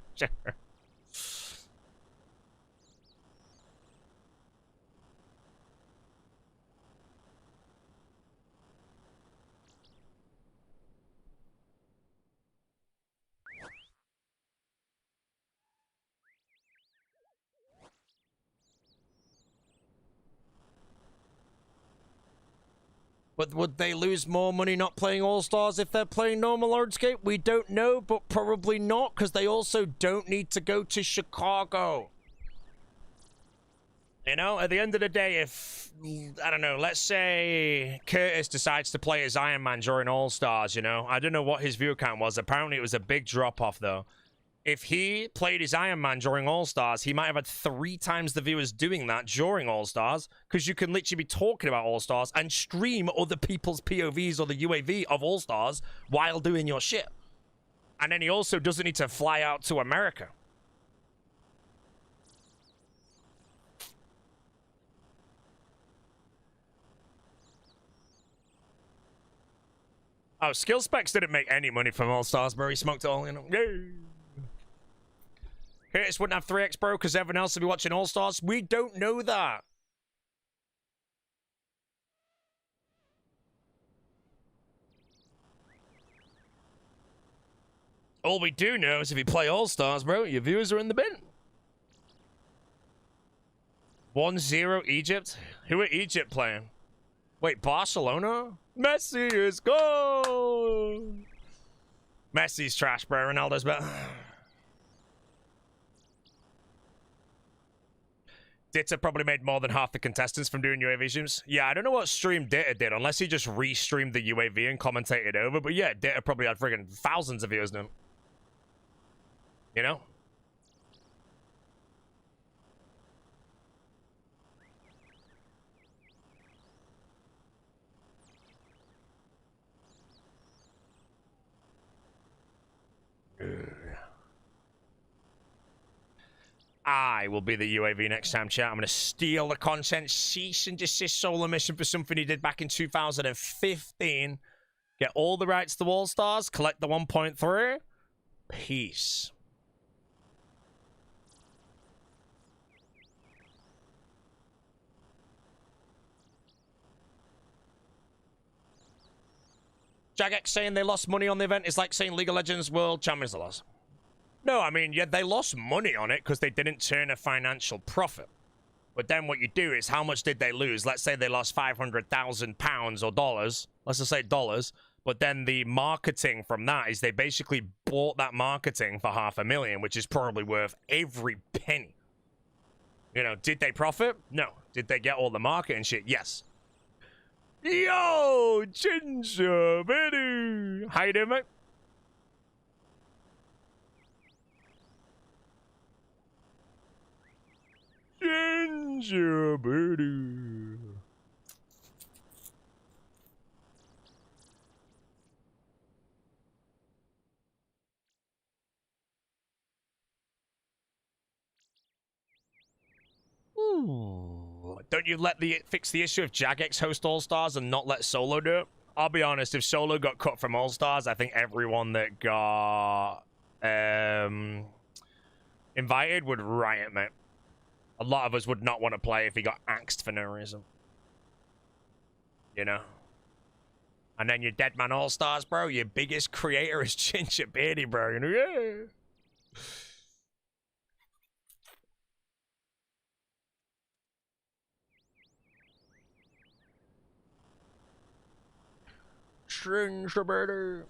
But would they lose more money not playing All-Stars if they're playing normal RuneScape? We don't know, but probably not, because they also don't need to go to Chicago. You know, at the end of the day, if, I don't know, let's say Curtis decides to play as Iron Man during All-Stars, you know? I don't know what his view count was. Apparently it was a big drop-off, though. If he played his Iron Man during All-Stars, he might have had 3 times the viewers doing that during All-Stars, because you can literally be talking about All-Stars and stream other people's POVs or the UAV of All-Stars while doing your shit. And then he also doesn't need to fly out to America. Oh, Skill Specs didn't make any money from All-Stars, bro. He smoked it all, you know. Yay. Curtis wouldn't have 3x, bro, because everyone else would be watching All-Stars. We don't know that. All we do know is if you play All-Stars, bro, your viewers are in the bin. 1-0 Egypt? Who are Egypt playing? Wait, Barcelona? Messi is gone! Messi's trash, bro. Ronaldo's better. Ditta probably made more than half the contestants from doing UAV streams. Yeah, I don't know what stream Ditta did, unless he just re-streamed the UAV and commentated over. But yeah, Ditta probably had friggin' thousands of viewers now. You know? I will be the UAV next time, chat. I'm going to steal the content, cease and desist solo mission for something he did back in 2015. Get all the rights to All-Stars, collect the 1.3. Peace. Jagex saying they lost money on the event is like saying League of Legends World Champions are lost. No, I mean, yeah, they lost money on it because they didn't turn a financial profit. But then what you do is, how much did they lose? Let's say they lost £500,000 or dollars. Let's just say dollars. But then the marketing from that is they basically bought that marketing for $500,000, which is probably worth every penny. You know, did they profit? No. Did they get all the marketing shit? Yes. Yo, Ginger, baby. How you doing, mate? Ginger, baby. Ooh. Don't you let the fix the issue of Jagex host All Stars and not let Solo do it? I'll be honest, if Solo got cut from All Stars, I think everyone that got invited would riot, mate. A lot of us would not want to play if he got axed for no reason. You know? And then your Dead Man All Stars, bro, your biggest creator is Ginger Beardy, bro. You know? Yeah. Ginger Beardy.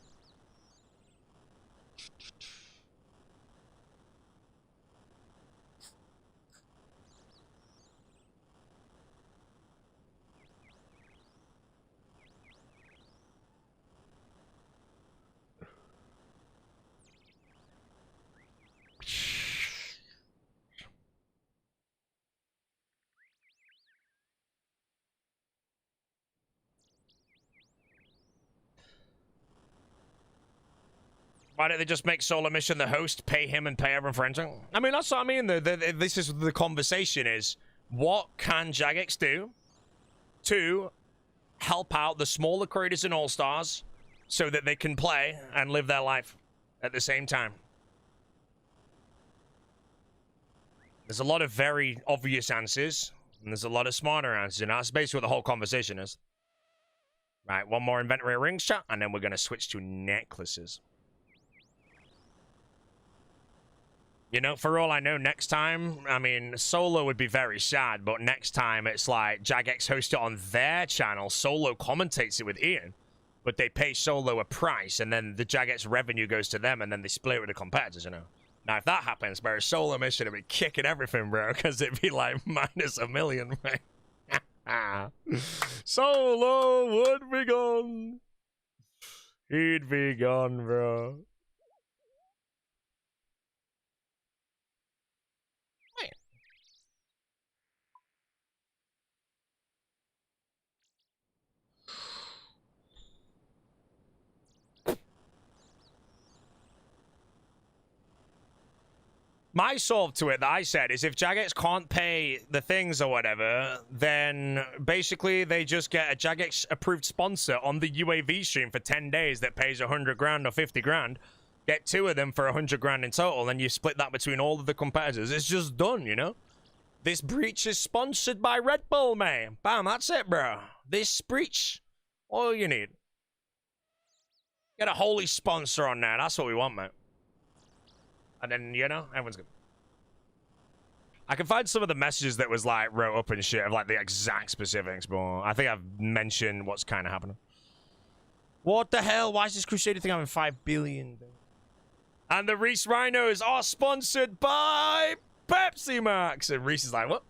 Why don't they just make Solo Mission the host, pay him and pay everyone for entering? I mean, that's what I mean. This is the conversation is, what can Jagex do to help out the smaller creators in All-Stars so that they can play and live their life at the same time? There's a lot of very obvious answers, and there's a lot of smarter answers, and that's basically what the whole conversation is. Right, one more inventory rings chat, and then we're going to switch to necklaces. You know, for all I know, next time, I mean, Solo would be very sad, but next time it's like Jagex hosts it on their channel, Solo commentates it with Ian, but they pay Solo a price, and then the Jagex revenue goes to them, and then they split it with the competitors, you know? Now, if that happens, bro, Solo Mission would be kicking everything, bro, because it'd be like minus $1 million, right? Solo would be gone. He'd be gone, bro. My solve to it that I said is if Jagex can't pay the things or whatever, then basically they just get a Jagex approved sponsor on the UAV stream for 10 days that pays 100 grand or 50 grand. Get 2 of them for 100 grand in total, and you split that between all of the competitors. It's just done, you know? This breach is sponsored by Red Bull, man. Bam, that's it, bro. This breach, all you need. Get a holy sponsor on there. That's what we want, mate. And then, you know, everyone's good. I can find some of the messages that was, like, wrote up and shit of, like, the exact specifics, but I think I've mentioned what's kind of happening. What the hell? Why is this Crusader thing having 5 billion? And the Reese Rhinos are sponsored by Pepsi Max. And Reese is like, what?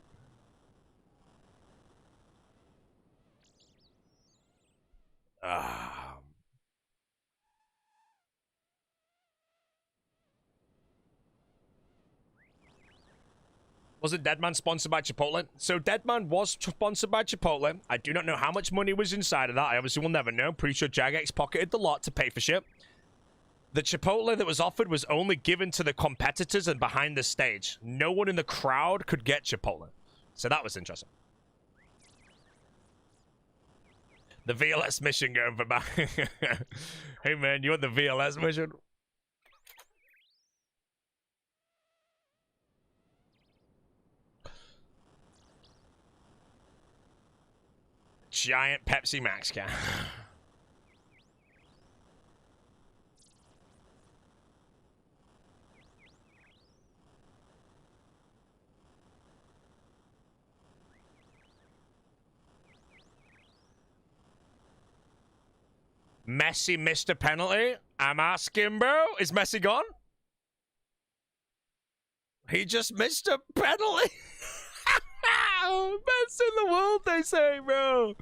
Wasn't Deadman sponsored by Chipotle? So Deadman was sponsored by Chipotle. I do not know how much money was inside of that. I obviously will never know. Pretty sure Jagex pocketed the lot to pay for shit. The Chipotle that was offered was only given to the competitors and behind the stage. No one in the crowd could get Chipotle. So that was interesting. The VLS mission going for back. Hey man, you want the VLS mission? Giant Pepsi Max can. Messi missed a penalty. I'm asking, bro. Is Messi gone? He just missed a penalty. Best in the world, they say, bro.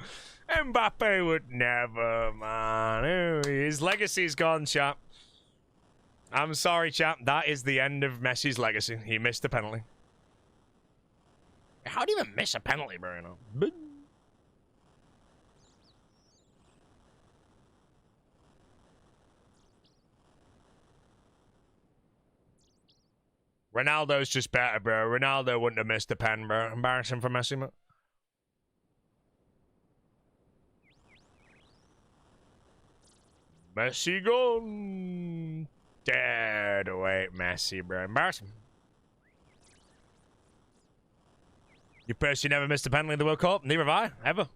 Mbappe would never, man. Ooh, his legacy's gone, chap. I'm sorry, chap. That is the end of Messi's legacy. He missed the penalty. How do you even miss a penalty, bro? You know? Ronaldo's just better, bro. Ronaldo wouldn't have missed the pen, bro. Embarrassing for Messi, man. Messi gone. Dead weight Messi, bro. Embarrassing. You personally never missed a penalty in the World Cup? Neither have I, ever.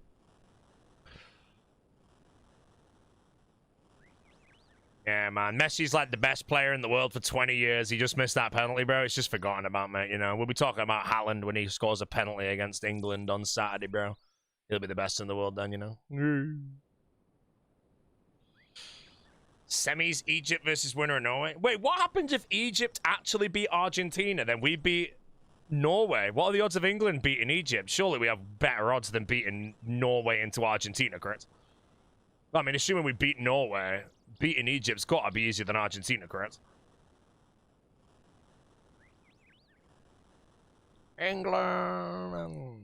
Yeah, man. Messi's like the best player in the world for 20 years. He just missed that penalty, bro. It's just forgotten about, mate. You know, we'll be talking about Haaland when he scores a penalty against England on Saturday, bro. He'll be the best in the world then, you know. Semis, Egypt versus winner of Norway. Wait, what happens if Egypt actually beat Argentina? Then we beat Norway. What are the odds of England beating Egypt? Surely we have better odds than beating Norway into Argentina, correct? I mean, assuming we beat Norway, beating Egypt's got to be easier than Argentina, correct? England.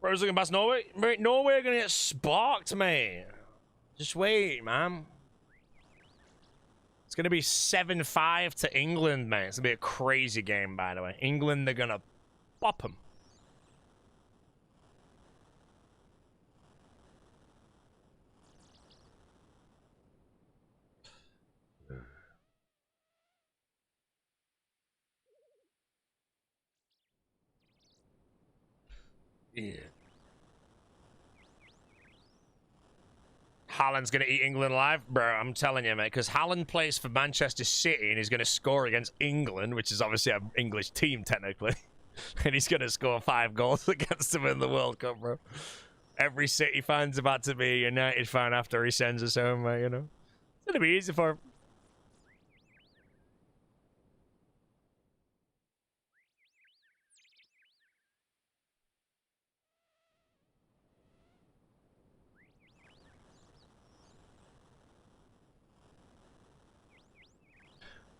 Bro's looking past Norway. Mate, Norway are going to get sparked, mate. Just wait, man. It's going to be 7-5 to England, mate. It's going to be a crazy game, by the way. England, they're going to pop them. Yeah. Haaland's going to eat England alive? Bro, I'm telling you, mate, because Haaland plays for Manchester City and he's going to score against England, which is obviously an English team, technically. And he's going to score 5 goals against them in the World Cup, bro. Every City fan's about to be a United fan after he sends us home, mate, you know. It's going to be easy for him.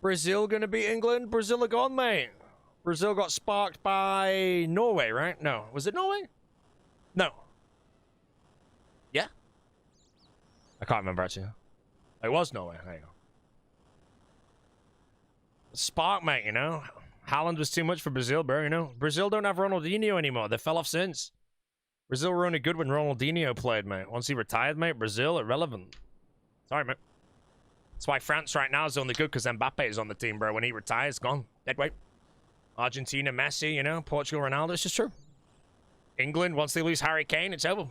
Brazil gonna beat England? Brazil are gone, mate. Brazil got sparked by Norway, right? No. Was it Norway? No. Yeah? I can't remember, actually. It was Norway. There you go. Spark, mate, you know? Haaland was too much for Brazil, bro, you know? Brazil don't have Ronaldinho anymore. They fell off since. Brazil were only good when Ronaldinho played, mate. Once he retired, mate, Brazil, irrelevant. Sorry, mate. That's why France right now is only good because Mbappe is on the team, bro. When he retires, gone. Dead weight. Argentina, Messi, you know? Portugal, Ronaldo. It's just true. England, once they lose Harry Kane, it's over.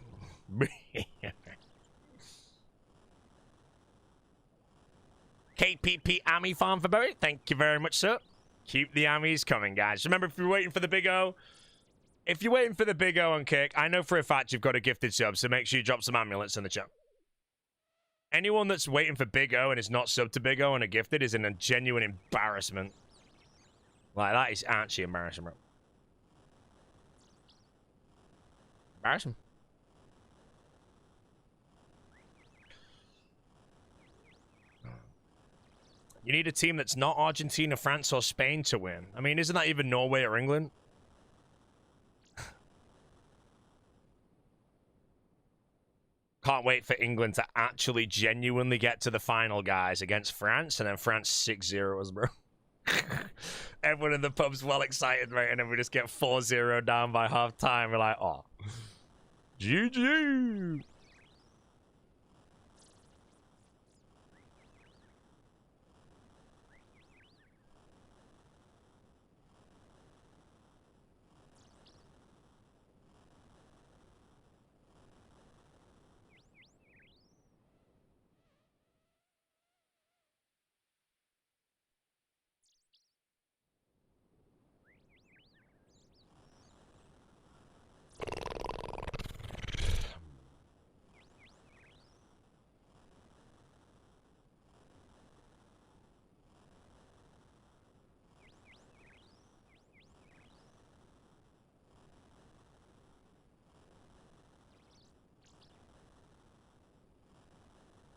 KPP Ami Farm for Berry. Thank you very much, sir. Keep the Amis coming, guys. Remember, if you're waiting for the Big O, on Kick, I know for a fact you've got a gifted sub, so make sure you drop some amulets in the chat. Anyone that's waiting for Big O and is not subbed to Big O and a gifted is in a genuine embarrassment. Like, that is actually embarrassing, bro. Embarrassing. You need a team that's not Argentina, France, or Spain to win. I mean, isn't that even Norway or England? Can't wait for England to actually genuinely get to the final, guys, against France, and then France 6-0 us, bro. Everyone in the pub's well excited, right? And then we just get 4-0 down by half time. We're like, oh. GG.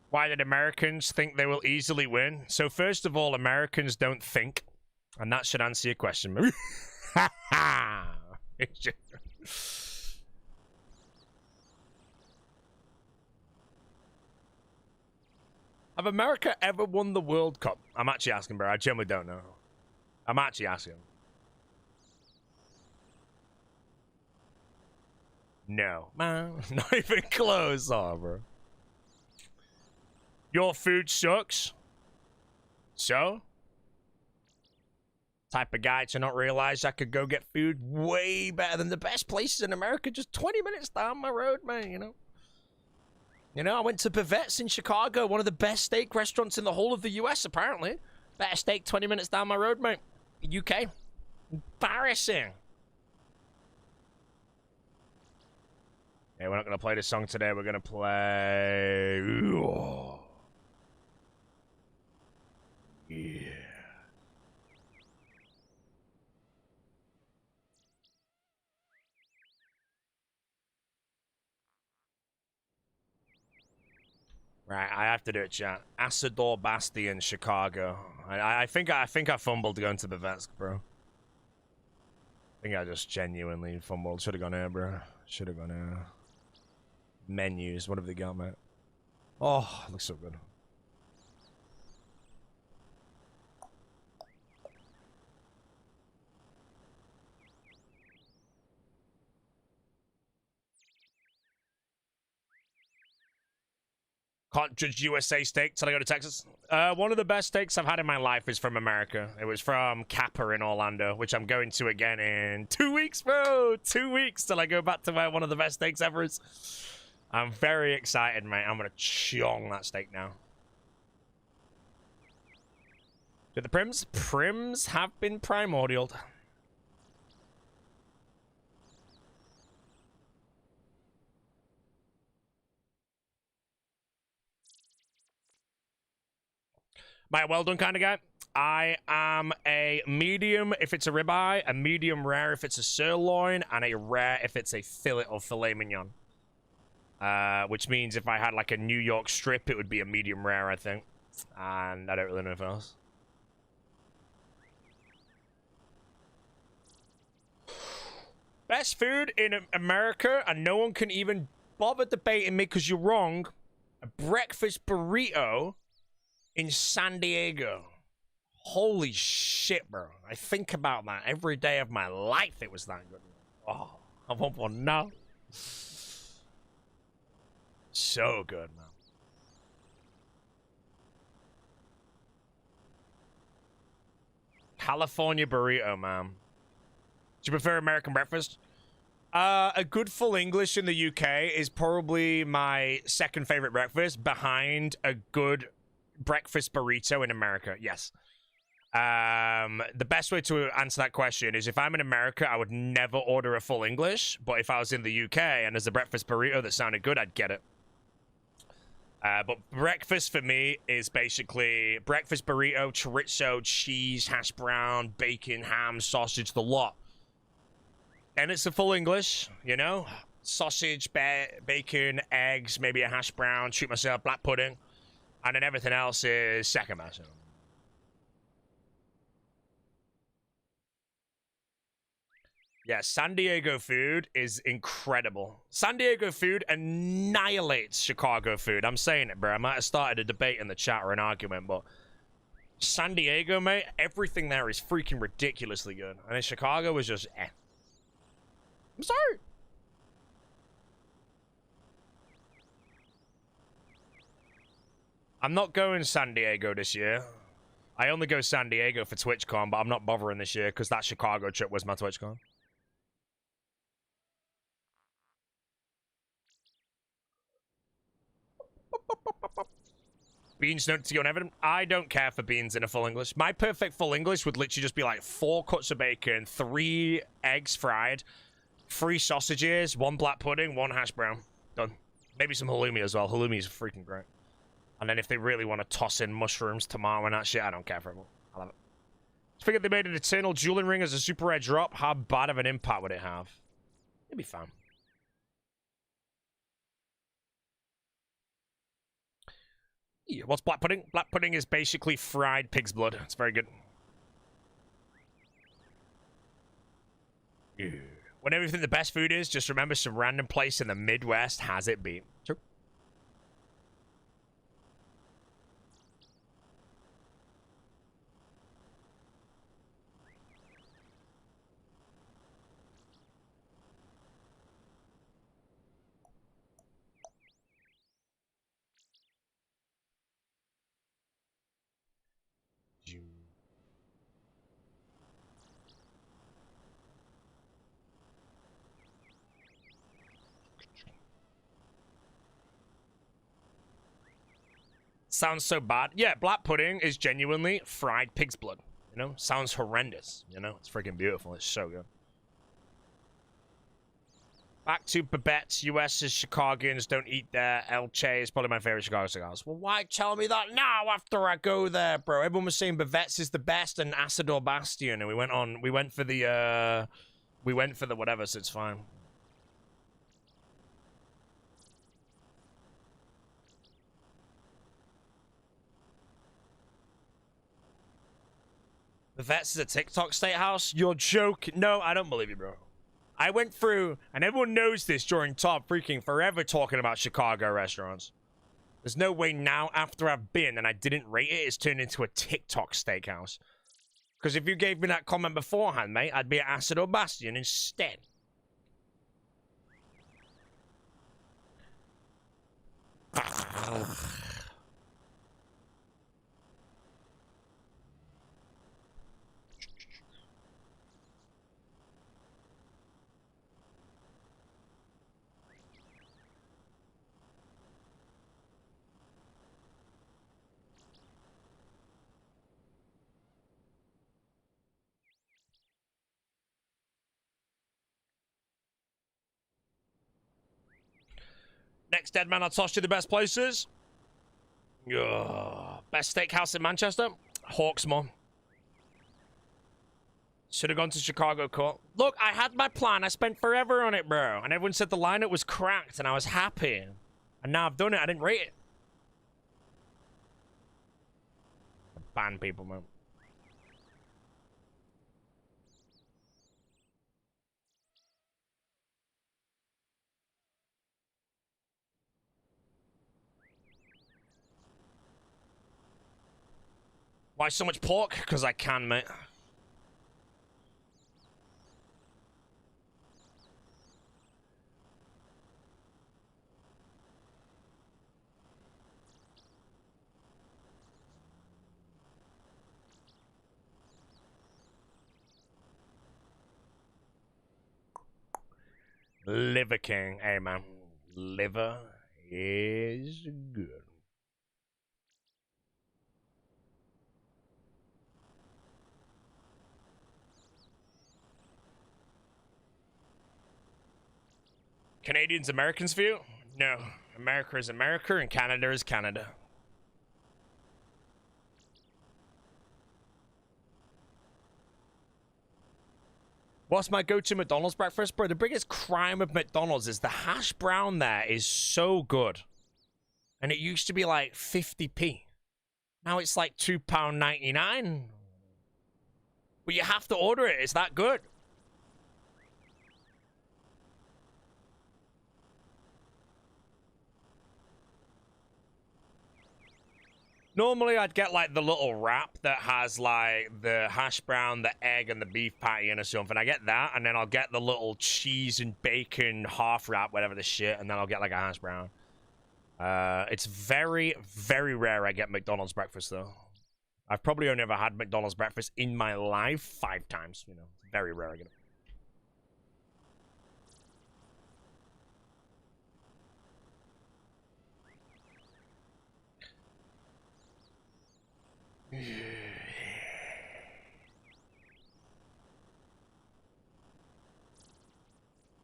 Why did Americans think they will easily win? So first of all, Americans don't think. And that should answer your question. Ha ha! Have America ever won the World Cup? I'm actually asking, bro. I generally don't know. I'm actually asking. No. Man, not even close. Oh, bro. Your food sucks. So? Type of guy to not realize I could go get food way better than the best places in America just 20 minutes down my road, man, you know? You know, I went to Bavette's in Chicago, one of the best steak restaurants in the whole of the US, apparently. Better steak 20 minutes down my road, mate. UK. Embarrassing. Yeah, we're not going to play this song today. We're going to play... Ooh. Yeah. Right, I have to do it, chat. Asador Bastion, Chicago. I think I fumbled going to Bavetsk, bro. I think I just genuinely fumbled. Should have gone here, bro. Should have gone here. Menus. What have they got, mate? Oh, it looks so good. Can't judge USA steak till I go to Texas. One of the best steaks I've had in my life is from America. It was from Kappa in Orlando, which I'm going to again in 2 weeks, bro. 2 weeks till I go back to where one of the best steaks ever is. I'm very excited, mate. I'm going to chong that steak now. Did the Prims? Prims have been primordial. My well done kind of guy. I am a medium if it's a ribeye, a medium rare if it's a sirloin, and a rare if it's a fillet or filet mignon. Which means if I had like a New York strip, it would be a medium rare, I think. And I don't really know if else. Best food in America, and no one can even bother debating me because you're wrong. A breakfast burrito in San Diego. Holy shit, bro. I think about that every day of my life. It was that good. Oh, I want one now. So good, man. California burrito, man. Do you prefer American breakfast? A good full English in the UK is probably my second favorite breakfast behind a good breakfast burrito in America. Yes. The best way to answer that question is if I'm in America, I would never order a full English. But if I was in the UK and there's a breakfast burrito that sounded good, I'd get it. But breakfast for me is basically breakfast burrito, chorizo, cheese, hash brown, bacon, ham, sausage, the lot. And it's a full English, you know? Sausage, bacon, eggs, maybe a hash brown, treat myself, black pudding. And then everything else is second best. Yeah, San Diego food is incredible. San Diego food annihilates Chicago food. I'm saying it, bro. I might have started a debate in the chat or an argument, but San Diego, mate, everything there is freaking ridiculously good. And then Chicago was just eh. I'm sorry. I'm not going San Diego this year. I only go San Diego for TwitchCon, but I'm not bothering this year because that Chicago trip was my TwitchCon. Beans note to go on evidence. I don't care for beans in a full English. My perfect full English would literally just be like 4 cuts of bacon, 3 eggs fried, 3 sausages, 1 black pudding, 1 hash brown. Done. Maybe some halloumi as well. Halloumi is freaking great. And then if they really want to toss in mushrooms, tomato, and that shit, I don't care for it. I love it. I figured they made an eternal dueling ring as a super rare drop. How bad of an impact would it have? It'd be fine. Yeah, what's black pudding? Black pudding is basically fried pig's blood. It's very good. Yeah. Whenever you think the best food is, just remember some random place in the Midwest has it beat. True. Sounds so bad. Yeah, black pudding is genuinely fried pig's blood. You know, sounds horrendous. You know, it's freaking beautiful. It's so good. Back to Babette's. US's Chicagoans don't eat there. El Che is probably my favorite Chicago cigars. Well, why tell me that now after I go there, bro? Everyone was saying Babette's is the best and Asador Bastion, and we went for the whatever, so it's fine. Babette's is a TikTok steakhouse? You're joking. No, I don't believe you, bro. I went through, and everyone knows this during Top freaking forever talking about Chicago restaurants. There's no way now, after I've been and I didn't rate it, it's turned into a TikTok steakhouse. Because if you gave me that comment beforehand, mate, I'd be at Acid or Bastion instead. Next dead man, I'll toss you the best places. Best steakhouse in Manchester? Hawksmoor. Should have gone to Chicago Court. Look, I had my plan. I spent forever on it, bro. And everyone said the lineup was cracked, and I was happy. And now I've done it. I didn't rate it. Ban people, man. Why so much pork? Because I can, mate. Liver King. Hey, man. Liver is good. Canadians, Americans view? No. America is America and Canada is Canada. What's my go-to McDonald's breakfast? Bro, the biggest crime of McDonald's is the hash brown there is so good. And it used to be like 50p. Now it's like £2.99. But you have to order it. It's that good. Normally, I'd get, like, the little wrap that has, like, the hash brown, the egg, and the beef patty in or something. I get that, and then I'll get the little cheese and bacon half wrap, whatever the shit, and then I'll get, like, a hash brown. It's very, very rare I get McDonald's breakfast, though. I've probably only ever had McDonald's breakfast in my life 5 times, you know. Very rare I get it.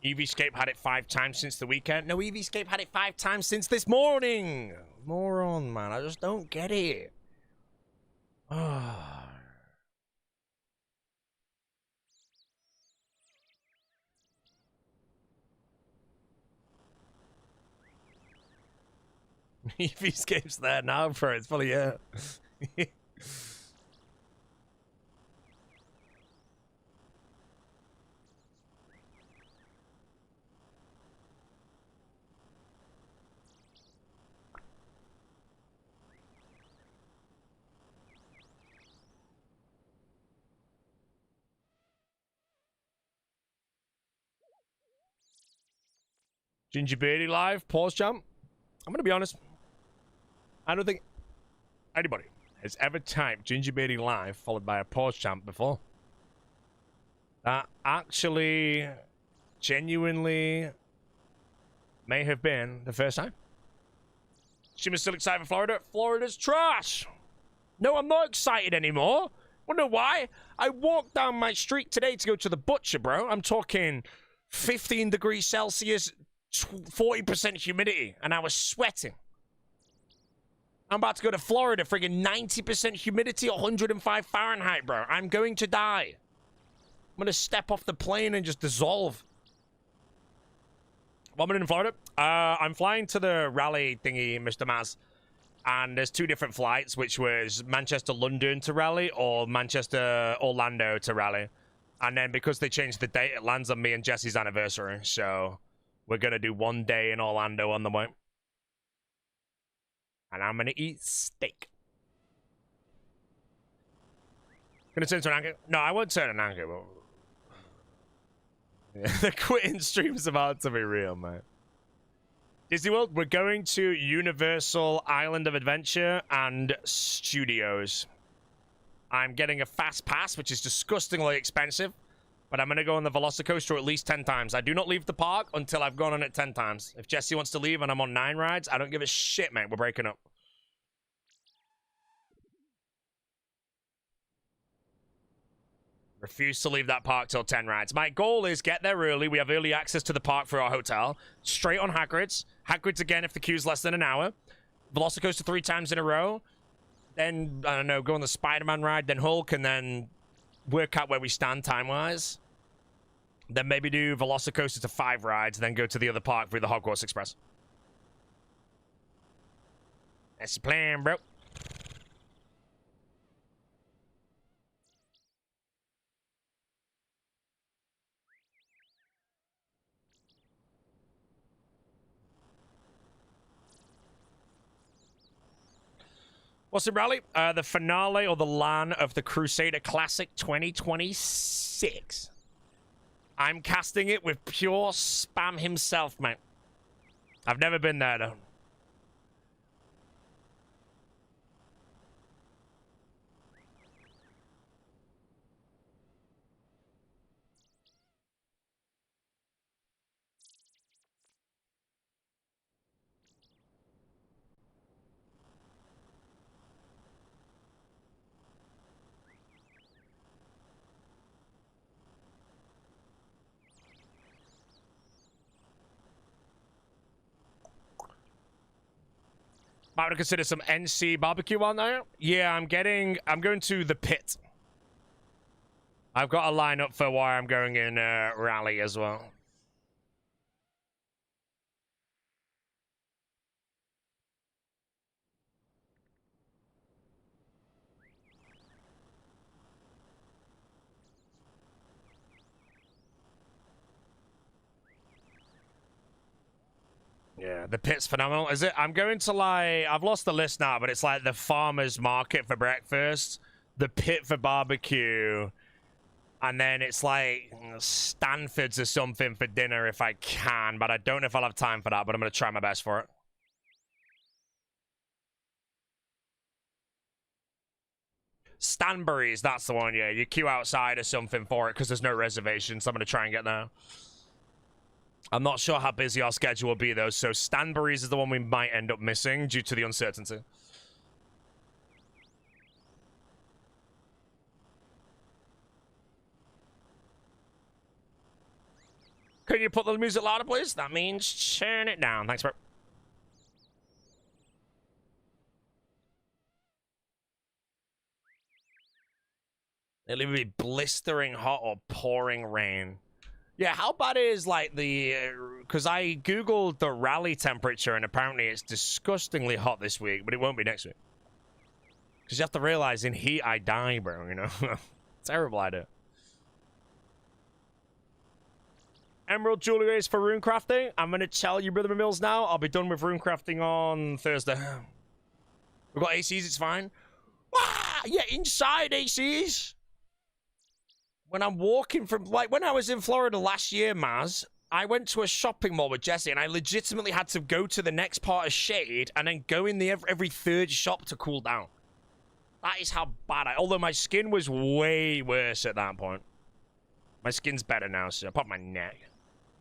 EVscape had it 5 times since the weekend. No, EVscape had it 5 times since this morning. Moron, man. I just don't get it. RuneScape's there now, bro. It's funny, yeah. Ginger Beardy live, pause jump. I'm gonna be honest. I don't think anybody has ever typed Ginger Beardy live followed by a pause jump before. That actually, genuinely, may have been the first time. Hcim is still excited for Florida. Florida's trash. No, I'm not excited anymore. Wonder why? I walked down my street today to go to the butcher, bro. I'm talking 15 degrees Celsius, 40% humidity, and I was sweating. I'm about to go to Florida, friggin' 90% humidity, 105 Fahrenheit, bro. I'm going to die. I'm gonna step off the plane and just dissolve. 1 minute in Florida. I'm flying to the rally thingy, Mr. Maz. And there's 2 different flights, which was Manchester-London to rally or Manchester-Orlando to rally. And then because they changed the date, it lands on me and Jesse's anniversary. So we're going to do 1 day in Orlando on the way. And I'm going to eat steak. Gonna turn to an anchor? No, I won't turn an anchor. But... Yeah, the quitting stream's about to be real, mate. Disney World, we're going to Universal Island of Adventure and Studios. I'm getting a fast pass, which is disgustingly expensive, but I'm going to go on the Velocicoaster at least 10 times. I do not leave the park until I've gone on it 10 times. If Jesse wants to leave and I'm on 9 rides, I don't give a shit, mate. We're breaking up. Refuse to leave that park till 10 rides. My goal is get there early. We have early access to the park for our hotel. Straight on Hagrid's. Hagrid's again if the queue's less than an hour. Velocicoaster 3 times in a row. Then, I don't know, go on the Spider-Man ride, then Hulk, and then work out where we stand time-wise. Then maybe do Velocicoaster to 5 rides, then go to the other park through the Hogwarts Express. That's the plan, bro. What's the rally? The finale or the LAN of the Crusader Classic 2026. I'm casting it with pure spam himself, mate. I've never been there, though. Might want to consider some NC barbecue on there. Yeah, I'm going to the pit. I've got a lineup for why I'm going in rally as well. Yeah, the pit's phenomenal. Is it? I'm going to like, I've lost the list now, but it's like the farmer's market for breakfast, the pit for barbecue, and then it's like Stanford's or something for dinner if I can, but I don't know if I'll have time for that, but I'm going to try my best for it. Stanbury's, that's the one, yeah. You queue outside or something for it because there's no reservations. So I'm going to try and get there. I'm not sure how busy our schedule will be, though, so Stanbury's is the one we might end up missing due to the uncertainty. Can you put the music louder, please? That means turn it down. Thanks, bro. It'll either be blistering hot or pouring rain. Yeah, how bad is like the? Because I googled the rally temperature and apparently it's disgustingly hot this week, but it won't be next week. Because you have to realize in heat I die, bro. You know, terrible idea. Emerald jewelry is for rune crafting. I'm gonna tell you, Brother Mills, now. I'll be done with rune crafting on Thursday. We've got ACs. It's fine. Ah, yeah, inside ACs. When I'm walking from, like, when I was in Florida last year, Maz, I went to a shopping mall with Jesse, and I legitimately had to go to the next part of shade and then go in the every third shop to cool down. That is how bad although my skin was way worse at that point. My skin's better now, so apart from my neck.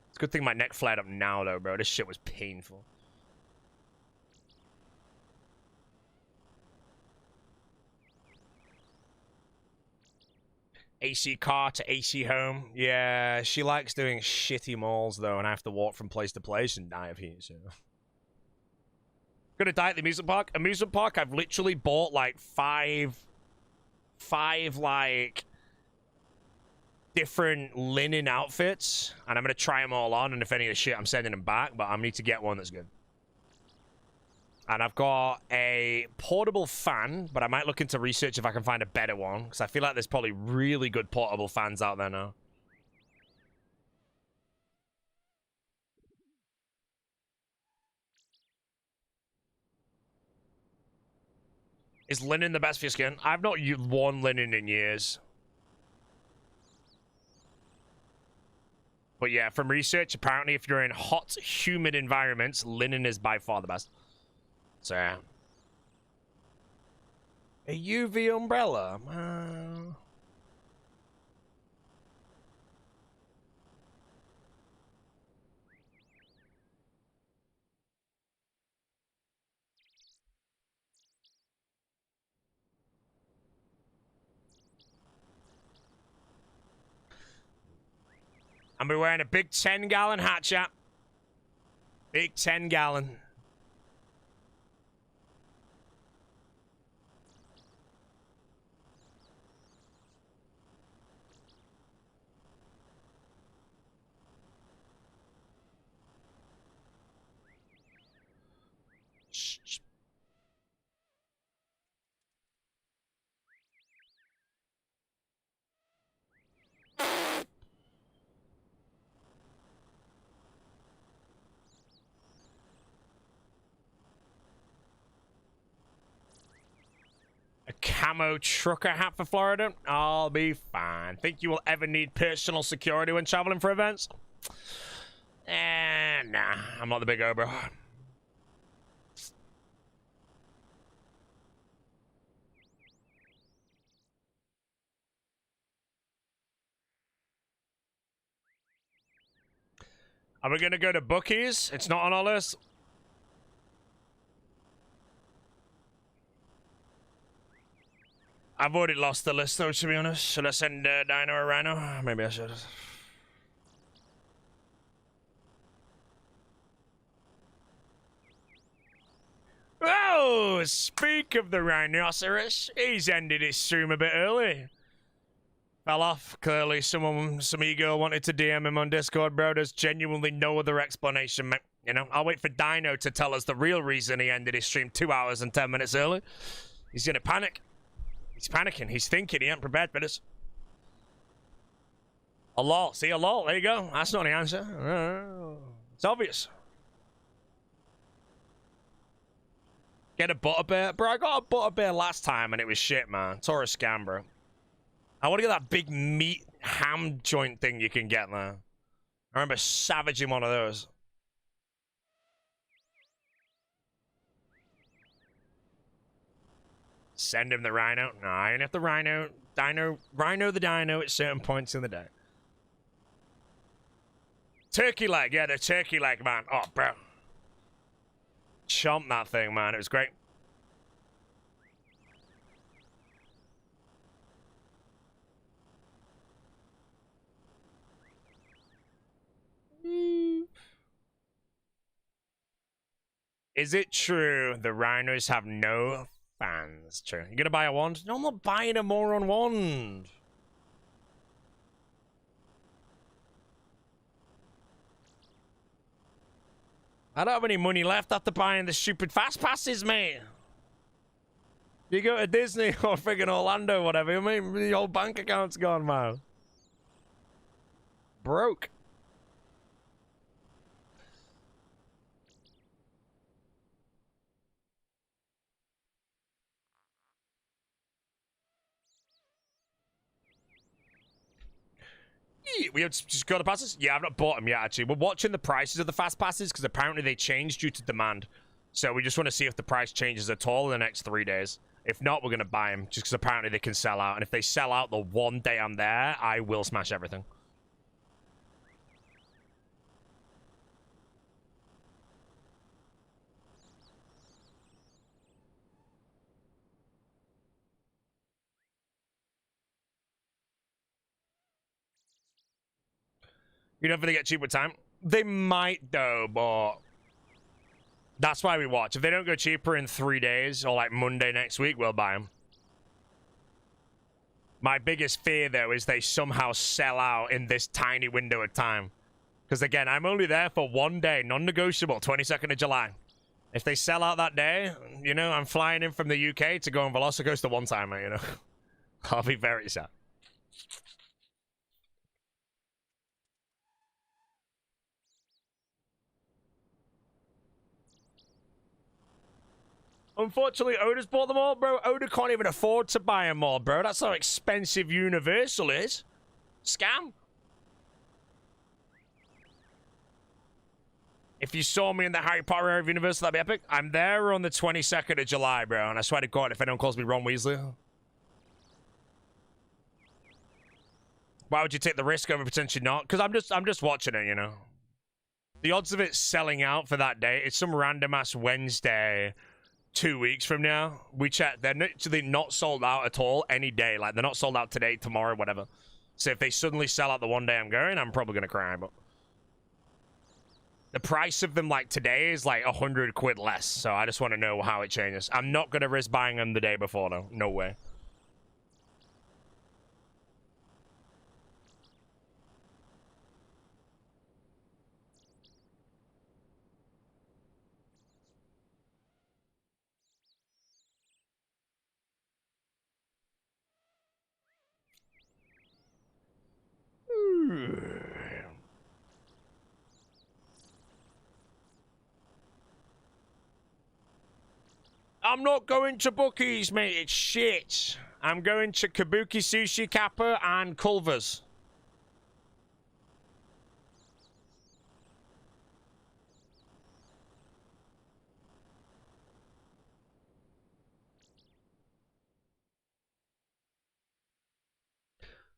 It's a good thing my neck flared up now, though, bro. This shit was painful. AC car to AC home. Yeah, she likes doing shitty malls, though, and I have to walk from place to place and die of heat, so. Gonna die at the amusement park. Amusement park, I've literally bought, like, five, like, different linen outfits, and I'm gonna try them all on, and if any of the shit, I'm sending them back, but I need to get one that's good. And I've got a portable fan, but I might look into research if I can find a better one, because I feel like there's probably really good portable fans out there now. Is linen the best for your skin? I've not worn linen in years. But yeah, from research, apparently if you're in hot, humid environments, linen is by far the best. So yeah. A UV umbrella? I'm be wearing a big 10-gallon hat, chap. Big 10-gallon. A camo trucker hat for Florida? I'll be fine. Think you will ever need personal security when traveling for events? Nah. I'm not the big O, bro. Are we gonna go to bookies? It's not on our list. I've already lost the list, though, to be honest. Should I send Dino or Rhino? Maybe I should. Oh, speak of the rhinoceros, he's ended his stream a bit early. Fell off. Clearly, some ego wanted to DM him on Discord, bro. There's genuinely no other explanation, mate. You know, I'll wait for Dino to tell us the real reason he ended his stream 2 hours and 10 minutes early. He's gonna panic. He's panicking. He's thinking he ain't prepared for this. A lol. See, a lol. There you go. That's not the answer. It's obvious. Get a butterbeer. Bro, I got a butterbeer last time and it was shit, man. Tore a scam, bro. I want to get that big meat ham joint thing you can get there. I remember savaging one of those. Send him the rhino. No, I ain't have the rhino. Rhino the dino at certain points in the day. Turkey leg. Yeah, the turkey leg, man. Oh, bro. Chomp that thing, man. It was great. Is it true the rhinos have no fans? True. You gonna buy a wand? No, I'm not buying a moron wand. I don't have any money left after buying the stupid fast passes, mate. You go to Disney or friggin' Orlando, whatever. I mean, the whole bank account's gone, man. Broke. We have just got the passes? Yeah, I've not bought them yet, actually. We're watching the prices of the fast passes because apparently they changed due to demand. So we just want to see if the price changes at all in the next 3 days. If not, we're going to buy them just because apparently they can sell out. And if they sell out the one day I'm there, I will smash everything. You know if they get cheap with time? They might, though, but that's why we watch. If they don't go cheaper in 3 days or like Monday next week, we'll buy them. My biggest fear, though, is they somehow sell out in this tiny window of time. Because, again, I'm only there for 1 day, non-negotiable, 22nd of July. If they sell out that day, you know, I'm flying in from the UK to go on Velocicoaster one-timer, you know. I'll be very sad. Unfortunately, Oda's bought them all, bro. Oda can't even afford to buy them all, bro. That's how expensive Universal is. Scam. If you saw me in the Harry Potter area of Universal, that'd be epic. I'm there on the 22nd of July, bro. And I swear to God, if anyone calls me Ron Weasley. Why would you take the risk over potentially not? Because I'm just watching it, you know. The odds of it selling out for that day, it's some random ass Wednesday 2 weeks from now. We checked, they're literally not sold out at all any day. Like, they're not sold out today, tomorrow, whatever. So if they suddenly sell out the one day I'm going, I'm probably going to cry. But the price of them, like, today is like 100 quid less. So I just want to know how it changes. I'm not going to risk buying them the day before, though. No way. I'm not going to Bookies, mate. It's shit. I'm going to Kabuki Sushi Kappa and Culver's.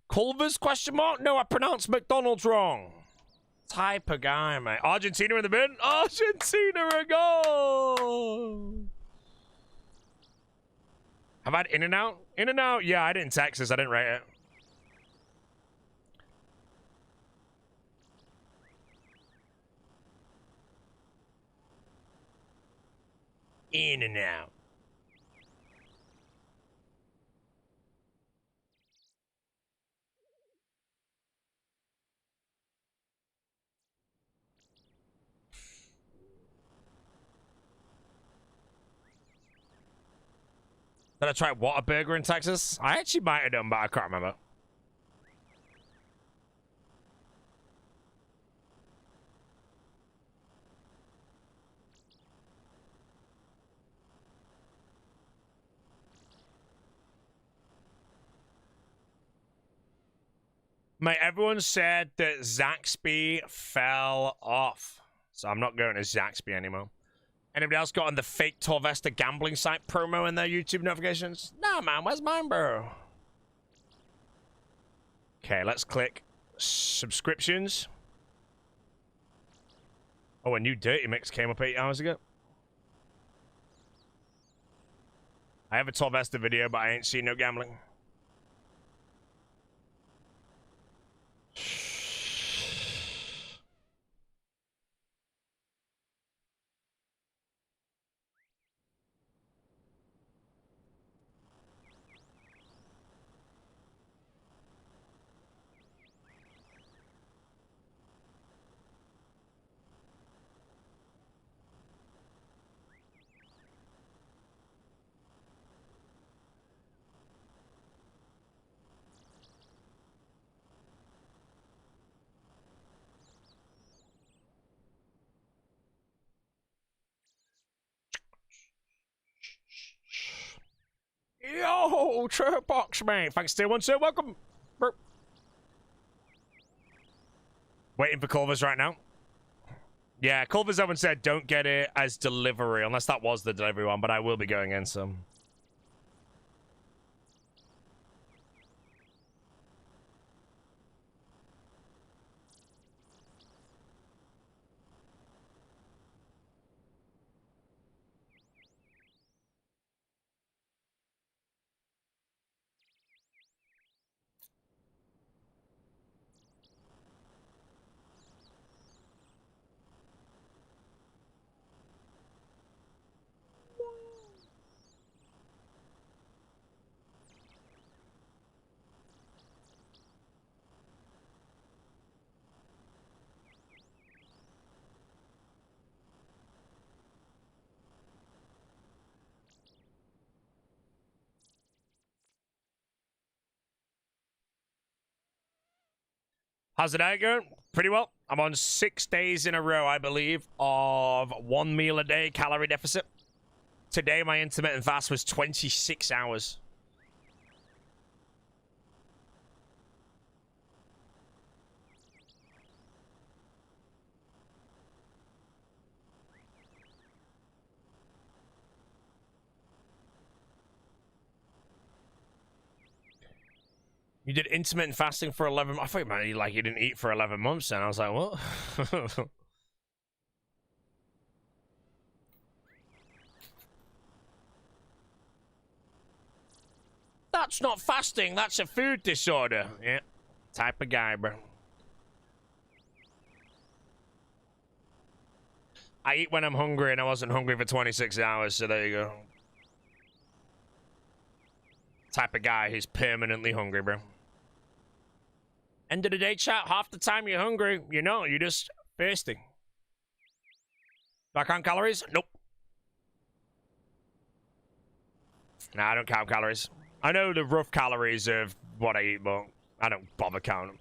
Culver's question mark? No, I pronounced McDonald's wrong. Type of guy, mate. Argentina in the bin. Argentina a goal. Have I had In-N-Out? In-N-Out? Yeah, I did in Texas. I didn't rate it. In-N-Out. Did I try Whataburger in Texas? I actually might have done, but I can't remember. Mate, everyone said that Zaxby fell off. So I'm not going to Zaxby anymore. Anybody else got on the fake Torvesta gambling site promo in their YouTube notifications? Nah, man, where's mine, bro? Okay, let's click subscriptions. Oh, a new Dirty Mix came up 8 hours ago. I have a Torvesta video, but I ain't seen no gambling. Oh, chirp box, mate. Thanks, tier 1, sir. Welcome. Burp. Waiting for Culver's right now. Yeah, Culver's Owen said don't get it as delivery, unless that was the delivery one, but I will be going in some. How's the diet going? Pretty well. I'm on 6 days in a row, I believe, of 1 meal a day calorie deficit. Today, my intermittent fast was 26 hours. You did intermittent fasting for 11 months? I thought you meant like you didn't eat for 11 months, and I was like, what? That's not fasting, that's a food disorder. Yeah, type of guy, bro. I eat when I'm hungry, and I wasn't hungry for 26 hours, so there you go. Type of guy who's permanently hungry, bro. End of the day, chat, half the time you're hungry, you know, you're just thirsty. Do I count calories? Nope. Nah, I don't count calories. I know the rough calories of what I eat, but I don't bother counting.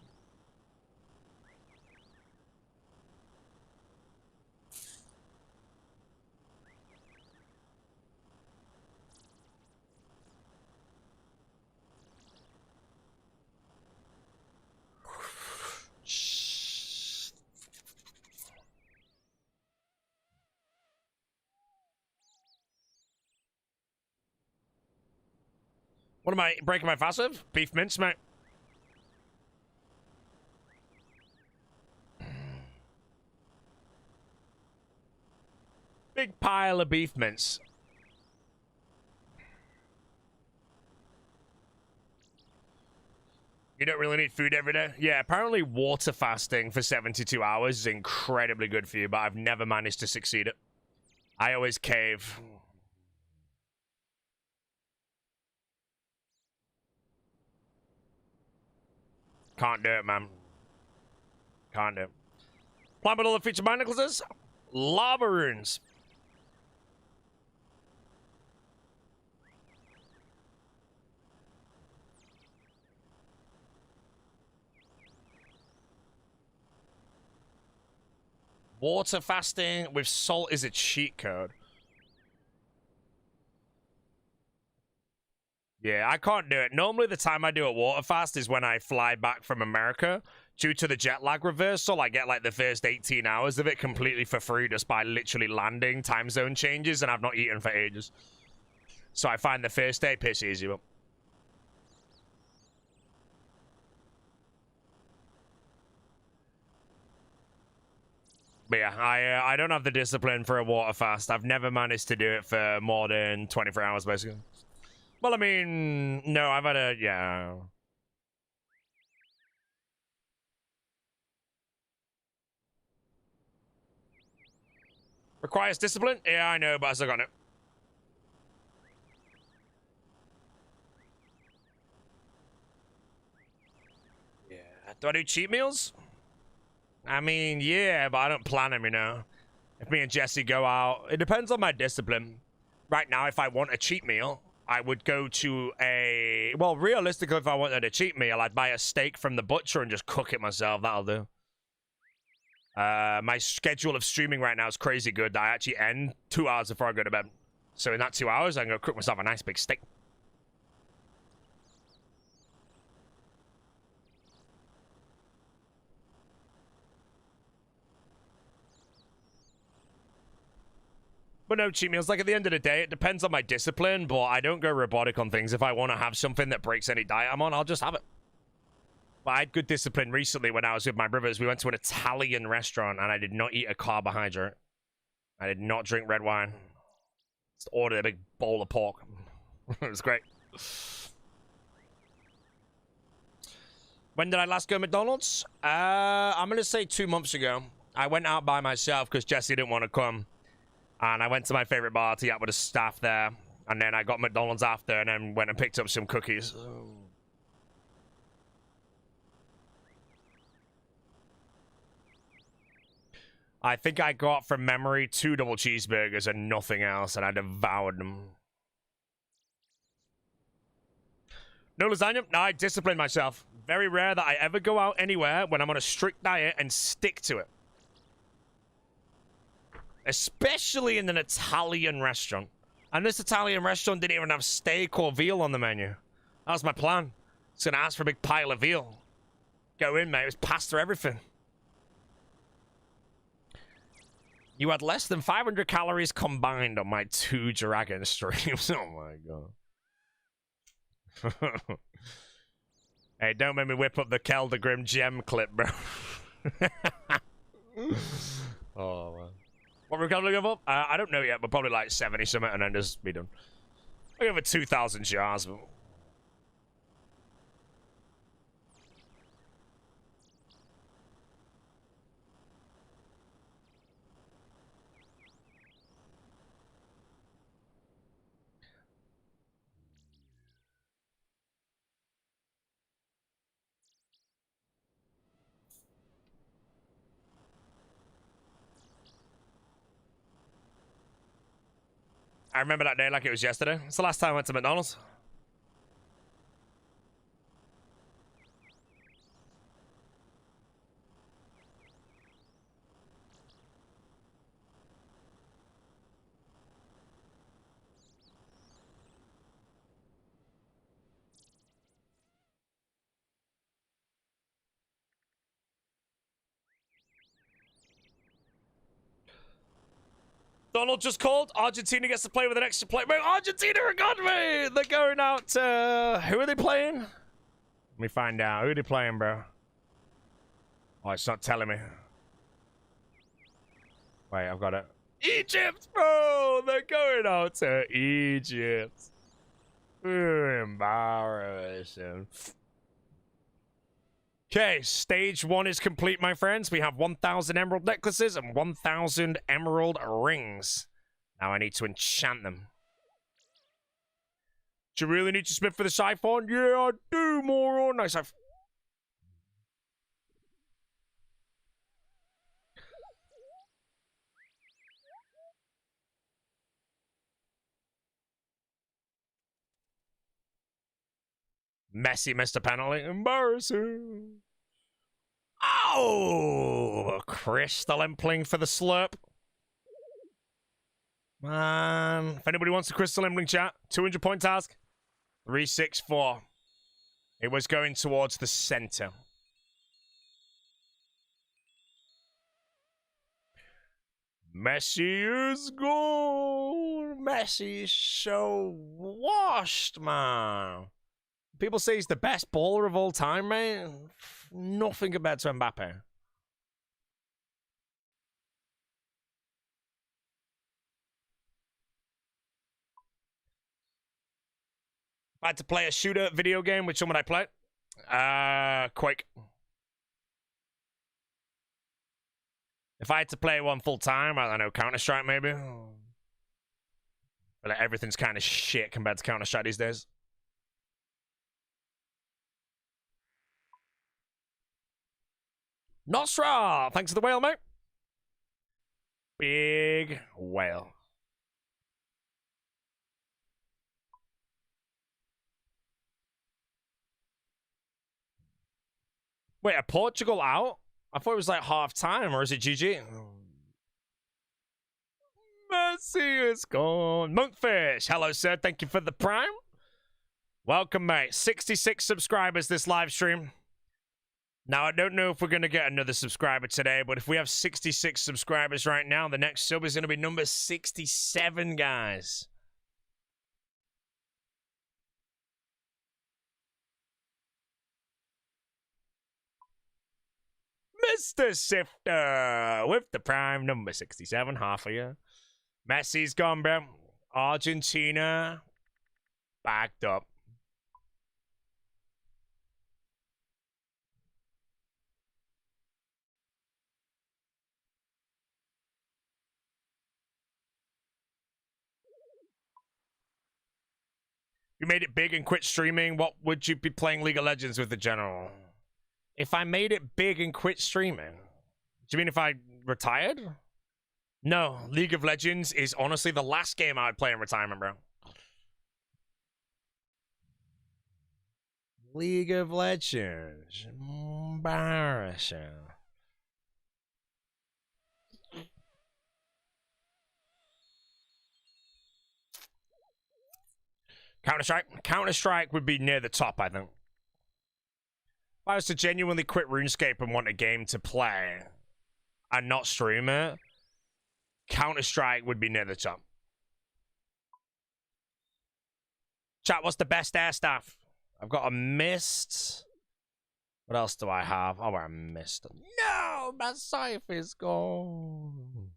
What am I breaking my fast of? Beef mince, mate. Big pile of beef mince. You don't really need food every day? Yeah, apparently water fasting for 72 hours is incredibly good for you, but I've never managed to succeed it. I always cave. Can't do it, man. Can't do it. Plan with all the feature mind necklaces? Lava runes. Water fasting with salt is a cheat code. Yeah, I can't do it. Normally, the time I do a water fast is when I fly back from America. Due to the jet lag reversal, I get like the first 18 hours of it completely for free just by literally landing, time zone changes, and I've not eaten for ages. So I find the first day piss easy, but yeah, I don't have the discipline for a water fast. I've never managed to do it for more than 24 hours, basically. Well, I mean, no, I've had a, yeah. Requires discipline? Yeah, I know, but I still got it. Yeah. Do I do cheat meals? I mean, yeah, but I don't plan them, you know. If me and Jesse go out, it depends on my discipline. Right now, if I want a cheat meal, I would go to a... Well, realistically, if I wanted a cheat meal, I'd buy a steak from the butcher and just cook it myself. That'll do. My schedule of streaming right now is crazy good. I actually end 2 hours before I go to bed. So in that 2 hours, I'm going to cook myself a nice big steak. But no, cheat meals, like at the end of the day, it depends on my discipline, but I don't go robotic on things. If I want to have something that breaks any diet I'm on, I'll just have it. But I had good discipline recently when I was with my brothers. We went to an Italian restaurant and I did not eat a carbohydrate. I did not drink red wine. Just ordered a big bowl of pork. It was great. When did I last go to McDonald's? I'm going to say 2 months ago. I went out by myself because Jesse didn't want to come. And I went to my favorite bar to eat out with the staff there. And then I got McDonald's after and then went and picked up some cookies. I think I got, from memory, 2 double cheeseburgers and nothing else, and I devoured them. No lasagna? No, I discipline myself. Very rare that I ever go out anywhere when I'm on a strict diet and stick to it. Especially in an Italian restaurant. And this Italian restaurant didn't even have steak or veal on the menu. That was my plan. I was going to ask for a big pile of veal. Go in, mate. It was pasta everything. You had less than 500 calories combined on my 2 dragon streams. Oh my god. Hey, don't make me whip up the Keldagrim gem clip, bro. Oh, man. What we're going to go up? I don't know yet, but probably like 70 something and then just be done. I have 2,000 jars. But... I remember that day like it was yesterday. It's the last time I went to McDonald's. Donald just called. Argentina gets to play with an extra player. Wait, Argentina are gone, mate. They're going out. Who are they playing? Let me find out. Who are they playing, bro? Oh, it's not telling me. Wait, I've got it. Egypt, bro. They're going out to Egypt. Embarrassing. Okay, stage 1 is complete, my friends. We have 1,000 emerald necklaces and 1,000 emerald rings. Now I need to enchant them. Do you really need to smith for the siphon? Yeah, I do, moron. Nice. Messi missed a penalty. Embarrassing. Oh! Crystal Impling for the slurp. Man. If anybody wants a Crystal Impling chat, 200 point task. 364. It was going towards the center. Messi is gone. Messi is so washed, man. People say he's the best baller of all time, man. Nothing compared to Mbappe. If I had to play a shooter video game, which one would I play? Quake. If I had to play one full time, I don't know, Counter-Strike maybe. But everything's kind of shit compared to Counter-Strike these days. Nostra! Thanks for the whale, mate. Big whale. Wait, are Portugal out? I thought it was like half time, or is it GG? Messi is gone. Monkfish, hello, sir. Thank you for the prime. Welcome, mate. 66 subscribers this live stream. Now, I don't know if we're going to get another subscriber today, but if we have 66 subscribers right now, the next sub is going to be number 67, guys. Mr. Sifter with the prime number 67, half a year. Messi's gone, bro. Argentina backed up. You made it big and quit streaming, what would you be playing League of Legends with the general? If I made it big and quit streaming? Do you mean if I retired? No, League of Legends is honestly the last game I would play in retirement, bro. League of Legends. Embarrassing. Counter-Strike? Counter-Strike would be near the top, I think. If I was to genuinely quit RuneScape and want a game to play and not stream it, Counter-Strike would be near the top. Chat, what's the best air staff? I've got a mist. What else do I have? Oh, I missed. No, my Scythe is gone.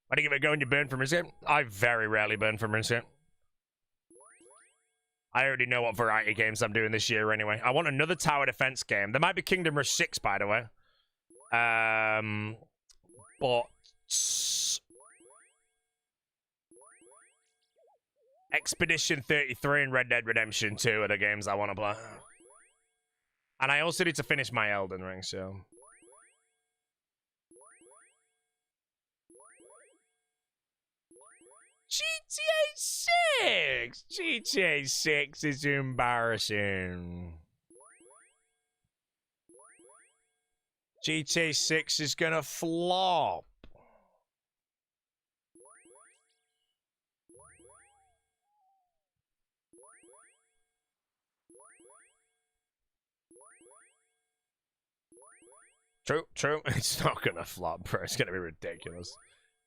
Why do you give it a go when you burn from RuneScape? I very rarely burn from RuneScape. I already know what variety games I'm doing this year anyway. I want another tower defense game. There might be Kingdom Rush 6, by the way. But Expedition 33 and Red Dead Redemption 2 are the games I want to play. And I also need to finish my Elden Ring, so... GTA 6! GTA 6 is embarrassing. GTA 6 is gonna flop. True. It's not gonna flop, bro. It's gonna be ridiculous.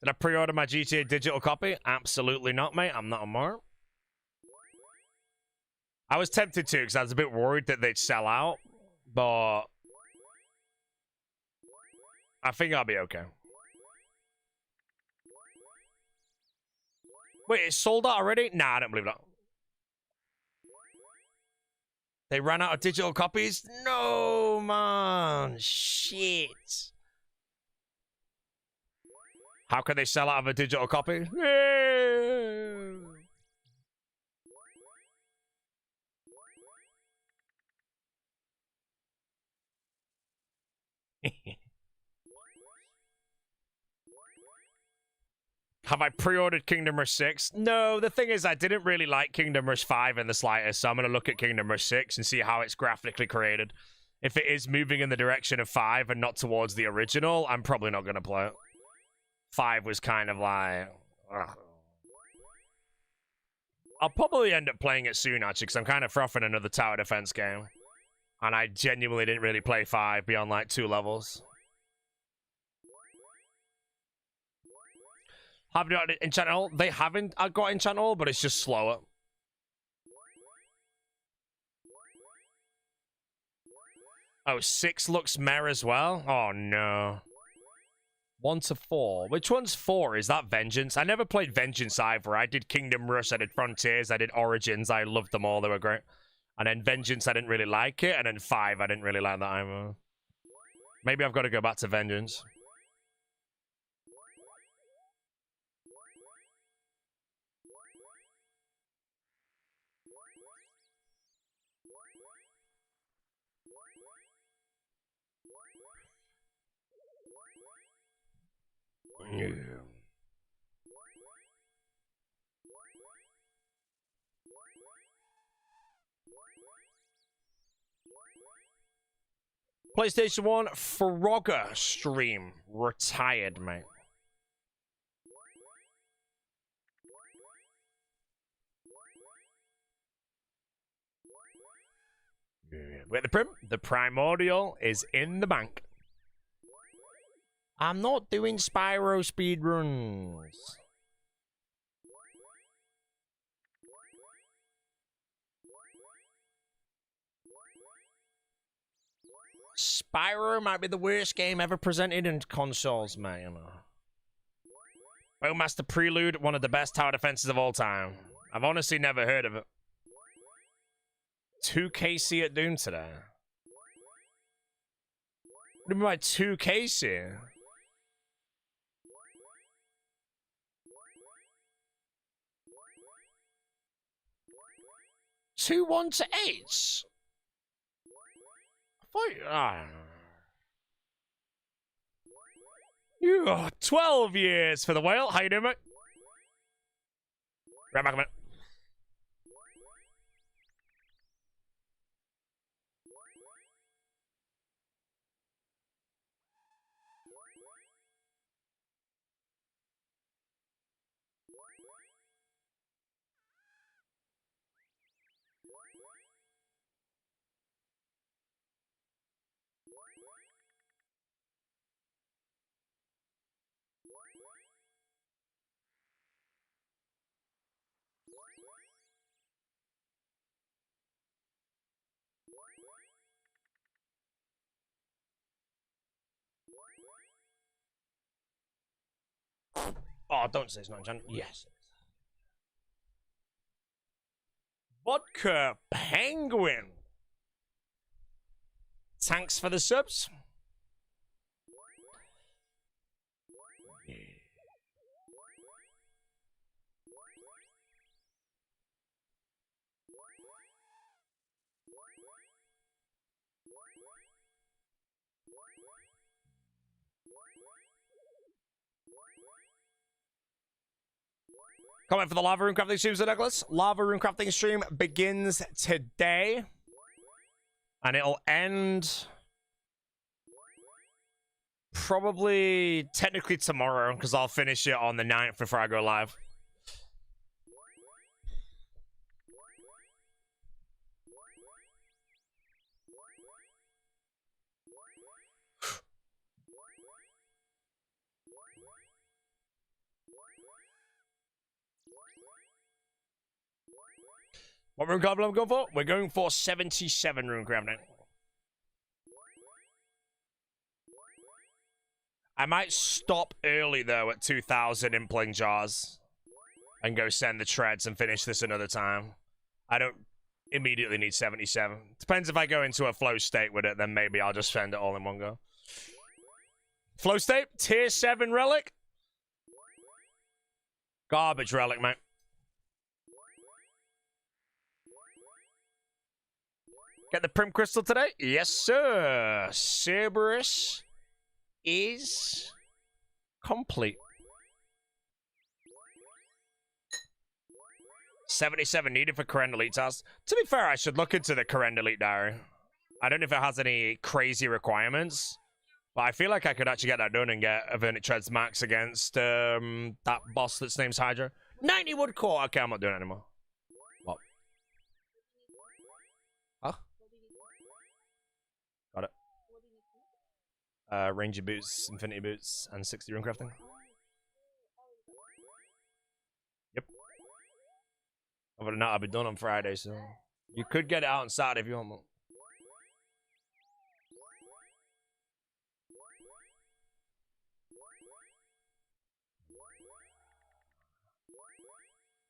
Did I pre-order my GTA digital copy? Absolutely not, mate. I'm not a mark. I was tempted to because I was a bit worried that they'd sell out, but I think I'll be okay. Wait, it's sold out already? Nah, I don't believe that. They ran out of digital copies? No, man. Shit. How can they sell out of a digital copy? Have I pre-ordered Kingdom Rush 6? No, the thing is I didn't really like Kingdom Rush 5 in the slightest, so I'm going to look at Kingdom Rush 6 and see how it's graphically created. If it is moving in the direction of 5 and not towards the original, I'm probably not going to play it. 5 was kind of like... ugh. I'll probably end up playing it soon, actually, because I'm kind of frothing another tower defense game. And I genuinely didn't really play 5 beyond, like, 2 levels. Have you got enchant all? They haven't got enchant all, but it's just slower. Oh, 6 looks meh as well? Oh, no. 1 to 4. Which one's 4? Is that Vengeance? I never played Vengeance either. I did Kingdom Rush, I did Frontiers, I did Origins. I loved them all. They were great. And then Vengeance, I didn't really like it. And then 5, I didn't really like that either. Maybe I've got to go back to Vengeance. Yeah. PlayStation 1 Frogger stream retired, mate. Wait, the primordial is in the bank. I'm not doing Spyro speedruns. Spyro might be the worst game ever presented in consoles, man. Grandmaster Prelude, one of the best tower defenses of all time. I've honestly never heard of it. 2KC at Doom today. What do you mean by 2KC? 2-1 to 8. You 12 years for the whale. How you doing, mate? Right back a minute. Oh, don't say it's not, John. Yes. Vodka Penguin. Thanks for the subs. Comment for the Lava Rune Crafting stream, Sir Douglas. Lava Rune Crafting stream begins today. And it'll end probably technically tomorrow, because I'll finish it on the 9th before I go live. What rune crafting am I going for? We're going for 77 rune crafting. I might stop early though at 2,000 impling jars and go send the treads and finish this another time. I don't immediately need 77. Depends if I go into a flow state with it, then maybe I'll just spend it all in one go. Flow state, tier 7 relic. Garbage relic, mate. Get the Prim Crystal today? Yes, sir. Cerberus is complete. 77 needed for Karen Elite task. To be fair, I should look into the Karen Elite diary. I don't know if it has any crazy requirements, but I feel like I could actually get that done and get a Vernic Treads max against that boss that's named Hydra. 90 wood core. Okay, I'm not doing it anymore. What? Huh? Got it. Ranger boots, infinity boots, and 60 rune crafting. Yep. Other than that, I'll be done on Friday, so you could get it out on Saturday if you want.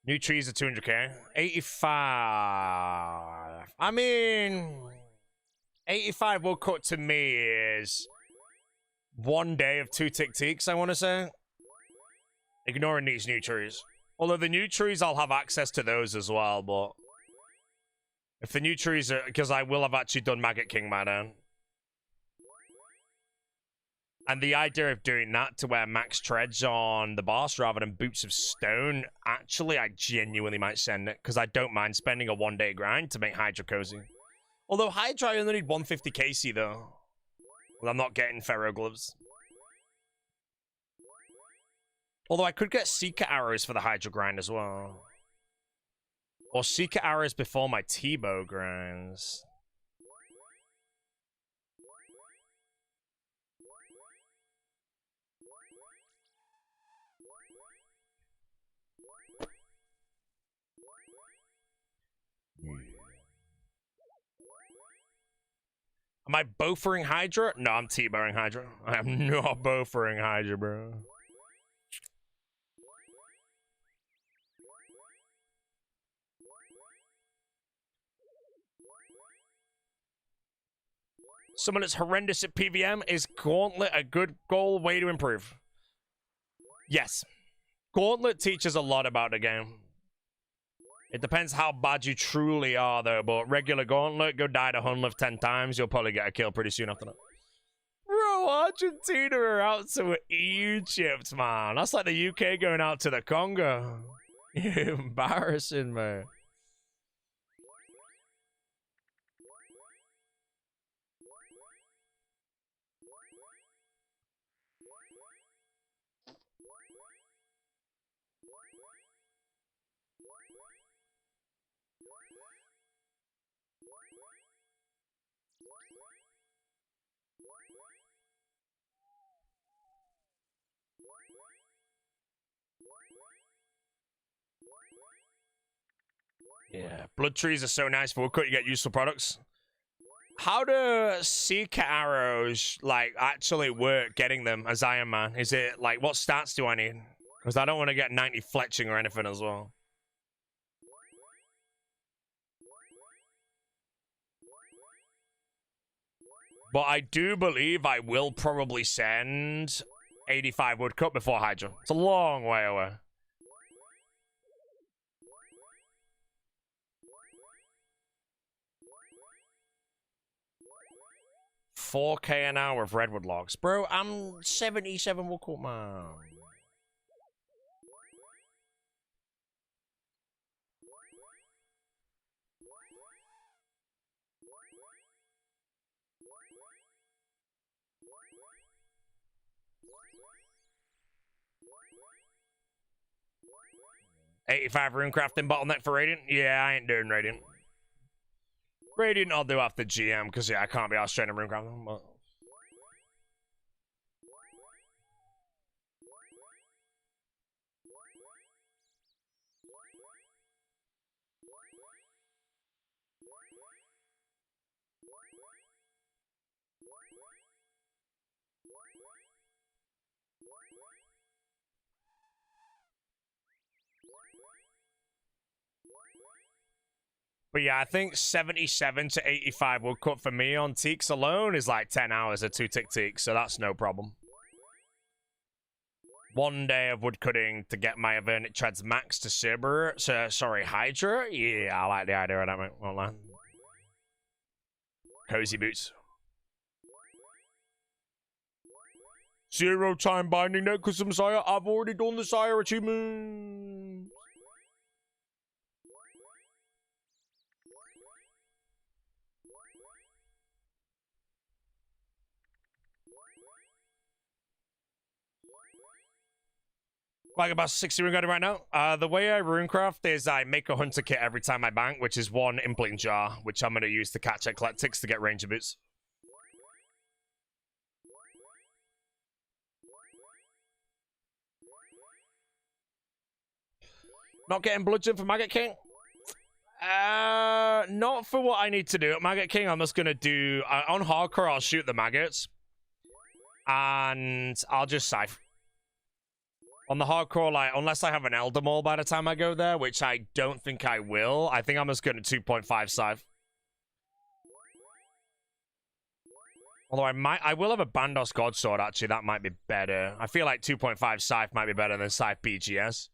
New trees are 200k. 85. I mean, 85 will cut to me is 1 day of 2 tick-ticks, I want to say. Ignoring these new trees. Although the new trees, I'll have access to those as well, but if the new trees are, because I will have actually done Maggot King by then. And the idea of doing that to wear max treads on the boss rather than boots of stone, actually, I genuinely might send it, because I don't mind spending a 1 day grind to make Hydra cozy. Although Hydra, I only need 150 KC though. Well, I'm not getting Ferro Gloves. Although I could get Seeker Arrows for the Hydra grind as well. Or Seeker Arrows before my T-Bow grinds. Am I bofering Hydra? No, I'm T-bowing Hydra. I am not bofering Hydra, bro. Someone that's horrendous at PVM, is Gauntlet a good goal way to improve? Yes. Gauntlet teaches a lot about the game. It depends how bad you truly are, though, but regular Gauntlet, go die to Hunlift 10 times, you'll probably get a kill pretty soon after that. Bro, Argentina are out to Egypt, man. That's like the UK going out to the Congo. Embarrassing, man. Yeah, blood trees are so nice for woodcut. You get useful products. How do Seeker arrows like actually work? Getting them as Iron Man? Is it like what stats do I need? Because I don't want to get 90 fletching or anything as well. But I do believe I will probably send 85 woodcut before Hydra. It's a long way away. 4K an hour of redwood logs. Bro, I'm 77 woodcut, man. $85 runecrafting bottleneck for Radiant? Yeah, I ain't doing Radiant. Radiant I'll do after GM, because yeah, I can't be asked training runecrafting, but... But yeah, I think 77 to 85 woodcut for me on Teaks alone is like 10 hours of 2-tick Teaks, so that's no problem. 1 day of woodcutting to get my Avernic Treads max to Cerber, sorry, Hydra? Yeah, I like the idea of that, mate. Won't lie. Cozy boots. 0 time binding net custom sire. I've already done the sire achievement. Like about 60 rune right now. The way I runecraft is I make a hunter kit every time I bank, which is 1 impling jar, which I'm going to use to catch eclectics to get ranger boots. Not getting bludgeoned for Maggot King? Not for what I need to do at Maggot King. I'm just going to do... on hardcore, I'll shoot the maggots. And I'll just Scythe. On the hardcore, like, unless I have an Elder Maul by the time I go there, which I don't think I will, I think I'm just going to 2.5 Scythe. Although I will have a Bandos Godsword, actually, that might be better. I feel like 2.5 Scythe might be better than Scythe BGS.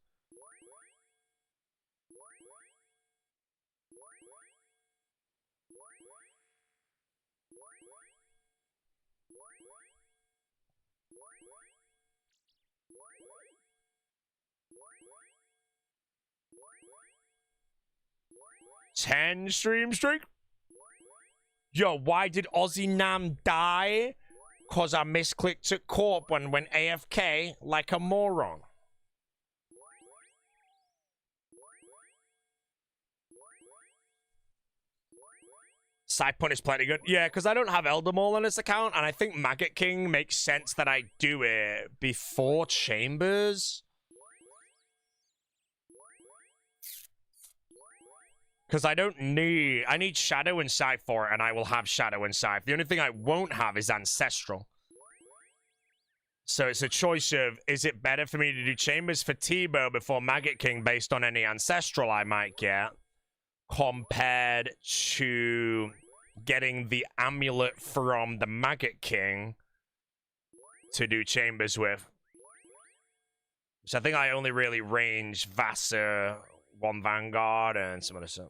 Ten stream streak? Yo, why did Aussie Nam die? Cause I misclicked at corp when went AFK like a moron. Side punt is plenty good. Yeah, because I don't have Elder Maul on this account, and I think Maggot King makes sense that I do it before Chambers. Because I don't need... I need Shadow and Scythe for it, and I will have Shadow and Scythe. The only thing I won't have is Ancestral. So it's a choice of, is it better for me to do Chambers for T-Bow before Maggot King based on any Ancestral I might get, compared to getting the Amulet from the Maggot King to do Chambers with. So I think I only really range Vassar, 1 Vanguard, and some other stuff.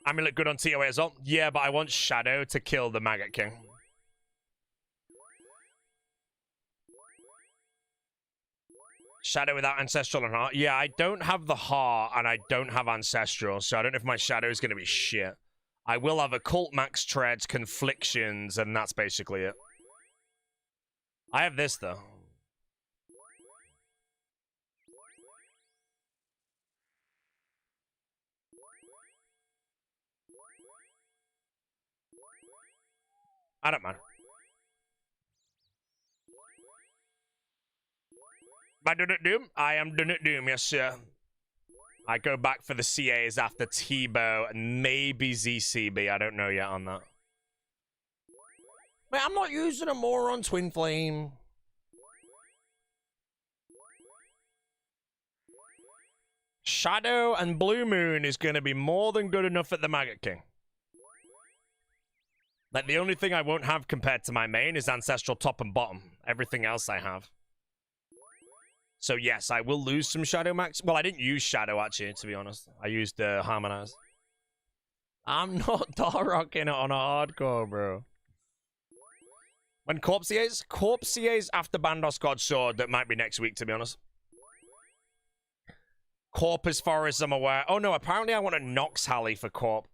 Amulet good on TOA as well? Yeah, but I want Shadow to kill the Maggot King. Shadow without Ancestral and Heart? Yeah, I don't have the Heart, and I don't have Ancestral, so I don't know if my Shadow is going to be shit. I will have Occult Max Treads, Conflictions, and that's basically it. I have this, though. I don't mind. Am I doing it Doom? I am doing it Doom, yes, sir. I go back for the CAs after T-Bow and maybe ZCB. I don't know yet on that. Wait, I'm not using a more on Twin Flame. Shadow and Blue Moon is going to be more than good enough at the Maggot King. Like, the only thing I won't have compared to my main is Ancestral top and bottom. Everything else I have. So, yes, I will lose some Shadow Max. Well, I didn't use Shadow, actually, to be honest. I used Harmonize. I'm not Darrocking it on a hardcore, bro. When Corpse CAs after Bandos God Sword, that might be next week, to be honest. Corp, as far as I'm aware. Oh, no, apparently I want a Nox Halley for Corp.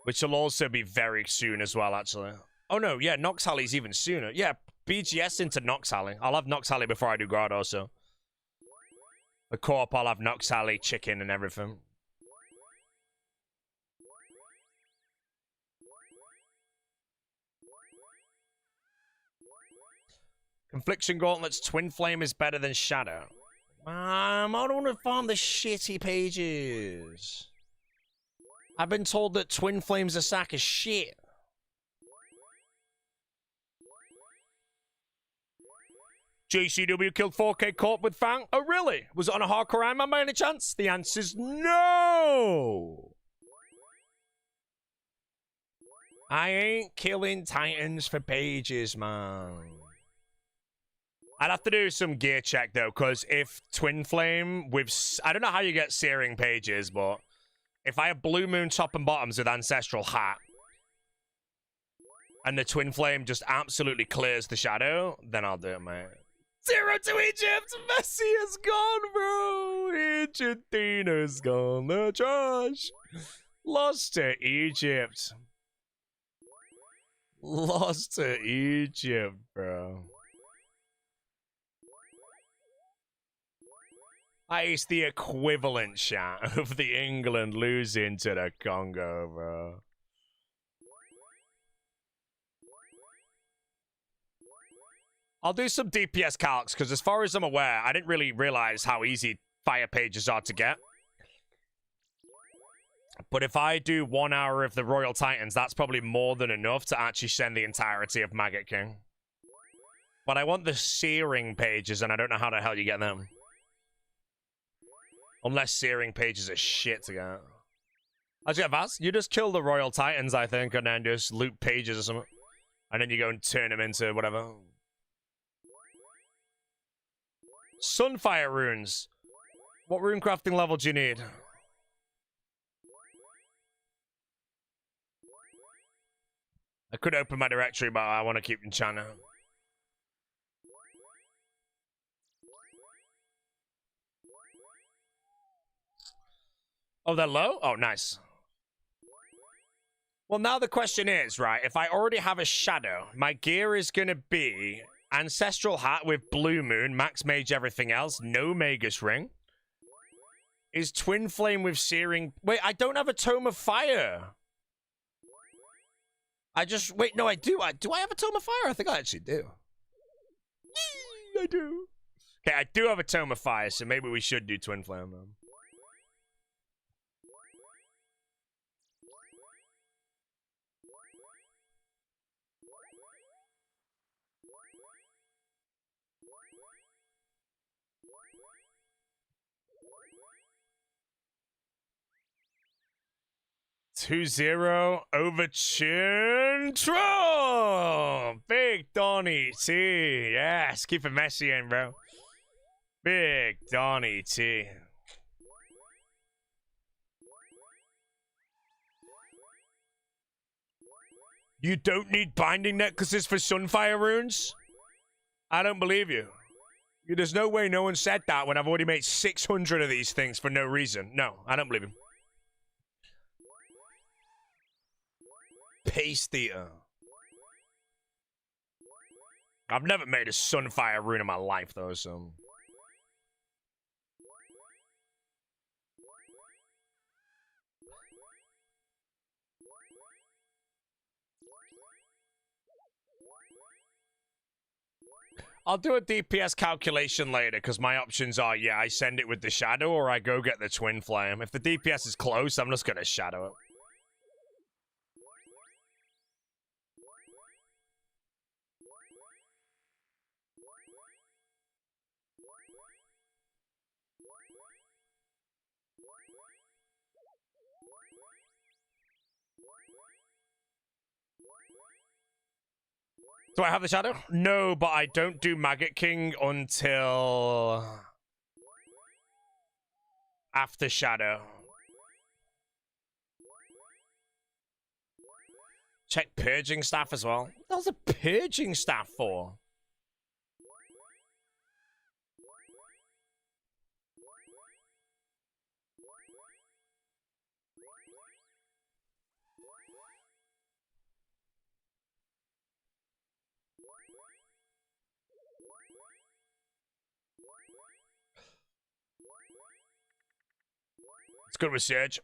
Which will also be very soon as well, actually. Oh, no, yeah, Nox Halley's even sooner. Yeah, BGS into Nox Halley. I'll have Nox Halley before I do Guard, also. The Corp, I'll have Nox Halley, Chicken, and everything. Confliction Gauntlets, Twin Flame is better than Shadow. I don't want to farm the shitty pages. I've been told that Twin Flame's a sack of shit. JCW killed 4K Corp with Fang? Oh, really? Was it on a hardcore Iron Man by any chance? The answer's no! I ain't killing Titans for pages, man. I'd have to do some gear check, though, because if Twin Flame with... I don't know how you get Searing pages, but... If I have Blue Moon top and bottoms with Ancestral Hat, and the Twin Flame just absolutely clears the Shadow, then I'll do it, mate. 0 to Egypt! Messi is gone, bro! Argentina's gone, the trash! Lost to Egypt. Lost to Egypt, bro. It's the equivalent shot of the England losing to the Congo, bro. I'll do some DPS calcs, because as far as I'm aware, I didn't really realize how easy fire pages are to get. But if I do 1 hour of the Royal Titans, that's probably more than enough to actually send the entirety of Maggot King. But I want the Searing pages, and I don't know how the hell you get them. Unless Searing pages are shit to get. Actually, Vaz, you just kill the Royal Titans, I think, and then just loot pages or something. And then you go and turn them into whatever. Sunfire runes. What rune crafting level do you need? I could open my directory, but I want to keep enchanting. Oh, they're low? Oh, nice. Well, now the question is, right, if I already have a Shadow, my gear is going to be Ancestral Hat with Blue Moon, Max Mage everything else, no Magus Ring. Is Twin Flame with Searing... Wait, I don't have a Tome of Fire. Wait, no, I do. Do I have a Tome of Fire? I think I actually do. I do. Okay, I do have a Tome of Fire, so maybe we should do Twin Flame then. Two zero over Chin Troll. Big Donny T. Yes, keep it messy in, bro. Big Donny T. You don't need binding necklaces for Sunfire runes? I don't believe you. There's no way no one said that when I've already made 600 of these things for no reason. No, I don't believe him. Pace Theater. I've never made a Sunfire rune in my life, though, so... I'll do a DPS calculation later, because my options are, yeah, I send it with the Shadow, or I go get the Twin Flame. If the DPS is close, I'm just going to Shadow it. Do I have the Shadow? No, but I don't do Maggot King until... after Shadow. Check Purging Staff as well. What was a Purging Staff for? It's good research.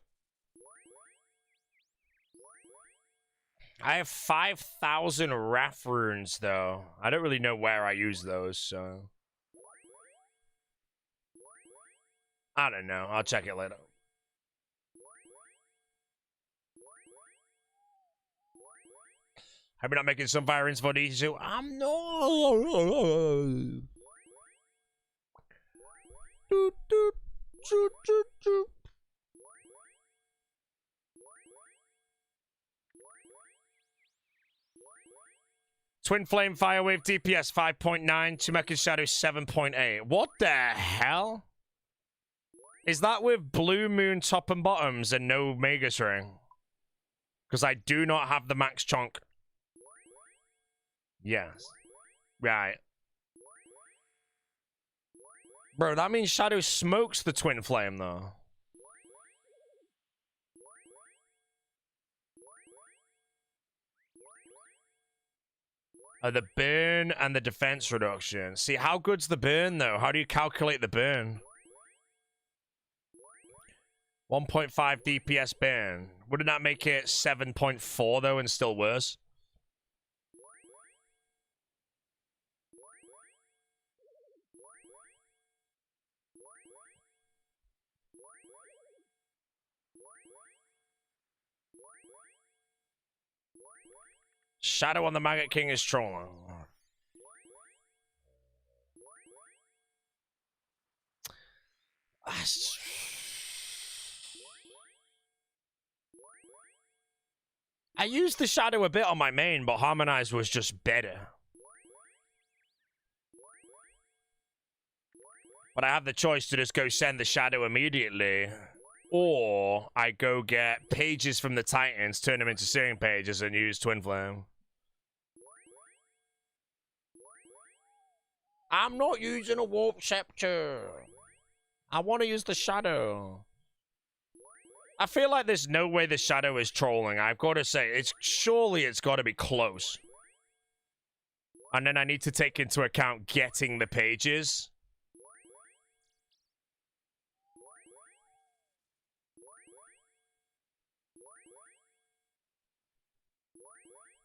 I have 5,000 Wrath runes, though. I don't really know where I use those, so... I don't know. I'll check it later. Have we not making some fire runes for D2? I'm no. Twin Flame Firewave DPS 5.9, Tumekin Shadow 7.8. What the hell? Is that with Blue Moon top and bottoms and no Magus Ring? Because I do not have the max chunk. Yes. Right. Bro, that means Shadow smokes the Twin Flame, though. The burn and the defense reduction. See, how good's the burn, though? How do you calculate the burn? 1.5 DPS burn. Wouldn't that make it 7.4, though, and still worse? Shadow on the Maggot King is trolling. I used the Shadow a bit on my main, but Harmonize was just better. But I have the choice to just go send the Shadow immediately. Or I go get pages from the Titans, turn them into Searing pages, and use Twin Flame. I'm not using a Warp Scepter. I want to use the Shadow. I feel like there's no way the Shadow is trolling. I've got to say, surely it's got to be close. And then I need to take into account getting the pages.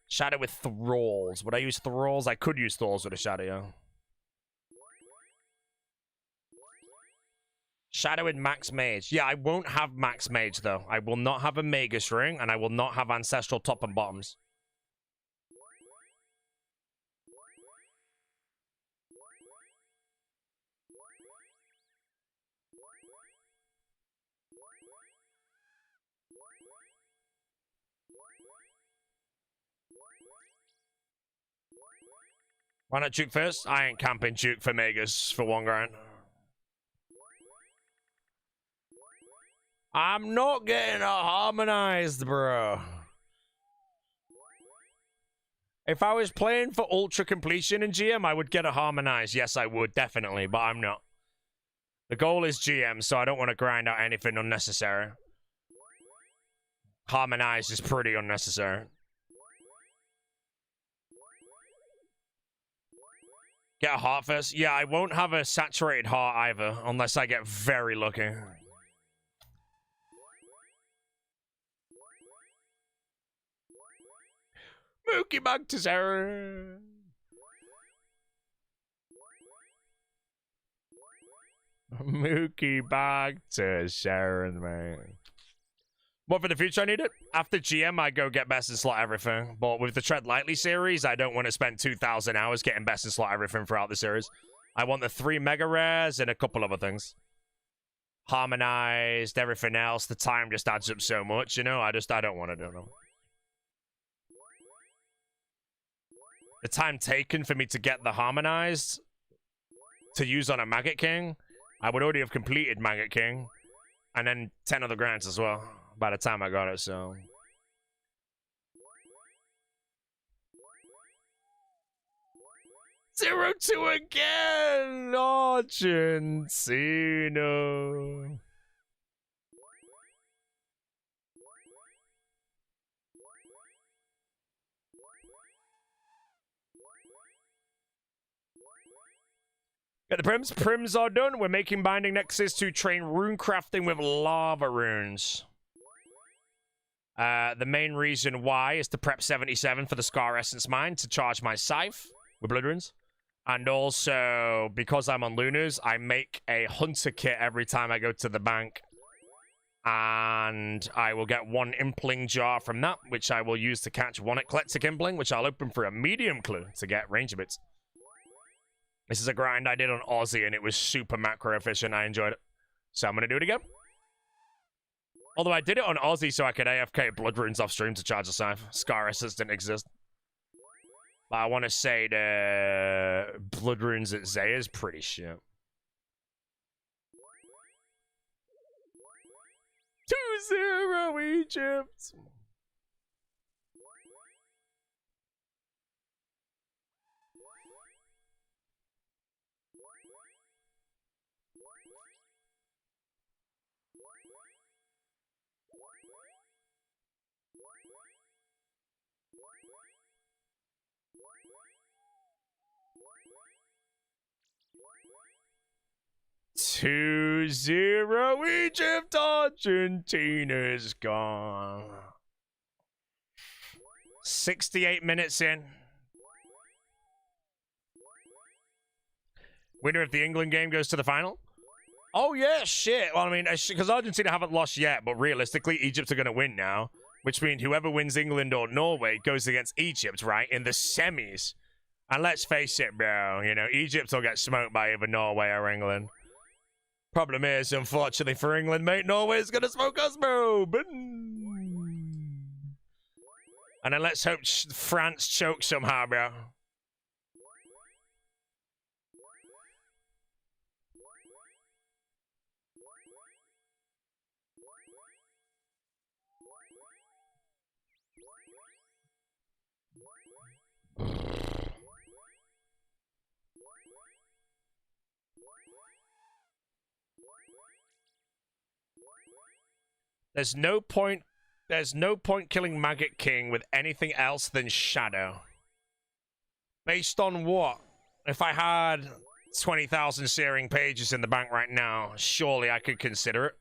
Shadow with Thralls. Would I use Thralls? I could use Thralls with a Shadow, yeah. Shadow and Max Mage. Yeah, I won't have Max Mage, though. I will not have a Magus Ring, and I will not have Ancestral Top and Bottoms. Why not Duke first? I ain't camping Duke for Magus for 1 grand. I'm not getting a harmonized, bro. If I was playing for ultra completion in GM, I would get a harmonized. Yes, I would, definitely, but I'm not. The goal is GM, so I don't want to grind out anything unnecessary. Harmonized is pretty unnecessary. Get a heart first? Yeah, I won't have a saturated heart either, unless I get very lucky. Mookie back to Sharon. Mookie back to Sharon, man. What for the future I need it? After GM, I go get best in slot everything. But with the Tread Lightly series, I don't want to spend 2,000 hours getting best in slot everything throughout the series. I want the 3 mega rares and a couple other things. Harmonized, everything else. The time just adds up so much, you know? I don't want to do them. The time taken for me to get the harmonized to use on a Maggot King, I would already have completed Maggot King. And then 10 other grants as well by the time I got it, so. Zero two again! Argentina. Get the prims. Prims are done. We're making binding nexus to train rune crafting with lava runes. The main reason why is to prep 77 for the Scar Essence Mine to charge my Scythe with blood runes. And also, because I'm on Lunars, I make a Hunter kit every time I go to the bank. And I will get 1 Impling jar from that, which I will use to catch 1 Eclectic Impling, which I'll open for a medium clue to get ranger bits. This is a grind I did on Aussie, and it was super macro efficient. I enjoyed it. So I'm going to do it again. Although I did it on Aussie so I could AFK blood runes off stream to charge a Scythe. Scar Assist didn't exist. But I want to say the blood runes at Zaya is pretty shit. 2-0 Egypt. Two zero Egypt. Argentina's gone. 68 minutes in. Winner of the England game goes to the final. Oh yeah, shit. Well, I mean, because Argentina haven't lost yet, but realistically, Egypt are going to win now, which means whoever wins England or Norway goes against Egypt, right, in the semis. And let's face it, bro, you know, Egypt will get smoked by either Norway or England. Problem is, unfortunately for England, mate, Norway's gonna smoke us, bro. And then let's hope France chokes somehow, bro. There's no point killing Maggot King with anything else than Shadow. Based on what? If I had 20,000 searing pages in the bank right now, surely I could consider it.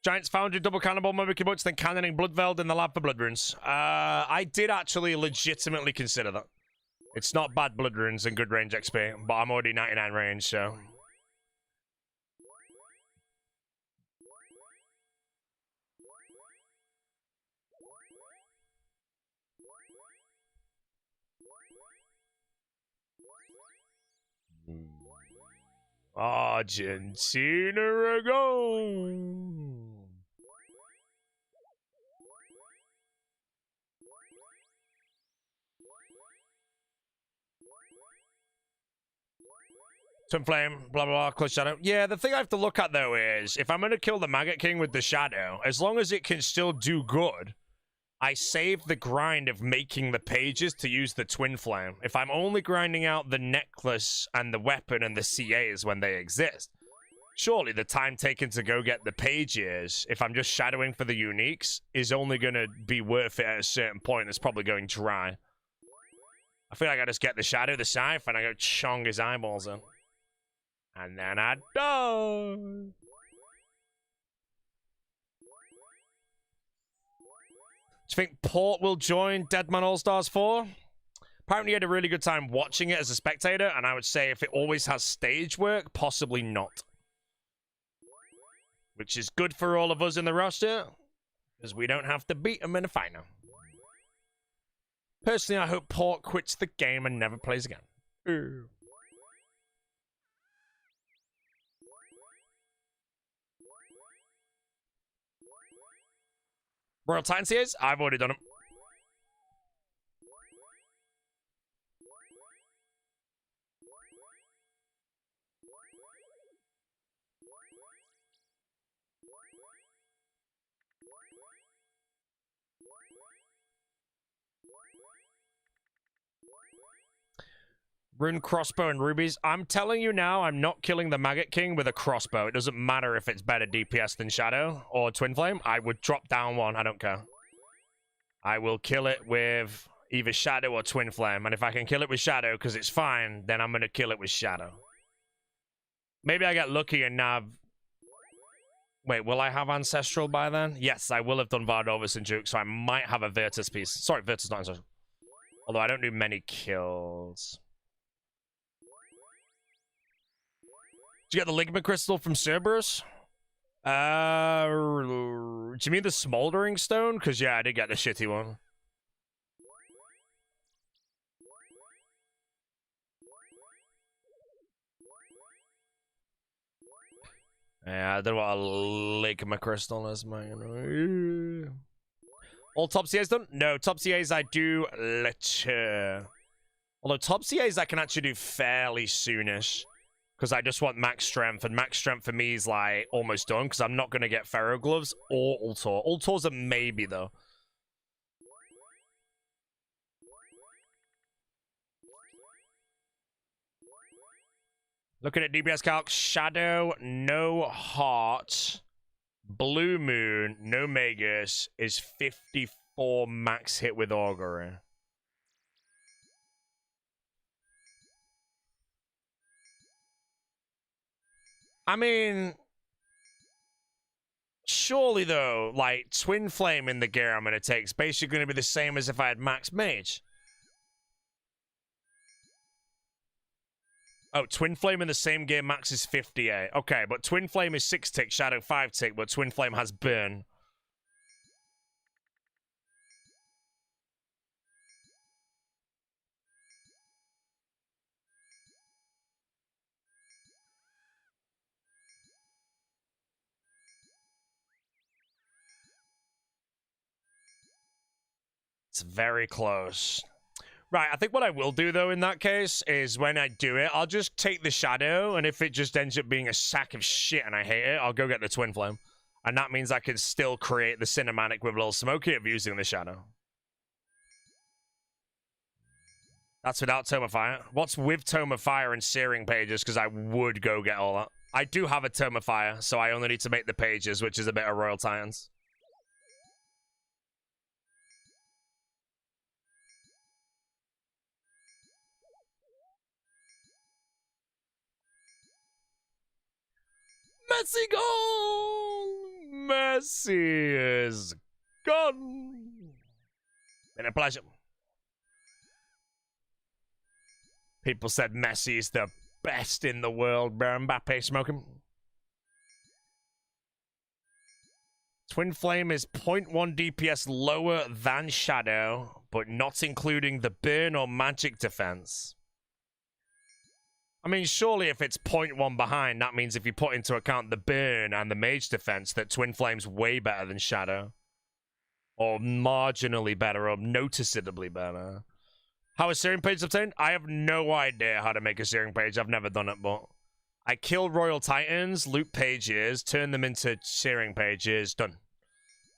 Giants Foundry, double cannonball, Mimicky Butch, then cannoning Bloodveld in the lab for blood runes. I did actually legitimately consider that. It's not bad blood runes and good range XP, but I'm already 99 range, so... Argentina ago. Twin Flame, blah, blah, blah, close shadow. Yeah, the thing I have to look at, though, is if I'm going to kill the Maggot King with the shadow, as long as it can still do good, I save the grind of making the pages to use the Twin Flame. If I'm only grinding out the necklace and the weapon and the CAs when they exist, surely the time taken to go get the pages, if I'm just shadowing for the uniques, is only going to be worth it at a certain point. It's probably going dry. I feel like I just get the shadow, the Scythe, and I go chong his eyeballs in. And then I die. Do you think Port will join Deadman All-Stars 4? Apparently he had a really good time watching it as a spectator, and I would say if it always has stage work, possibly not. Which is good for all of us in the roster, because we don't have to beat him in a final. Personally, I hope Port quits the game and never plays again. Royal Titan CAs? I've already done them. Rune crossbow and rubies. I'm telling you now, I'm not killing the Maggot King with a crossbow. It doesn't matter if it's better DPS than Shadow or Twin Flame. I would drop down one. I don't care. I will kill it with either Shadow or Twin Flame. And if I can kill it with Shadow because it's fine, then I'm going to kill it with Shadow. Maybe I get lucky and now... Wait, will I have Ancestral by then? Yes, I will have done Vardovis and Juke, so I might have a Virtus piece. Sorry, Virtus, not Ancestral. Although I don't do many kills. Did you get the Ligma Crystal from Cerberus? Do you mean the Smoldering Stone? Because, yeah, I did get the shitty one. Yeah, I don't know what a Ligma Crystal is, man. All top CAs done? No, top CAs I do later. Although top CAs I can actually do fairly soonish. Because I just want max strength, and max strength for me is like almost done, because I'm not going to get Pharaoh Gloves or Ultor. Ultor's a maybe, though. Looking at DPS calc, Shadow, no Heart, Blue Moon, no Magus, is 54 max hit with Augury. I mean, surely though, like, Twin Flame in the gear I'm going to take is basically going to be the same as if I had Max Mage. Oh, Twin Flame in the same gear max is 58. Okay, but Twin Flame is 6 tick, Shadow 5 tick, but Twin Flame has Burn. It's very close. Right, I think what I will do, though, in that case, is when I do it, I'll just take the Shadow, and if it just ends up being a sack of shit and I hate it, I'll go get the Twin Flame. And that means I can still create the cinematic with a little smoky of using the Shadow. That's without Tome of Fire. What's with Tome of Fire and Searing pages? Because I would go get all that. I do have a Tome of Fire, so I only need to make the pages, which is a bit of Royal Titans. Messy goal! Messi is gone. Been a pleasure. People said Messi is the best in the world, bro. Mbappe smoking. Twin Flame is 0.1 DPS lower than Shadow, but not including the burn or magic defense. I mean, surely if it's 0.1 behind, that means if you put into account the burn and the mage defense, that Twin Flame's way better than Shadow. Or marginally better, or noticeably better. How is Searing Page obtained? I have no idea how to make a Searing Page. I've never done it, but I kill Royal Titans, loot pages, turn them into Searing Pages, done.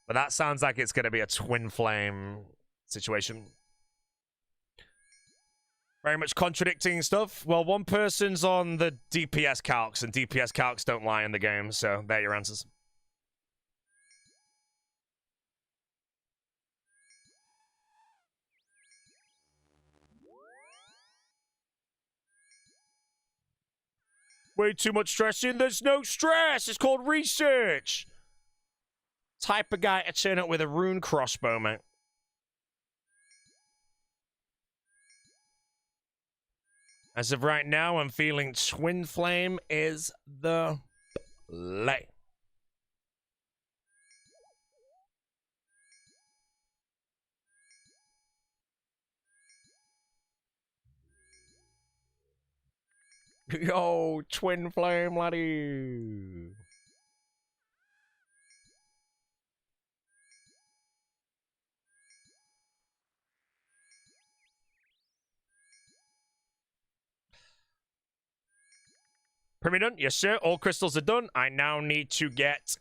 But that sounds like it's going to be a Twin Flame situation. Very much contradicting stuff. Well, one person's on the DPS calcs, and DPS calcs don't lie in the game, so there are your answers. Way too much stressing. There's no stress. It's called research. Type of guy to turn up with a rune crossbow, mate. As of right now, I'm feeling Twin Flame is the play. Yo, Twin Flame, laddie. Premier done? Yes, sir. All crystals are done. I now need to get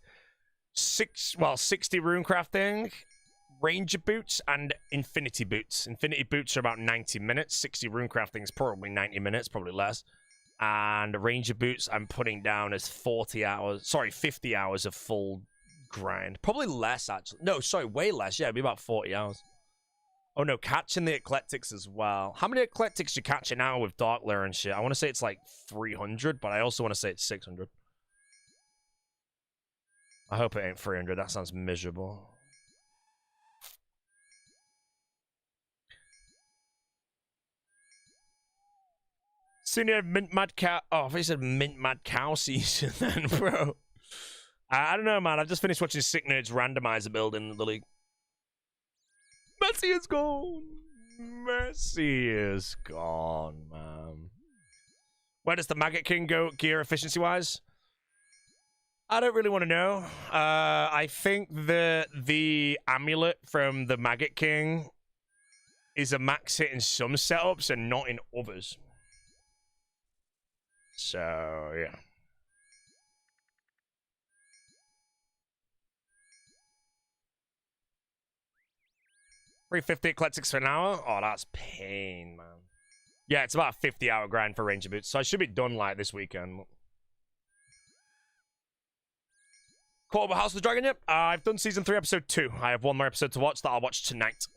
60 rune crafting, ranger boots, and infinity boots. Infinity boots are about 90 minutes. 60 rune crafting is probably 90 minutes, probably less. And ranger boots I'm putting down as 40 hours. Sorry, 50 hours of full grind. Probably less, actually. No, sorry, way less. Yeah, it'd be about 40 hours. Oh, no, catching the eclectics as well. How many eclectics you catching now with Dark Lair and shit? I want to say it's like 300, but I also want to say it's 600. I hope it ain't 300. That sounds miserable. Soon you have Mint Mad Cow. Oh, I thought you said Mint Mad Cow season then, bro. I don't know, man. I've just finished watching Sick Nerds randomizer build in the league. Messi is gone. Messi is gone, man. Where does the Maggot King go gear efficiency-wise? I don't really want to know. I think the amulet from the Maggot King is a max hit in some setups and not in others. So, yeah. $350 eclectics for an hour? Oh, that's pain, man. Yeah, it's about a 50-hour grind for Ranger Boots, so I should be done, like, this weekend. Caught up with House of the Dragon yet? I've done Season 3, Episode 2. I have one more episode to watch that I'll watch tonight.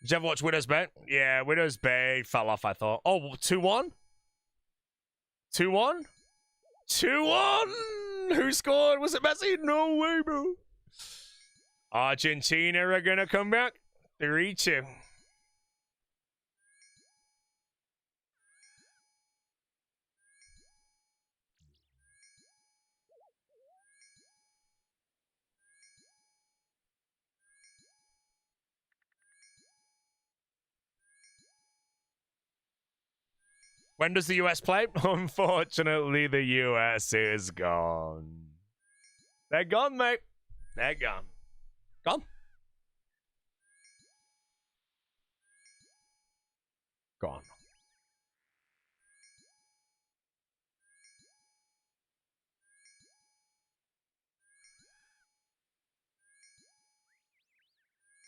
Did you ever watch Widow's Bay? Yeah, Widow's Bay fell off, I thought. Oh, 2-1? 2-1? 2-1? Who scored? Was it Messi? No way, bro. Argentina are gonna come back. 3-2. When does the US play? Unfortunately, the US is gone. They're gone, mate. They're gone. Gone. Gone.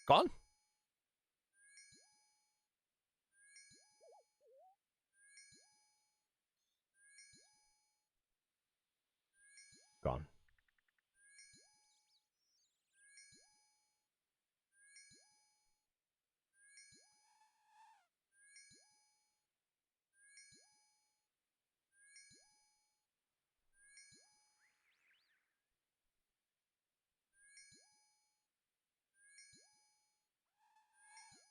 Gone.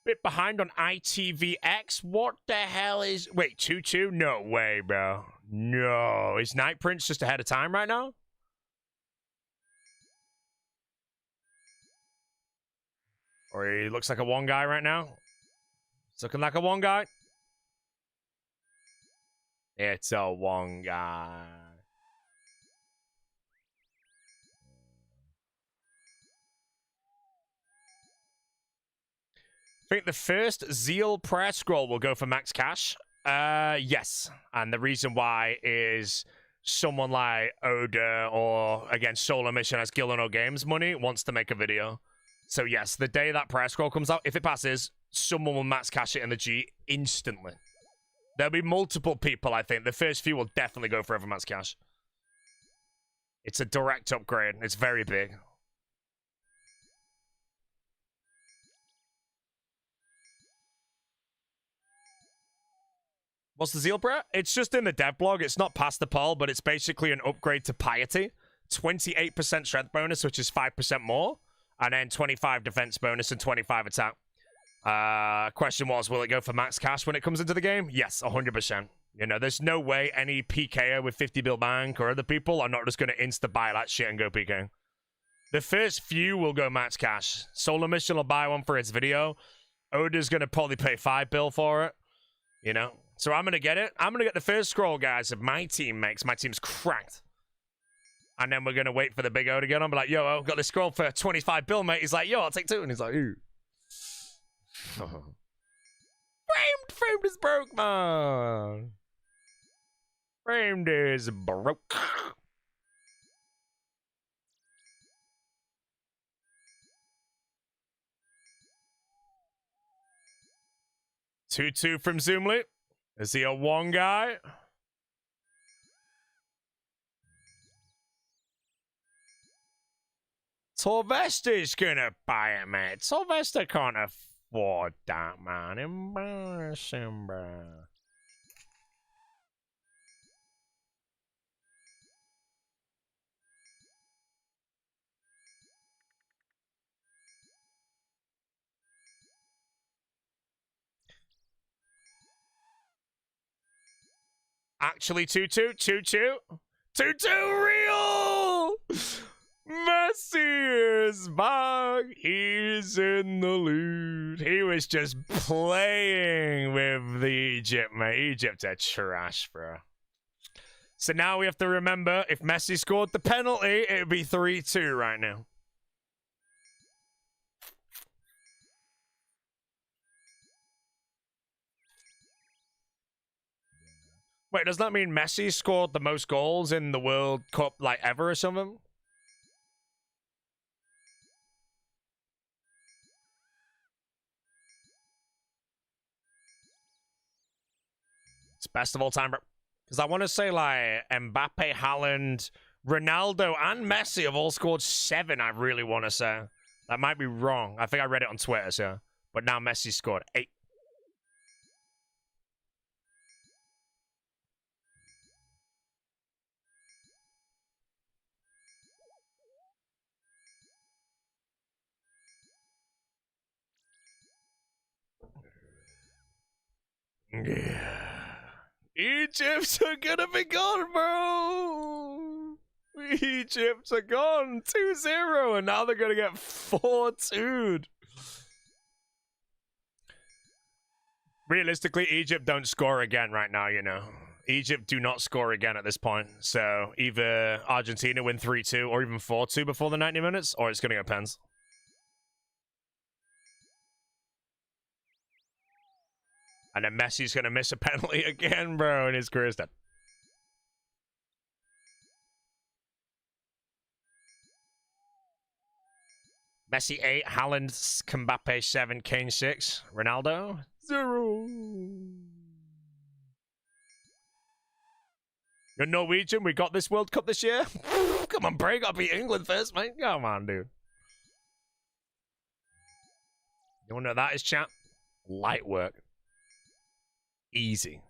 Bit behind on ITVX. What the hell is... Wait, 2-2? No way, bro. No. Is Night Prince just ahead of time right now? Or he looks like a one guy right now? It's looking like a one guy. It's a one guy. I think the first Zeal prayer scroll will go for max cash. Yes. And the reason why is someone like Oda or, again, Solar Mission has Gillen Games money wants to make a video. So, yes, the day that prayer scroll comes out, if it passes, someone will max cash it in the G instantly. There'll be multiple people, I think. The first few will definitely go for max cash. It's a direct upgrade. It's very big. What's the Zeal Prayer? It's just in the dev blog. It's not past the poll, but it's basically an upgrade to Piety. 28% strength bonus, which is 5% more. And then 25 defense bonus and 25 attack. Question was, will it go for max cash when it comes into the game? Yes, 100%. You know, there's no way any PKer with 50 bill bank or other people are not just going to insta-buy that shit and go PK. The first few will go max cash. Solar Mission will buy one for its video. Oda's going to probably pay 5 bill for it. You know? So I'm going to get it. I'm going to get the first scroll, guys, if my team makes. My team's cracked. And then we're going to wait for the big O to get on. Be like, yo, I've got this scroll for 25 bill, mate. He's like, yo, I'll take 2. And he's like, ooh. Framed is broke, man. Framed is broke. Two from Zoomly. Is he a one guy? Torvesta's gonna buy it, man. Torvesta can't afford that, man. Embarrassing, bro. Actually, 2-2, 2-2. 2-2 real! Messi is back. He's in the lead. He was just playing with the Egypt, mate. Egypt are trash, bro. So now we have to remember, if Messi scored the penalty, it would be 3-2 right now. Wait, does that mean Messi scored the most goals in the World Cup, like, ever or something? It's best of all time, bro. Because I want to say, like, Mbappe, Haaland, Ronaldo, and Messi have all scored 7, I really want to say. That might be wrong. I think I read it on Twitter, so. But now Messi scored 8. Yeah. Egypt's are gonna be gone, bro. Egypt are gone. 2-0, and now they're gonna get 4-2'd. Realistically, Egypt don't score again right now, you know. Egypt do not score again at this point. So either Argentina win 3-2 or even 4-2 before the 90 minutes, or it's gonna go pens. And then Messi's going to miss a penalty again, bro, and his career's done. Messi 8, Haaland, Mbappe 7, Kane 6, Ronaldo 0. You're Norwegian, we got this World Cup this year? Come on, bro, gotta beat England first, mate. Come on, dude. You wanna know that is, chat? Light work. Easy.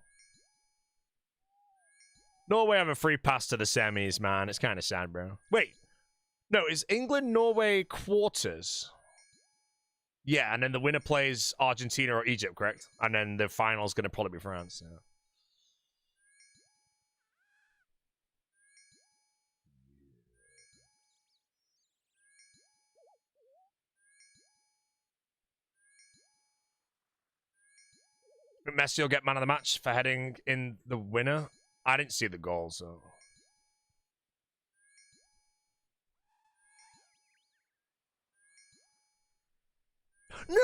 Norway have a free pass to the semis, man. It's kind of sad, bro. Wait. No, is England-Norway quarters? Yeah, and then the winner plays Argentina or Egypt, correct? And then the final's going to probably be France. Yeah. Messi will get man of the match for heading in the winner. I didn't see the goal, so... No!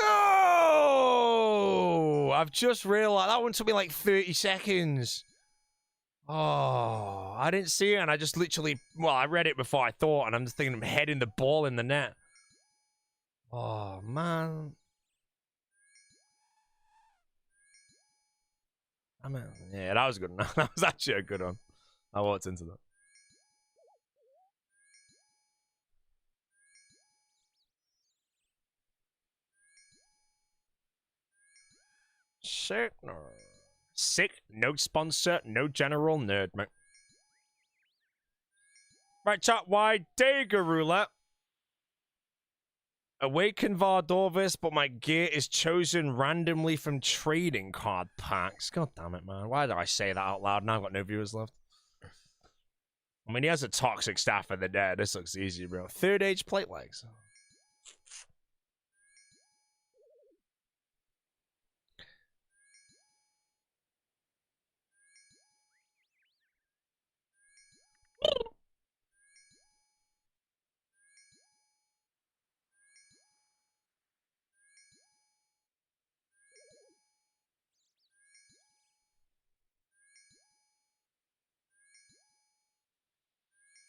I've just realized that one took me like 30 seconds. Oh, I didn't see it, and I just literally... Well, I read it before I thought, and I'm just thinking I'm heading the ball in the net. Oh, man. I mean, yeah, that was good. That was actually a good one. I walked into that. Sick. Sick. No sponsor. No general nerd, mate. Right, chat. Why Dagger Roulette? Awaken Vardorvis, but my gear is chosen randomly from trading card packs. God damn it, man. Why did I say that out loud? Now I've got no viewers left. I mean, he has a toxic staff for the dead. This looks easy, bro. Third age plate legs.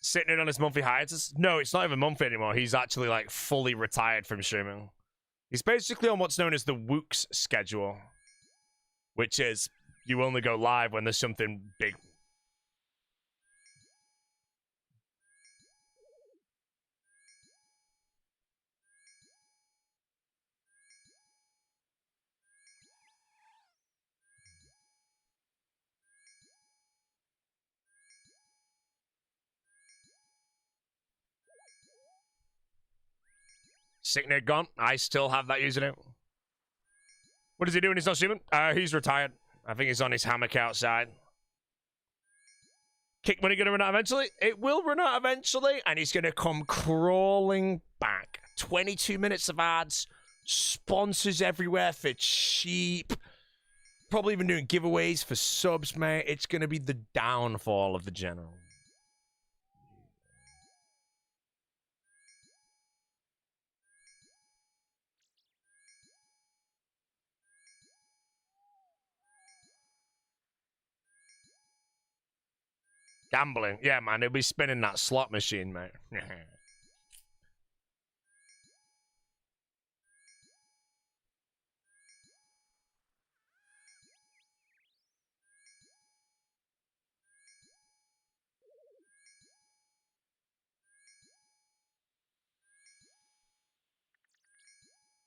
Sitting in on his monthly hiatus? No, it's not even monthly anymore. He's actually like fully retired from streaming. He's basically on what's known as the Wooks schedule, which is you only go live when there's something big. Sickness gone. I still have that username. What is he doing? He's not streaming? He's retired. I think he's on his hammock outside. Kick money gonna run out eventually? It will run out eventually, and he's gonna come crawling back. 22 minutes of ads, sponsors everywhere for cheap. Probably even doing giveaways for subs, mate. It's gonna be the downfall of the general. Gambling. Yeah, man, he'll be spinning that slot machine, mate.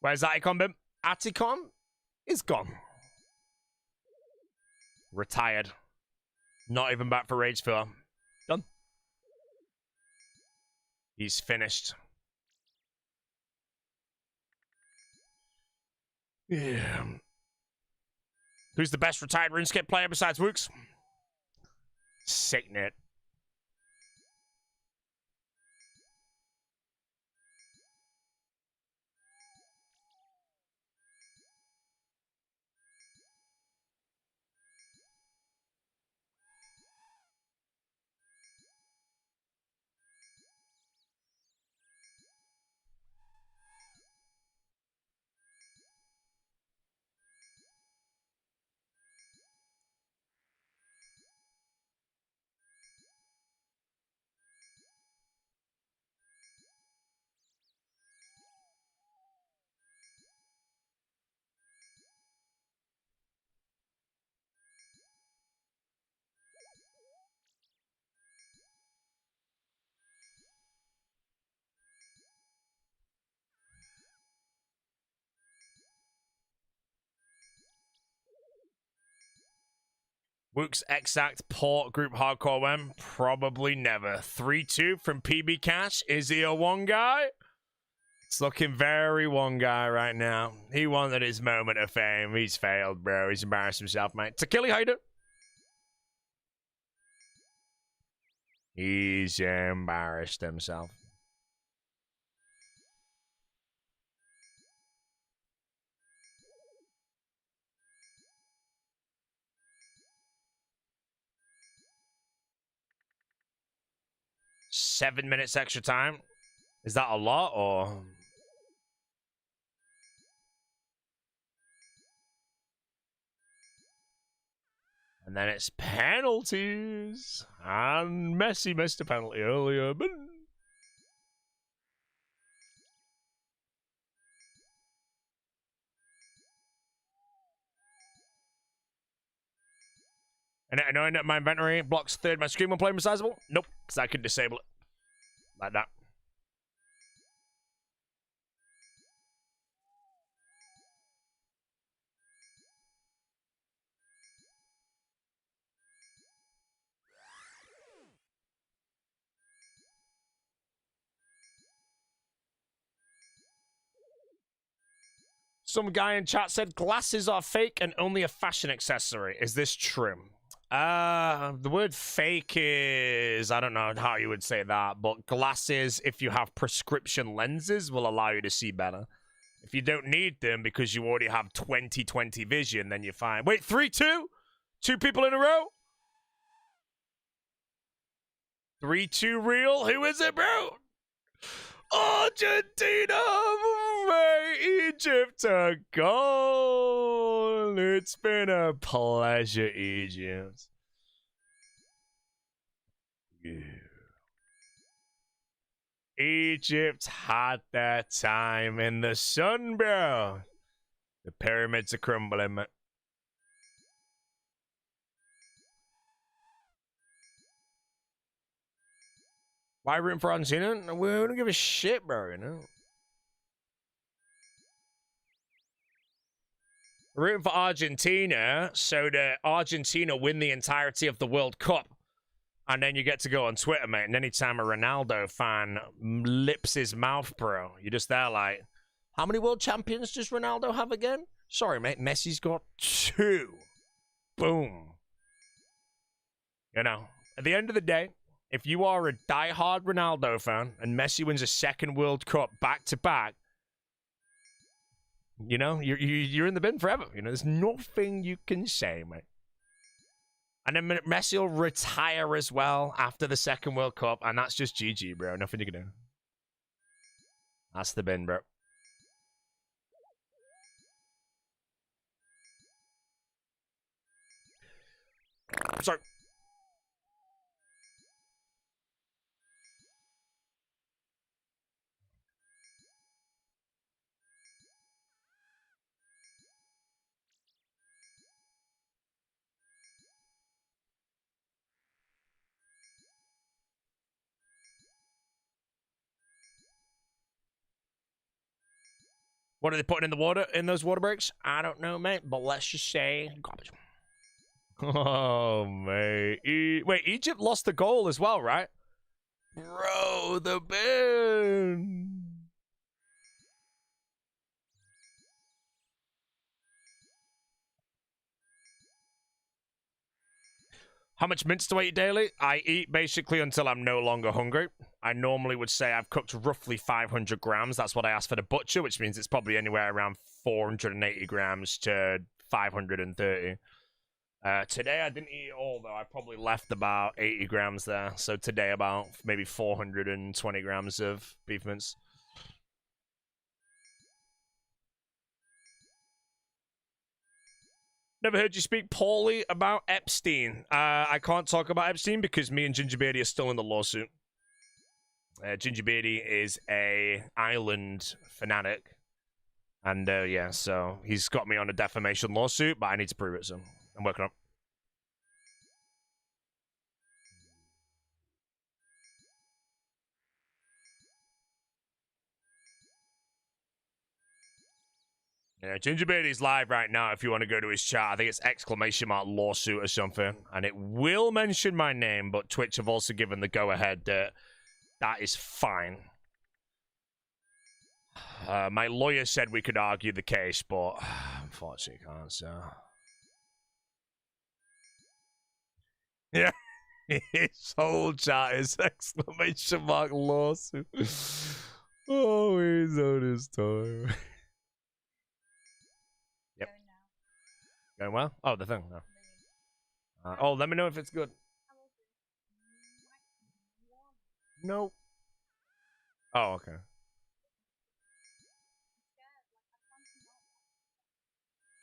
Where's Atticon been? Atticon is gone. Retired. Not even back for Rage 4. Done. He's finished. Yeah. Who's the best retired RuneScape player besides Wooks? Sicknet. Wooks exact port group hardcore win? Probably never. 3-2 from PB Cash. Is he a one guy? It's looking very one guy right now. He wanted his moment of fame. He's failed, bro. He's embarrassed himself, mate. Tequila, how you doing? He's embarrassed himself. $7 minutes extra time. Is that a lot or? And then it's penalties. And Messi missed a penalty earlier. But... And knowing that my inventory blocks third my screen when playing resizable? Nope, because I can disable it. Like that. Some guy in chat said glasses are fake and only a fashion accessory. Is this true? The word fake is, I don't know how you would say that, but glasses, if you have prescription lenses, will allow you to see better. If you don't need them because you already have 20/20 vision, then you're fine. Wait, 3-2? 2 people in a row? 3-2 real? Who is it, bro? Argentina, mate, Egypt are gone. It's been a pleasure, Egypt. Yeah. Egypt had their time in the sun, bro. The pyramids are crumbling, mate. Why rooting for Argentina? We don't give a shit, bro, you know? We're rooting for Argentina so that Argentina win the entirety of the World Cup. And then you get to go on Twitter, mate, and anytime a Ronaldo fan lips his mouth, bro, you're just there like, how many world champions does Ronaldo have again? Sorry, mate, Messi's got 2. Boom. You know, at the end of the day, if you are a diehard Ronaldo fan and Messi wins a second World Cup back-to-back, you know, you're in the bin forever. You know, there's nothing you can say, mate. And then Messi will retire as well after the second World Cup, and that's just GG, bro. Nothing you can do. That's the bin, bro. Sorry. What are they putting in the water, in those water breaks? I don't know, mate, but let's just say garbage. Oh, mate. Wait, Egypt lost the goal as well, right? Bro, the bin. How much mince do I eat daily? I eat basically until I'm no longer hungry. I normally would say I've cooked roughly 500 grams. That's what I asked for the butcher, which means it's probably anywhere around 480 grams to 530. Today I didn't eat it all, though. I probably left about 80 grams there. So today about maybe 420 grams of beef mince. Never heard you speak poorly about Epstein. I can't talk about Epstein because me and Gingerbeardy are still in the lawsuit. Gingerbeardy is a island fanatic. And yeah, so he's got me on a defamation lawsuit, but I need to prove it, so I'm working on it. Yeah, Gingerbeardy's live right now if you want to go to his chat. I think it's !lawsuit or something. And it will mention my name, but Twitch have also given the go-ahead that that is fine. My lawyer said we could argue the case, but unfortunately can't, so. Yeah. His whole chat is exclamation mark lawsuit. Oh, he's on his time. Yep. Going well? Oh, the thing, no. Oh, let me know if it's good. Nope. Oh, okay.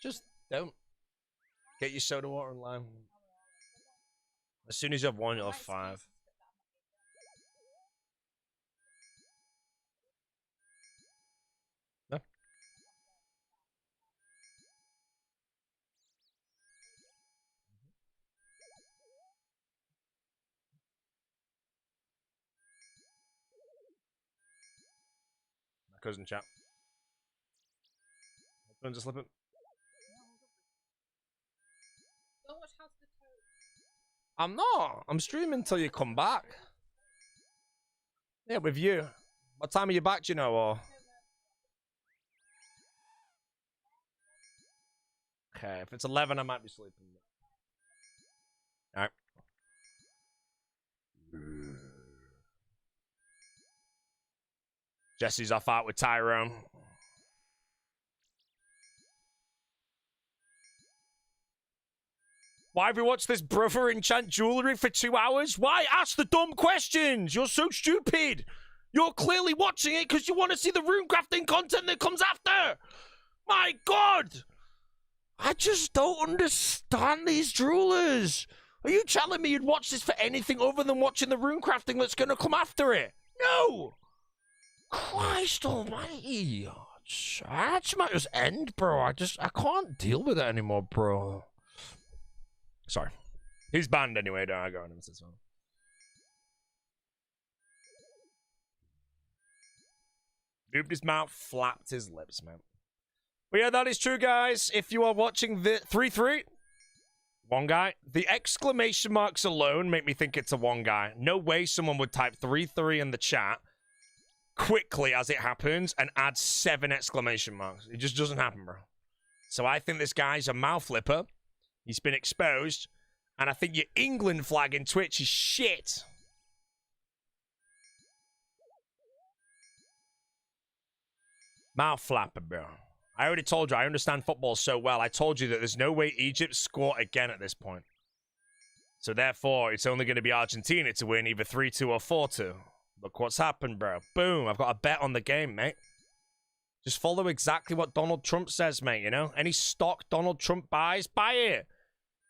Just don't. Get your soda water and lime. As soon as you have one, you'll have 5. No. My cousin chap. Don't just slip it. I'm not. I'm streaming until you come back. Yeah, with you. What time are you back, do you know, or? Okay, if it's 11, I might be sleeping. Alright. Jesse's off out with Tyrone. Why have you watched this brother enchant jewelry for 2 hours? Why? Ask the dumb questions. You're so stupid. You're clearly watching it because you want to see the rune crafting content that comes after. My God. I just don't understand these jewelers. Are you telling me you'd watch this for anything other than watching the rune crafting that's going to come after it? No. Christ almighty. I just might just end, bro. I can't deal with it anymore, bro. Sorry. He's banned anyway, don't I go on him as well. Moved his mouth, flapped his lips, man. But yeah, that is true, guys. If you are watching the 3-3, one guy, the exclamation marks alone make me think it's a one guy. No way someone would type 3-3 in the chat quickly as it happens and add 7 exclamation marks. It just doesn't happen, bro. So I think this guy's a mouth flipper. He's been exposed. And I think your England flag in Twitch is shit. Mouth flapper, bro. I already told you, I understand football so well. I told you that there's no way Egypt score again at this point. So therefore, it's only going to be Argentina to win either 3-2 or 4-2. Look what's happened, bro. Boom. I've got a bet on the game, mate. Just follow exactly what Donald Trump says, mate, you know? Any stock Donald Trump buys, buy it.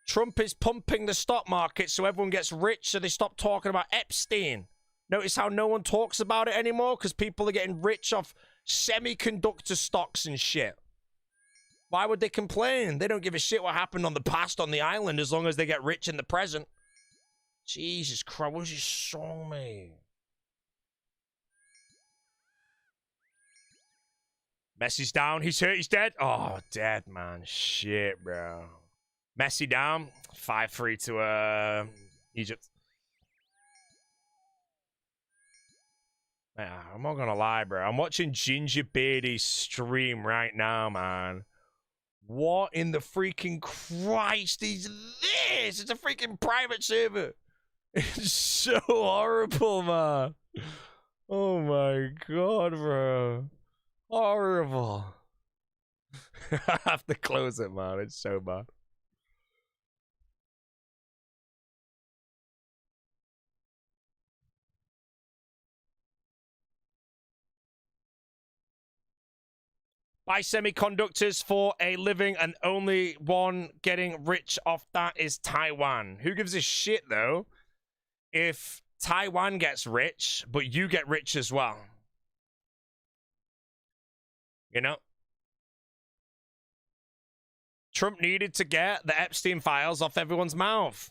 Trump is pumping the stock market so everyone gets rich so they stop talking about Epstein. Notice how no one talks about it anymore? Because people are getting rich off semiconductor stocks and shit. Why would they complain? They don't give a shit what happened on the past on the island as long as they get rich in the present. Jesus Christ, what's your song, mate? Messi's down. He's hurt. He's dead. Oh, dead, man. Shit, bro. Messi down. 5-3 to Egypt. Man, I'm not gonna lie, bro. I'm watching Ginger Beardy's stream right now, man. What in the freaking Christ is this? It's a freaking private server. It's so horrible, man. Oh my God, bro. Horrible. I have to close it, man. It's so bad. Buy semiconductors for a living and only one getting rich off that is Taiwan. Who gives a shit, though, if Taiwan gets rich, but you get rich as well? You know? Trump needed to get the Epstein files off everyone's mouth.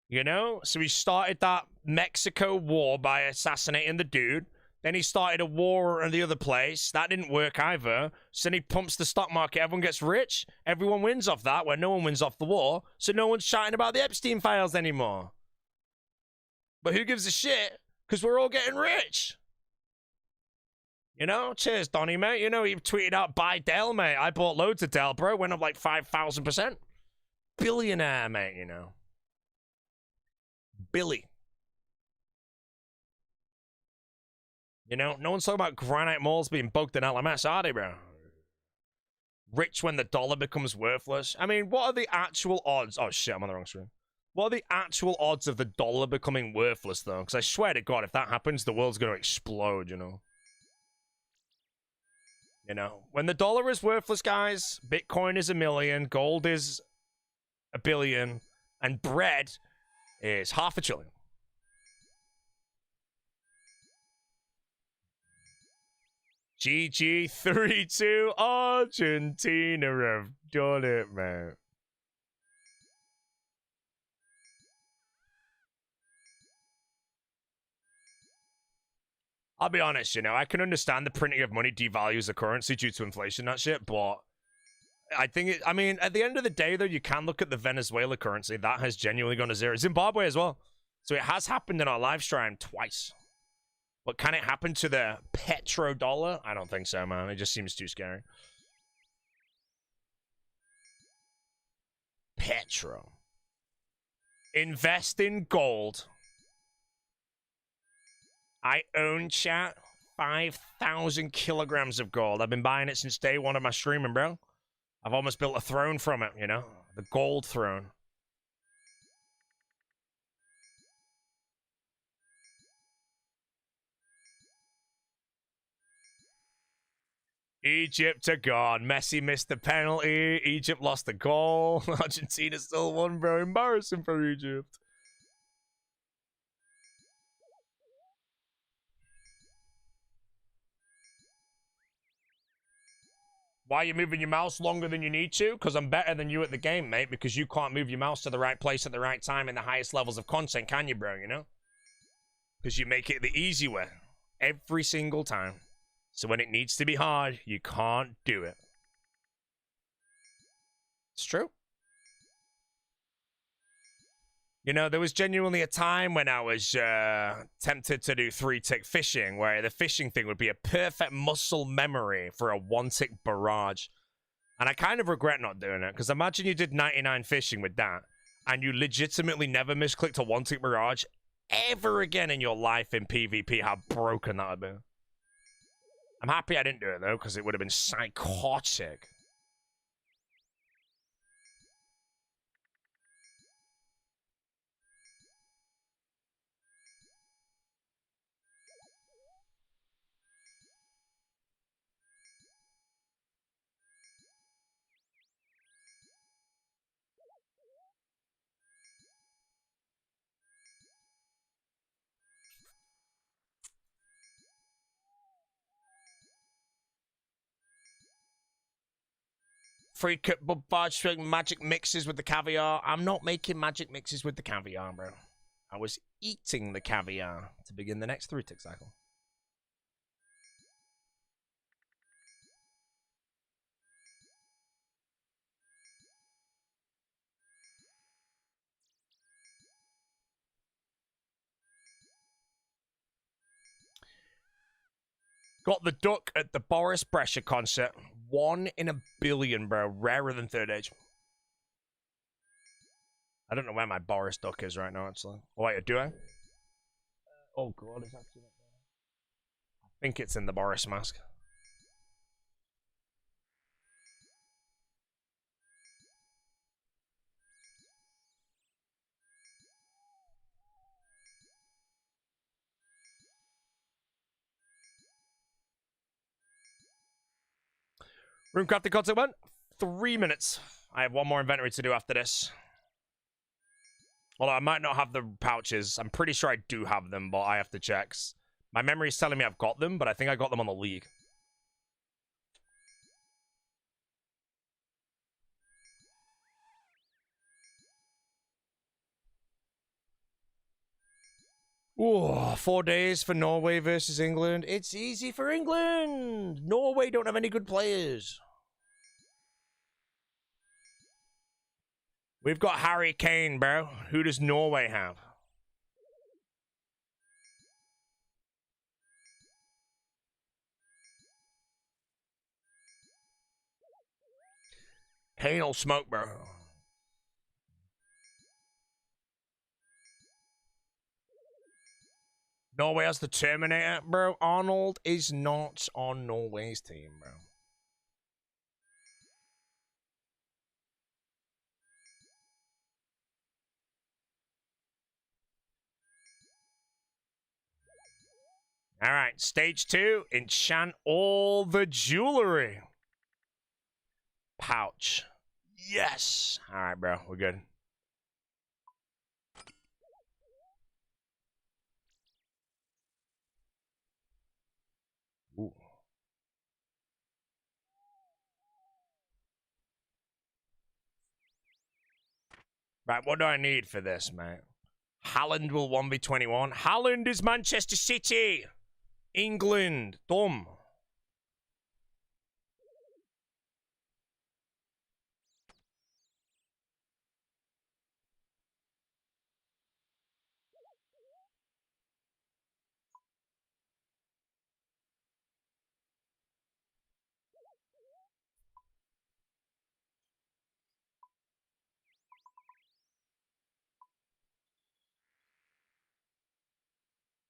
You know? So he started that Mexico war by assassinating the dude. Then he started a war in the other place. That didn't work either. So then he pumps the stock market. Everyone gets rich. Everyone wins off that, where no one wins off the war. So no one's chatting about the Epstein files anymore. But who gives a shit? Because we're all getting rich. You know, cheers, Donny, mate. You know, he tweeted out, buy Dell, mate. I bought loads of Dell, bro. Went up like 5,000%. Billionaire, mate, you know. Billy. You know, no one's talking about granite malls being bugged in LMS, are they, bro? Rich when the dollar becomes worthless. I mean, what are the actual odds? Oh, shit, I'm on the wrong screen. What are the actual odds of the dollar becoming worthless, though? Because I swear to God, if that happens, the world's going to explode, you know? You know, when the dollar is worthless, guys, Bitcoin is 1 million, gold is 1 billion, and bread is 500 billion. GG 3-2 Argentina have done it, man. I'll be honest, you know, I can understand the printing of money devalues the currency due to inflation, that shit, but I think I mean, at the end of the day, though, you can look at the Venezuela currency. That has genuinely gone to zero. Zimbabwe as well. So it has happened in our live stream twice. But can it happen to the petrodollar? I don't think so, man. It just seems too scary. Petro. Invest in gold. I own, chat, 5,000 kilograms of gold. I've been buying it since day one of my streaming, bro. I've almost built a throne from it, you know? The gold throne. Egypt are gone. Messi missed the penalty. Egypt lost the goal. Argentina still won, bro. Embarrassing for Egypt. Why are you moving your mouse longer than you need to? Because I'm better than you at the game, mate. Because you can't move your mouse to the right place at the right time in the highest levels of content, can you, bro? You know? Because you make it the easy way. Every single time. So when it needs to be hard, you can't do it. It's true. You know, there was genuinely a time when I was tempted to do 3-tick fishing, where the fishing thing would be a perfect muscle memory for a 1-tick barrage. And I kind of regret not doing it, because imagine you did 99 fishing with that, and you legitimately never misclicked a 1-tick barrage ever again in your life in PvP, how broken that would be. I'm happy I didn't do it, though, because it would have been psychotic. Free cut barge magic mixes with the caviar. I'm not making magic mixes with the caviar, bro. I was eating the caviar to begin the next 3-tick cycle. Got the duck at the Boris Pressure concert. 1 in a billion, bro. Rarer than 3rd age. I don't know where my Boris duck is right now, actually. Oh, wait, do I? Oh, God, it's actually not there. I think it's in the Boris mask. Runecrafting content went 3 minutes. I have one more inventory to do after this. Although I might not have the pouches. I'm pretty sure I do have them, but I have to check. My memory is telling me I've got them, but I think I got them on the League. Ooh, 4 days for Norway versus England. It's easy for England. Norway don't have any good players. We've got Harry Kane, bro. Who does Norway have? Ain't no smoke, bro. Norway has the Terminator, bro. Arnold is not on Norway's team, bro. All right, stage 2, enchant all the jewelry. Pouch. Yes. All right, bro, we're good. Ooh. Right, what do I need for this, mate? Holland will 1v21. Holland is Manchester City. England. Dumb.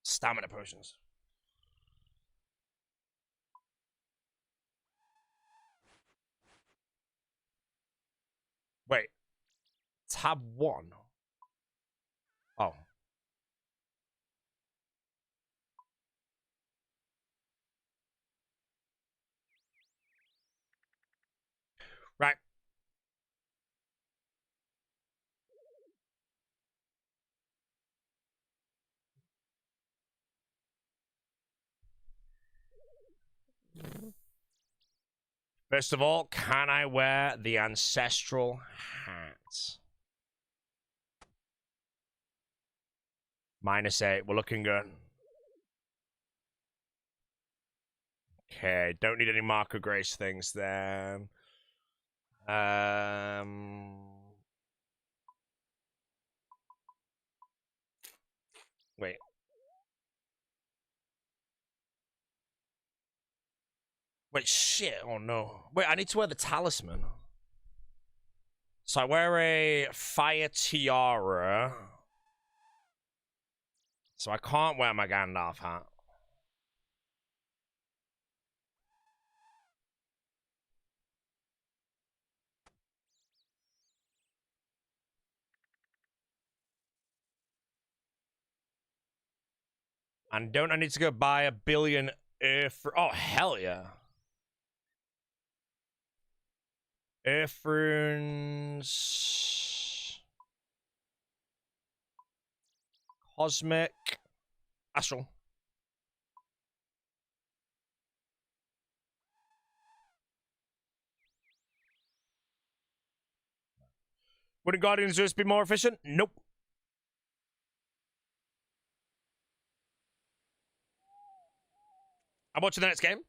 Stamina potions. Wait. Tab 1. Oh. Right. First of all, can I wear the ancestral hat? -8. We're looking good. Okay, don't need any Mark of Grace things then. Wait. Wait, shit. Oh, no. Wait, I need to wear the talisman. So I wear a fire tiara. So I can't wear my Gandalf hat. And don't I need to go buy a billion Earth... Oh, hell yeah. Earth runes... Cosmic... Astral. Wouldn't Guardians just be more efficient? Nope. I'm watching the next game.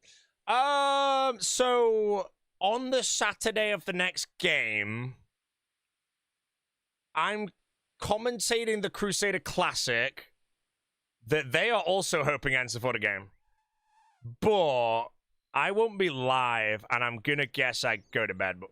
So on the Saturday of the next game, I'm commentating the Crusader Classic that they are also hoping answer for the game. But I won't be live, and I'm gonna guess I go to bed. But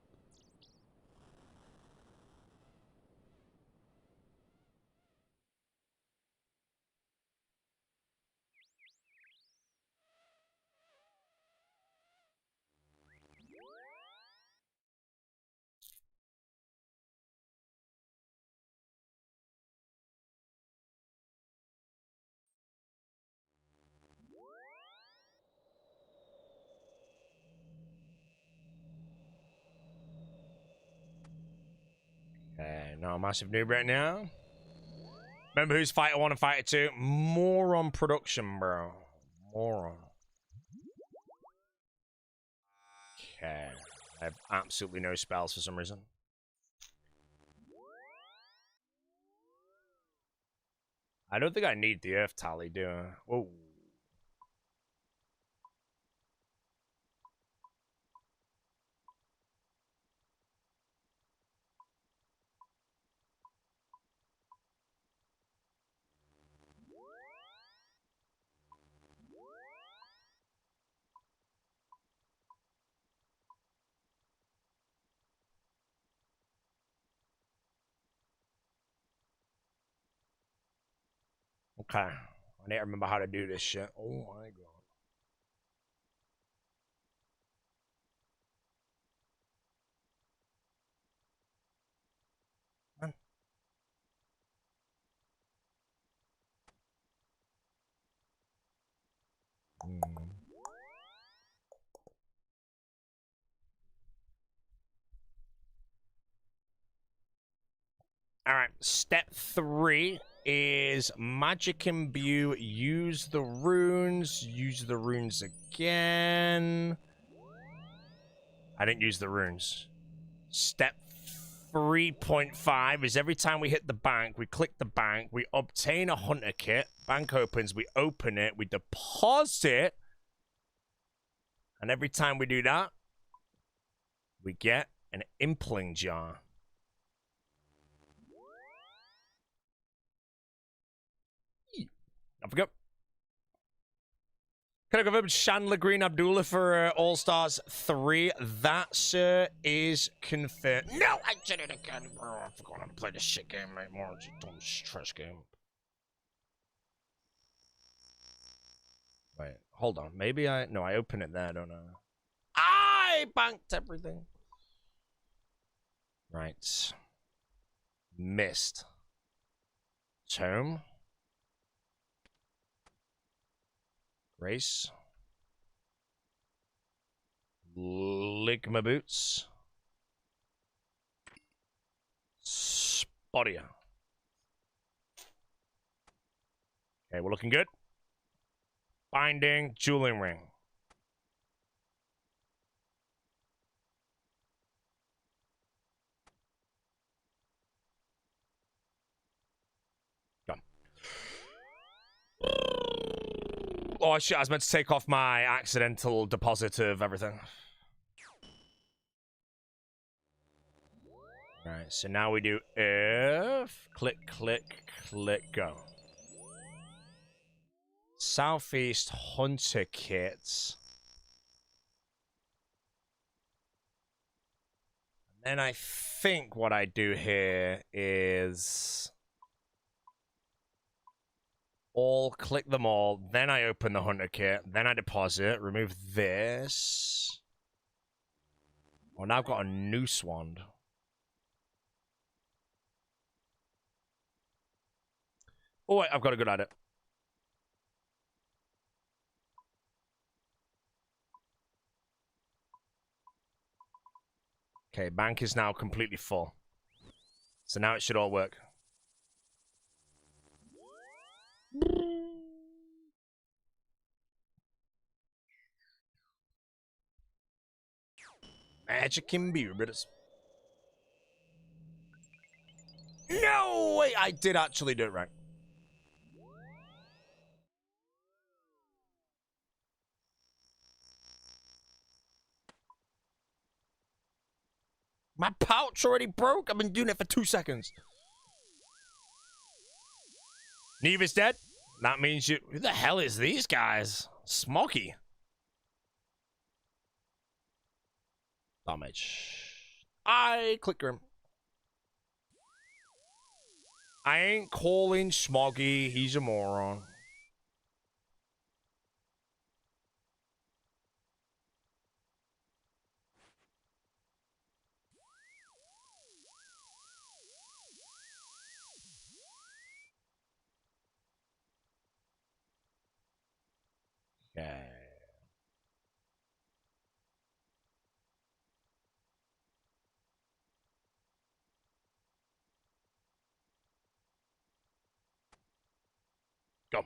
okay, no massive noob right now. Remember who's Fighter 1 and Fighter 2? Moron production, bro. Moron. Okay. I have absolutely no spells for some reason. I don't think I need the Earth Tally, do I? Whoa. Okay. I need to remember how to do this shit. Oh my god. Man. Alright, step 3 is magic imbue, use the runes again. I didn't use the runes. Step 3.5 is every time we hit the bank, we click the bank, we obtain a hunter kit, bank opens, we open it, we deposit, and every time we do that, we get an impling jar. I forgot. Can I confirm Chandler Green Abdullah for All Stars 3? That, sir, is confirmed. No, I did it again, bro. I forgot to play this shit game anymore. It's a dumb stress game. Wait, hold on. Maybe I... No, I open it there, don't I? I banked everything. Right. Missed. Tome. Grace. Ligma boots. Spottia. Okay, we're looking good. Binding, jeweling ring. Go. Oh shit, I was meant to take off my accidental deposit of everything. Alright, so now we do F. Click, click, click, go. Southeast Hunter Kits. And then I think what I do here is all click them all, then I open the Hunter Kit, then I deposit, remove this. Oh, now I've got a noose wand. Oh wait, I've got a good idea. Okay, bank is now completely full. So now it should all work. Magic imbue, brothers. No, wait, I did actually do it right. My pouch already broke? I've been doing it for 2 seconds. Neva's dead? That means you... Who the hell is these guys? Smoggy. Damage. I click him. I ain't calling Smoggy. He's a moron. Okay. Go.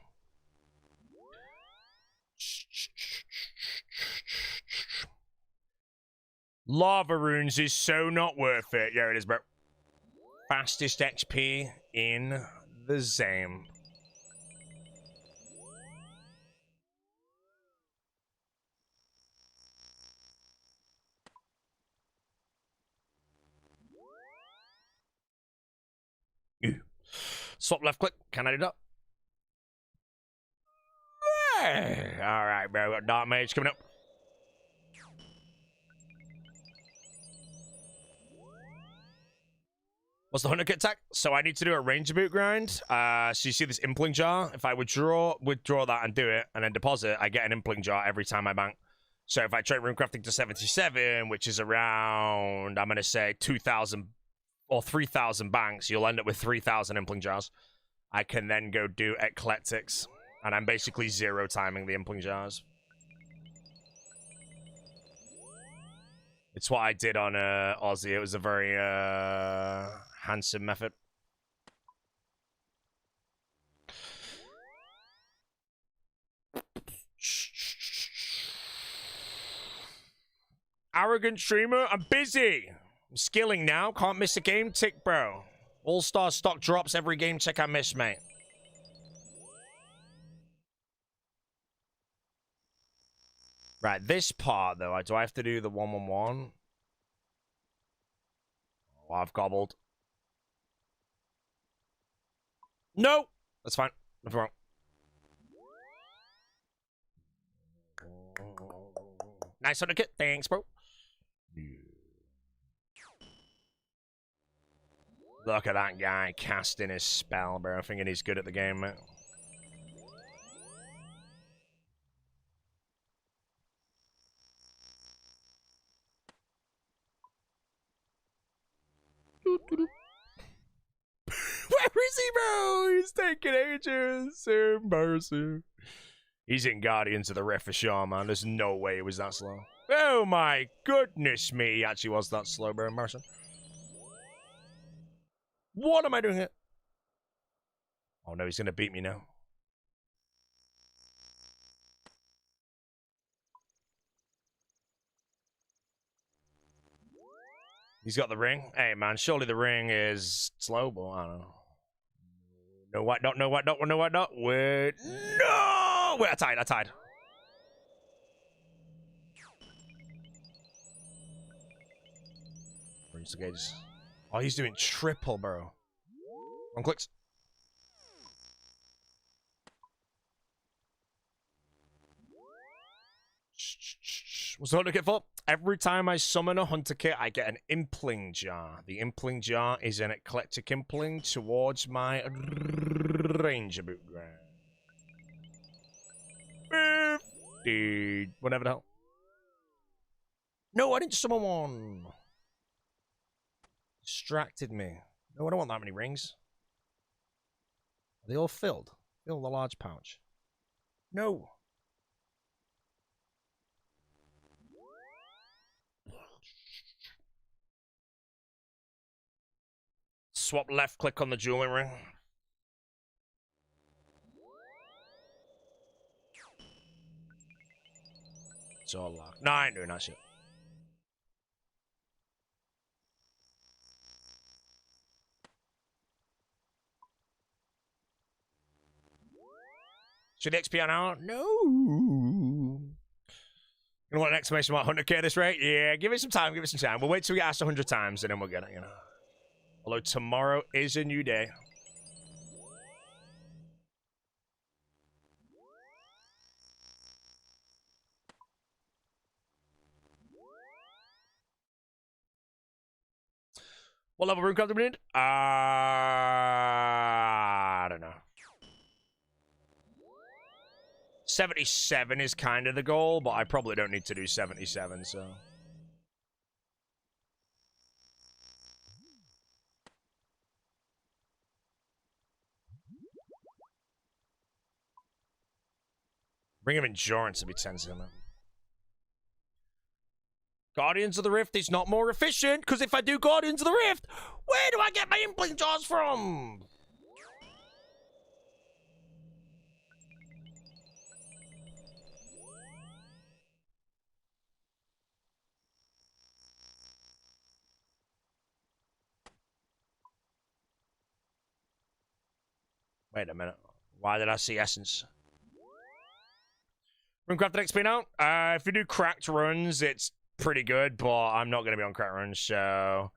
Lava runes is so not worth it. Yeah, it is, bro. Fastest XP in the Zame. Swap left click. Can I do that? Hey. All right, bro. Got Dark Mage coming up. What's the 100 kit tech? So I need to do a ranger boot grind. So you see this impling jar? If I withdraw that and do it, and then deposit, I get an impling jar every time I bank. So if I trade runecrafting to 77, which is around, I'm going to say 2,000 or 3,000 banks, you'll end up with 3,000 impling jars. I can then go do eclectics, and I'm basically zero timing the impling jars. It's what I did on Aussie. It was a very Hcim method. Arrogant streamer, I'm busy. I'm skilling now. Can't miss a game tick, bro. All-star stock drops every game tick I miss, mate. Right, this part, though, do I have to do the 1-1-1? Oh, I've gobbled. No! That's fine. Nothing wrong. Nice on the kit. Thanks, bro. Look at that guy casting his spell, bro. Thinking he's good at the game, mate. Where is he, bro? He's taking ages. So embarrassing. He's in Guardians of the Rift for sure, man. There's no way it was that slow. Oh my goodness me. He actually was that slow, bro. Embarrassing. What am I doing here? Oh no, he's gonna beat me now. He's got the ring. Hey man, surely the ring is slow, but I don't know. No white dot, no white dot, no white dot. Wait. No! Wait, I tied. Oh, he's doing triple, bro. One clicks. What's the hunter kit for? Every time I summon a hunter kit, I get an impling jar. The impling jar is an eclectic impling towards my ranger boot ground. 50. Whatever the hell. No, I didn't summon one. Distracted me. No, I don't want that many rings. Are they all filled? Fill the large pouch. No. Swap left click on the jewelry ring. It's all locked. No, I ain't doing that shit. Should the XP an hour? No. You want an exclamation mark 100k this rate? Yeah, give it some time, We'll wait till we get asked 100 times and then we'll get it, you know. Although tomorrow is a new day. What level rune craft do we need? I don't know. 77 is kind of the goal, but I probably don't need to do 77, so... Ring of Endurance would be 10 man. Guardians of the Rift is not more efficient, because if I do Guardians of the Rift, where do I get my impling jars from? Wait a minute. Why did I see Essence? RuneCraft XP now. If you do cracked runs, it's pretty good, but I'm not going to be on cracked runs, so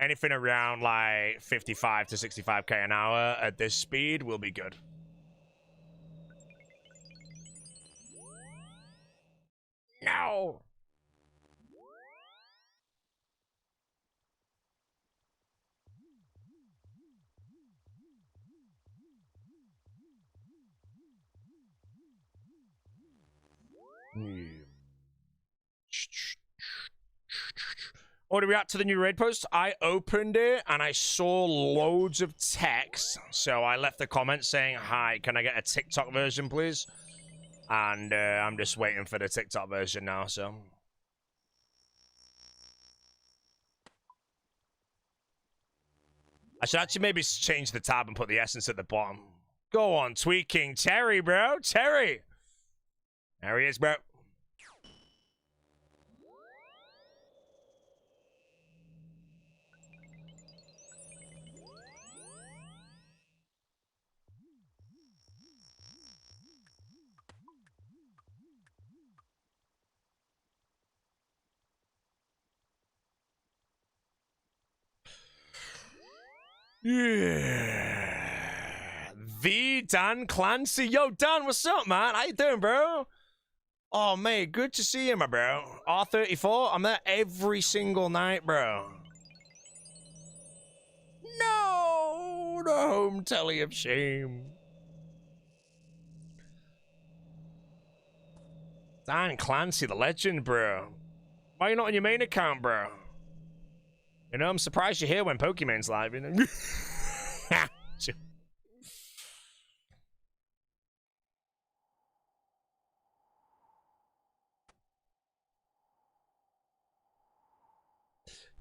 anything around like 55 to 65k an hour at this speed will be good. No! Or to react to the new raid post, I opened it and I saw loads of text. So I left a comment saying, hi, can I get a TikTok version, please? And I'm just waiting for the TikTok version now, so. I should actually maybe change the tab and put the essence at the bottom. Go on, tweaking. Terry, bro. Terry. There he is, bro. Yeah. The Dan Clancy. Yo, Dan, what's up, man? How you doing, bro? Oh, mate, good to see you, my bro. R34, I'm there every single night, bro. No, the home telly of shame. Dan Clancy, the legend, bro. Why are you not on your main account, bro? You know, I'm surprised you're here when Pokemon's live, you know?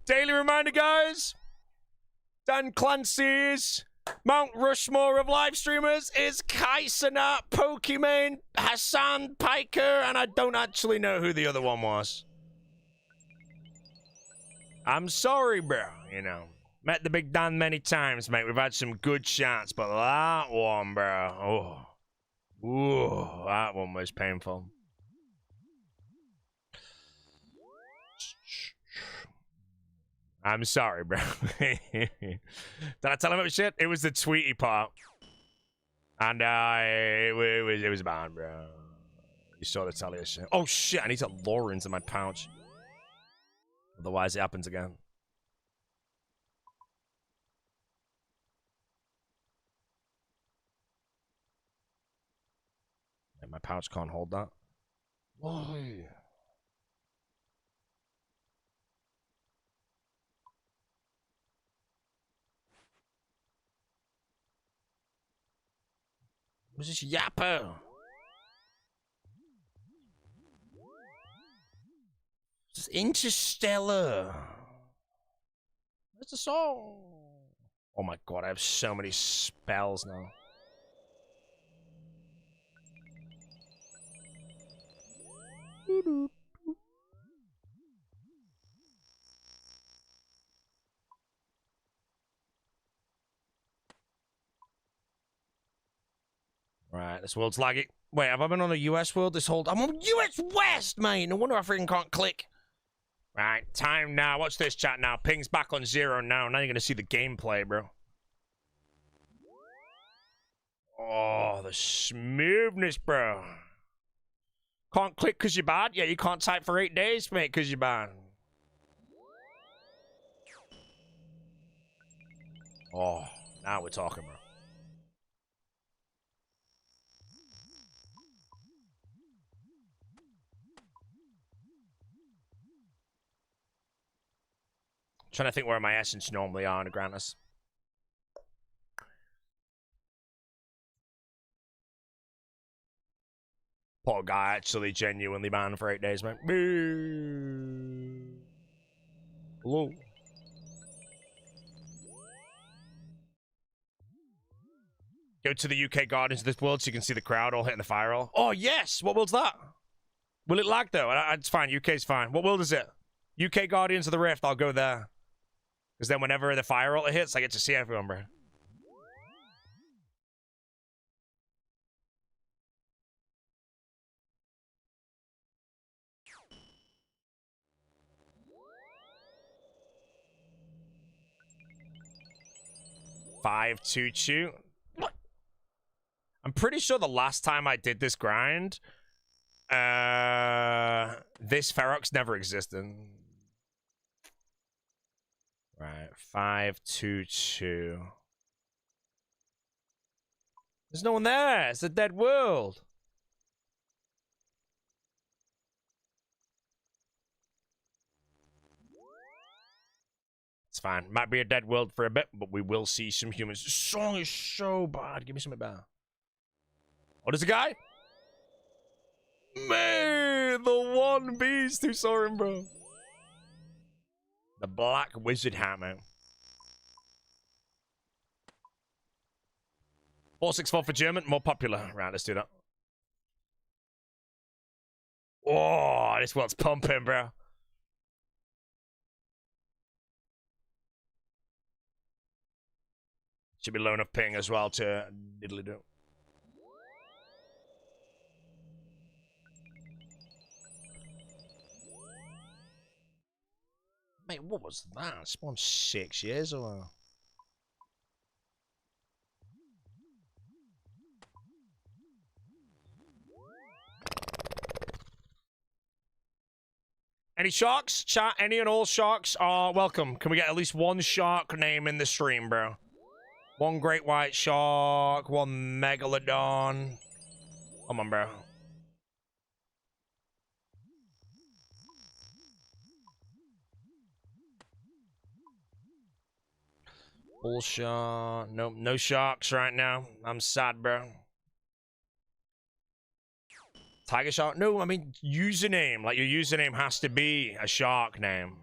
Daily reminder, guys. Dan Clancy's Mount Rushmore of live streamers is Kaisana, Pokimane, Hassan, Piker, and I don't actually know who the other one was. I'm sorry, bro, you know. Met the big Dan many times, mate. We've had some good shots, but that one, bro, oh. Ooh, that one was painful. I'm sorry, bro. Did I tell him it was shit? It was the tweety part. And it was bad, bro. You saw the tell you shit. Oh shit, I need to lure into my pouch. Otherwise it happens again. And my pouch can't hold that. Why? Who's this yapper? This is Interstellar. Where's the song? Oh my god, I have so many spells now. Right, this world's laggy. Wait, have I been on a US world this whole... I'm on US West, mate! No wonder I freaking can't click. Right, time now. Watch this chat now. Ping's back on 0 now. Now you're gonna see the gameplay, bro. Oh, the smoothness, bro. Can't click because you're bad? Yeah, you can't type for 8 days, mate, because you're bad. Oh, now we're talking, bro. Trying to think where my essence normally are, to grant us. Poor guy actually genuinely banned for 8 days, man. Hello. Go to the UK Guardians of this world so you can see the crowd all hitting the fire roll. Oh, yes! What world's that? Will it lag, though? It's fine. UK's fine. What world is it? UK Guardians of the Rift. I'll go there. Because then whenever the fire roll hits, I get to see everyone, bro. Five, two. What? I'm pretty sure the last time I did this grind, this Ferox never existed. Right, 522. There's no one there. It's a dead world. It's fine. Might be a dead world for a bit, but we will see some humans. This song is so bad. Give me something better. Oh, there's a guy? Man, the one beast who saw him, bro. The Black Wizard Hammer. 464 for German, more popular. Right, let's do that. Oh, this world's pumping, bro. Should be low enough ping as well to diddly do. Mate, what was that? Spawned 6 years ago. Any sharks? Chat, any and all sharks are welcome. Can we get at least one shark name in the stream, bro? One great white shark, one megalodon. Come on, bro. Bull shark. Nope, no sharks right now. I'm sad, bro. Tiger shark? No, I mean username. Like your username has to be a shark name.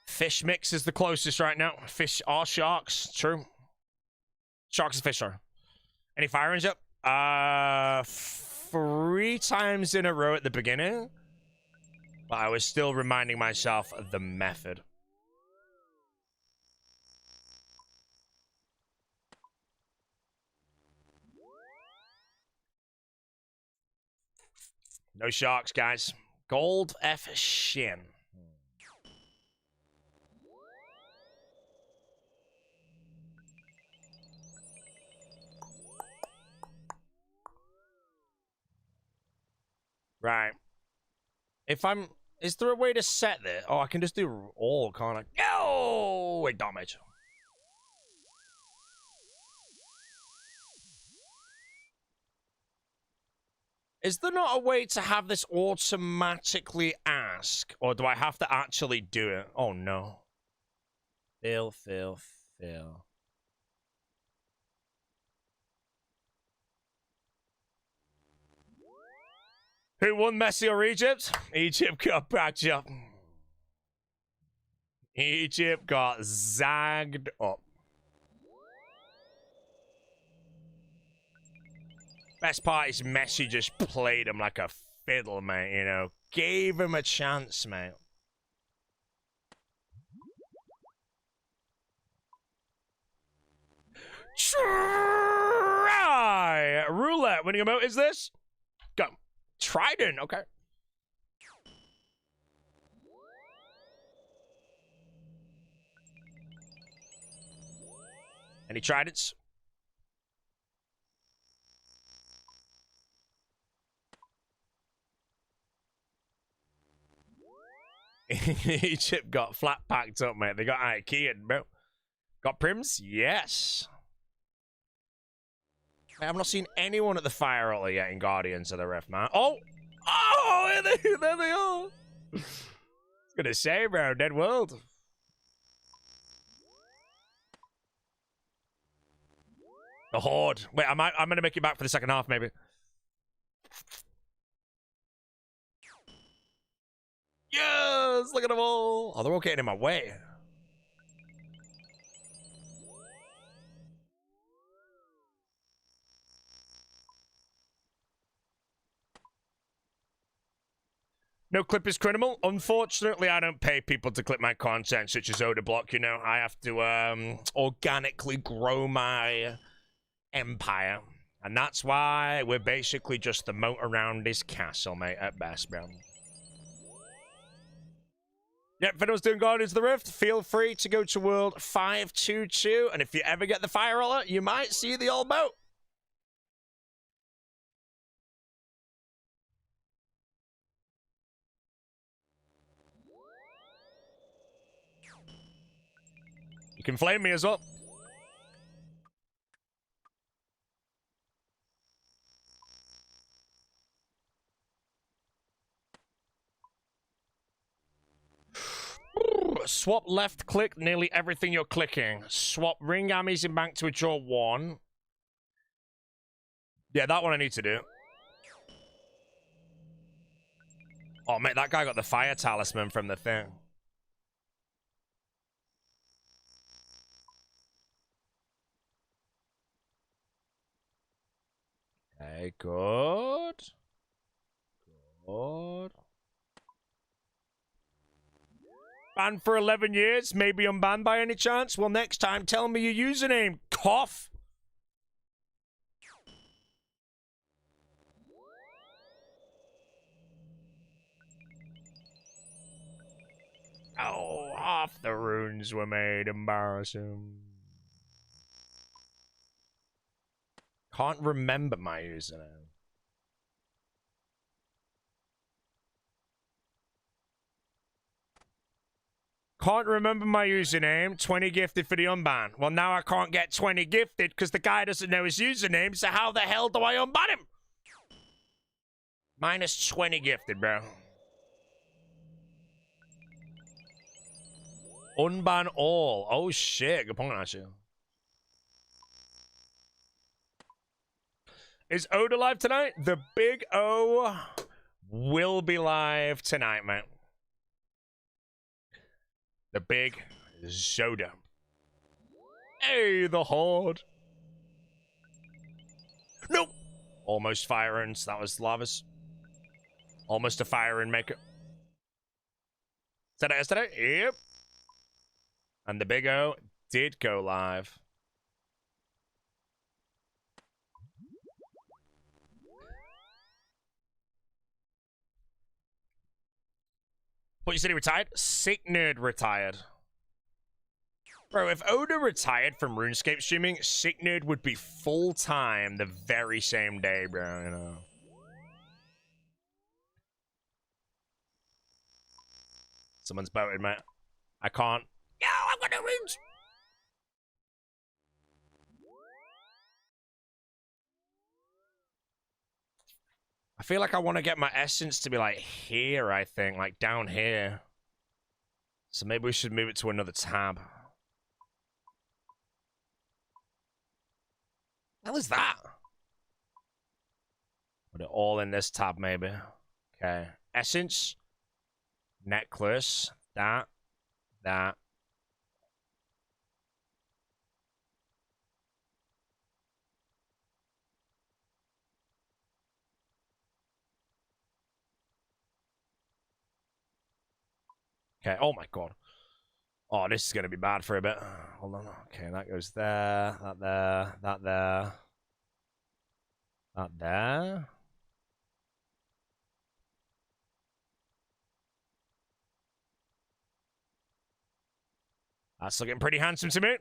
Fish mix is the closest right now. Fish are sharks. True. Sharks and fish are. Any firings up? 3 times in a row at the beginning. But I was still reminding myself of the method. No sharks, guys. Gold F Shin. Right. If I'm... Is there a way to set this? Oh, I can just do all, can't I? No! Wait, damage. Is there not a way to have this automatically ask? Or do I have to actually do it? Oh, no. Fail. Who won, Messi or Egypt? Egypt got backed up. Egypt got zagged up. Best part is Messi just played him like a fiddle, mate, you know. Gave him a chance, mate. Try! Roulette. Winning emote is this? Go. Trident, okay. Any tridents? Egypt got flat packed up, mate. They got IKEA, bro. Got prims? Yes. Man, I've not seen anyone at the fire altar yet in Guardians of the Rift, man. Oh! Oh! There they are! I was gonna say, bro, dead world. The Horde. Wait, I'm gonna make it back for the second half, maybe. Yes! Look at them all! Oh, they're all getting in my way. No clip is criminal. Unfortunately, I don't pay people to clip my content, such as Oda Block, you know. I have to organically grow my empire. And that's why we're basically just the moat around his castle, mate, at best, bro. Yep, if anyone's doing Guardians of the Rift, feel free to go to World 522. And if you ever get the fire alert, you might see the old boat. You can flame me as well. Swap left click nearly everything you're clicking. Swap ring ammies in bank to withdraw 1. Yeah, that one I need to do. Oh, mate, that guy got the fire talisman from the thing. Okay, good. Good. Banned for 11 years? Maybe unbanned by any chance? Well, next time, tell me your username. Cough. Oh, half the runes were made. Embarrassing. Can't remember my username. Can't remember my username. 20 gifted for the unban. Well, now I can't get 20 gifted because the guy doesn't know his username, so how the hell do I unban him? Minus 20 gifted, bro. Unban all. Oh, shit. Good point, actually. Is Oda live tonight? The Big O will be live tonight, man. The big Zoda. Hey, the Horde. No! Almost fire runes. That was Lavas. Almost a fire rune maker. Said it yesterday? Yep. And the Big O did go live. What, you said he retired? Sick Nerd retired. Bro, if Oda retired from RuneScape streaming, Sick Nerd would be full-time the very same day, bro, you know. Someone's boated, mate. I can't. Yo, I've got no runes! I feel like I want to get my essence to be like here, I think, like down here. So maybe we should move it to another tab. What the hell is that? Put it all in this tab, maybe. Okay. Essence. Necklace. That. Okay, oh my god. Oh, this is going to be bad for a bit. Hold on. Okay, that goes there, that there, that there. That there. That's looking pretty handsome to me.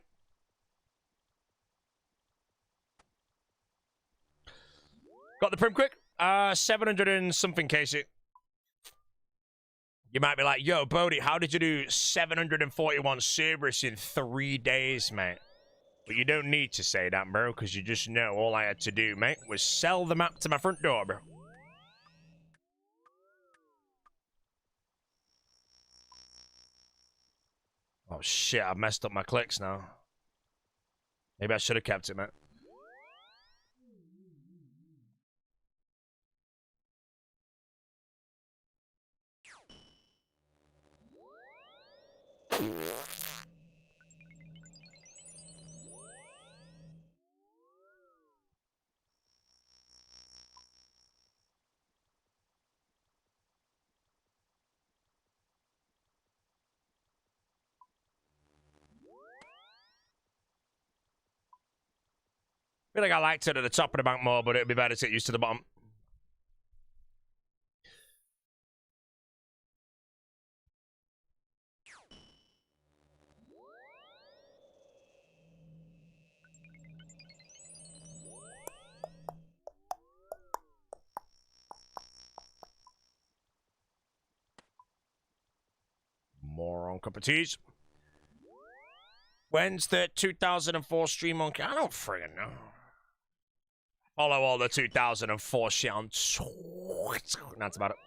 Got the prim quick. 700 and something, Casey. You might be like, yo, Bodhi, how did you do 741 Cerberus in 3 days, mate? But you don't need to say that, bro, because you just know all I had to do, mate, was sell the map to my front door, bro. Oh, shit, I've messed up my clicks now. Maybe I should have kept it, mate. I feel like I liked it at the top of the bank more, but it'd be better to get used to the bottom. Moron cup of teas. When's the 2004 stream on? I don't friggin' know. Follow all the 2004 shit on. That's about it.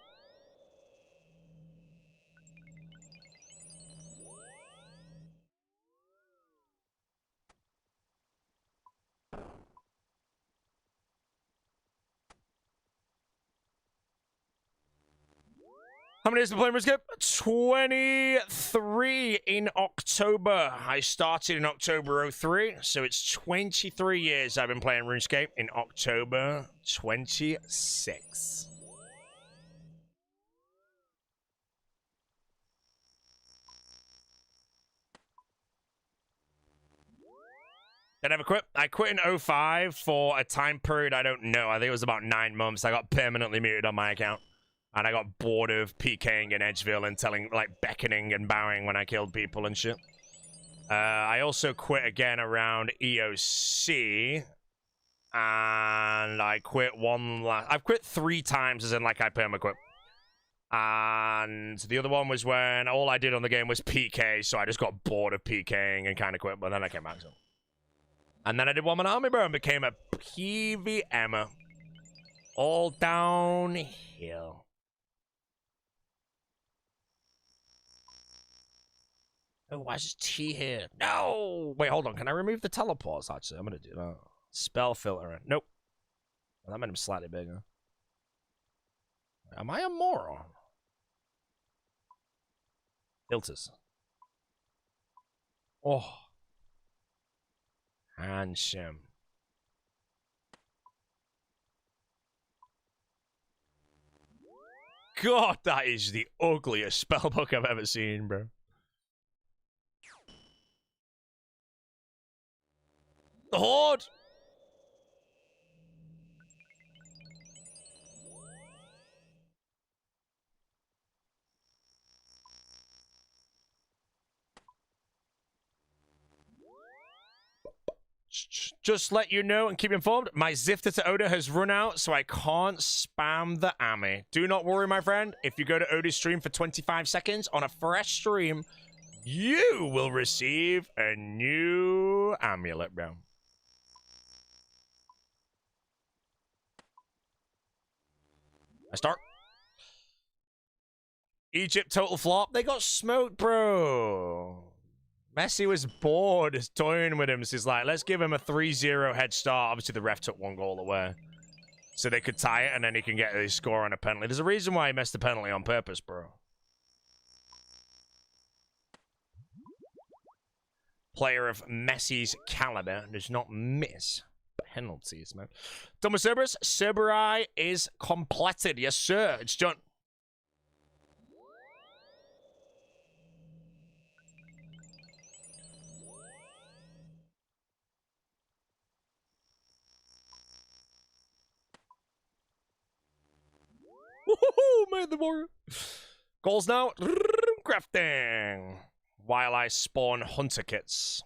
How many days to play RuneScape? 23 in October. I started in October 03, so it's 23 years I've been playing RuneScape in October 26. Did I ever quit? I quit in 05 for a time period I don't know. I think it was about 9 months. I got permanently muted on my account. And I got bored of PKing in Edgeville and beckoning and bowing when I killed people and shit. I also quit again around EOC. And I quit I've quit 3 times, as in, like, I perma-quit. And the other one was when all I did on the game was PK, so I just got bored of PKing and kind of quit, but then I came back, so. And then I did one-man army, bro, and became a PVMer. All downhill. Oh, why is this T here? No! Wait, hold on. Can I remove the teleports, actually? I'm going to do that. Spell filter. Nope. Well, that made him slightly bigger. Am I a moron? Filters. Oh. Hcim. God, that is the ugliest spellbook I've ever seen, bro. The Horde! Just let you know and keep informed, my Zifter to Oda has run out, so I can't spam the Ami. Do not worry, my friend. If you go to Oda's stream for 25 seconds on a fresh stream, you will receive a new amulet, bro. I start. Egypt total flop. They got smoked, bro. Messi was bored toying with him, so he's like, let's give him a 3-0 head start. Obviously, the ref took 1 goal away. So they could tie it, and then he can get his score on a penalty. There's a reason why he missed the penalty on purpose, bro. Player of Messi's caliber does not miss penalties, man. Done with Cerberus. Cerberai is completed. Yes, sir. It's done. Woohoo! Made the warrior. Goals now. Crafting. While I spawn hunter kits.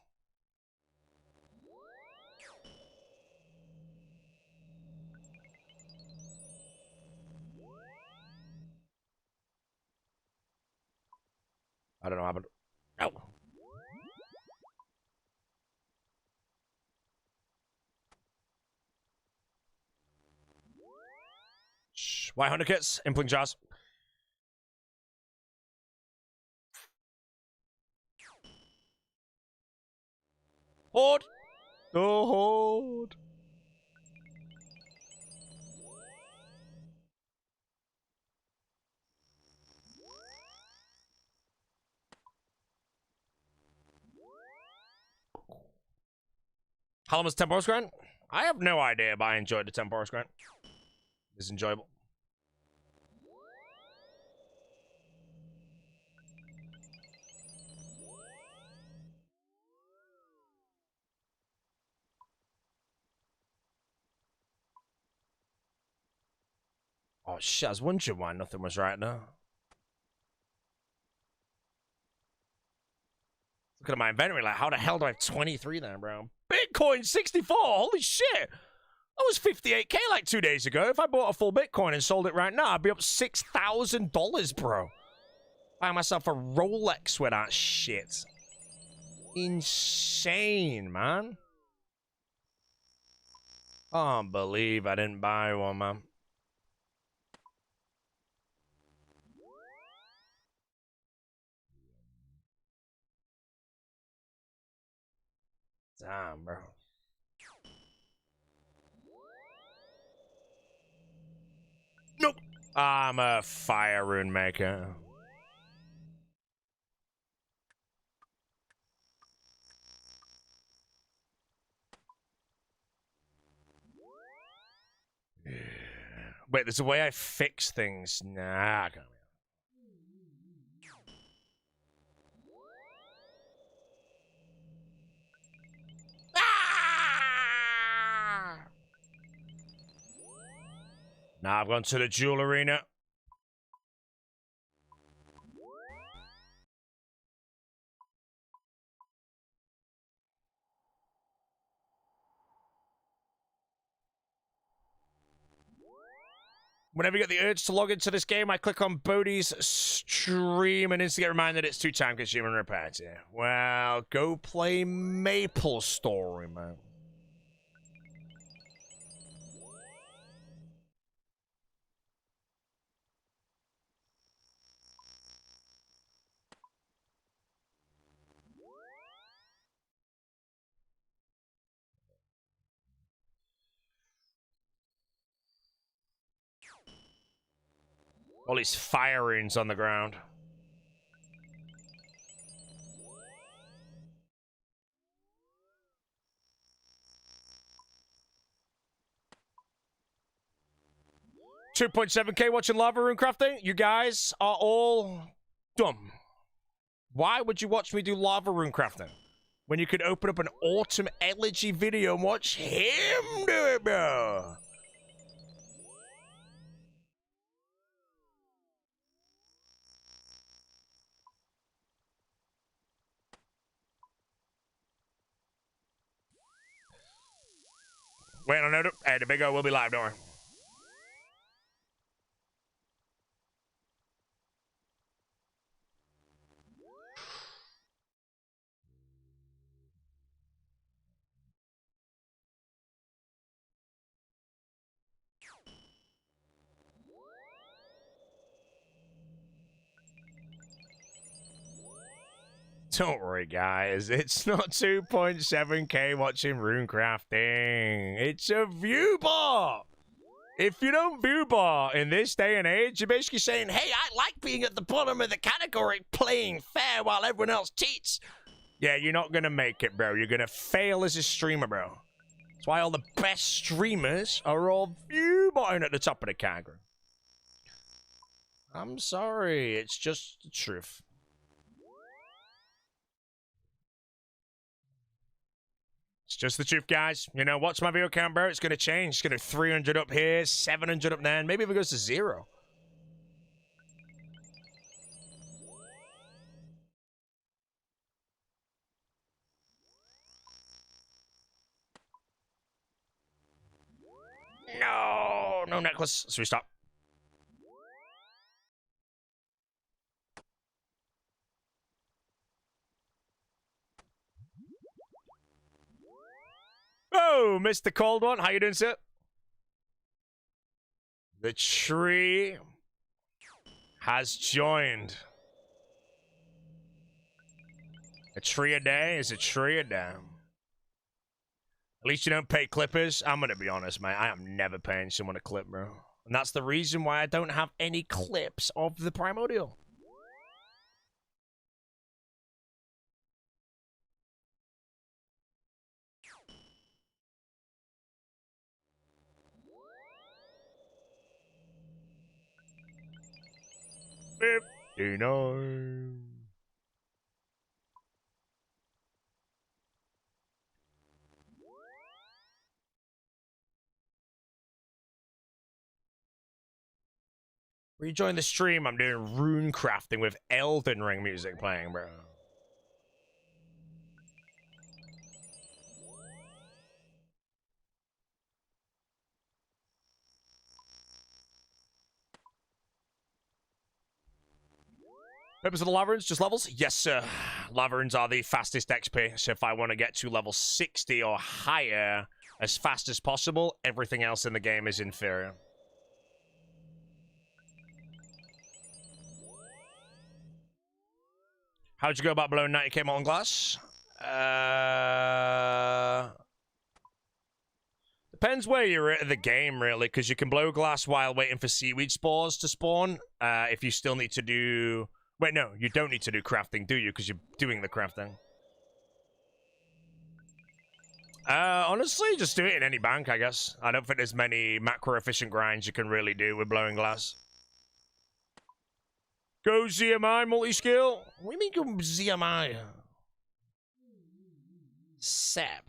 I don't know how to... Oh. White hunter kits. Impling jars. Horde! The Horde! How long was Temporis Grant? I have no idea, but I enjoyed the Temporis Grant. It's enjoyable. Oh shit, I was wondering why nothing was right now. Look at my inventory, like, how the hell do I have 23 there, bro? Bitcoin 64, holy shit! That was 58k like 2 days ago. If I bought a full Bitcoin and sold it right now, I'd be up $6,000, bro. Buy myself a Rolex with that shit. Insane, man. Can't believe I didn't buy one, man. Damn, bro. Nope. I'm a fire rune maker. Wait, there's a way I fix things. Nah, I can't. Ah! Now I've gone to the duel arena. Whenever you get the urge to log into this game, I click on Bodhi's stream and instantly get reminded it's too time consuming and repetitive. Well, go play Maple Story, man. All these fire runes on the ground. $2.7K watching lava rune crafting. You guys are all dumb. Why would you watch me do lava rune crafting when you could open up an autumn elegy video and watch him do it, bro? Wait, no, hey, the big O will be live, don't worry. Don't worry, guys. It's not 2.7K watching rune crafting. It's a view bar. If you don't view bar in this day and age, you're basically saying, hey, I like being at the bottom of the category, playing fair while everyone else cheats. Yeah, you're not going to make it, bro. You're going to fail as a streamer, bro. That's why all the best streamers are all view barring at the top of the category. I'm sorry. It's just the truth. It's just the truth, guys. You know, watch my video count, bro. It's going to change. It's going to 300 up here, 700 up there, and maybe if it goes to 0. No, no necklace. So we stop. Oh, Mr. Cold One. How you doing, sir? The tree has joined. A tree a day is a tree a day. At least you don't pay clippers. I'm going to be honest, mate. I am never paying someone a clip, bro. And that's the reason why I don't have any clips of the Primordial. $59. Rejoin the stream. I'm doing rune crafting with Elden Ring music playing, bro. Purpose of the lava runes, just levels? Yes, sir. Lava runes are the fastest XP, so if I want to get to level 60 or higher as fast as possible, everything else in the game is inferior. How'd you go about blowing 90k molten glass? Depends where you're at the game, really, because you can blow glass while waiting for seaweed spores to spawn. If you still need to do... Wait, no, you don't need to do crafting, do you? Because you're doing the crafting. Honestly, just do it in any bank, I guess. I don't think there's many macro-efficient grinds you can really do with blowing glass. Go ZMI multi-skill? What do you mean go ZMI? Sap.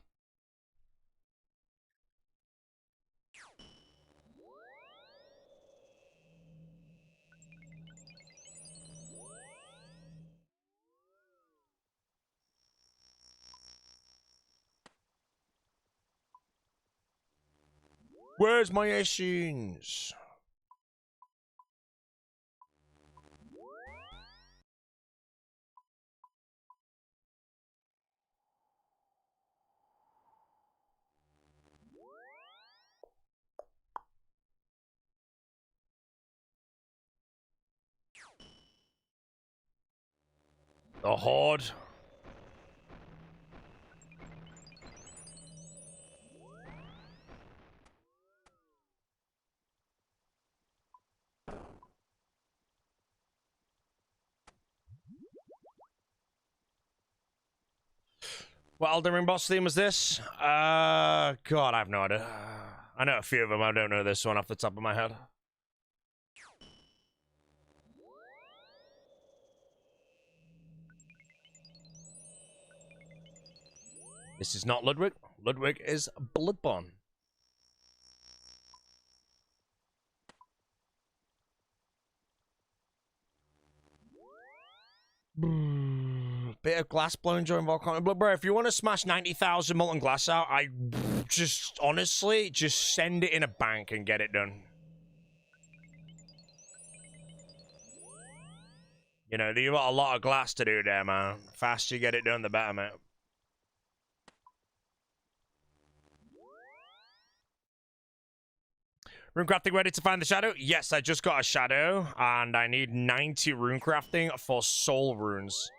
Where's my Hcim? The Horde. What Elden Ring boss theme was this? God, I have no idea. I know a few of them. I don't know this one off the top of my head. This is not Ludwig. Ludwig is Bloodborne. Bit of glass blowing during volcano. But bro, if you want to smash 90,000 molten glass out, I just honestly just send it in a bank and get it done. You know, you got a lot of glass to do there, man. The faster you get it done, the better, mate. Runecrafting ready to find the shadow? Yes, I just got a shadow, and I need 90 runecrafting for soul runes.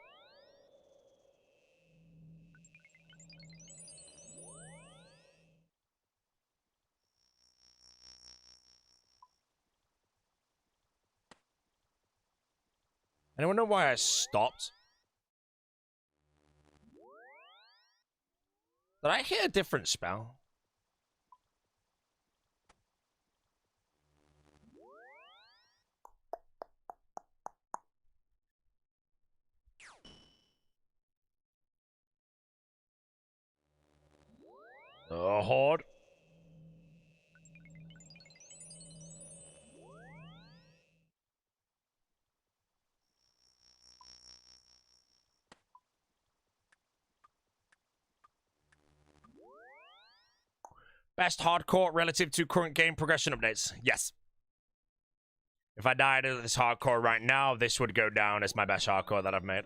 Anyone know why I stopped? Did I hit a different spell? The Horde. Best hardcore relative to current game progression updates. Yes. If I died of this hardcore right now, this would go down as my best hardcore that I've made.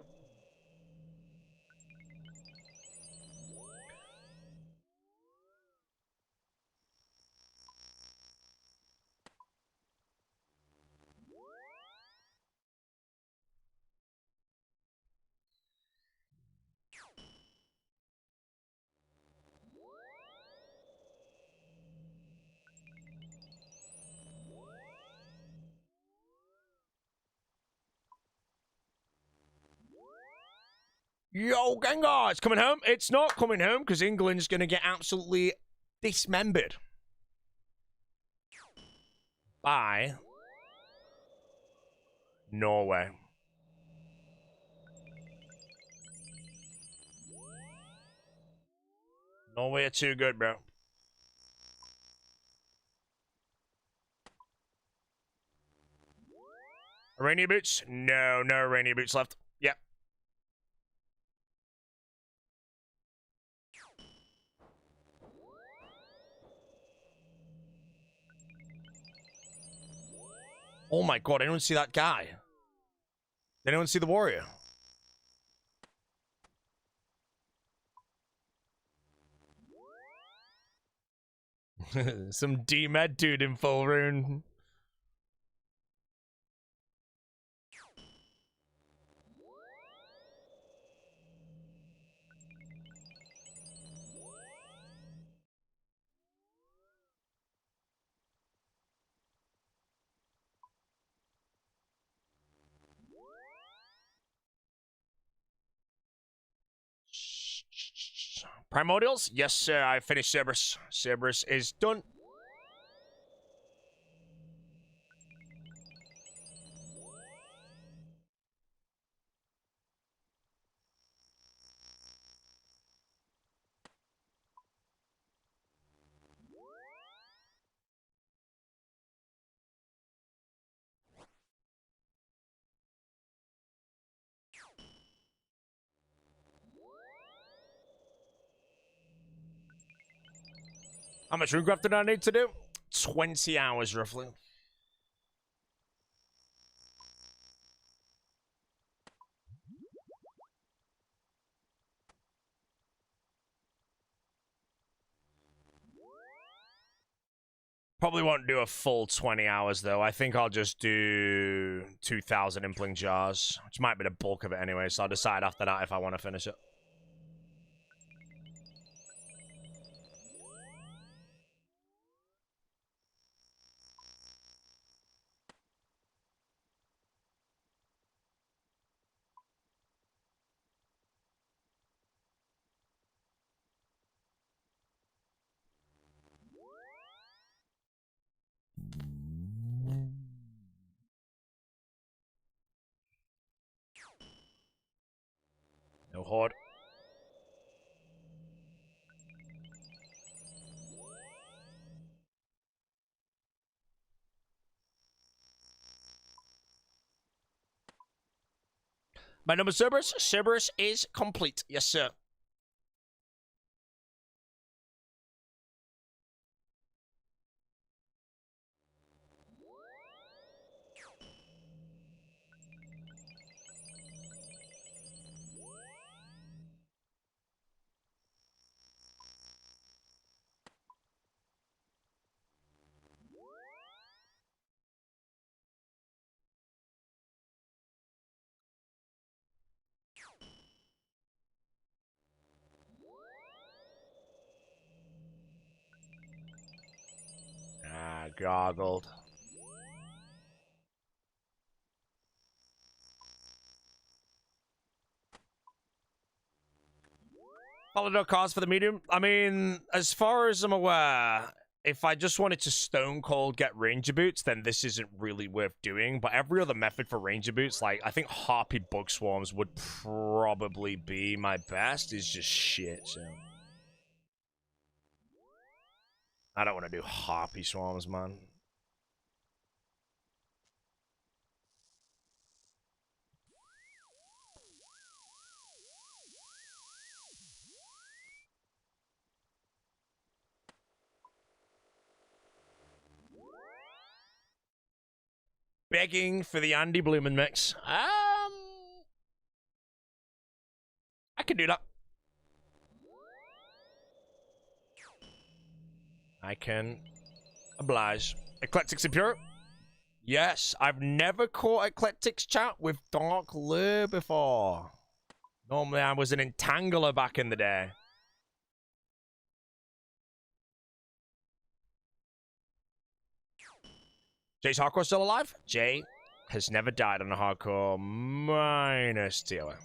Yo, Gengar, it's coming home. It's not coming home because England's going to get absolutely dismembered by Norway. Norway are too good, bro. Rainy boots? No, no rainy boots left. Yep. Oh my god, anyone see that guy? Did anyone see the warrior? Some D-Med dude in full rune. Primordials? Yes, sir. I finished Cerberus. Cerberus is done. How much RuneCraft did I need to do? 20 hours, roughly. Probably won't do a full 20 hours, though. I think I'll just do 2,000 impling jars, which might be the bulk of it anyway, so I'll decide after that if I want to finish it. No horde. My number Cerberus? Cerberus is complete. Yes, sir. Ah, goggled. Follow no cause for the medium. I mean, as far as I'm aware, if I just wanted to stone cold get ranger boots, then this isn't really worth doing. But every other method for ranger boots, like I think harpy bug swarms would probably be my best. Is just shit. So I don't want to do harpy swarms, man. Begging for the Andy Bloomin' mix. I can do that. I can oblige. Eclectics Impure? Yes, I've never caught Eclectics chat with Dark Lure before. Normally I was an Entangler back in the day. Jay's Hardcore still alive? Jay has never died on a Hardcore minus TOA.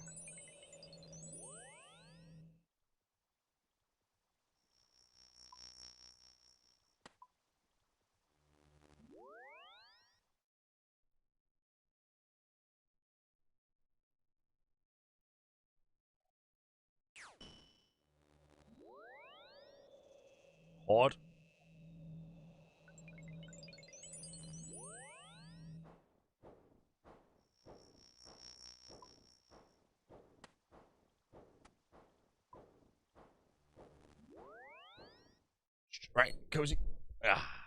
Horde. Right, cozy. Ah.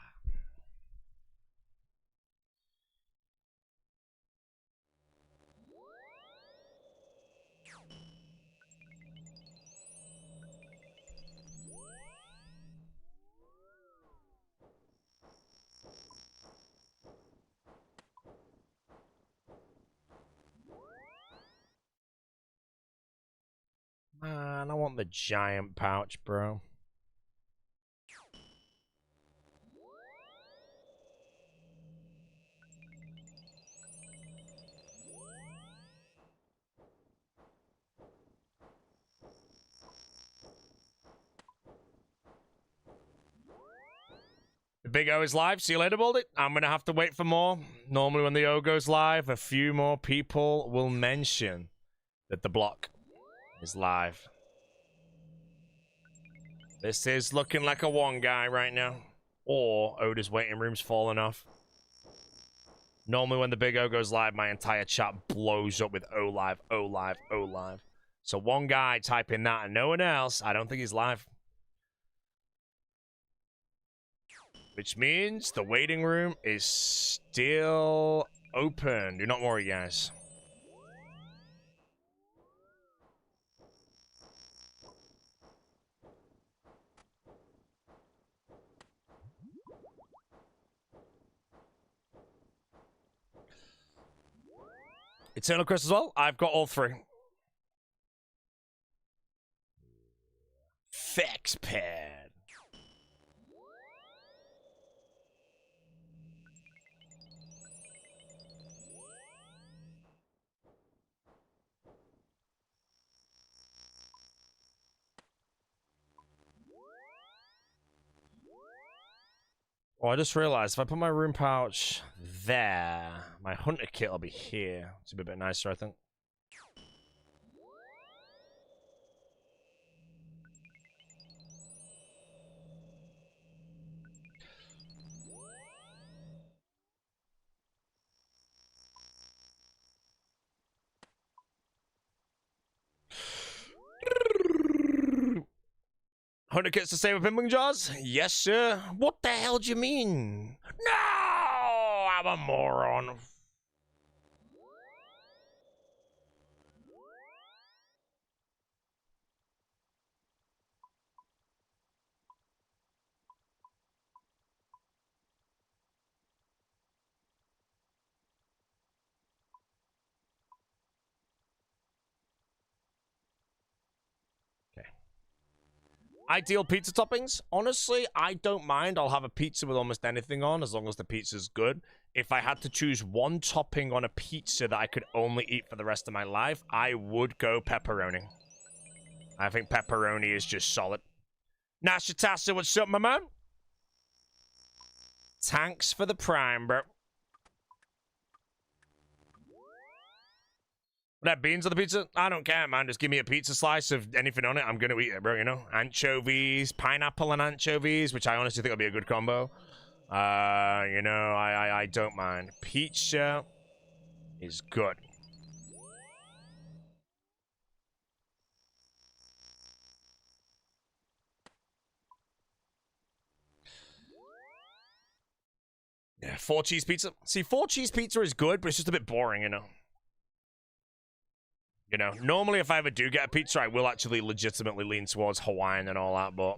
Man, I want the giant pouch, bro. Big O is live. See you later, Baldy. I'm going to have to wait for more. Normally when the O goes live, a few more people will mention that the block is live. This is looking like a one guy right now. Or Oda's waiting room's falling off. Normally when the Big O goes live, my entire chat blows up with O live, O live, O live. So one guy typing that and no one else, I don't think he's live. Which means the waiting room is still open. Do not worry, guys. Eternal Crest as well. I've got all three. Fex pad. Oh, I just realized if I put my room pouch there, my hunter kit will be here. It's a bit nicer, I think. Hunter kit's the same with Pimpling Jaws? Yes, sir. What the hell do you mean? No! I'm a moron. Ideal pizza toppings? Honestly, I don't mind. I'll have a pizza with almost anything on as long as the pizza's good. If I had to choose one topping on a pizza that I could only eat for the rest of my life, I would go pepperoni. I think pepperoni is just solid. Nashatasa, what's up, my man? Thanks for the prime, bro. That beans on the pizza? I don't care, man. Just give me a pizza slice of anything on it. I'm gonna eat it, bro, you know? Anchovies, pineapple and anchovies, which I honestly think will be a good combo. You know, I don't mind. Pizza is good. Yeah, 4-cheese pizza. See, 4-cheese pizza is good, but it's just a bit boring, you know? You know, normally if I ever do get a pizza, I will actually legitimately lean towards Hawaiian and all that, but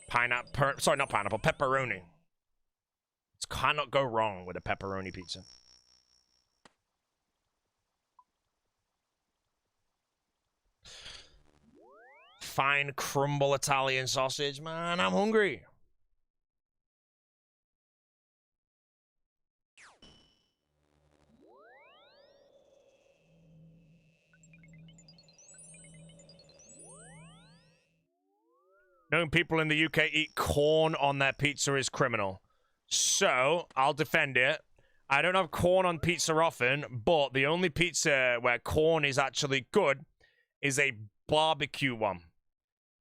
pineapple, sorry, not pineapple, pepperoni. It cannot go wrong with a pepperoni pizza. Fine crumble Italian sausage, man, I'm hungry. Knowing people in the UK eat corn on their pizza is criminal. So, I'll defend it. I don't have corn on pizza often, but the only pizza where corn is actually good is a barbecue one.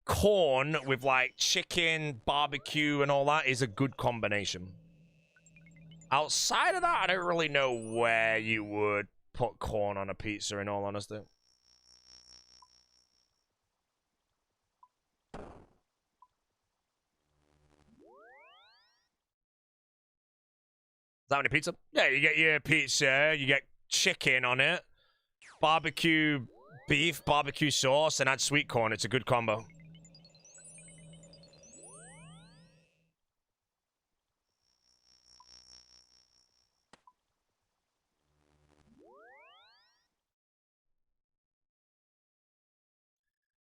Corn with, like, chicken, barbecue, and all that is a good combination. Outside of that, I don't really know where you would put corn on a pizza, in all honesty. Is that any pizza? Yeah, you get your pizza, you get chicken on it, barbecue beef, barbecue sauce, and add sweet corn. It's a good combo.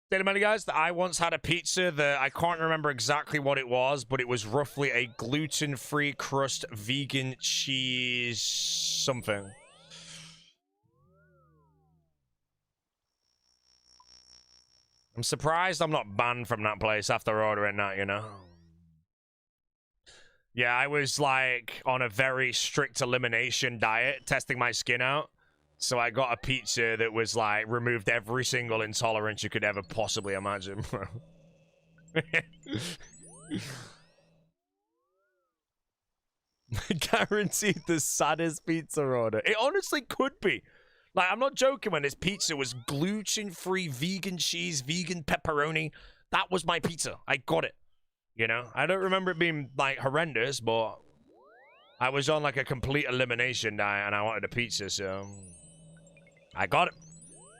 Data money, guys, that I once had a pizza that I can't remember exactly what it was, but it was roughly a gluten-free crust, vegan cheese something. I'm surprised I'm not banned from that place after ordering that, you know? Yeah, I was like on a very strict elimination diet, testing my skin out. So I got a pizza that was like removed every single intolerance you could ever possibly imagine, bro. Guaranteed the saddest pizza order. It honestly could be. Like, I'm not joking when this pizza was gluten-free, vegan cheese, vegan pepperoni. That was my pizza. I got it. You know? I don't remember it being, like, horrendous, but I was on, like, a complete elimination diet, and I wanted a pizza, so I got it.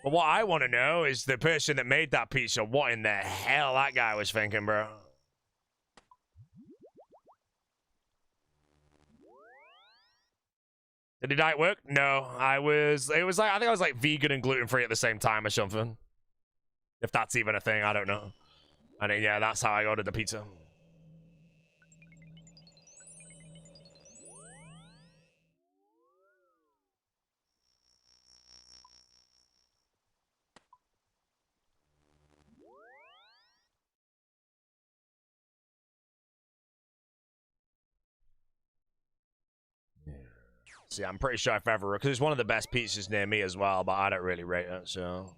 But what I want to know is the person that made that pizza, what in the hell that guy was thinking, bro. Did the diet work? No, it was like, I think I was like vegan and gluten-free at the same time or something. If that's even a thing, I don't know. I mean, yeah, that's how I ordered the pizza. See, I'm pretty sure if ever, because it's one of the best pizzas near me as well, but I don't really rate it, so.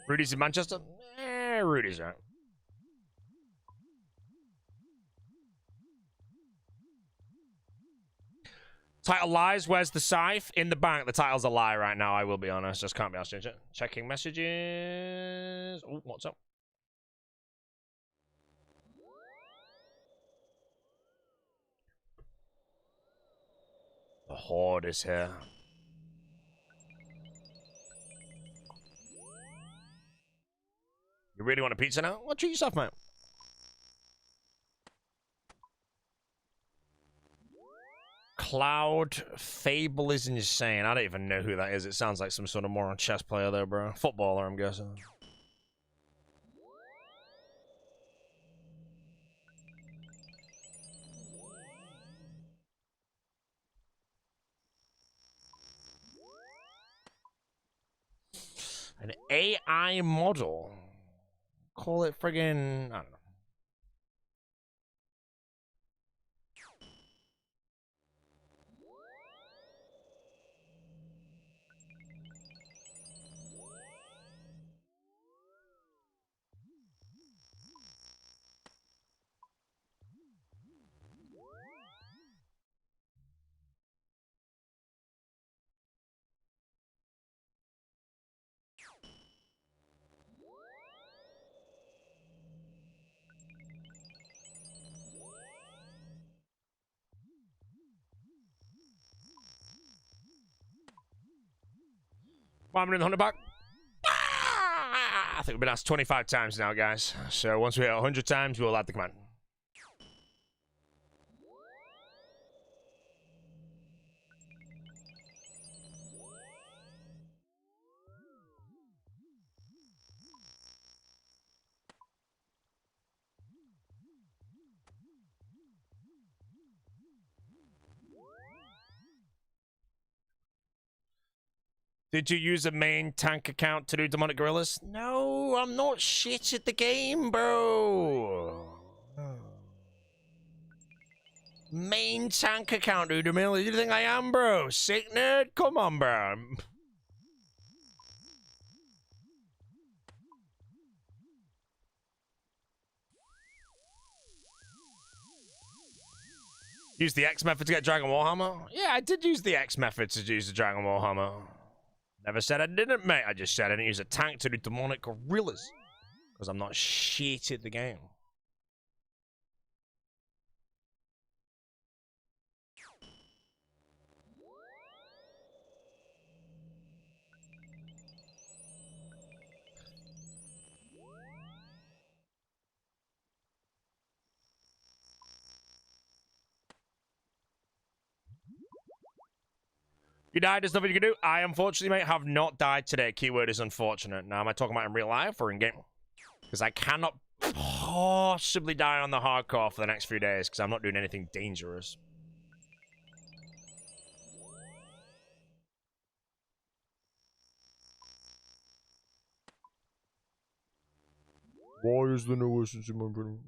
Rudy's in Manchester? Rudy's right. Title lies. Where's the Scythe? In the bank. The title's a lie right now, I will be honest. Just can't be asked to change it. Checking messages. Oh, what's up? The Horde is here. You really want a pizza now? Well, treat yourself, mate. Cloud Fable is insane. I don't even know who that is. It sounds like some sort of moron chess player there, bro. Footballer, I'm guessing. An AI model. Call it friggin', I don't know. Well, I'm in the 100 back. I think we've been asked 25 times now, guys. So once we hit 100 times, we'll add the command. Did you use a main tank account to do demonic gorillas? No, I'm not shit at the game, bro. Main tank account, dude. You think I am, bro? Sick nerd? Come on, bro. Use the X method to get Dragon Warhammer? Yeah, I did use the X method to use the Dragon Warhammer. Never said I didn't, mate. I just said I didn't use a tank to do demonic gorillas. Because I'm not shit at the game. you died, there's nothing you can do. I, unfortunately, mate, have not died today. Keyword is unfortunate. Now, am I talking about in real life or in game? Because I cannot possibly die on the hardcore for the next few days because I'm not doing anything dangerous. Why is the newest in my brain?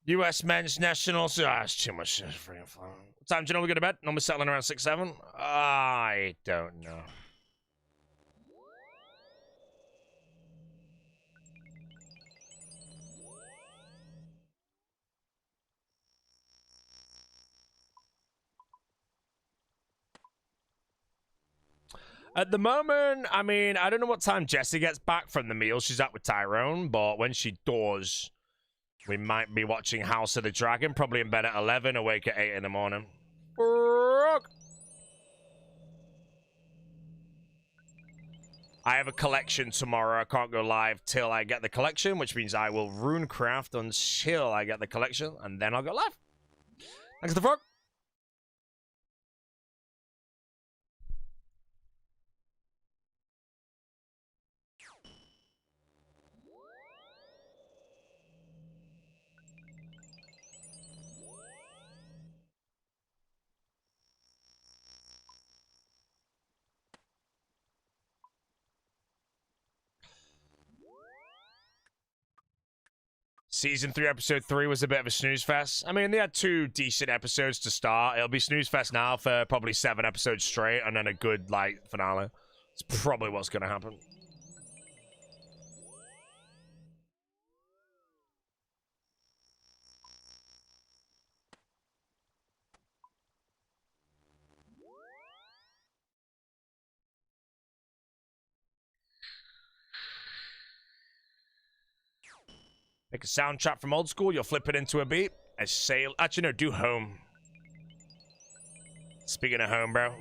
U.S. men's national. It's too much. Freaking fun. What time do you know we go to bed? Normally settling around 6, 7. I don't know. At the moment, I mean, I don't know what time Jessie gets back from the meal she's at with Tyrone, but when she does, we might be watching House of the Dragon, probably in bed at 11, awake at 8 in the morning. I have a collection tomorrow. I can't go live till I get the collection, which means I will runecraft until I get the collection, and then I'll go live. Thanks for the frog. Season 3, episode 3 was a bit of a snooze fest. I mean, they had 2 decent episodes to start. It'll be snooze fest now for probably 7 episodes straight, and then a good, like, finale. It's probably what's going to happen. Make a soundtrack from old school, you'll flip it into a beat. I say, actually, no, do home. Speaking of home, bro,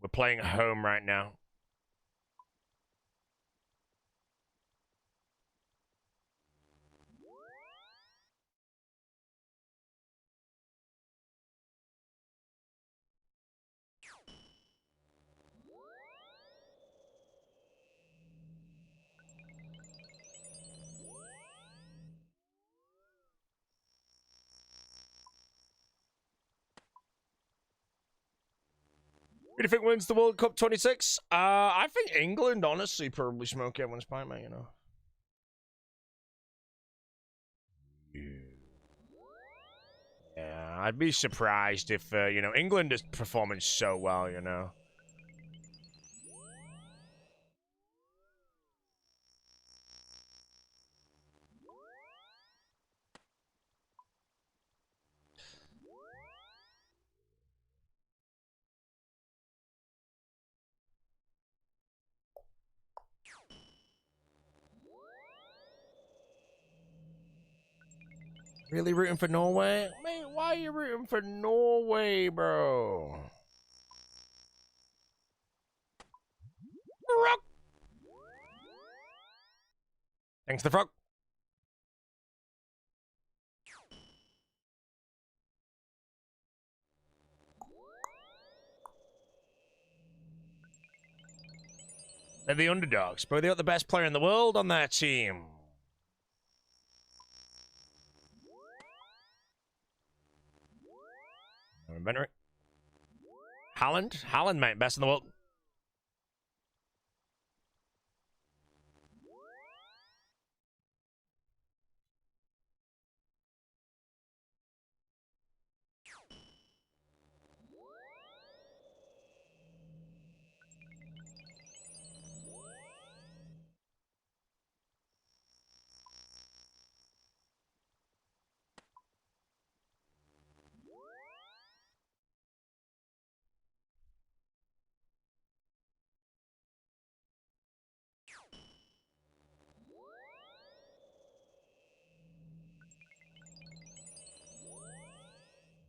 we're playing home right now. Who do you think wins the World Cup 26? I think England, honestly, probably smoke everyone's pint, man, you know. Yeah, I'd be surprised if, you know, England is performing so well, you know. Really rooting for Norway? Mate, why are you rooting for Norway, bro? Thanks, the frog. They're the underdogs, bro. They got the best player in the world on their team. Inventory. Haaland, mate, best in the world.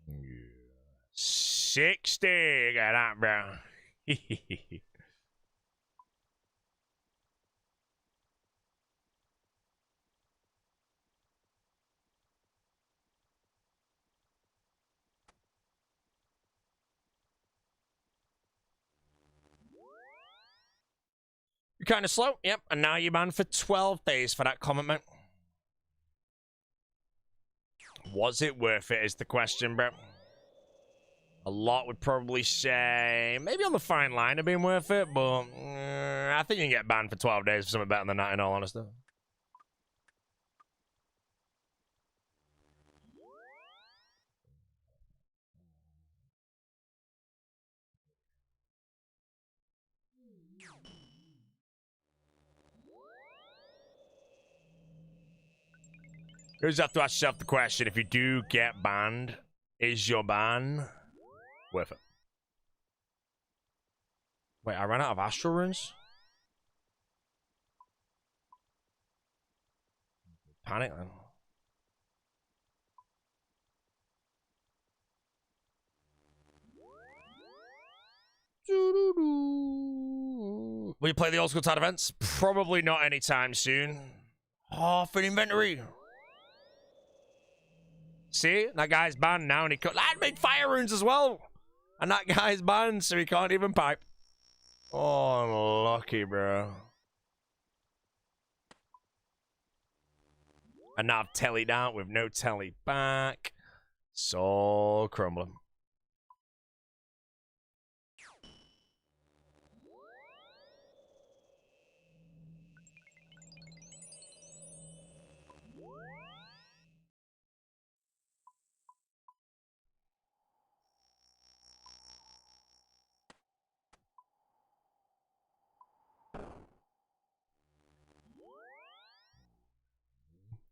Yeah. 60. Got that, bro. You're kind of slow. Yep. And now you're banned for 12 days for that comment, mate. Was it worth it is the question, bro. A lot would probably say maybe on the fine line of being worth it, but I think you can get banned for 12 days for something better than that, in all honesty. You just have to ask yourself the question, if you do get banned, is your ban worth it? Wait, I ran out of astral runes? Panic then. Will you play the old school tide events? Probably not anytime soon. Oh, for inventory. See, that guy's banned now, and he could. That made fire runes as well, and that guy's banned, so he can't even pipe. Oh, unlucky, bro. And now I've tellied out with no telly back. It's all crumbling.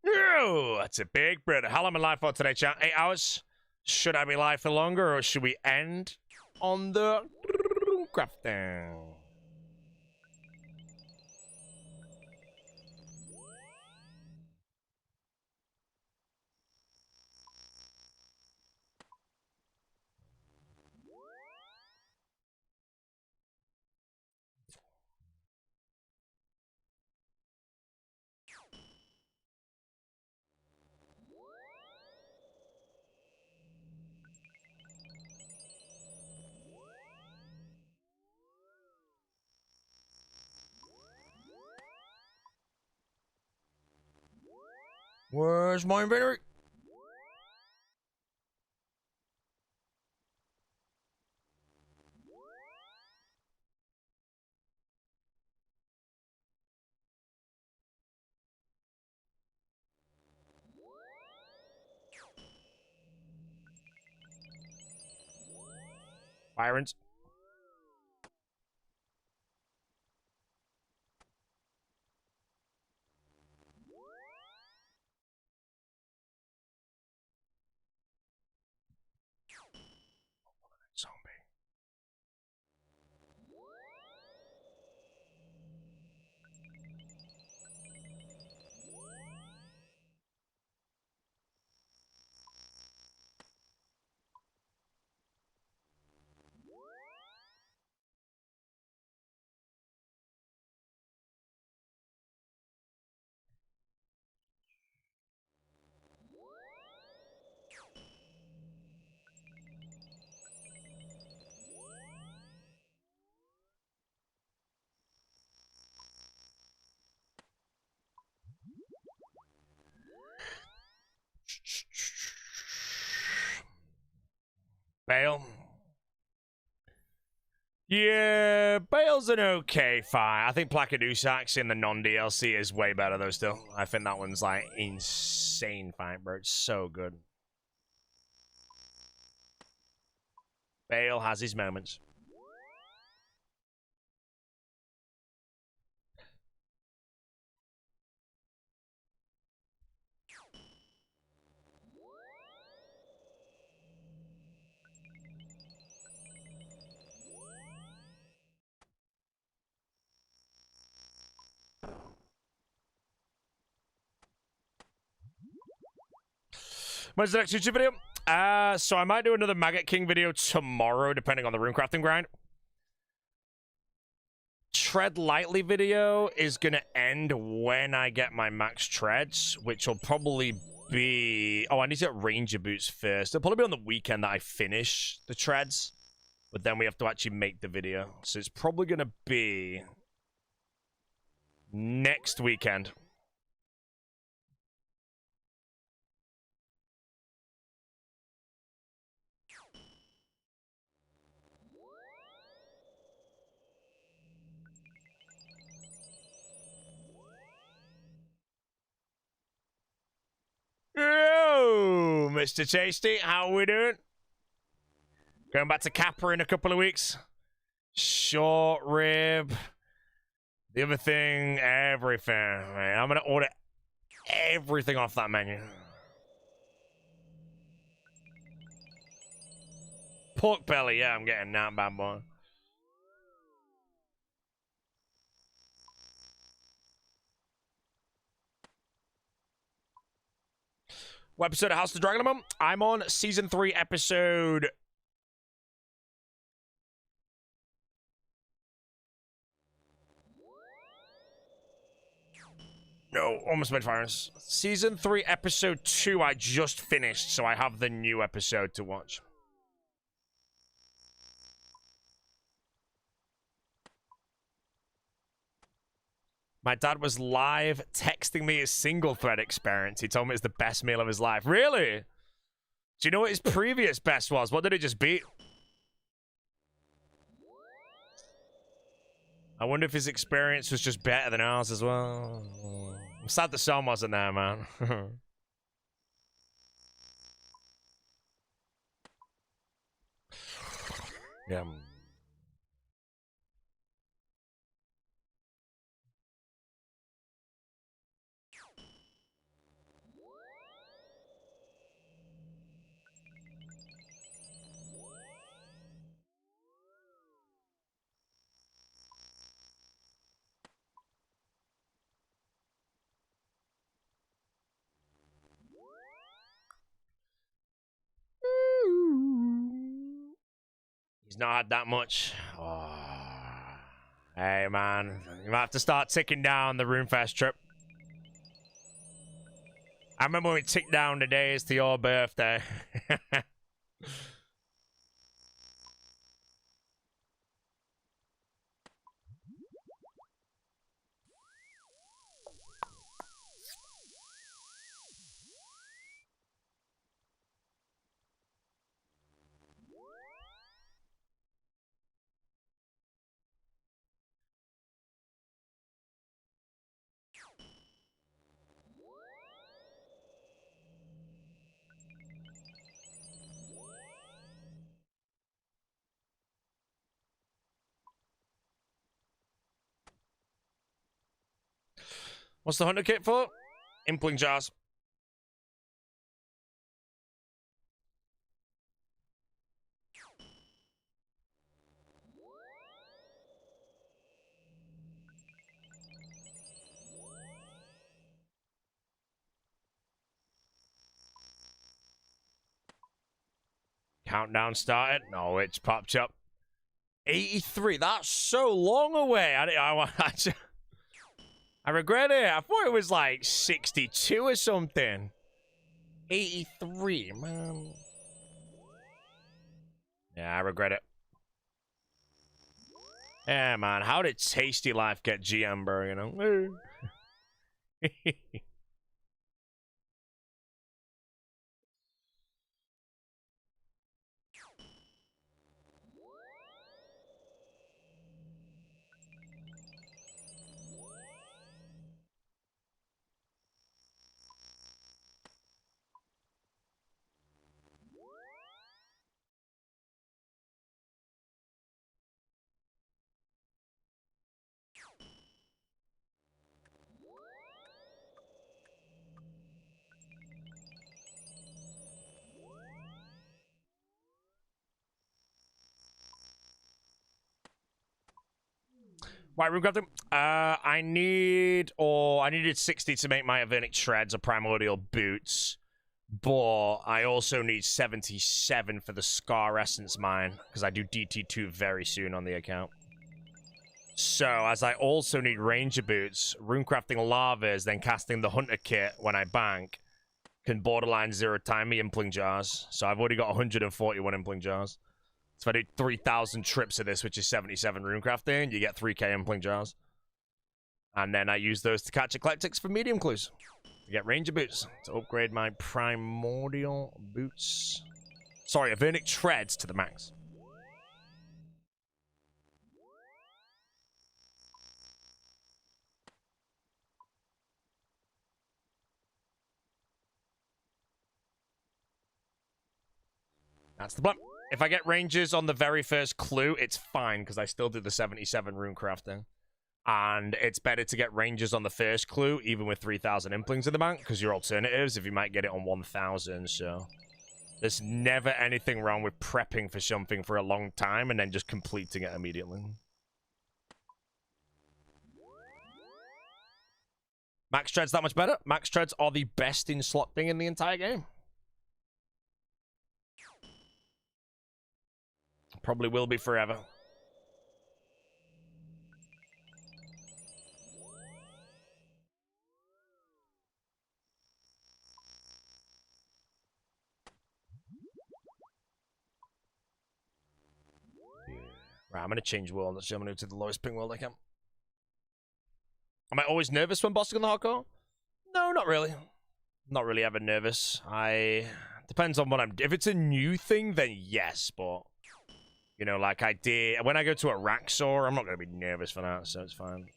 No, that's a big brother. How long am I live for today, chat? 8 hours? Should I be live for longer, or should we end on the crafting? Where's my inventory? Irons. Zombie. Bale. Yeah, Bale's an okay fight. I think Placadusax in the non-DLC is way better, though, still. I think that one's, like, insane fight, bro. It's so good. Bale has his moments. When's the next YouTube video? So I might do another Maggot King video tomorrow, depending on the runecrafting grind. Tread Lightly video is going to end when I get my max treads, which will probably be... Oh, I need to get ranger boots first. It'll probably be on the weekend that I finish the treads, but then we have to actually make the video. So it's probably going to be next weekend. Yo, Mr. Tasty, how we doing? Going back to Kappa in a couple of weeks. Short rib. The other thing, everything. Man, I'm gonna order everything off that menu. Pork belly, yeah, I'm getting that bad boy. What episode of House of the Dragon I'm on? I'm on season 3, episode... No, almost mid-fires. Season 3, episode 2, I just finished, so I have the new episode to watch. My dad was live texting me his single thread experience. He told me it's the best meal of his life. Really? Do you know what his previous best was? What did it just beat? I wonder if his experience was just better than ours as well. I'm sad the song wasn't there, man. Yeah. He's not had that much. Oh. Hey, man. You might have to start ticking down the RuneFest trip. I remember when we ticked down the days to your birthday. What's the hunter kit for? Impling jars. Countdown started. No, it's popped up. 83. That's so long away. I regret it. I thought it was like 62 or something. 83, man. Yeah, I regret it. Yeah, man. How did Tasty Life get GM, bro? You know? Why rune crafting? I needed 60 to make my Avernic Shreds or Primordial Boots. But I also need 77 for the Scar Essence mine, because I do DT2 very soon on the account. So, as I also need Ranger Boots, runecrafting Lavas, then casting the Hunter Kit when I bank, can borderline 0-time me Impling Jars. So I've already got 141 Impling Jars. So if I do 3,000 trips of this, which is 77 runecrafting, you get 3k Impling Jars. And then I use those to catch eclectics for medium clues. To get ranger boots. To upgrade my primordial boots. Sorry, Avernic treads to the max. That's the plan. If I get rangers on the very first clue, it's fine, because I still do the 77 rune crafting. And it's better to get rangers on the first clue, even with 3,000 implings in the bank, because your alternatives, if you might get it on 1,000, so... There's never anything wrong with prepping for something for a long time and then just completing it immediately. Max treads that much better? Max treads are the best in slot thing in the entire game. Probably will be forever. Yeah. Right, I'm going to change world. I'm going to to the lowest ping world I can. Am I always nervous when bossing on the hardcore? No, not really. Not really ever nervous. Depends on what I'm... If it's a new thing, then yes, but... You know, like I did... When I go to a Raxor, I'm not going to be nervous for that, so it's fine.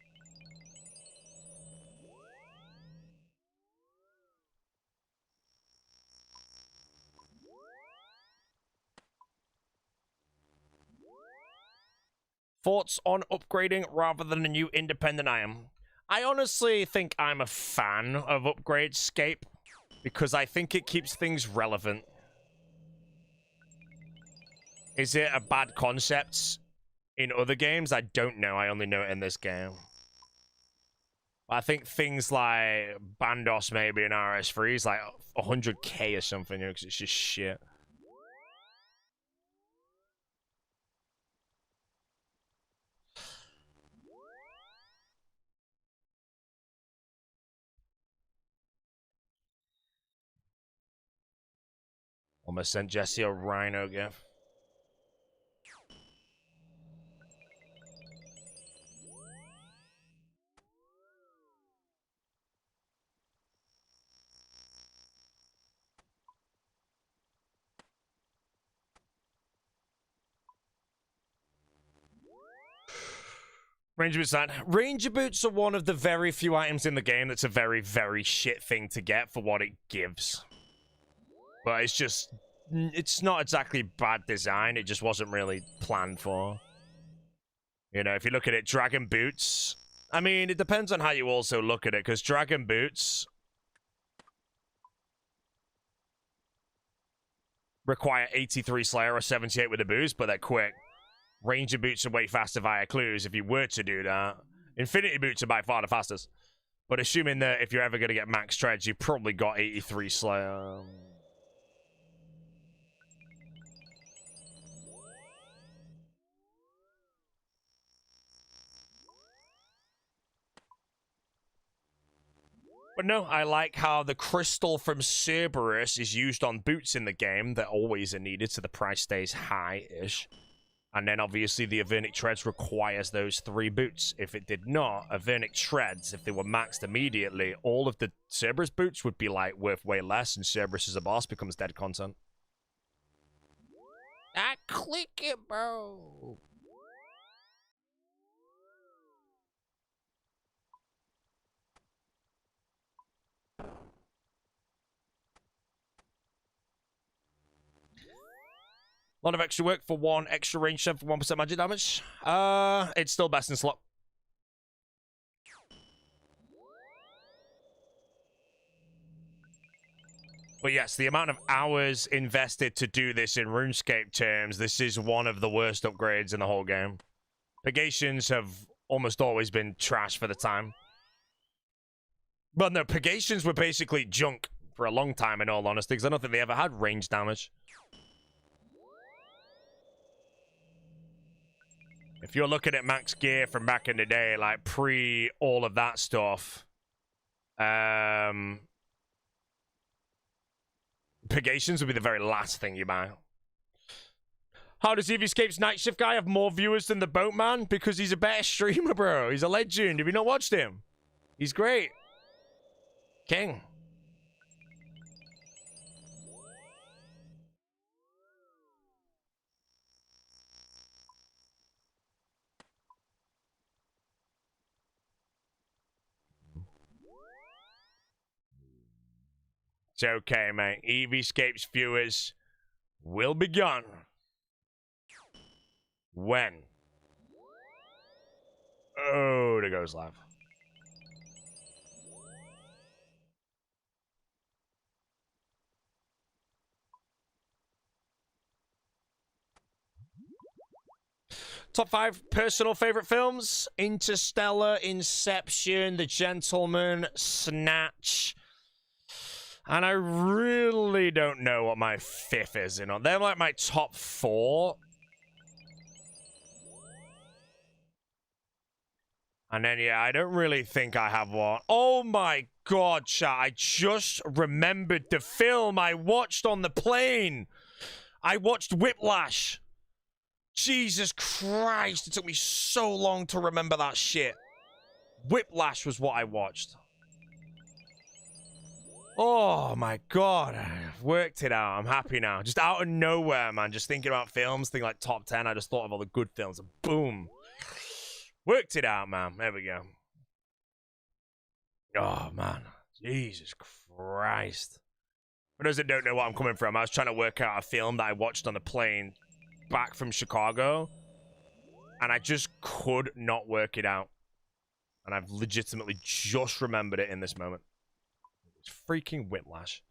Thoughts on upgrading rather than a new independent item? I honestly think I'm a fan of RuneScape because I think it keeps things relevant. Is it a bad concept in other games? I don't know. I only know it in this game. I think things like Bandos maybe in RS3 is like 100k or something, you know, because it's just shit. Almost sent Jesse a rhino gift. Ranger boots side. Ranger boots are one of the very few items in the game that's a very, very shit thing to get for what it gives. But it's just... It's not exactly bad design. It just wasn't really planned for. You know, if you look at it, Dragon Boots... I mean, it depends on how you also look at it, because Dragon Boots... require 83 Slayer or 78 with a boost, but they're quick. Ranger Boots are way faster via clues if you were to do that. Infinity Boots are by far the fastest. But assuming that if you're ever going to get max treads, you've probably got 83 Slayer. But no, I like how the crystal from Cerberus is used on boots in the game that always are needed, so the price stays high-ish. And then obviously the Avernic Treads requires those 3 boots. If it did not, Avernic Treads, if they were maxed immediately, all of the Cerberus boots would be like worth way less, and Cerberus as a boss becomes dead content. Ah, click it, bro. A lot of extra work for 1 extra range shove for 1% magic damage. It's still best in slot. But yes, the amount of hours invested to do this in RuneScape terms, this is one of the worst upgrades in the whole game. Purgations have almost always been trash for the time. But no, Purgations were basically junk for a long time, in all honesty, because I don't think they ever had range damage. If you're looking at max gear from back in the day, like pre all of that stuff, Purgations would be the very last thing you buy. How does Escape's night shift guy have more viewers than the Boatman? Because he's a better streamer, bro. He's a legend. Have you not watched him? He's great. King. It's okay, mate. Escape's viewers will be gone. When? Oh, there goes live. Top 5 personal favorite films: Interstellar, Inception, The Gentleman, Snatch. And I really don't know what my 5th is. You know, they're like my top 4. And then, yeah, I don't really think I have one. Oh my god, chat. I just remembered the film I watched on the plane. I watched Whiplash. Jesus Christ. It took me so long to remember that shit. Whiplash was what I watched. Oh my god. I've worked it out. I'm happy now. Just out of nowhere, man. Just thinking about films, thinking like top 10. I just thought of all the good films and boom. Worked it out, man. There we go. Oh, man. Jesus Christ. For those that don't know what I'm coming from, I was trying to work out a film that I watched on the plane back from Chicago, and I just could not work it out. And I've legitimately just remembered it in this moment. It's freaking Whiplash.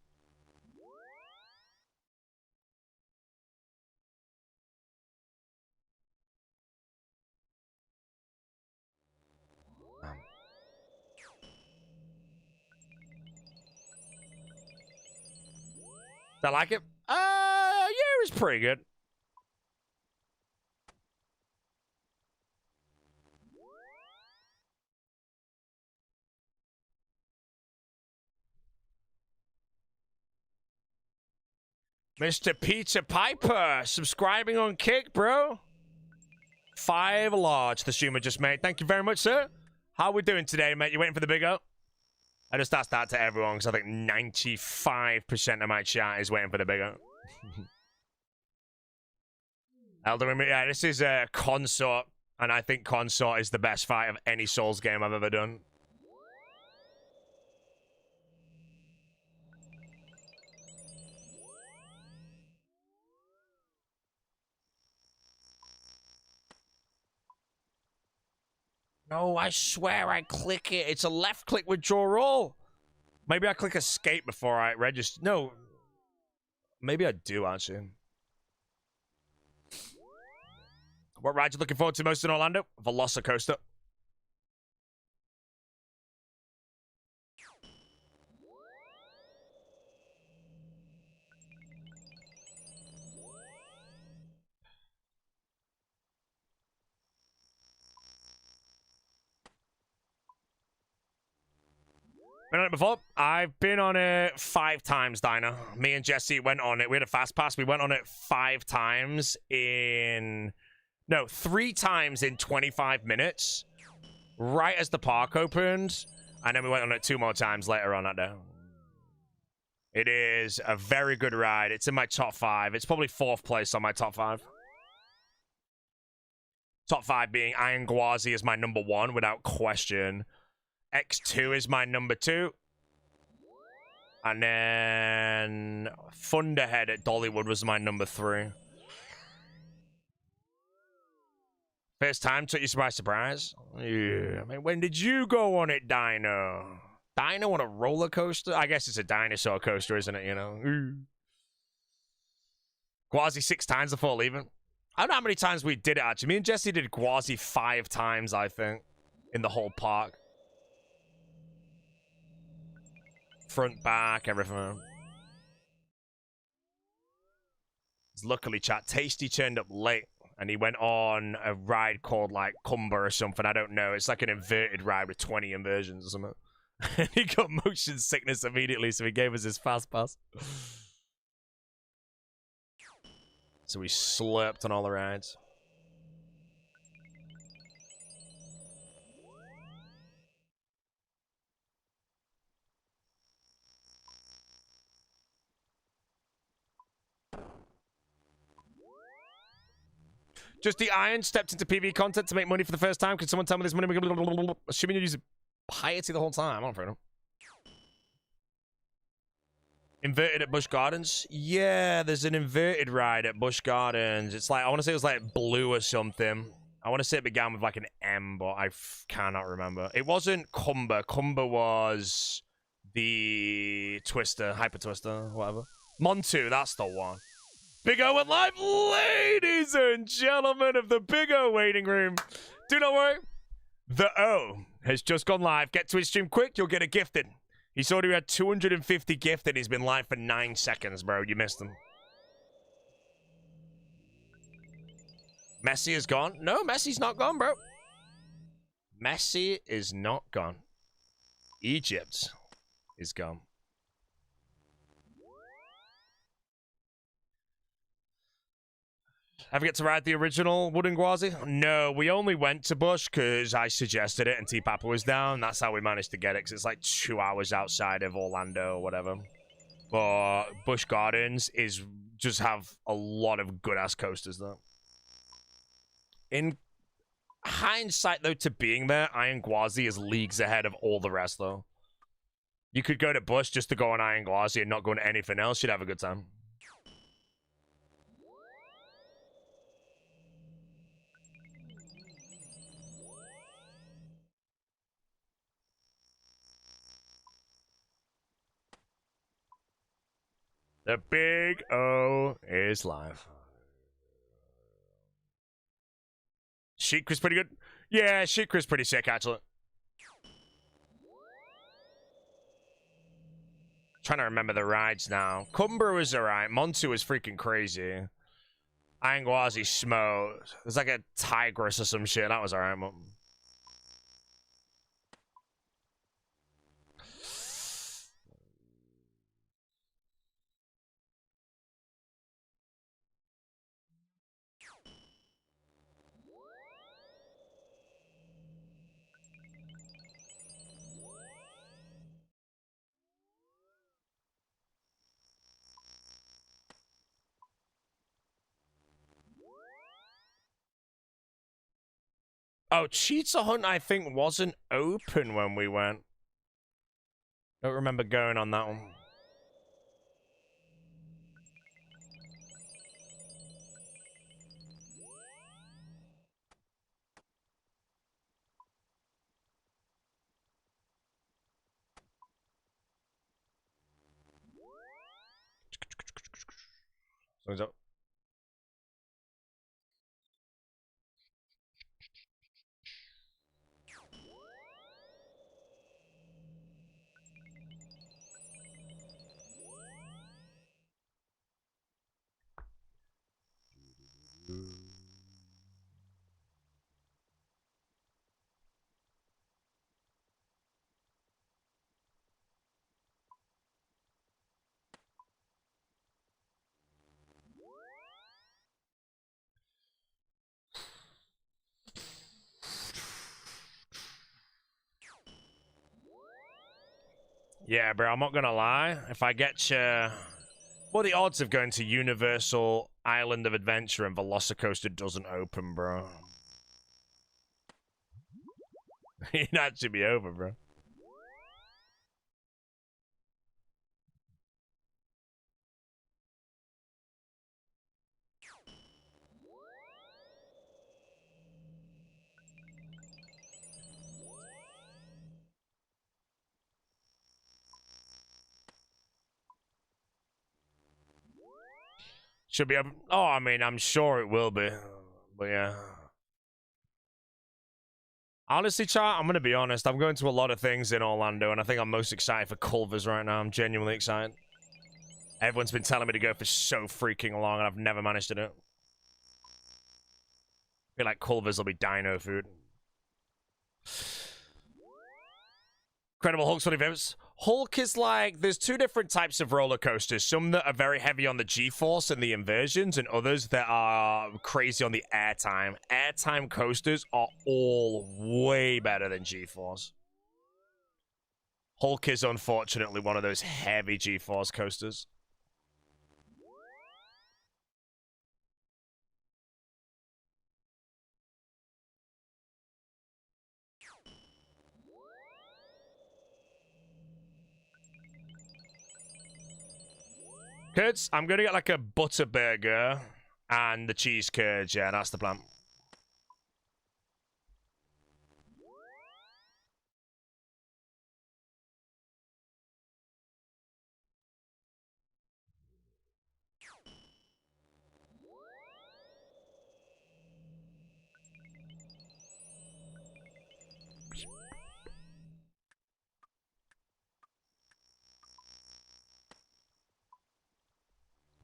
I like it. Yeah, it was pretty good. Mr. Peter Piper, subscribing on Kick, bro. 5 large, the streamer just made. Thank you very much, sir. How we doing today, mate? You waiting for the big O? I just asked that to everyone because I think 95% of my chat is waiting for the big O. Elden Ring, yeah, this is a Consort, and I think Consort is the best fight of any Souls game I've ever done. No, I swear I click it. It's a left click with draw all. Maybe I click escape before I register. No. Maybe I do, actually. What ride you looking forward to most in Orlando? Velocicoaster. Been on it before? I've been on it 5 times, Dinah. Me and Jesse went on it. We had a fast pass. We went on it 5 times in... No, 3 times in 25 minutes. Right as the park opened. And then we went on it 2 more times later on that day. It is a very good ride. It's in my top 5. It's probably 4th place on my top 5. Top 5 being Iron Gwazi is my number 1 without question. X2 is my number 2. And then Thunderhead at Dollywood was my number 3. First time took you by surprise? Yeah. I mean, when did you go on it, Dino? Dino on a roller coaster? I guess it's a dinosaur coaster, isn't it, you know? Gwazi 6 times before leaving. I don't know how many times we did it, actually. Me and Jesse did Gwazi 5 times, I think, in the whole park. Front, back, everything. Luckily, chat, Tasty turned up late, and he went on a ride called, like, Cumber or something. I don't know. It's like an inverted ride with 20 inversions or something. And he got motion sickness immediately, so he gave us his fast pass. So we slurped on all the rides. Just the Iron stepped into PvE content to make money for the first time. Could someone tell me this money? Assuming you're using piety the whole time. I'm afraid of. Inverted at Busch Gardens? Yeah, there's an inverted ride at Busch Gardens. It's like, I want to say it was like blue or something. I want to say it began with like an M, but I cannot remember. It wasn't Cumber. Cumber was the Twister, Hyper Twister, whatever. Montu, that's the one. Big O went live, ladies and gentlemen of the Big O waiting room. Do not worry. The O has just gone live. Get to his stream quick, you'll get a gifted. He's already had 250 gifted. He's been live for 9 seconds, bro. You missed him. Messi is gone? No, Messi's not gone, bro. Messi is not gone. Egypt is gone. Ever get to ride the original Wooden Gwazi? No, we only went to Busch because I suggested it and T-Papa was down. That's how we managed to get it, because it's like 2 hours outside of Orlando or whatever. But Busch Gardens is just have a lot of good-ass coasters, though. In hindsight, though, to being there, Iron Gwazi is leagues ahead of all the rest, though. You could go to Busch just to go on Iron Gwazi and not go on anything else. You'd have a good time. The Big O is live. Sheik was pretty good. Yeah, Sheik was pretty sick, actually. Trying to remember the rides now. Cumber was alright. Montu was freaking crazy. Iron Gwazi smoked. There's like a tigress or some shit. That was alright. Oh, Cheetah Hunt, I think, wasn't open when we went. Don't remember going on that one. Something's up. Yeah, bro, I'm not gonna lie. If I get you... What are the odds of going to Universal Island of Adventure and Velocicoaster doesn't open, bro? It'd actually be over, bro. Should be open. Oh, I mean, I'm sure it will be. But yeah. Honestly, chat, I'm going to be honest. I'm going to a lot of things in Orlando, and I think I'm most excited for Culver's right now. I'm genuinely excited. Everyone's been telling me to go for so freaking long, and I've never managed to do it. I feel like Culver's will be dino food. Incredible Hulk 20 favorites. Hulk is like, there's two different types of roller coasters. Some that are very heavy on the G-force and the inversions, and others that are crazy on the airtime. Airtime coasters are all way better than G-force. Hulk is unfortunately one of those heavy G-force coasters. Curds, I'm gonna get like a butter burger and the cheese curds. Yeah, that's the plan.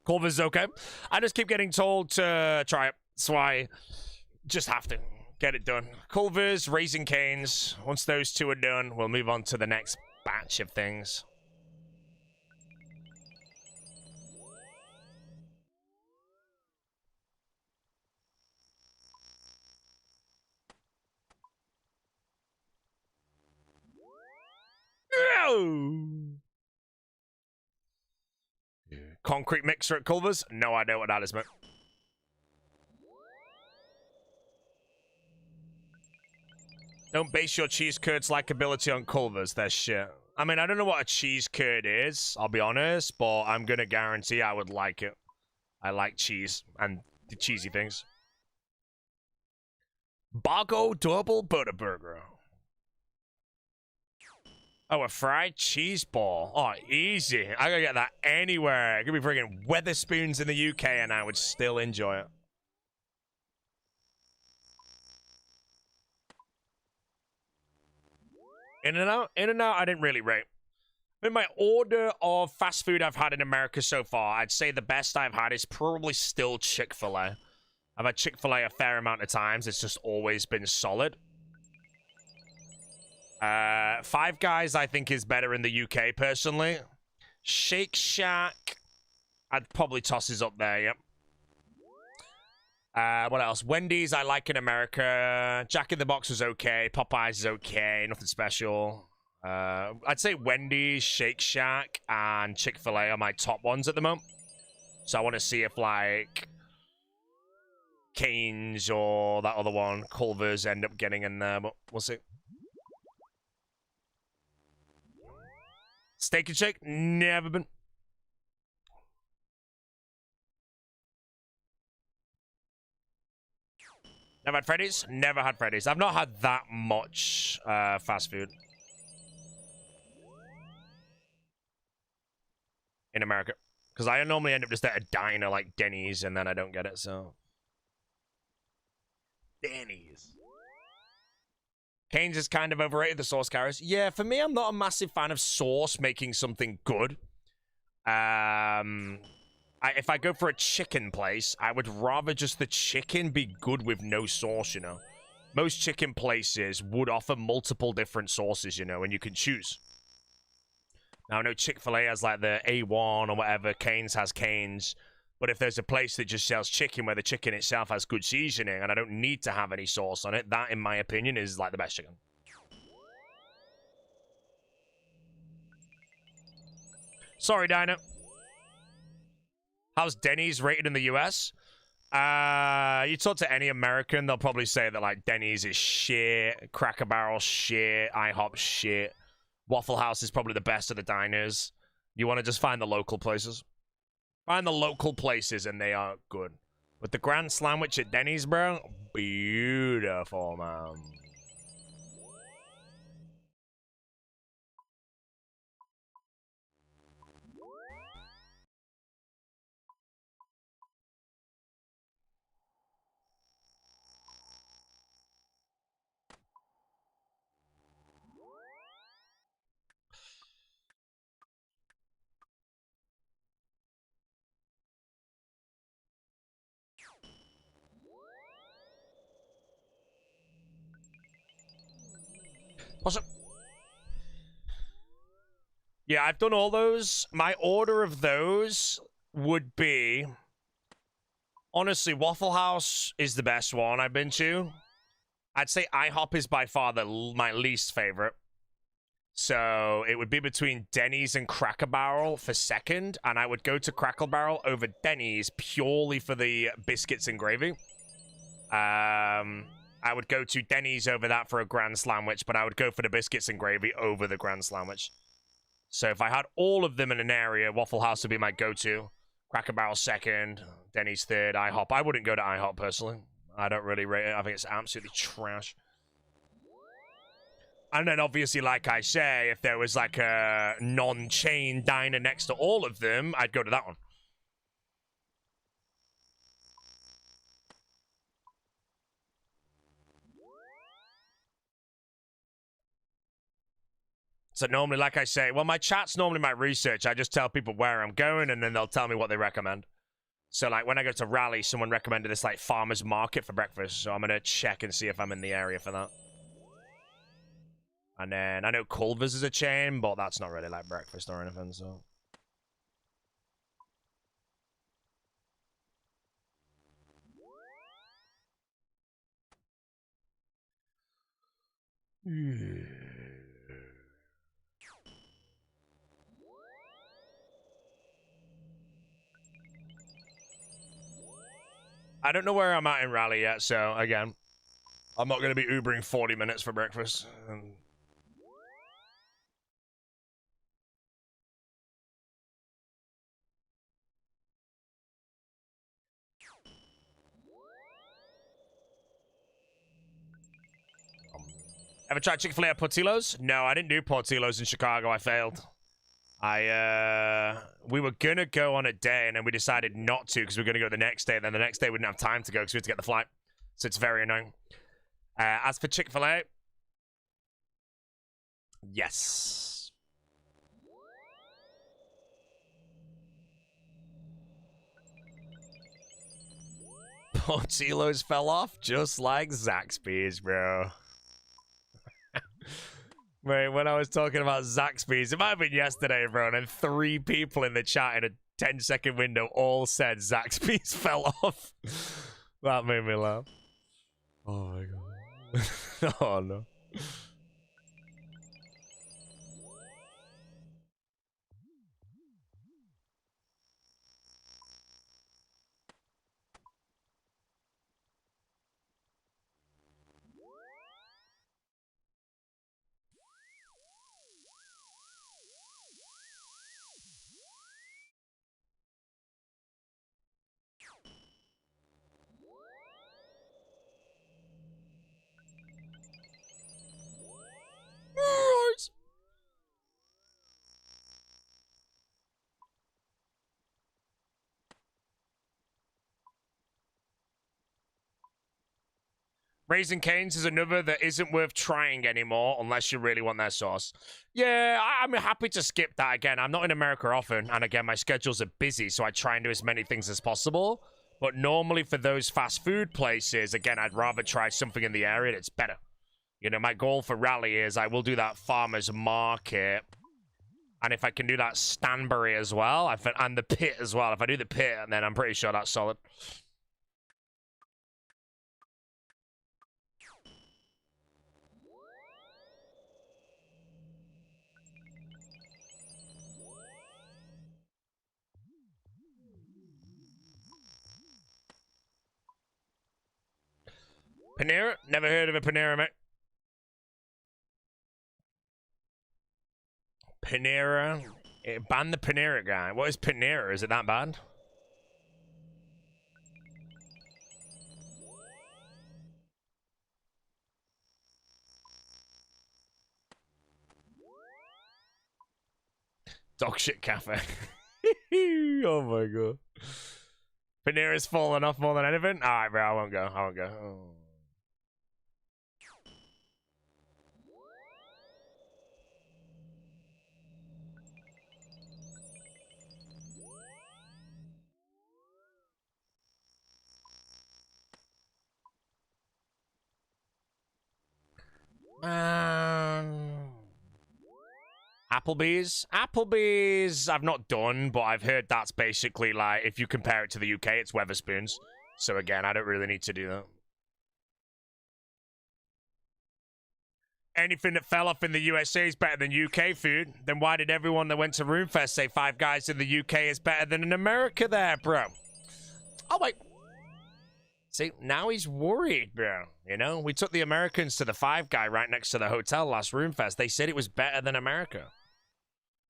Culver's okay. I just keep getting told to try it. That's why just have to get it done. Culver's, Raising Canes. Once those two are done, we'll move on to the next batch of things. Concrete mixer at Culver's? No idea what that is, mate. Don't base your cheese curds likability on Culver's. They're shit. I mean, I don't know what a cheese curd is, I'll be honest, but I'm gonna guarantee I would like it. I like cheese and the cheesy things. Bago double butter burger. Oh, a fried cheese ball. Oh, easy. I gotta get that anywhere. It could be friggin' Weatherspoons in the UK and I would still enjoy it. In-N-Out? In-N-Out, I didn't really rate. In my order of fast food I've had in America so far, I'd say the best I've had is probably still Chick-fil-A. I've had Chick-fil-A a fair amount of times. It's just always been solid. Five Guys, I think, is better in the UK, personally. Shake Shack, I'd probably toss his up there, yep. What else? Wendy's, I like in America. Jack in the Box was okay. Popeyes is okay. Nothing special. I'd say Wendy's, Shake Shack, and Chick-fil-A are my top ones at the moment. So I want to see if, like, Cane's or that other one, Culver's, end up getting in there, but we'll see. Steak and Shake? Never been. Never had Freddy's? Never had Freddy's. I've not had that much fast food in America. Because I normally end up just at a diner like Denny's and then I don't get it, so. Denny's. Cane's is kind of overrated, the sauce carrots. Yeah, for me, I'm not a massive fan of sauce making something good. If I go for a chicken place, I would rather just the chicken be good with no sauce, you know. Most chicken places would offer multiple different sauces, you know, and you can choose. Now, I know Chick-fil-A has, like, the A1 or whatever. Cane's has Cane's. But if there's a place that just sells chicken where the chicken itself has good seasoning and I don't need to have any sauce on it, that, in my opinion, is, like, the best chicken. Sorry, Dino. How's Denny's rated in the US? You talk to any American, they'll probably say that, like, Denny's is shit, Cracker Barrel shit, IHOP shit. Waffle House is probably the best of the diners. You want to just find the local places. Find the local places and they are good. But the Grand Sandwich at Denny's, bro, beautiful, man. What's up? Yeah, I've done all those. My order of those would be... Honestly, Waffle House is the best one I've been to. I'd say IHOP is by far my least favorite. So it would be between Denny's and Cracker Barrel for second, and I would go to Cracker Barrel over Denny's purely for the biscuits and gravy. I would go to Denny's over that for a Grand Sandwich, but I would go for the biscuits and gravy over the Grand Sandwich. So if I had all of them in an area, Waffle House would be my go-to. Cracker Barrel second, Denny's third, IHOP. I wouldn't go to IHOP personally. I don't really rate it. I think it's absolutely trash. And then obviously, like I say, if there was like a non-chain diner next to all of them, I'd go to that one. So normally, like I say, well, my chat's normally my research. I just tell people where I'm going, and then they'll tell me what they recommend. So, like, when I go to Raleigh, someone recommended this, like, farmer's market for breakfast. So I'm going to check and see if I'm in the area for that. And then I know Culver's is a chain, but that's not really like breakfast or anything, so. I don't know where I'm at in Raleigh yet, so again, I'm not going to be Ubering 40 minutes for breakfast. Ever tried Chick-fil-A at Portillo's? No, I didn't do Portillo's in Chicago. I failed. We were gonna go on a day, and then we decided not to because we were gonna go the next day. And then the next day we didn't have time to go because we had to get the flight. So it's very annoying. As for Chick-fil-A, yes. Portillo's fell off just like Zaxby's, bro. Wait, when I was talking about Zaxby's, it might have been yesterday, bro, and then 3 people in the chat in a 10-second window all said Zaxby's fell off. That made me laugh. Oh my god. Oh no. Raising Cane's is another that isn't worth trying anymore unless you really want their sauce. Yeah, I'm happy to skip that again. I'm not in America often, and again, my schedules are busy, so I try and do as many things as possible. But normally for those fast food places, again, I'd rather try something in the area that's better. You know, my goal for Rally is I will do that farmer's market. And if I can do that Stanbury as well, and the pit as well. If I do the pit, then I'm pretty sure that's solid. Panera? Never heard of a Panera, mate. Panera? Ban the Panera guy. What is Panera? Is it that bad? Dog shit cafe. Oh my god. Panera's falling off more than anything? Alright, bro, I won't go. I won't go. Oh. Applebee's. Applebee's I've not done, but I've heard that's basically like, if you compare it to the UK, it's Weatherspoons. So again, I don't really need to do that. Anything that fell off in the USA is better than UK food. Then why did everyone that went to RuneFest say Five Guys in the UK is better than in America there, bro? Oh, wait. See, now he's worried, bro. You know, we took the Americans to the Five Guy right next to the hotel last RuneFest. They said it was better than America.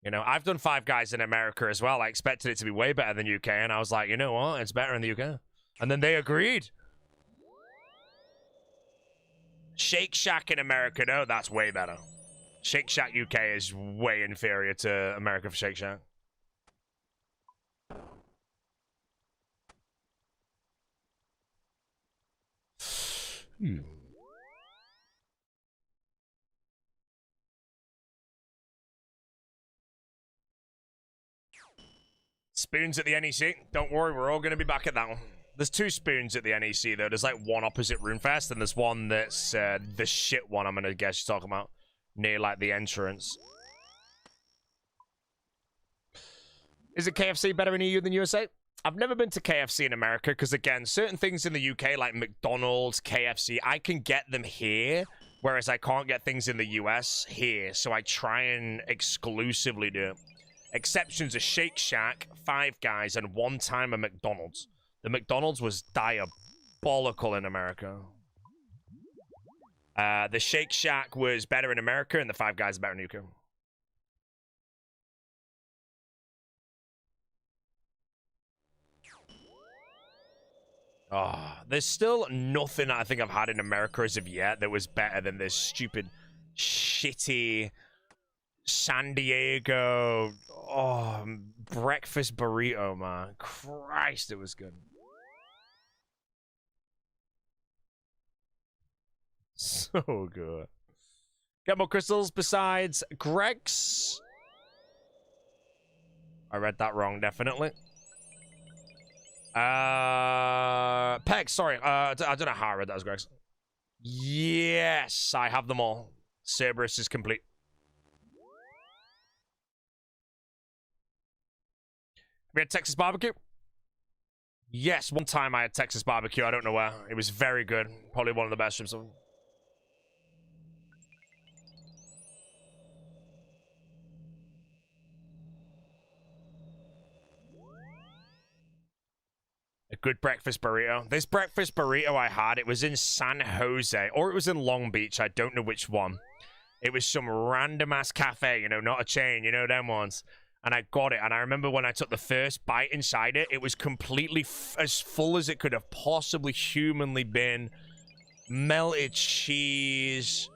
You know, I've done Five Guys in America as well. I expected it to be way better than UK, and I was like, you know what? It's better in the UK. And then they agreed. Shake Shack in America, no, that's way better. Shake Shack UK is way inferior to America for Shake Shack. Spoons at the NEC. Don't worry, we're all going to be back at that one. There's two spoons at the NEC, though. There's like one opposite RuneFest, and there's one that's the shit one I'm going to guess you're talking about. Near like the entrance. Is it KFC better in EU than USA? I've never been to KFC in America because, again, certain things in the UK, like McDonald's, KFC, I can get them here, whereas I can't get things in the US here. So I try and exclusively do it. Exceptions are Shake Shack, Five Guys, and one time a McDonald's. The McDonald's was diabolical in America. The Shake Shack was better in America, and the Five Guys are better in UK. Oh, there's still nothing I think I've had in America as of yet that was better than this stupid, shitty San Diego breakfast burrito, man. Christ, it was good. So good. Get more crystals besides Greg's. I read that wrong, definitely. Peg, sorry. I don't know how I read that as Greg's. Yes, I have them all. Cerberus is complete. We had Texas barbecue. Yes, one time I had Texas barbecue. I don't know where. It was very good. Probably one of the best trips. A good breakfast burrito. This breakfast burrito I had, it was in San Jose, or it was in Long Beach. I don't know which one. It was some random-ass cafe, you know, not a chain, you know them ones. And I got it, and I remember when I took the first bite inside it, it was completely as full as it could have possibly humanly been. Melted cheese,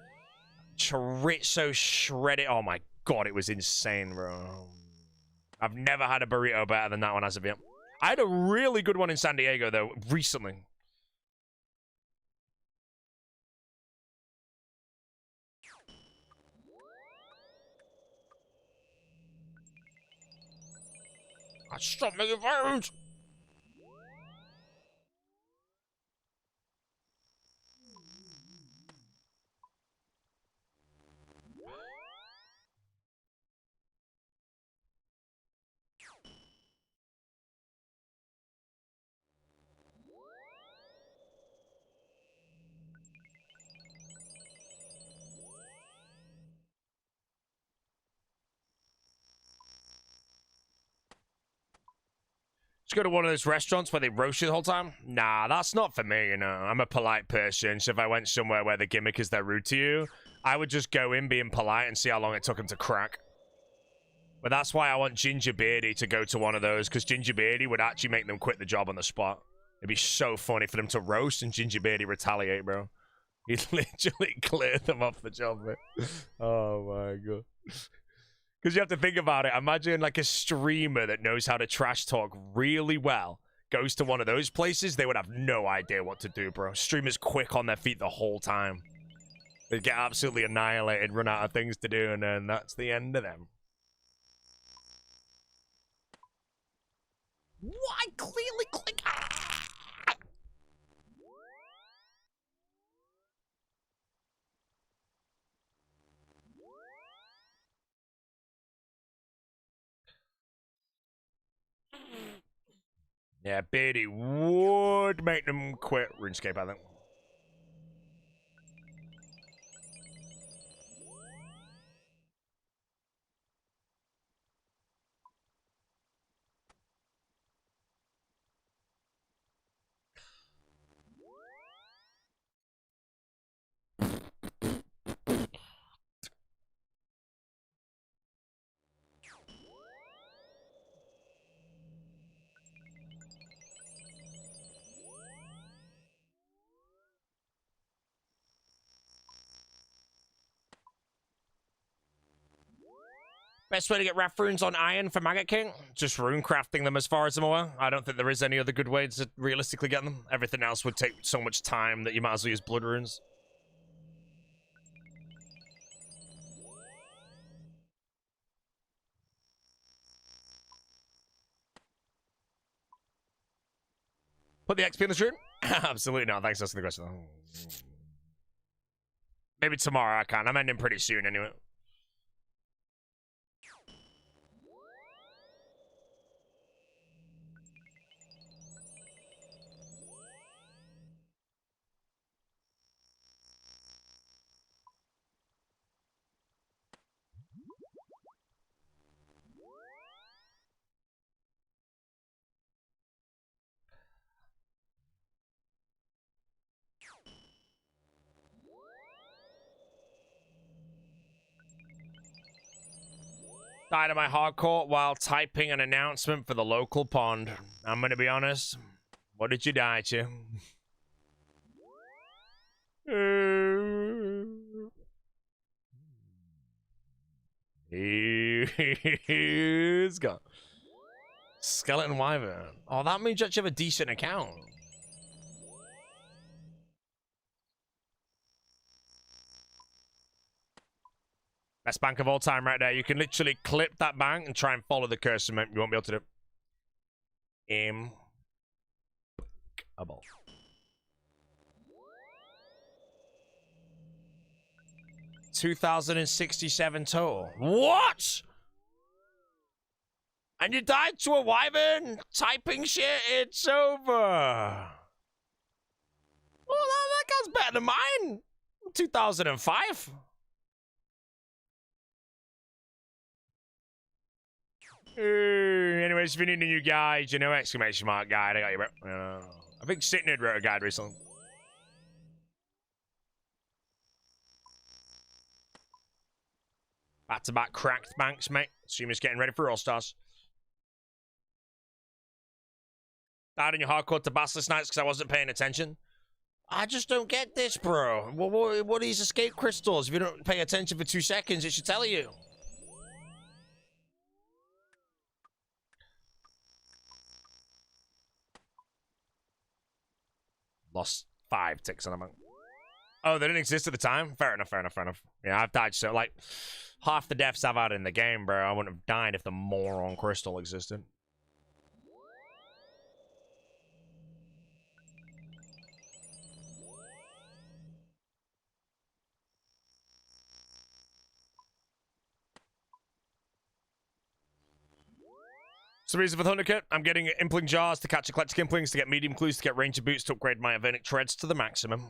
chorizo shredded. Oh my god, it was insane, bro. I've never had a burrito better than that one as of yet. I had a really good one in San Diego, though, recently. Stop making violence! Go to one of those restaurants where they roast you the whole time? Nah, that's not for me, you know. I'm a polite person, so if I went somewhere where the gimmick is they're rude to you, I would just go in being polite and see how long it took them to crack. But that's why I want Ginger Beardy to go to one of those, because Ginger Beardy would actually make them quit the job on the spot. It'd be so funny for them to roast and Ginger Beardy retaliate, bro. He'd literally clear them off the job, man. Oh my god. Because you have to think about it. Imagine like a streamer that knows how to trash talk really well goes to one of those places. They would have no idea what to do, bro. Streamers quick on their feet the whole time. They get absolutely annihilated, run out of things to do, and then that's the end of them. Why clearly click? Yeah, Beardy would make them quit RuneScape, I think. Best way to get ref runes on iron for Maggot King? Just rune crafting them as far as I'm aware. I don't think there is any other good way to realistically get them. Everything else would take so much time that you might as well use blood runes. Put the XP in the stream? Absolutely not. Thanks for asking the question. Maybe tomorrow I can. I'm ending pretty soon anyway. Died of my hardcore while typing an announcement for the local pond. I'm gonna be honest. What did you die to? He's got Skeleton Wyvern. Oh, that means you actually have a decent account. Best bank of all time right there. You can literally clip that bank and try and follow the cursor. You won't be able to do it. Impeccable. 2,067 total. What? And you died to a wyvern? Typing shit, it's over. Well, that guy's better than mine. 2005. Anyways, if you need a new guide, you know, exclamation mark guide, I got you, bro. I think Sitnid wrote a guide recently. Back-to-back cracked banks, mate. Assume getting ready for All-Stars. Died in your hardcore to Basilisk Knights because I wasn't paying attention. I just don't get this, bro. What are these escape crystals? If you don't pay attention for 2 seconds, it should tell you. Lost 5 ticks on them. Oh, they didn't exist at the time? Fair enough, fair enough, fair enough. Yeah, I've died so, like, half the deaths I've had in the game, bro. I wouldn't have died if the moron crystal existed. So reason for the Thunder Kit, I'm getting Impling Jars to catch eclectic Implings, to get medium clues, to get Ranger Boots, to upgrade my Avernic Treads to the maximum.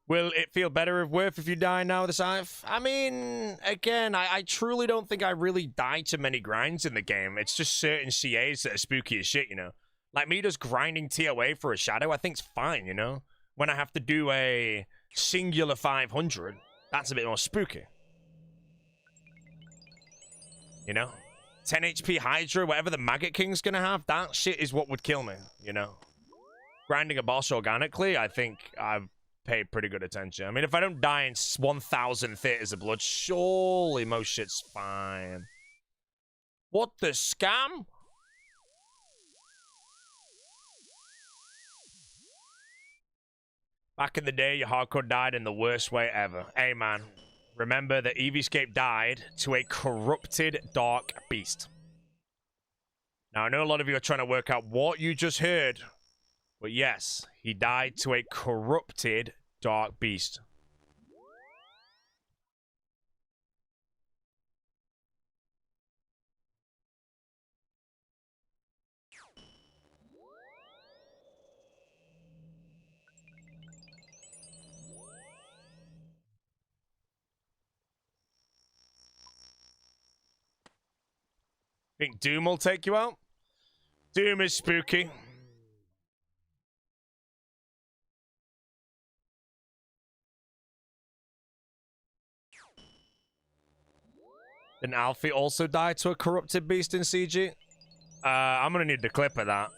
Will it feel better if you die now with a Scythe? I mean, again, I truly don't think I really die to many grinds in the game. It's just certain CAs that are spooky as shit, you know? Like me just grinding TOA for a Shadow, I think's fine, you know? When I have to do a singular 500, that's a bit more spooky. You know? 10 HP Hydra, whatever the Maggot King's gonna have, that shit is what would kill me, you know? Grinding a boss organically, I think I've paid pretty good attention. I mean, if I don't die in 1,000 theaters of blood, surely most shit's fine. What the scam? Back in the day, your hardcore died in the worst way ever. Hey, man. Remember that Eviescape died to a corrupted dark beast. Now, I know a lot of you are trying to work out what you just heard. But yes, he died to a corrupted Dark Beast. Think Doom will take you out? Doom is spooky. Didn't Alfie also die to a corrupted beast in CG? I'm gonna need the clip of that.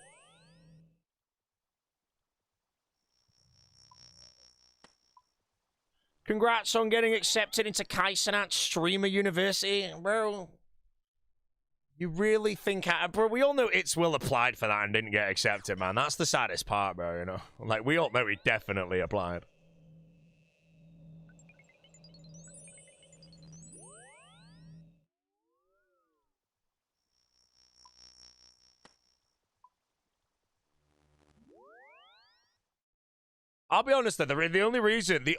Congrats on getting accepted into Hcim Streamer University, bro. You really think... Bro, we all know It's Will applied for that and didn't get accepted, man. That's the saddest part, bro, you know? Like, we all know he definitely applied. I'll be honest though, the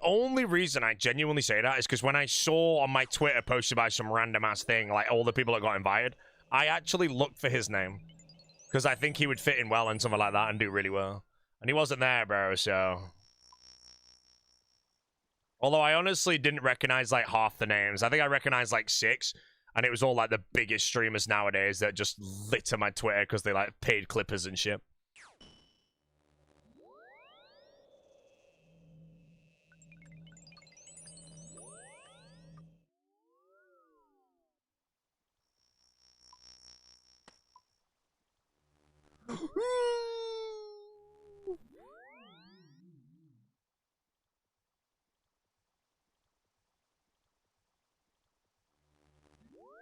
only reason I genuinely say that is because when I saw on my Twitter posted by some random ass thing, like all the people that got invited, I actually looked for his name. Because I think he would fit in well in something like that and do really well. And he wasn't there, bro, so... Although I honestly didn't recognize like half the names. I think I recognized like 6. And it was all like the biggest streamers nowadays that just litter my Twitter because they like paid clippers and shit.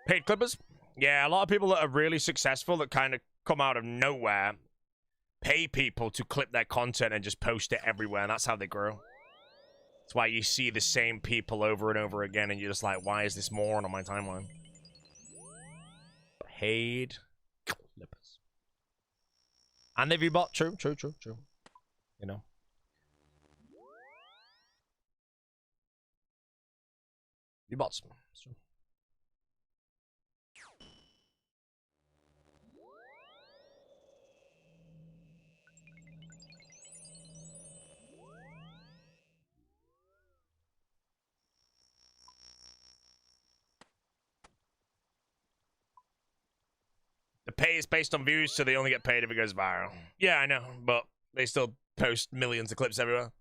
Paid clippers? Yeah, a lot of people that are really successful that kind of come out of nowhere pay people to clip their content and just post it everywhere, and that's how they grow. That's why you see the same people over and over again, and you're just like, why is this more on my timeline? Paid clippers. And if you bought... True. You know. You bought some. The pay is based on views, so they only get paid if it goes viral. Yeah, I know, but they still post millions of clips everywhere.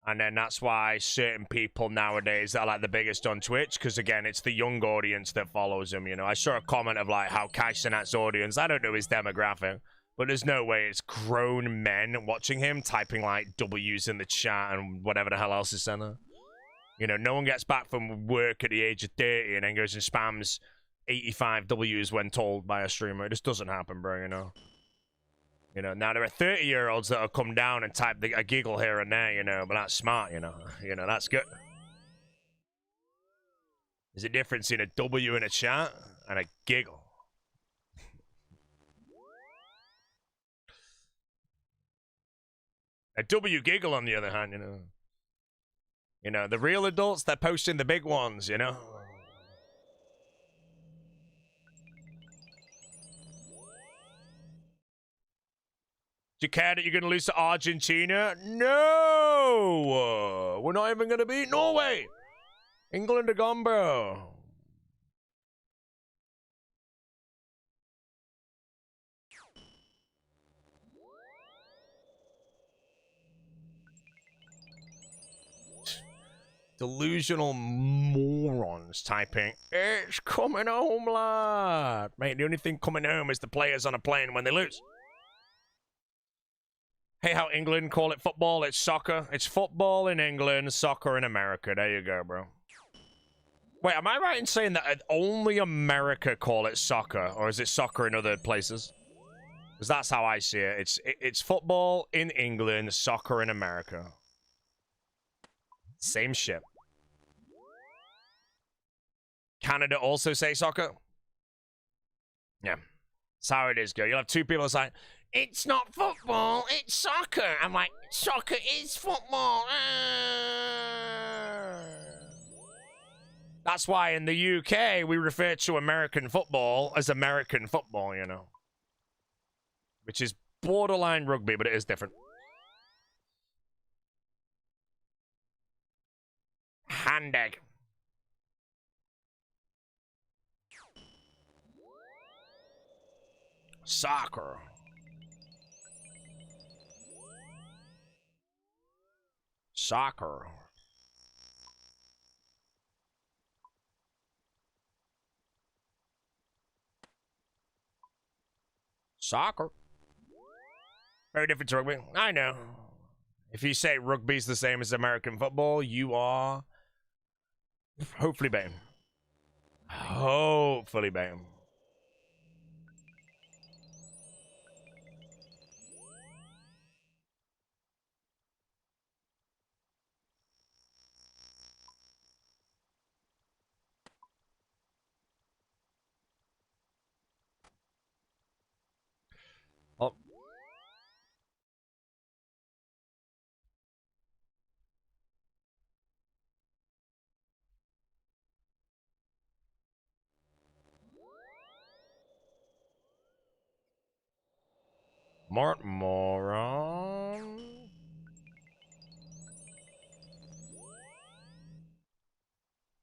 And then that's why certain people nowadays that are like the biggest on Twitch, because again, it's the young audience that follows them, you know. I saw a comment of like how Hcim's audience, I don't know his demographic, but there's no way it's grown men watching him typing like W's in the chat and whatever the hell else is in there. You know, no one gets back from work at the age of 30 and then goes and spams 85 W's when told by a streamer. It just doesn't happen, bro, you know. You know, now there are 30-year-olds that'll come down and type a giggle here and there, you know, but that's smart, you know. You know, that's good. There's a difference in a W in a chat and a giggle. A W giggle, on the other hand, you know. You know, the real adults, they're posting the big ones, you know. Do you care that you're going to lose to Argentina? No! We're not even going to beat Norway! England are gone, bro. Delusional morons typing, it's coming home, lad. Mate, the only thing coming home is the players on a plane when they lose. Hey, how England call it football, it's soccer. It's football in England, soccer in America. There you go, bro. Wait, am I right in saying that only America call it soccer, or is it soccer in other places? Because that's how I see it. It's football in England, soccer in America. Same shit. Canada also say soccer? Yeah. That's how it is, girl. You'll have two people saying, it's not football, it's soccer. I'm like, soccer is football. That's why in the UK we refer to American football as American football, you know. Which is borderline rugby, but it is different. Hand egg. Soccer. Soccer. Soccer. Very different to rugby. I know. If you say rugby's the same as American football, you are hopefully bang. Hopefully bang. Oh. Moron.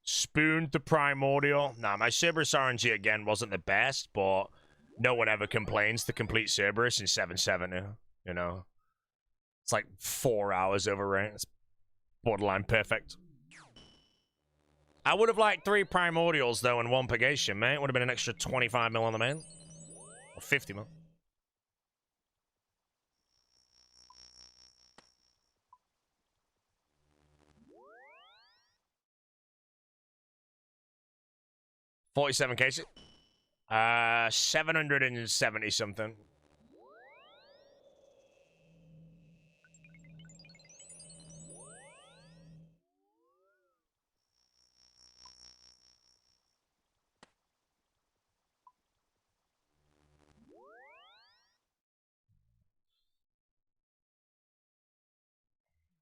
Spoon to Primordial. Nah, my Cerberus RNG again wasn't the best, but no one ever complains to complete Cerberus in 7-7, you know? It's like 4 hours overrate. It's borderline perfect. I would have liked 3 Primordials, though, and 1 Purgation, mate. Would have been an extra 25 mil on the main. Or 50 mil. $47 cases. 770 something.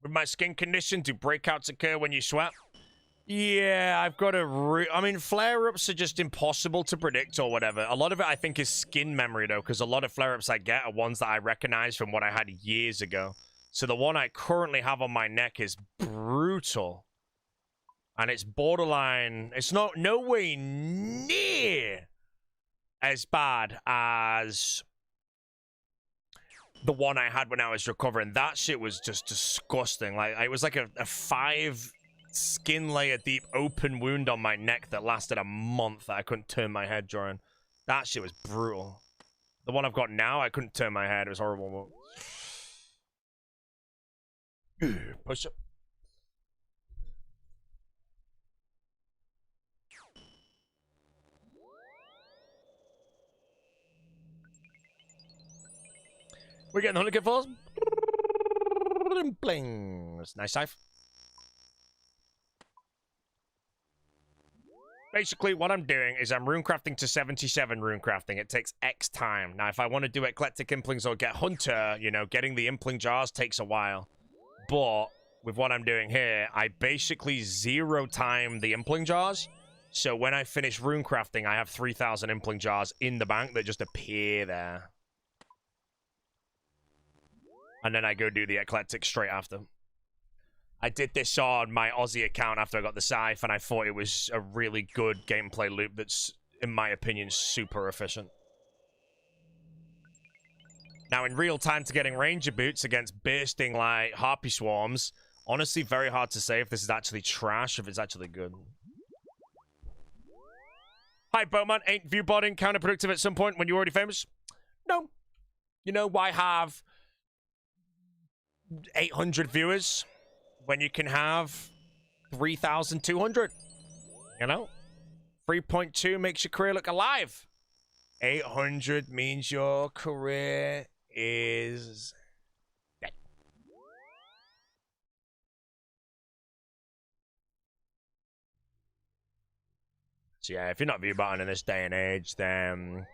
With my skin condition, do breakouts occur when you sweat? Yeah, I've got a I mean, flare-ups are just impossible to predict or whatever. A lot of it, I think, is skin memory, though, because a lot of flare-ups I get are ones that I recognize from what I had years ago. So the one I currently have on my neck is brutal. And it's borderline... It's not no way near as bad as the one I had when I was recovering. That shit was just disgusting. Like, it was like a 5 skin layer deep open wound on my neck that lasted a month that I couldn't turn my head during. That shit was brutal. The one I've got now, I couldn't turn my head. It was horrible. Push up. We're getting the 100k falls. Blings. Nice Scythe. Basically, what I'm doing is I'm runecrafting to 77 runecrafting. It takes X time. Now, if I want to do eclectic implings or get Hunter, you know, getting the impling jars takes a while. But with what I'm doing here, I basically 0 time the impling jars. So when I finish runecrafting, I have 3,000 impling jars in the bank that just appear there. And then I go do the eclectic straight after. I did this on my Aussie account after I got the Scythe, and I thought it was a really good gameplay loop that's, in my opinion, super efficient. Now, in real time to getting Ranger Boots against bursting, like, Harpy Swarms, honestly, very hard to say if this is actually trash, if it's actually good. Hi, Bowman. Ain't viewbotting counterproductive at some point when you're already famous? No. You know, why have 800 viewers when you can have 3,200? You know? 3.2 makes your career look alive. 800 means your career is dead. So yeah, if you're not view button in this day and age, then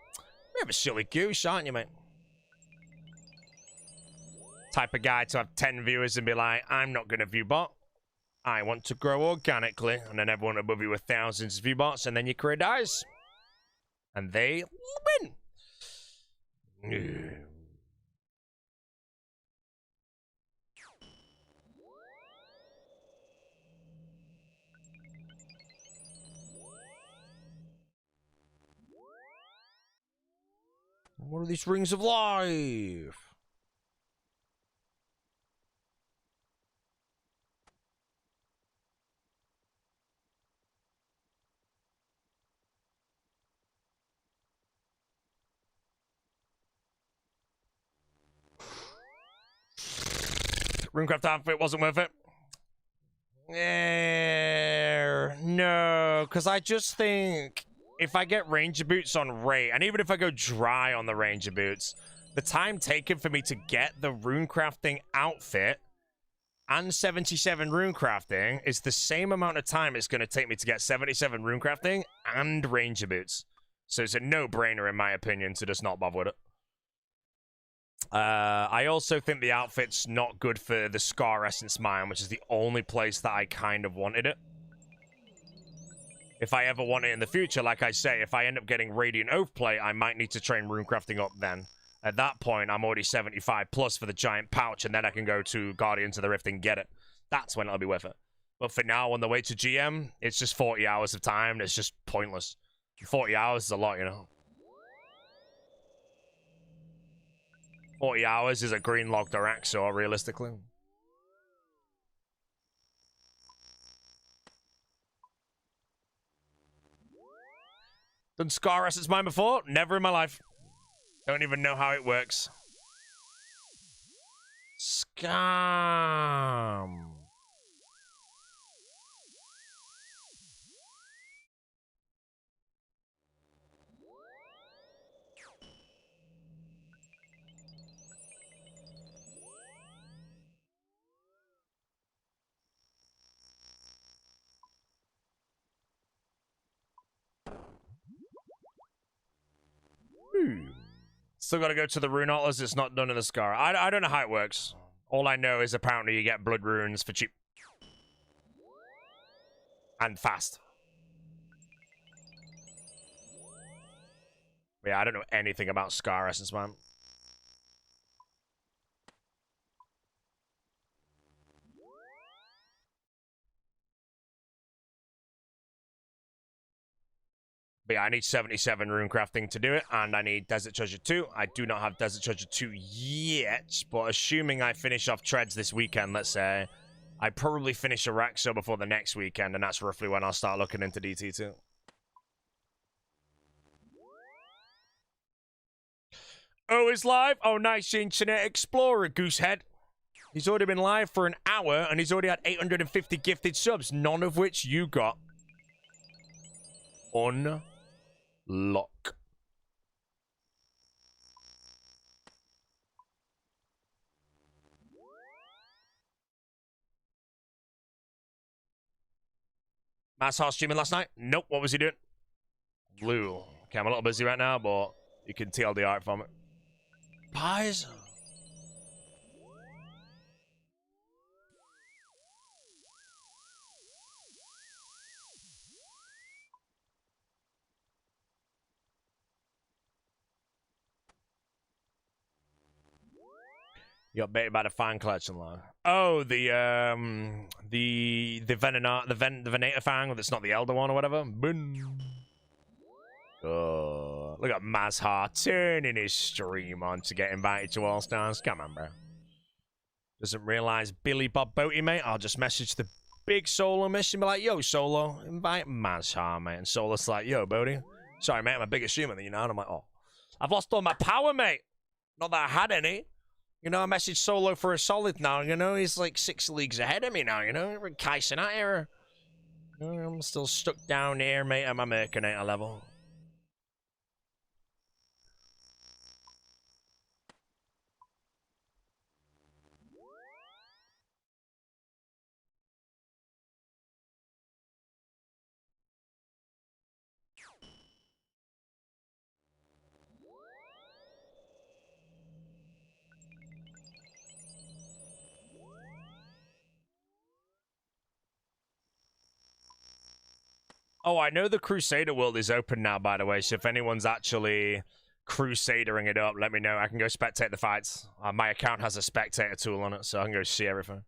you're a silly goose, aren't you, mate? type of guy to have 10 viewers and be like, I'm not going to view bot. I want to grow organically. And then everyone above you with thousands of view bots, and then your career dies. And they win. What are these rings of life? Runecraft outfit wasn't worth it. No, because I just think if I get Ranger Boots on Ray, and even if I go dry on the Ranger Boots, the time taken for me to get the runecrafting outfit and 77 runecrafting is the same amount of time it's going to take me to get 77 runecrafting and Ranger Boots. So it's a no-brainer, in my opinion, to just not bother with it. I also think the outfit's not good for the Scar Essence Mine, which is the only place that I kind of wanted it. If I ever want it in the future, like I say, if I end up getting Radiant Oath play, I might need to train runecrafting up then. At that point, I'm already 75 plus for the giant pouch, and then I can go to Guardians of the Rift and get it. That's when it'll be worth it. But for now, on the way to GM, it's just 40 hours of time. It's just pointless. 40 hours is a lot, you know. 40 hours is a green locked Araxor, realistically. Done Scar Essence Mine before? Never in my life. Don't even know how it works. Scam. Still gotta go to the rune altars. It's not done in the Scar. I don't know how it works. All I know is apparently you get blood runes for cheap. And fast. Yeah, I don't know anything about Scar Essence, man. But yeah, I need 77 runecrafting to do it, and I need Desert Treasure 2. I do not have Desert Treasure 2 yet, but assuming I finish off Treads this weekend, let's say, I probably finish Araxo before the next weekend, and that's roughly when I'll start looking into DT2. Oh, it's live? Oh, nice, Internet Explorer, Goosehead. He's already been live for an hour, and he's already had 850 gifted subs, none of which you got. Unlock. Matt's Heart streaming last night? Nope, what was he doing? Blue. Okay, I'm a little busy right now, but you can tell the art from it. Pies? You got baited by the fan collection log. Oh, the Venator Fang that's not the Elder one or whatever. Boom. Oh, look at Mazhar turning his stream on to get invited to All Stars. Come on, bro. Doesn't realize Billy Bob Boaty, mate. I'll just message the big Solo mission, be like, yo, Solo, invite Mazhar, mate. And Solo's like, yo, Boaty. Sorry, mate, I'm a bigger streamer than you now. And I'm like, oh, I've lost all my power, mate. Not that I had any. You know, I messaged Solo for a solid now, you know? He's like 6 leagues ahead of me now, you know? We're in Kaisenat era. You know, I'm still stuck down here, mate, at my Mercanator level. Oh, I know the Crusader world is open now, by the way, so if anyone's actually Crusadering it up, let me know. I can go spectate the fights. My account has a spectator tool on it, so I can go see everything.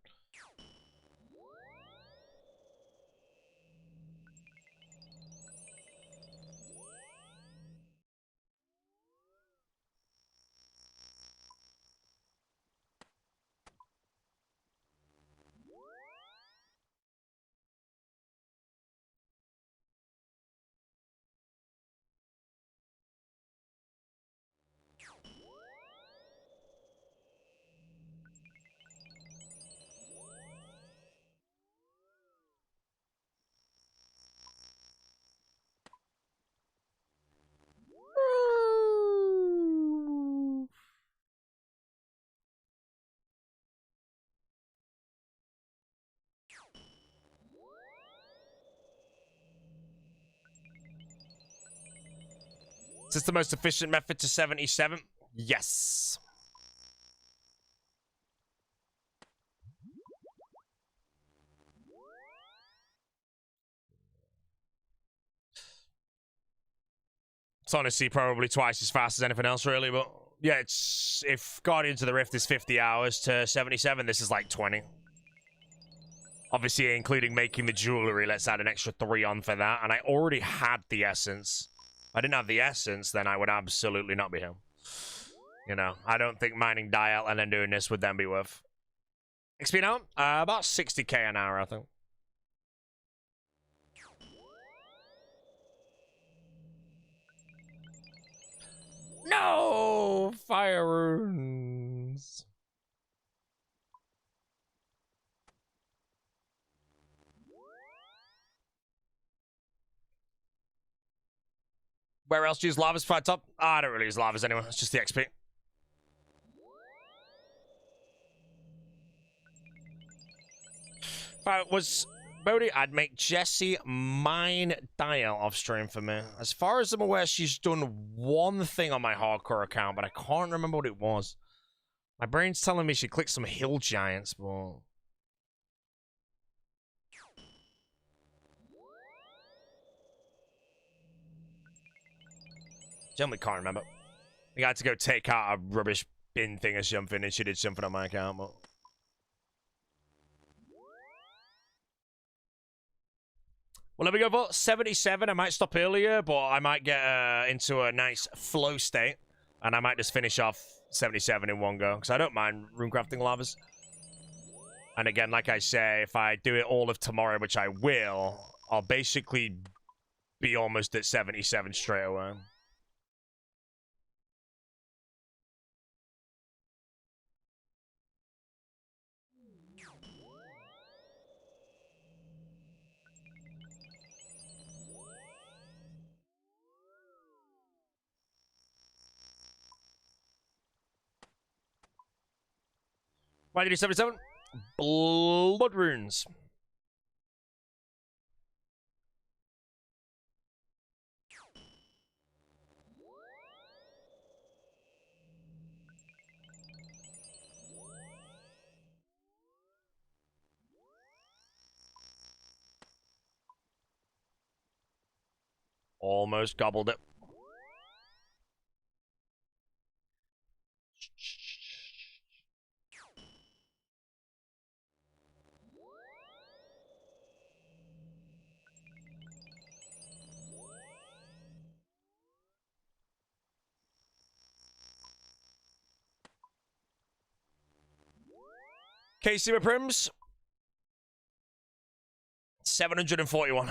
Is this the most efficient method to 77? Yes. It's honestly probably twice as fast as anything else, really, but yeah, it's if Guardians of the Rift is 50 hours to 77, this is like 20. Obviously, including making the jewelry, let's add an extra 3 on for that, and I already had the essence. If I didn't have the essence, then I would absolutely not be here. You know, I don't think mining dial and then doing this would then be worth. XP now? About 60k an hour, I think. No! Fire runes. Where else do you use lavas for top? I don't really use lavas anyway. It's just the XP. If I was Bodhi, I'd make Jessie mine dial off stream for me. As far as I'm aware, she's done one thing on my hardcore account, but I can't remember what it was. My brain's telling me she clicked some hill giants, but generally can't remember. I had to go take out a rubbish bin thing or something, and she did something on my account, but... Well, there we go, for 77. I might stop earlier, but I might get into a nice flow state, and I might just finish off 77 in one go, because I don't mind runecrafting lavas. And again, like I say, if I do it all of tomorrow, which I will, I'll basically be almost at 77 straight away. Why did you 77? Blood runes. Almost gobbled it. Hcim Prims. 741.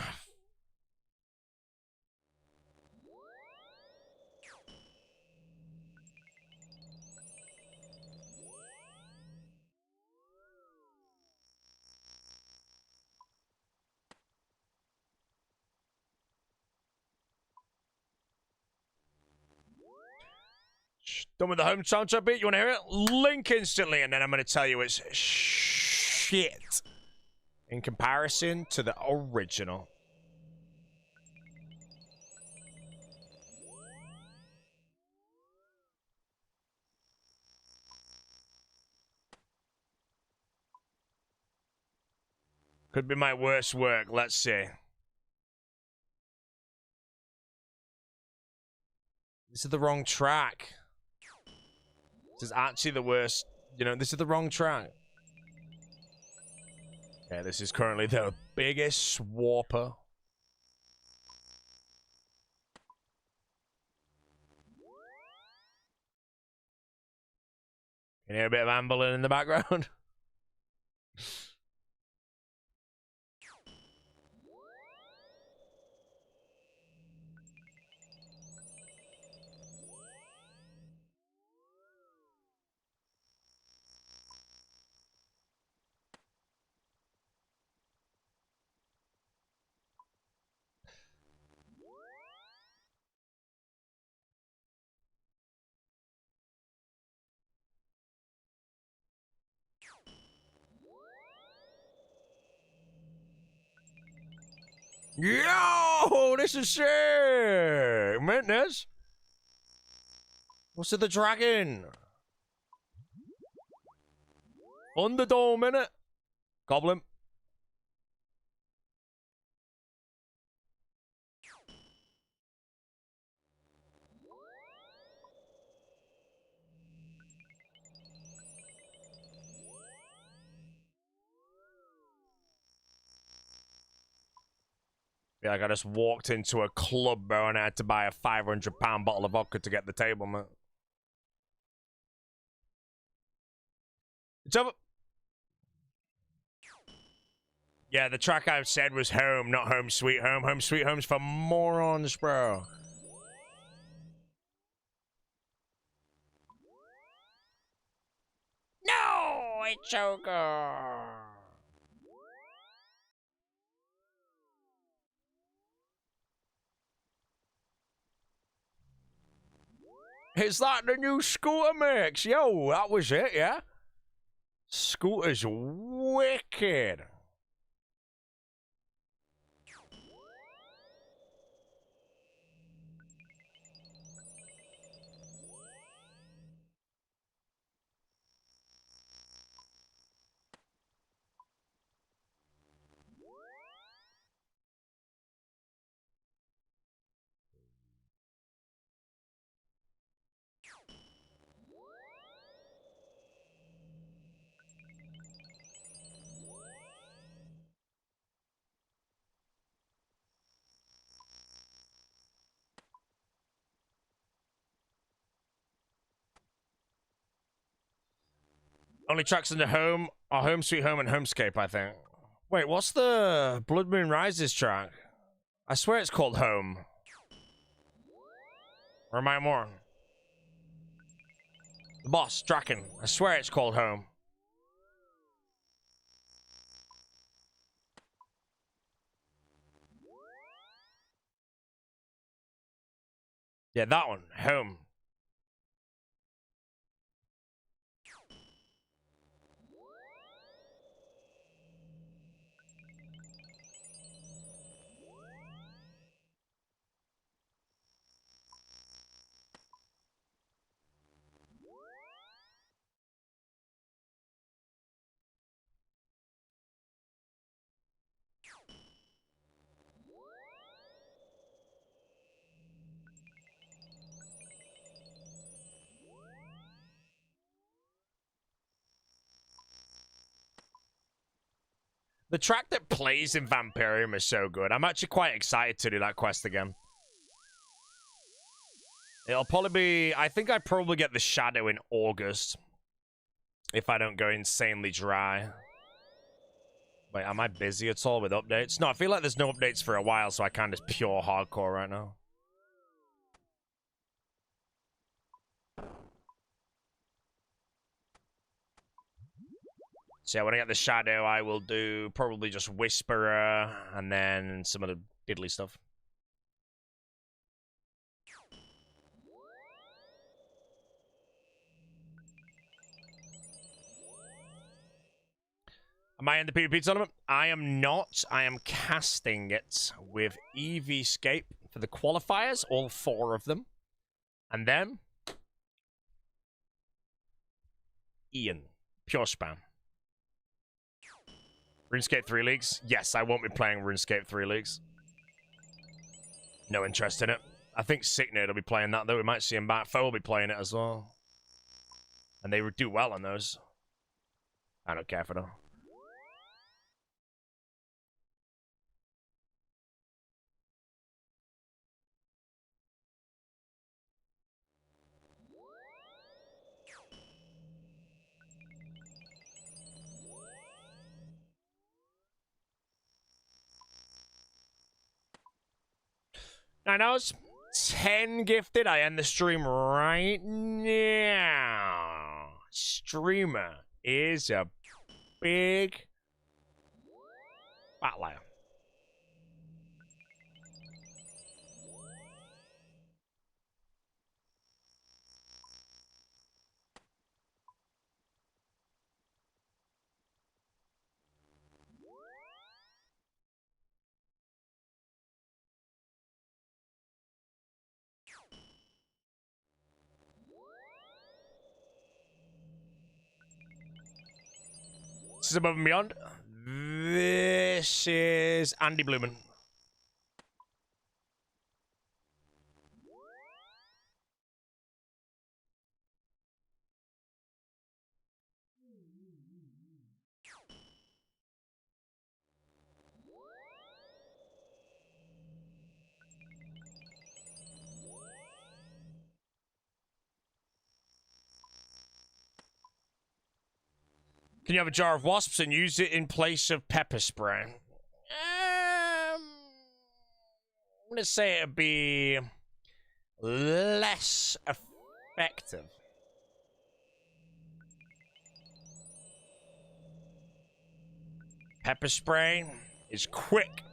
Done with the home soundtrack beat. You want to hear it? Link instantly, and then I'm going to tell you it's shit in comparison to the original. Could be my worst work. Let's see. This is the wrong track. This is actually the worst. You know, this is the wrong track. Yeah, this is currently the biggest swarper. Can you hear a bit of ambling in the background? Yo, this is sick, man. This. What's with the dragon? Underdome, innit? Goblin. Yeah, like I just walked into a club, bro, and I had to buy a £500 bottle of vodka to get the table, man. It's over. Yeah, the track I said was Home, not Home Sweet Home. Home Sweet Home's for morons, bro. No, it's Joker. Is that the new scooter mix? Yo, that was it, yeah? Scooter's wicked. Only tracks in the Home are Home Sweet Home and Homescape, I think. Wait, what's the Blood Moon Rises track? I swear it's called Home. Or am I more? The boss, Draken. I swear it's called Home. Yeah, that one. Home. The track that plays in Vampirium is so good. I'm actually quite excited to do that quest again. It'll probably be... I think I probably get the Shadow in August. If I don't go insanely dry. Wait, am I busy at all with updates? No, I feel like there's no updates for a while, so I kind of pure hardcore right now. So yeah, when I get the Shadow, I will do probably just Whisperer and then some of the diddly stuff. Am I in the PvP tournament? I am not. I am casting it with EVscape for the qualifiers, all 4 of them. And then Ian. Pure spam. RuneScape 3 Leagues? Yes, I won't be playing RuneScape 3 Leagues. No interest in it. I think Sicknerd will be playing that, though. We might see him back. Foe will be playing it as well. And they would do well on those. I don't care for them. I know it's 10 gifted. I end the stream right now. Streamer is a big battler. This is Above and Beyond. This is Andy Blumen. Can you have a jar of wasps and use it in place of pepper spray? I'm gonna say it'd be less effective. Pepper spray is quick.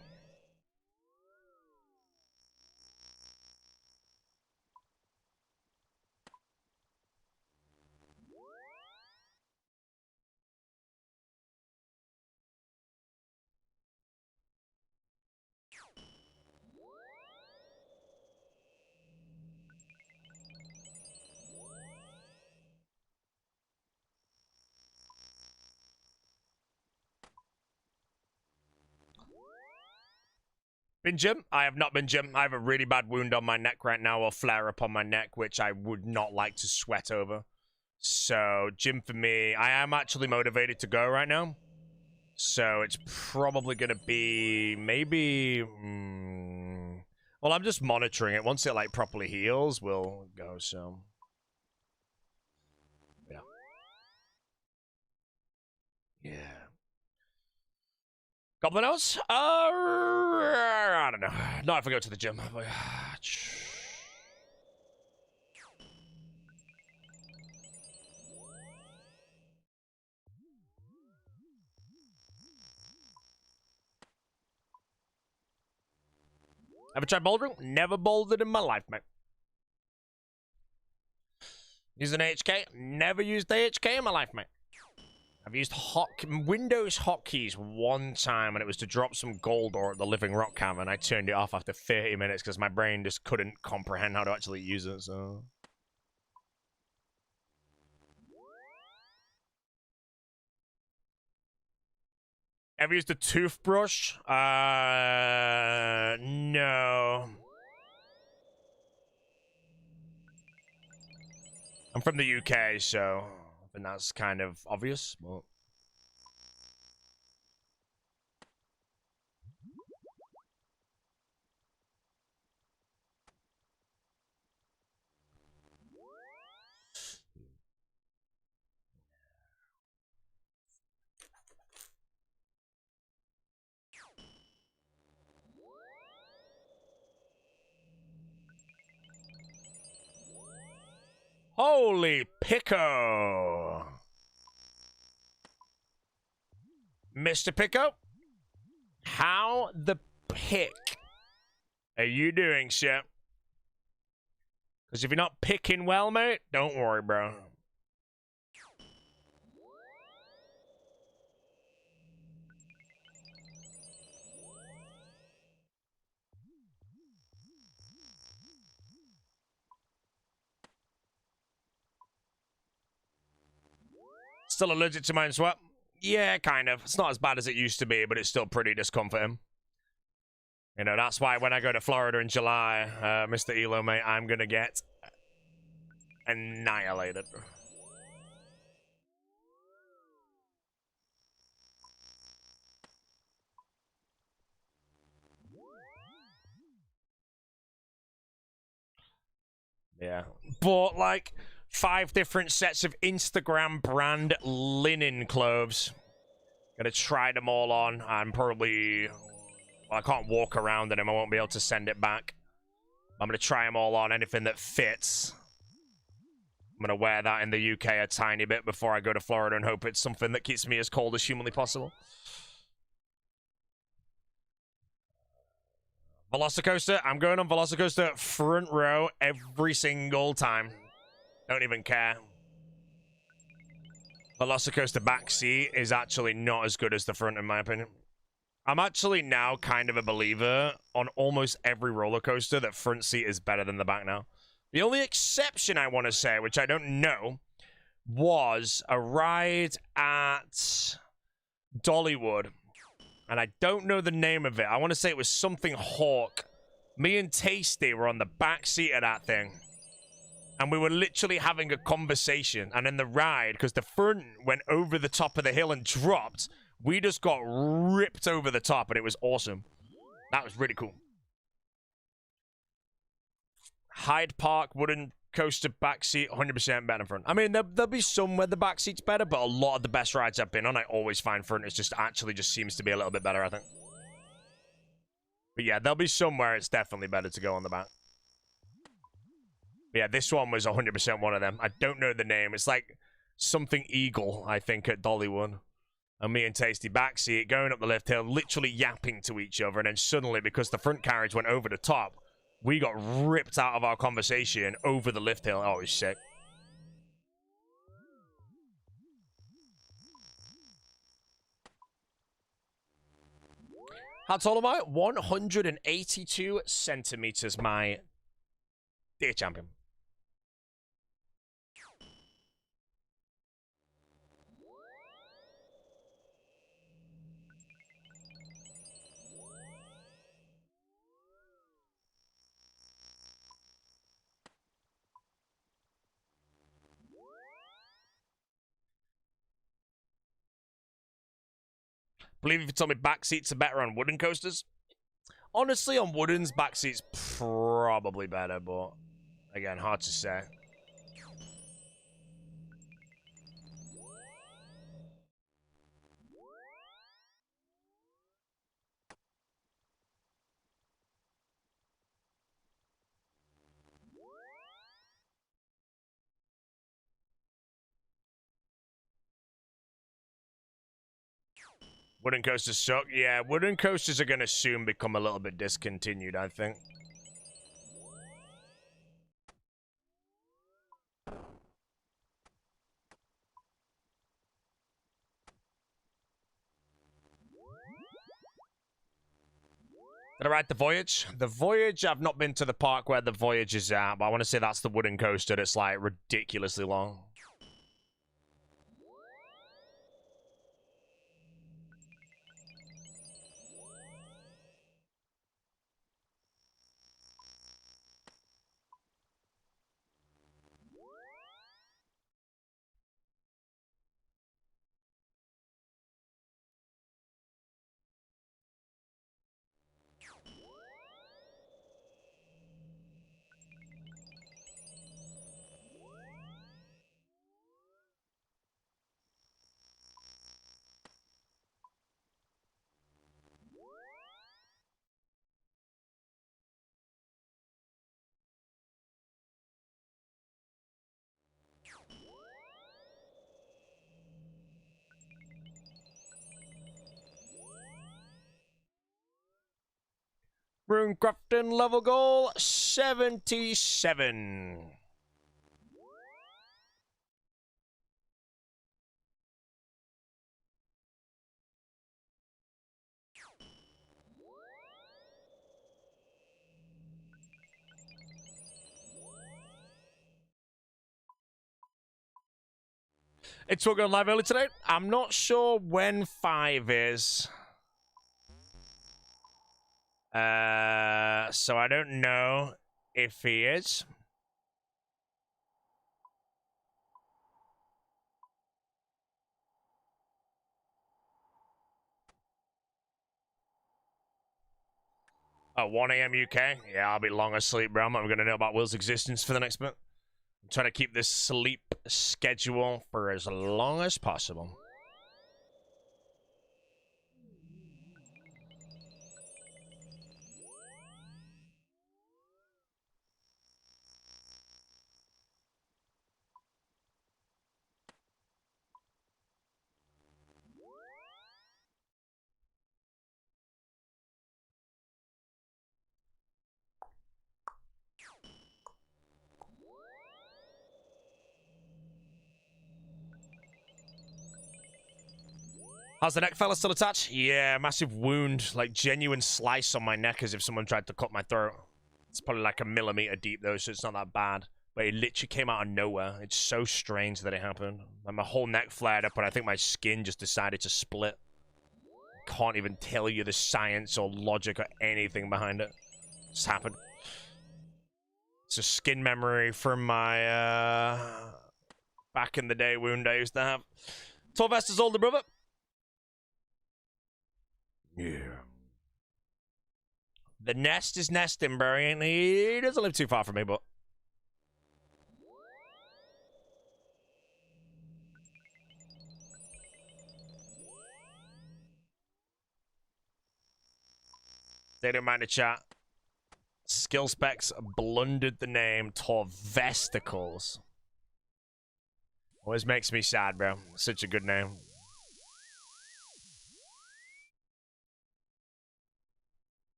Been Jim? I have not been Jim. I have a really bad wound on my neck right now, or flare up on my neck, which I would not like to sweat over. So, Jim for me, I am actually motivated to go right now. So, it's probably going to be maybe... well, I'm just monitoring it. Once it, like, properly heals, we'll go, so... Yeah. Yeah. Goblin else? I don't know. Not if I go to the gym. Ever tried bouldering? Never bouldered in my life, mate. Used an AHK? Never used AHK in my life, mate. I've used Windows hotkeys one time, and it was to drop some gold ore at the Living Rock Cavern. I turned it off after 30 minutes because my brain just couldn't comprehend how to actually use it, so... Ever used a toothbrush? No. I'm from the UK, so I think that's kind of obvious, but... Holy Pico! Mr. Pico? How the pick are you doing, sir? Because if you're not picking well, mate, don't worry, bro. Still allergic to mind swap? Yeah, kind of. It's not as bad as it used to be, but it's still pretty discomforting. You know, that's why when I go to Florida in July, Mr. Elo, mate, I'm gonna get annihilated. Yeah. Bought like 5 different sets of Instagram brand linen clothes. Gonna try them all on. I'm probably... Well, I can't walk around in them. I won't be able to send it back. I'm gonna try them all on. Anything that fits. I'm gonna wear that in the UK a tiny bit before I go to Florida and hope it's something that keeps me as cold as humanly possible. Velocicoaster. I'm going on Velocicoaster front row every single time. Don't even care. Velocicoaster back seat is actually not as good as the front, in my opinion. I'm actually now kind of a believer on almost every roller coaster that front seat is better than the back now. The only exception I want to say, which I don't know, was a ride at Dollywood. And I don't know the name of it. I want to say it was something Hawk. Me and Tasty were on the back seat of that thing. And we were literally having a conversation. And in the ride, because the front went over the top of the hill and dropped, we just got ripped over the top. And it was awesome. That was really cool. Hyde Park wooden coaster backseat, 100% better than front. I mean, there'll be some where the backseat's better, but a lot of the best rides I've been on, I always find front is just actually just seems to be a little bit better, I think. But yeah, there'll be some where it's definitely better to go on the back. But yeah, this one was 100% one of them. I don't know the name. It's like something Eagle, I think, at Dollywood. And me and Tasty backseat going up the lift hill, literally yapping to each other, and then suddenly, because the front carriage went over the top, we got ripped out of our conversation over the lift hill. Oh, it was sick. How tall am I? 182 centimeters, my dear champion. Believe if you told me back seats are better on wooden coasters. Honestly, on woodens, back seats probably better, but again, hard to say. Wooden coasters suck. Yeah, wooden coasters are going to soon become a little bit discontinued, I think. Did I ride the Voyage? The Voyage, I've not been to the park where the Voyage is at, but I want to say that's the wooden coaster that's like ridiculously long. Runecrafting level goal 77. It's all going live early today. I'm not sure when 5 is. So I don't know if he is. Oh, 1 a.m. UK? Yeah, I'll be long asleep, bro. I'm not going to know about Will's existence for the next bit. I'm trying to keep this sleep schedule for as long as possible. How's the neck fella still attached? Yeah, massive wound, like genuine slice on my neck as if someone tried to cut my throat. It's probably like a millimeter deep though, so it's not that bad. But it literally came out of nowhere. It's so strange that it happened. And my whole neck flared up, and I think my skin just decided to split. Can't even tell you the science or logic or anything behind it. It just happened. It's a skin memory from my back in the day wound I used to have. Torvestor's older brother. Yeah. The nest is nesting, bro. He doesn't live too far from me, but... They don't mind the chat. Skill specs blundered the name Torvesticles. Always makes me sad, bro. Such a good name.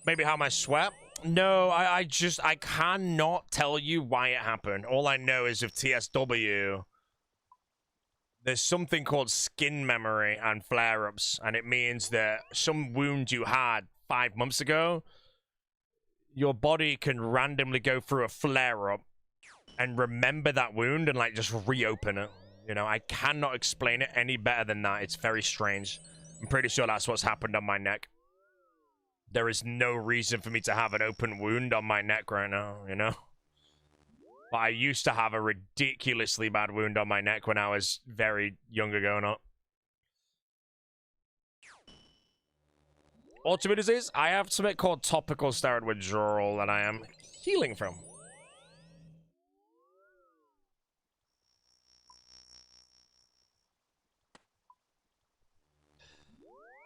Maybe how my sweat? No, I cannot tell you why it happened. All I know is with TSW, there's something called skin memory and flare-ups, and it means that some wound you had 5 months ago, your body can randomly go through a flare-up and remember that wound and, like, just reopen it. You know, I cannot explain it any better than that. It's very strange. I'm pretty sure that's what's happened on my neck. There is no reason for me to have an open wound on my neck right now, you know? But I used to have a ridiculously bad wound on my neck when I was very younger growing up. Autoimmune disease? I have something called topical steroid withdrawal that I am healing from.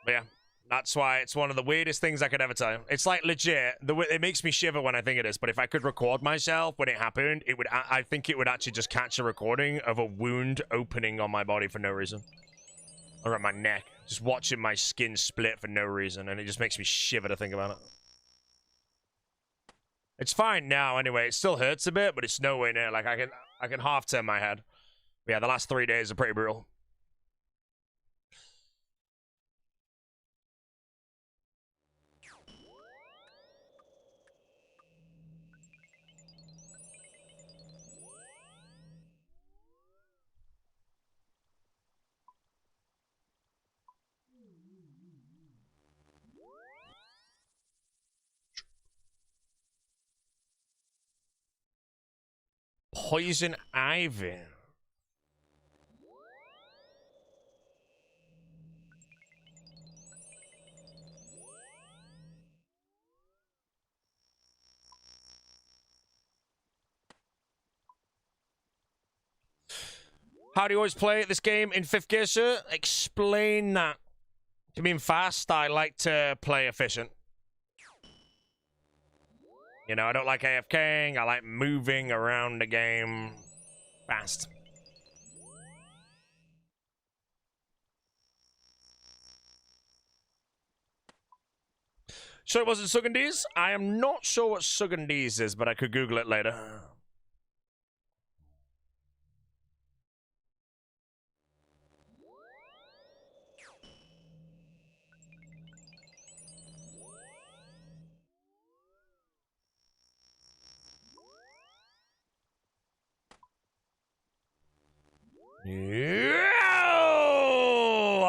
But yeah, that's why it's one of the weirdest things I could ever tell you. It's like legit. It makes me shiver when I think it is. But if I could record myself when it happened, it would. I think it would actually just catch a recording of a wound opening on my body for no reason, or at my neck, just watching my skin split for no reason, and it just makes me shiver to think about it. It's fine now, anyway. It still hurts a bit, but it's nowhere near. Like I can half turn my head. But yeah, the last 3 days are pretty brutal. Poison ivy. How do you always play this game in 5th gear, sir? Explain that. To mean fast, I like to play efficient. You know, I don't like AFKing. I like moving around the game fast. Sure it wasn't Sugandese? I am not sure what Sugandese is, but I could Google it later.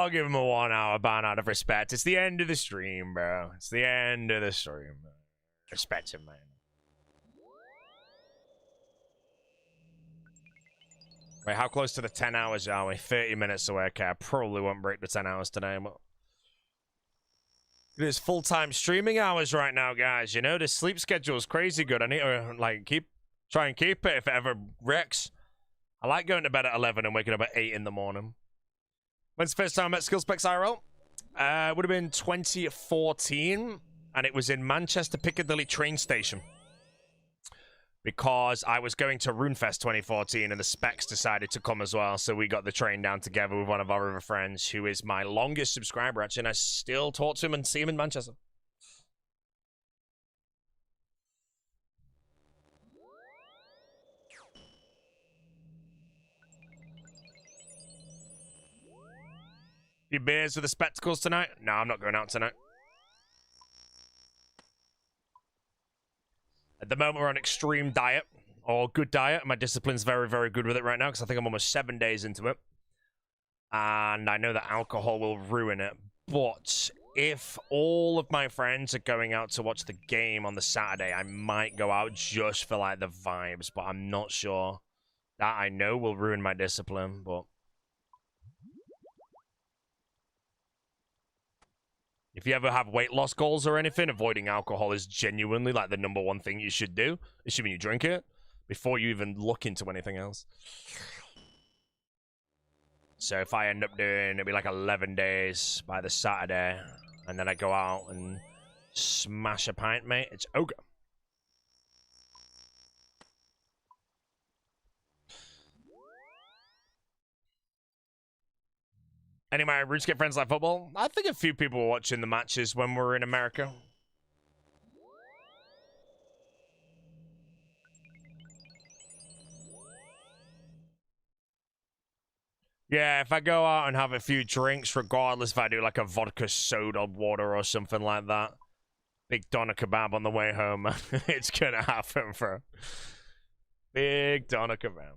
I'll give him a 1 hour ban out of respect. It's the end of the stream, bro. It's the end of the stream. Respect him, man. Wait, how close to the 10 hours are we? 30 minutes away. Okay, I probably won't break the 10 hours today, but... It is full-time streaming hours right now, guys. You know, the sleep schedule is crazy good. I need to, like, try and keep it if it ever wrecks. I like going to bed at 11 and waking up at 8 in the morning. When's the first time I met Skillspecs IRL? Would have been 2014, and it was in Manchester Piccadilly train station. Because I was going to RuneFest 2014, and the Specs decided to come as well, so we got the train down together with one of our other friends, who is my longest subscriber, actually, and I still talk to him and see him in Manchester. Few beers with the spectacles tonight? No, I'm not going out tonight. At the moment, we're on extreme diet, or good diet. My discipline's very, very good with it right now, because I think I'm almost 7 days into it. And I know that alcohol will ruin it. But if all of my friends are going out to watch the game on the Saturday, I might go out just for, like, the vibes. But I'm not sure. That I know will ruin my discipline, but... If you ever have weight loss goals or anything, avoiding alcohol is genuinely like the #1 thing you should do, assuming you drink it, before you even look into anything else. So if I end up doing, it'll be like 11 days by the Saturday, and then I go out and smash a pint, mate, it's ogre. Any of my RuneScape friends like football? I think a few people were watching the matches when we were in America. Yeah, if I go out and have a few drinks, regardless if I do like a vodka soda water or something like that, big doner kebab on the way home, it's gonna happen, bro. Big doner kebab.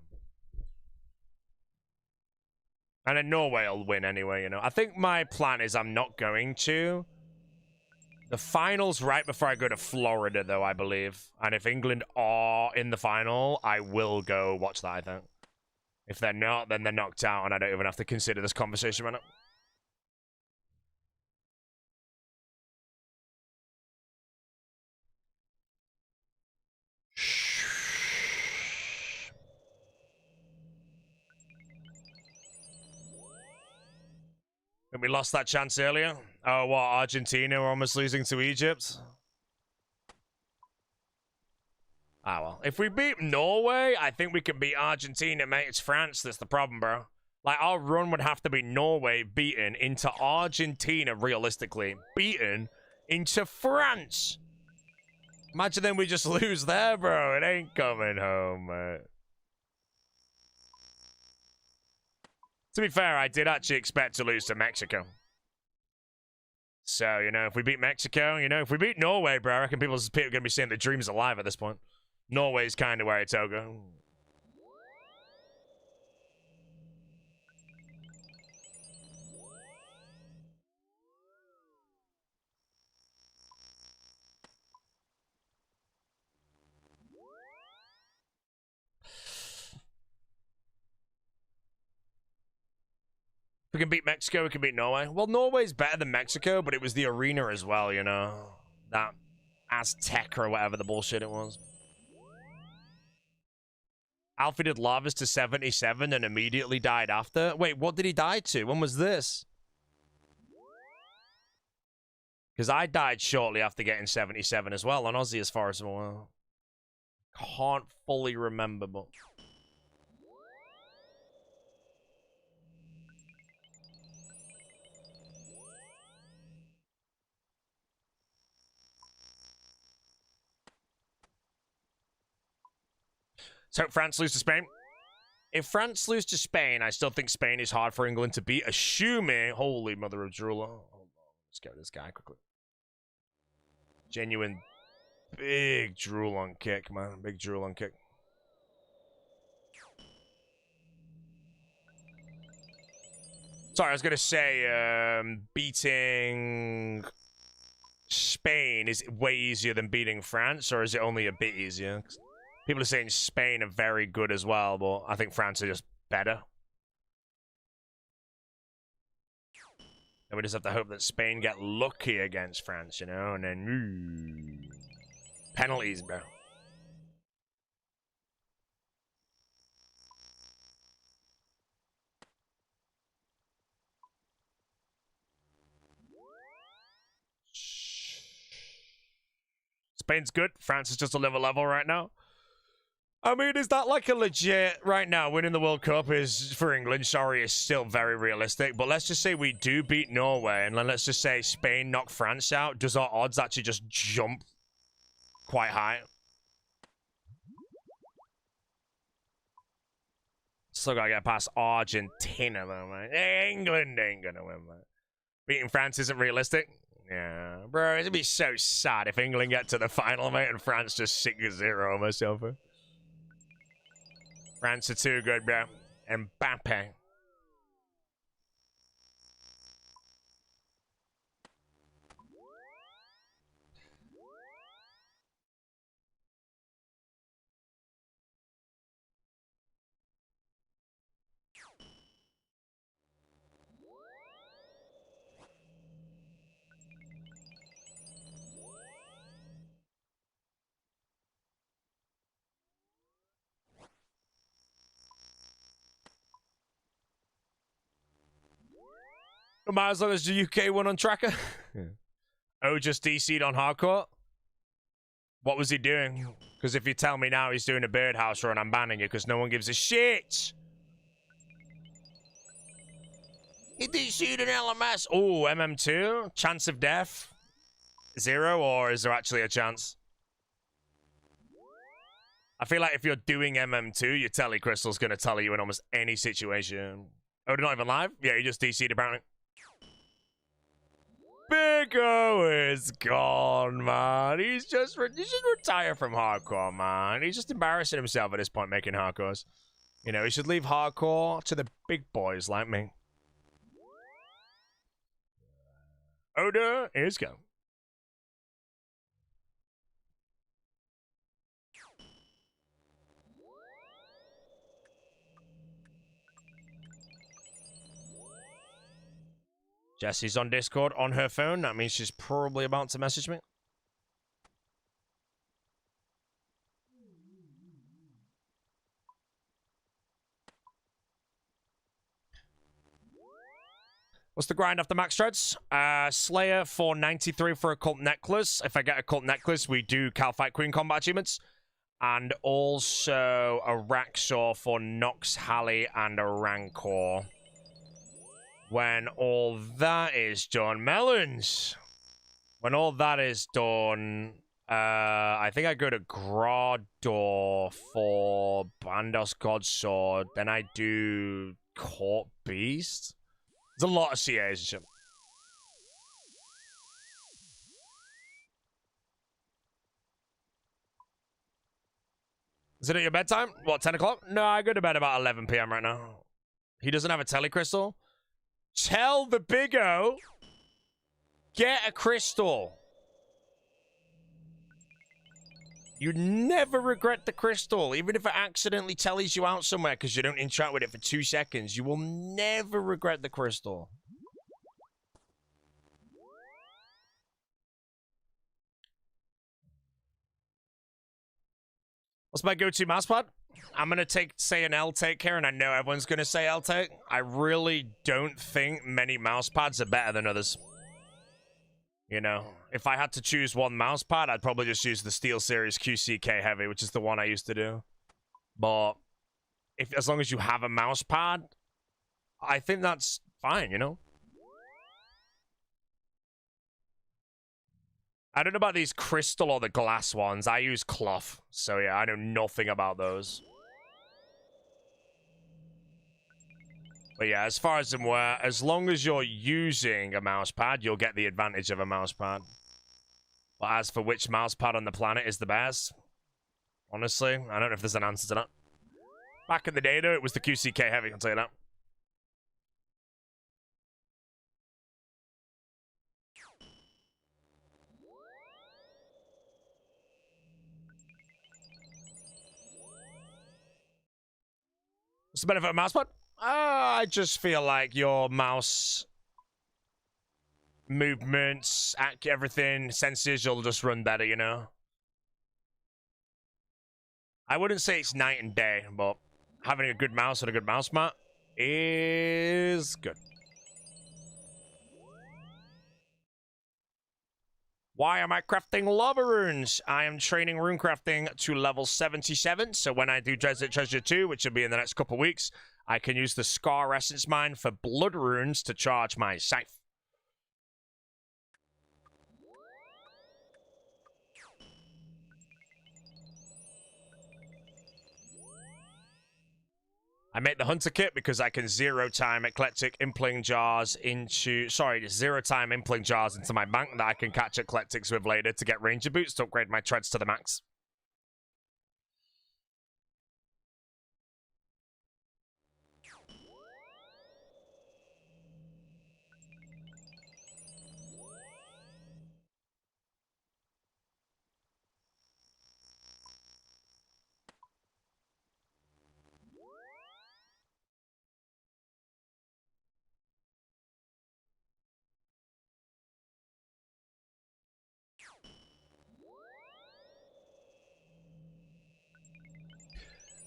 And then Norway will win anyway, you know. I think my plan is I'm not going to. The final's right before I go to Florida, though, I believe. And if England are in the final, I will go watch that, I think. If they're not, then they're knocked out, and I don't even have to consider this conversation right now. And we lost that chance earlier. Oh, what? Argentina were almost losing to Egypt? Ah, well. If we beat Norway, I think we can beat Argentina, mate. It's France that's the problem, bro. Like, our run would have to be Norway beaten into Argentina, realistically. Beaten into France. Imagine then we just lose there, bro. It ain't coming home, mate. To be fair, I did actually expect to lose to Mexico. So, you know, if we beat Mexico, you know, if we beat Norway, bro, I reckon people are going to be saying the dream's alive at this point. Norway's kind of where it's over. If we can beat Mexico, we can beat Norway. Well, Norway's better than Mexico, but it was the arena as well, you know. That Aztec or whatever the bullshit it was. Alfie did Lavas to 77 and immediately died after. Wait, what did he die to? When was this? Because I died shortly after getting 77 as well on Aussie, as far as I'm aware. Can't fully remember, but... So France lose to Spain. If France lose to Spain, I still think Spain is hard for England to beat, assuming... Holy mother of Drula. Hold on. Let's get this guy quickly. Genuine big drool on kick, man. Big drool on kick. Sorry, I was going to say, beating Spain is way easier than beating France, or is it only a bit easier? People are saying Spain are very good as well, but I think France are just better. And we just have to hope that Spain get lucky against France, you know, and then penalties, bro. Spain's good. France is just a level right now. I mean, is that like a legit, right now, winning the World Cup is, for England, sorry, is still very realistic. But let's just say we do beat Norway, and then let's just say Spain knock France out. Does our odds actually just jump quite high? Still gotta get past Argentina, though, man. England ain't gonna win, man. Beating France isn't realistic. Yeah, bro, it'd be so sad if England get to the final, mate, and France just 6-0 almost over. France are too good, bro. Mbappe. Might as well as the UK one on tracker. Oh, just DC'd on hardcore? What was he doing? Because if you tell me now he's doing a birdhouse run, I'm banning you because no one gives a shit. He DC'd an LMS. Oh, MM2? Chance of death? 0, or is there actually a chance? I feel like if you're doing MM2, your telly crystal's going to tell you in almost any situation. Oh, they're not even live? Yeah, he just DC'd apparently. Big O is gone, man. He should retire from hardcore, man. He's just embarrassing himself at this point making hardcores. You know, he should leave hardcore to the big boys like me. Oda is gone. Jessie's on Discord on her phone. That means she's probably about to message me. What's the grind after max threads? Slayer for 93 for a cult necklace. If I get a cult necklace, we do Cal Fight Queen combat achievements. And also a Raxor for Nox, Halley, and a Rancor. When all that is done, melons. When all that is done, I think I go to Grador for Bandos Godsword. Then I do Court Beast. There's a lot of CAs and shit. Is it at your bedtime? What, 10 o'clock? No, I go to bed about 11 p.m. right now. He doesn't have a telecrystal? Tell the Big O, get a crystal. You never regret the crystal, even if it accidentally tellies you out somewhere because you don't interact with it for 2 seconds. You will never regret the crystal. What's my go-to mouse pad? I'm going to say an L-take here, and I know everyone's going to say L-take. I really don't think many mouse pads are better than others. You know, if I had to choose one mouse pad, I'd probably just use the SteelSeries QCK Heavy, which is the one I used to do. But as long as you have a mouse pad, I think that's fine, you know? I don't know about these crystal or the glass ones. I use cloth. So yeah, I know nothing about those. But yeah, as far as I'm aware, as long as you're using a mouse pad, you'll get the advantage of a mouse pad. But as for which mouse pad on the planet is the best, honestly, I don't know if there's an answer to that. Back in the day, though, it was the QCK Heavy, I'll tell you that. What's the benefit of mouse pad? I just feel like your mouse movements, everything, senses, you'll just run better, you know? I wouldn't say it's night and day, but having a good mouse and a good mouse mat is good. Why am I crafting lava runes? I am training rune crafting to level 77, so when I do Desert Treasure 2, which will be in the next couple weeks, I can use the Scar Essence Mine for blood runes to charge my Scythe. I make the Hunter Kit because I can zero-time Eclectic Impling Jars into... Sorry, zero-time Impling Jars into my bank that I can catch Eclectics with later to get Ranger Boots to upgrade my treads to the max.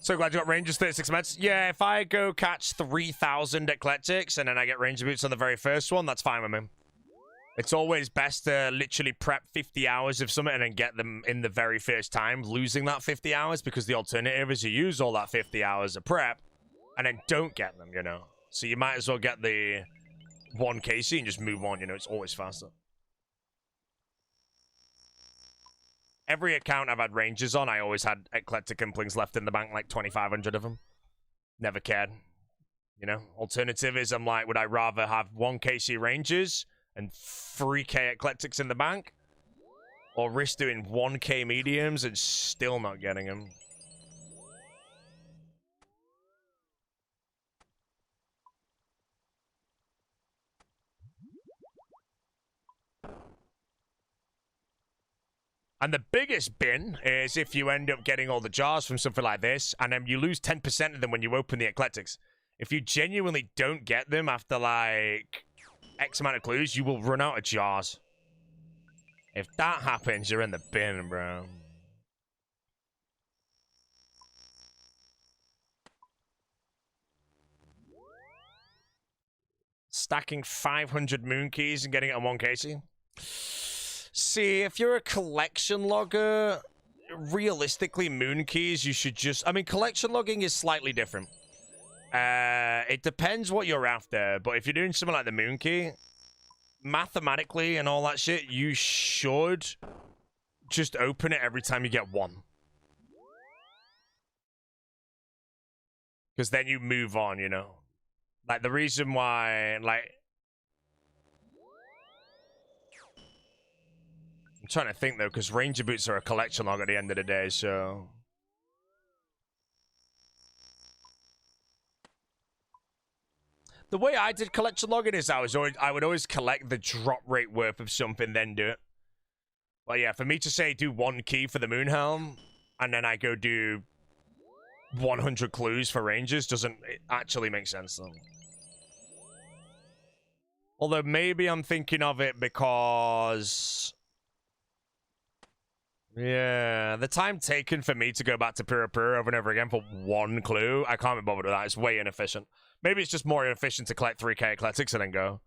So glad you got Rangers 36 meds. Yeah, if I go catch 3,000 Eclectics and then I get Ranger Boots on the very first one, that's fine with me. It's always best to literally prep 50 hours of something and then get them in the very first time, losing that 50 hours, because the alternative is you use all that 50 hours of prep and then don't get them, you know? So you might as well get the 1 KC and just move on, you know? It's always faster. Every account I've had Rangers on, I always had Eclectic Implings left in the bank, like 2,500 of them. Never cared. You know? Alternative is, I'm like, would I rather have 1 KC Rangers and 3k Eclectics in the bank? Or risk doing 1k mediums and still not getting them? And the biggest bin is if you end up getting all the jars from something like this, and then you lose 10% of them when you open the Eclectics. If you genuinely don't get them after, like, X amount of clues, you will run out of jars. If that happens, you're in the bin, bro. Stacking 500 moon keys and getting it on 1 KC? See, if you're a collection logger, realistically, moon keys, you should just... I mean, collection logging is slightly different. It depends what you're after, but if you're doing something like the moon key, mathematically and all that shit, you should just open it every time you get 1. Because then you move on, you know? Like, the reason why, like... I'm trying to think, though, because Ranger Boots are a collection log at the end of the day, so... The way I did collection logging is I would always collect the drop rate worth of something, then do it. Well, yeah, for me to say do 1 key for the Moon Helm, and then I go do 100 clues for Rangers doesn't actually make sense, though. Although maybe I'm thinking of it because... Yeah, the time taken for me to go back to Pura Pura over and over again for 1 clue, I can't be bothered with that. It's way inefficient. Maybe it's just more inefficient to collect 3k Eclectics and then go.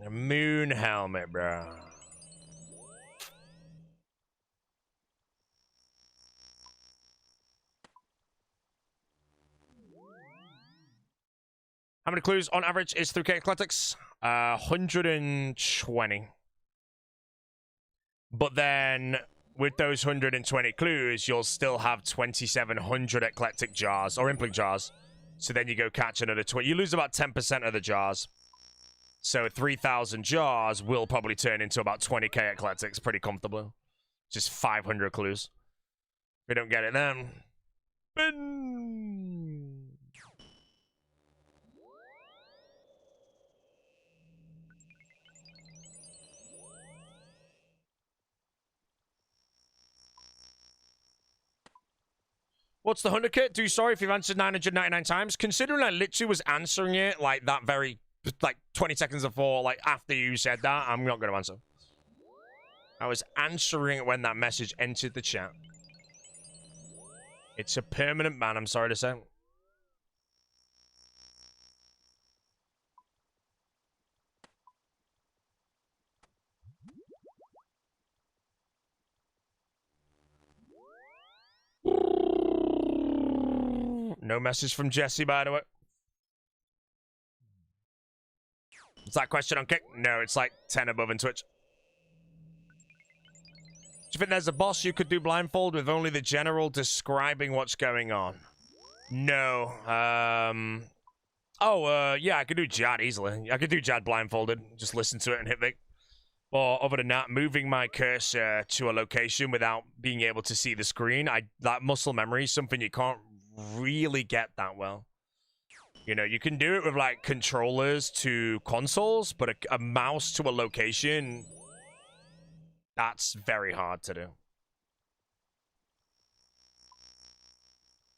A moon helmet, bro. How many clues on average is 3k Eclectics? 120. But then, with those 120 clues, you'll still have 2,700 Eclectic jars, or Impling jars. So then you go catch another 20. You lose about 10% of the jars. So 3,000 jars will probably turn into about 20k Eclectics pretty comfortably. Just 500 clues. If we don't get it then... Bin! What's the 100 kit? Do sorry if you've answered 999 times. Considering I literally was answering it like that very, like 20 seconds before, like after you said that, I'm not going to answer. I was answering it when that message entered the chat. It's a permanent ban, I'm sorry to say. No message from Jesse, by the way. Is that question on kick? No, it's like 10 above in Twitch. Do you think there's a boss you could do blindfold with only the general describing what's going on? No. Yeah, I could do Jad easily. I could do Jad blindfolded. Just listen to it and hit Vic. Or other than that, moving my cursor to a location without being able to see the screen, that muscle memory is something you can't really get that well. You know, you can do it with like controllers to consoles, but a mouse to a location, that's very hard to do.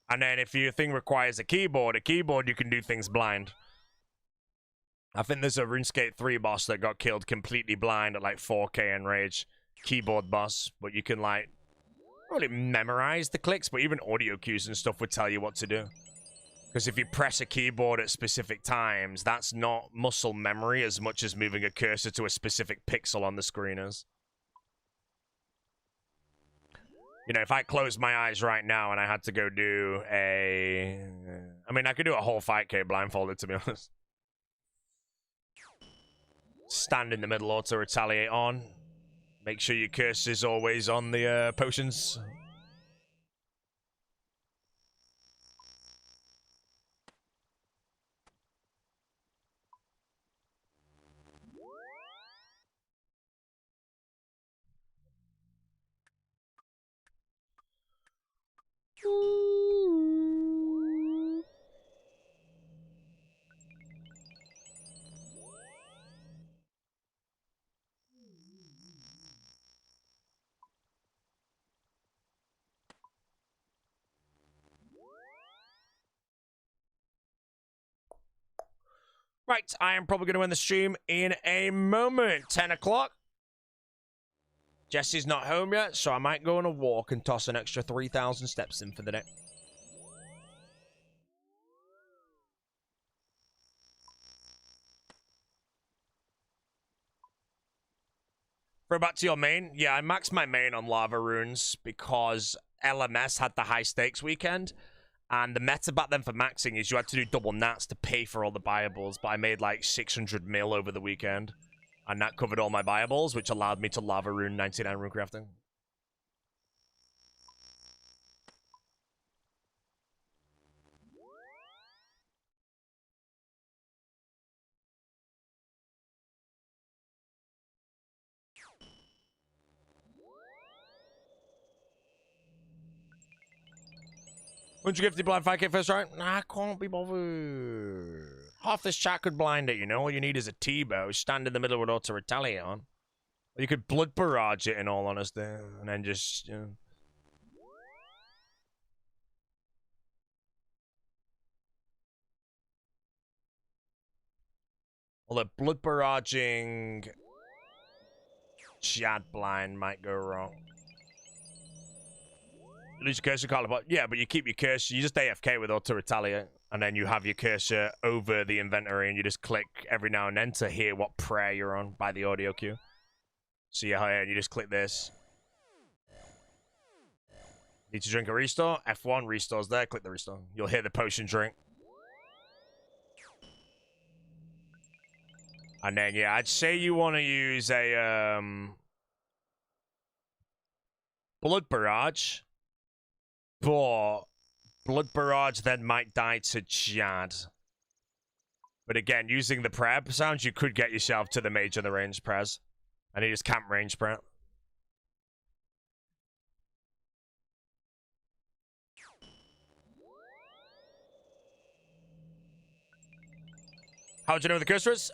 And then if your thing requires a keyboard you can do things blind. I think there's a RuneScape 3 boss that got killed completely blind at like 4K Enrage. Keyboard boss, but you can like really memorize the clicks, but even audio cues and stuff would tell you what to do. Because if you press a keyboard at specific times, that's not muscle memory as much as moving a cursor to a specific pixel on the screen is. You know, if I closed my eyes right now and I had to go do a... I mean, I could do a whole 5K blindfolded, to be honest. Stand in the middle, auto retaliate on. Make sure your cursor's always on the potions. Right, I am probably going to end the stream in a moment. 10 o'clock. Jesse's not home yet, so I might go on a walk and toss an extra 3,000 steps in for the day. For back to your main, yeah, I maxed my main on lava runes because LMS had the high stakes weekend. And the meta back then for maxing is you had to do double nats to pay for all the buyables, but I made like 600 mil over the weekend. And that covered all my buyables, which allowed me to lava rune 99 rune crafting. Wouldn't you give the blind 5K first, right? Nah, I can't be bothered. Half this chat could blind it, you know? All you need is a T-bow, stand in the middle with auto retaliate on. Or you could blood barrage it, in all honesty, and then just, you know. Although blood barraging Jad blind might go wrong. You lose your cursor, call it, yeah, but you keep your cursor, you just AFK with auto retaliate, and then you have your cursor over the inventory, and you just click every now and then to hear what prayer you're on by the audio cue. So yeah, you just click this. Need to drink a restore? F1, restores there, click the restore. You'll hear the potion drink. And then, yeah, I'd say you want to use a, blood barrage. But blood barrage then might die to Jad. But again, using the prayer sounds, you could get yourself to the mage and the range prez. And he just camp range prayer. How do you know where the cursor is?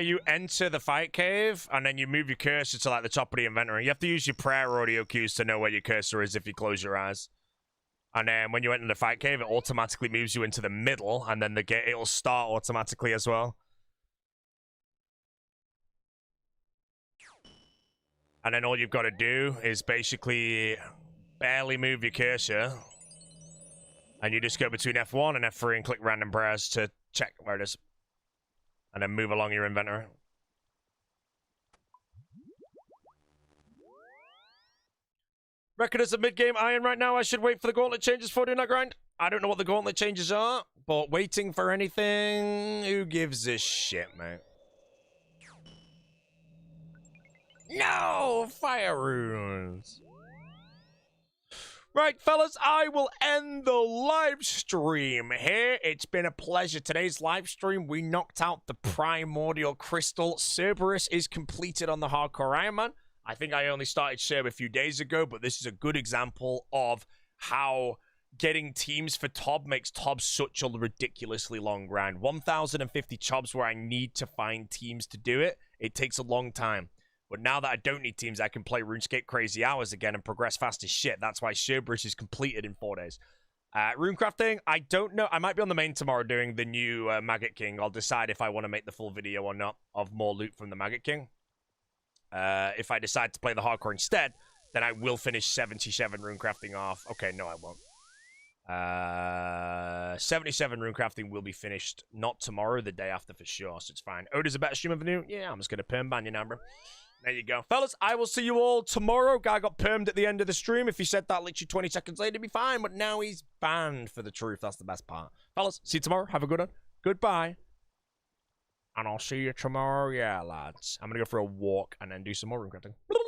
You enter the fight cave, and then you move your cursor to like the top of the inventory. You have to use your prayer audio cues to know where your cursor is if you close your eyes. And then when you enter the fight cave, it automatically moves you into the middle, and then it'll start automatically as well. And then all you've got to do is basically barely move your cursor. And you just go between F1 and F3 and click random press to check where it is. And then move along your inventory. Reckon as a mid-game iron right now, I should wait for the gauntlet changes before doing that grind. I don't know what the gauntlet changes are, but waiting for anything, who gives a shit, mate? No! Fire runes! Right, fellas, I will end the live stream here. It's been a pleasure. Today's live stream, we knocked out the Primordial Crystal. Cerberus is completed on the Hardcore Iron Man. I think I only started Cerb a few days ago, but this is a good example of how getting teams for Tob makes Tob such a ridiculously long grind. 1,050 Chobs where I need to find teams to do it. It takes a long time. But now that I don't need teams, I can play RuneScape crazy hours again and progress fast as shit. That's why Cerberus is completed in 4 days. Runecrafting, I don't know. I might be on the main tomorrow doing the new Maggot King. I'll decide if I want to make the full video or not of more loot from the Maggot King. If I decide to play the hardcore instead, then I will finish 77 runecrafting off. Okay, no, I won't. 77 runecrafting will be finished not tomorrow, the day after for sure, so it's fine. Oda's a better streamer than you? Yeah, I'm just gonna perm ban you now, bro. There you go. Fellas, I will see you all tomorrow. Guy got permed at the end of the stream. If he said that literally 20 seconds later, it'd be fine, but now he's banned for the truth. That's the best part. Fellas, see you tomorrow. Have a good one. Goodbye. And I'll see you tomorrow. Yeah, lads. I'm going to go for a walk and then do some more runecrafting.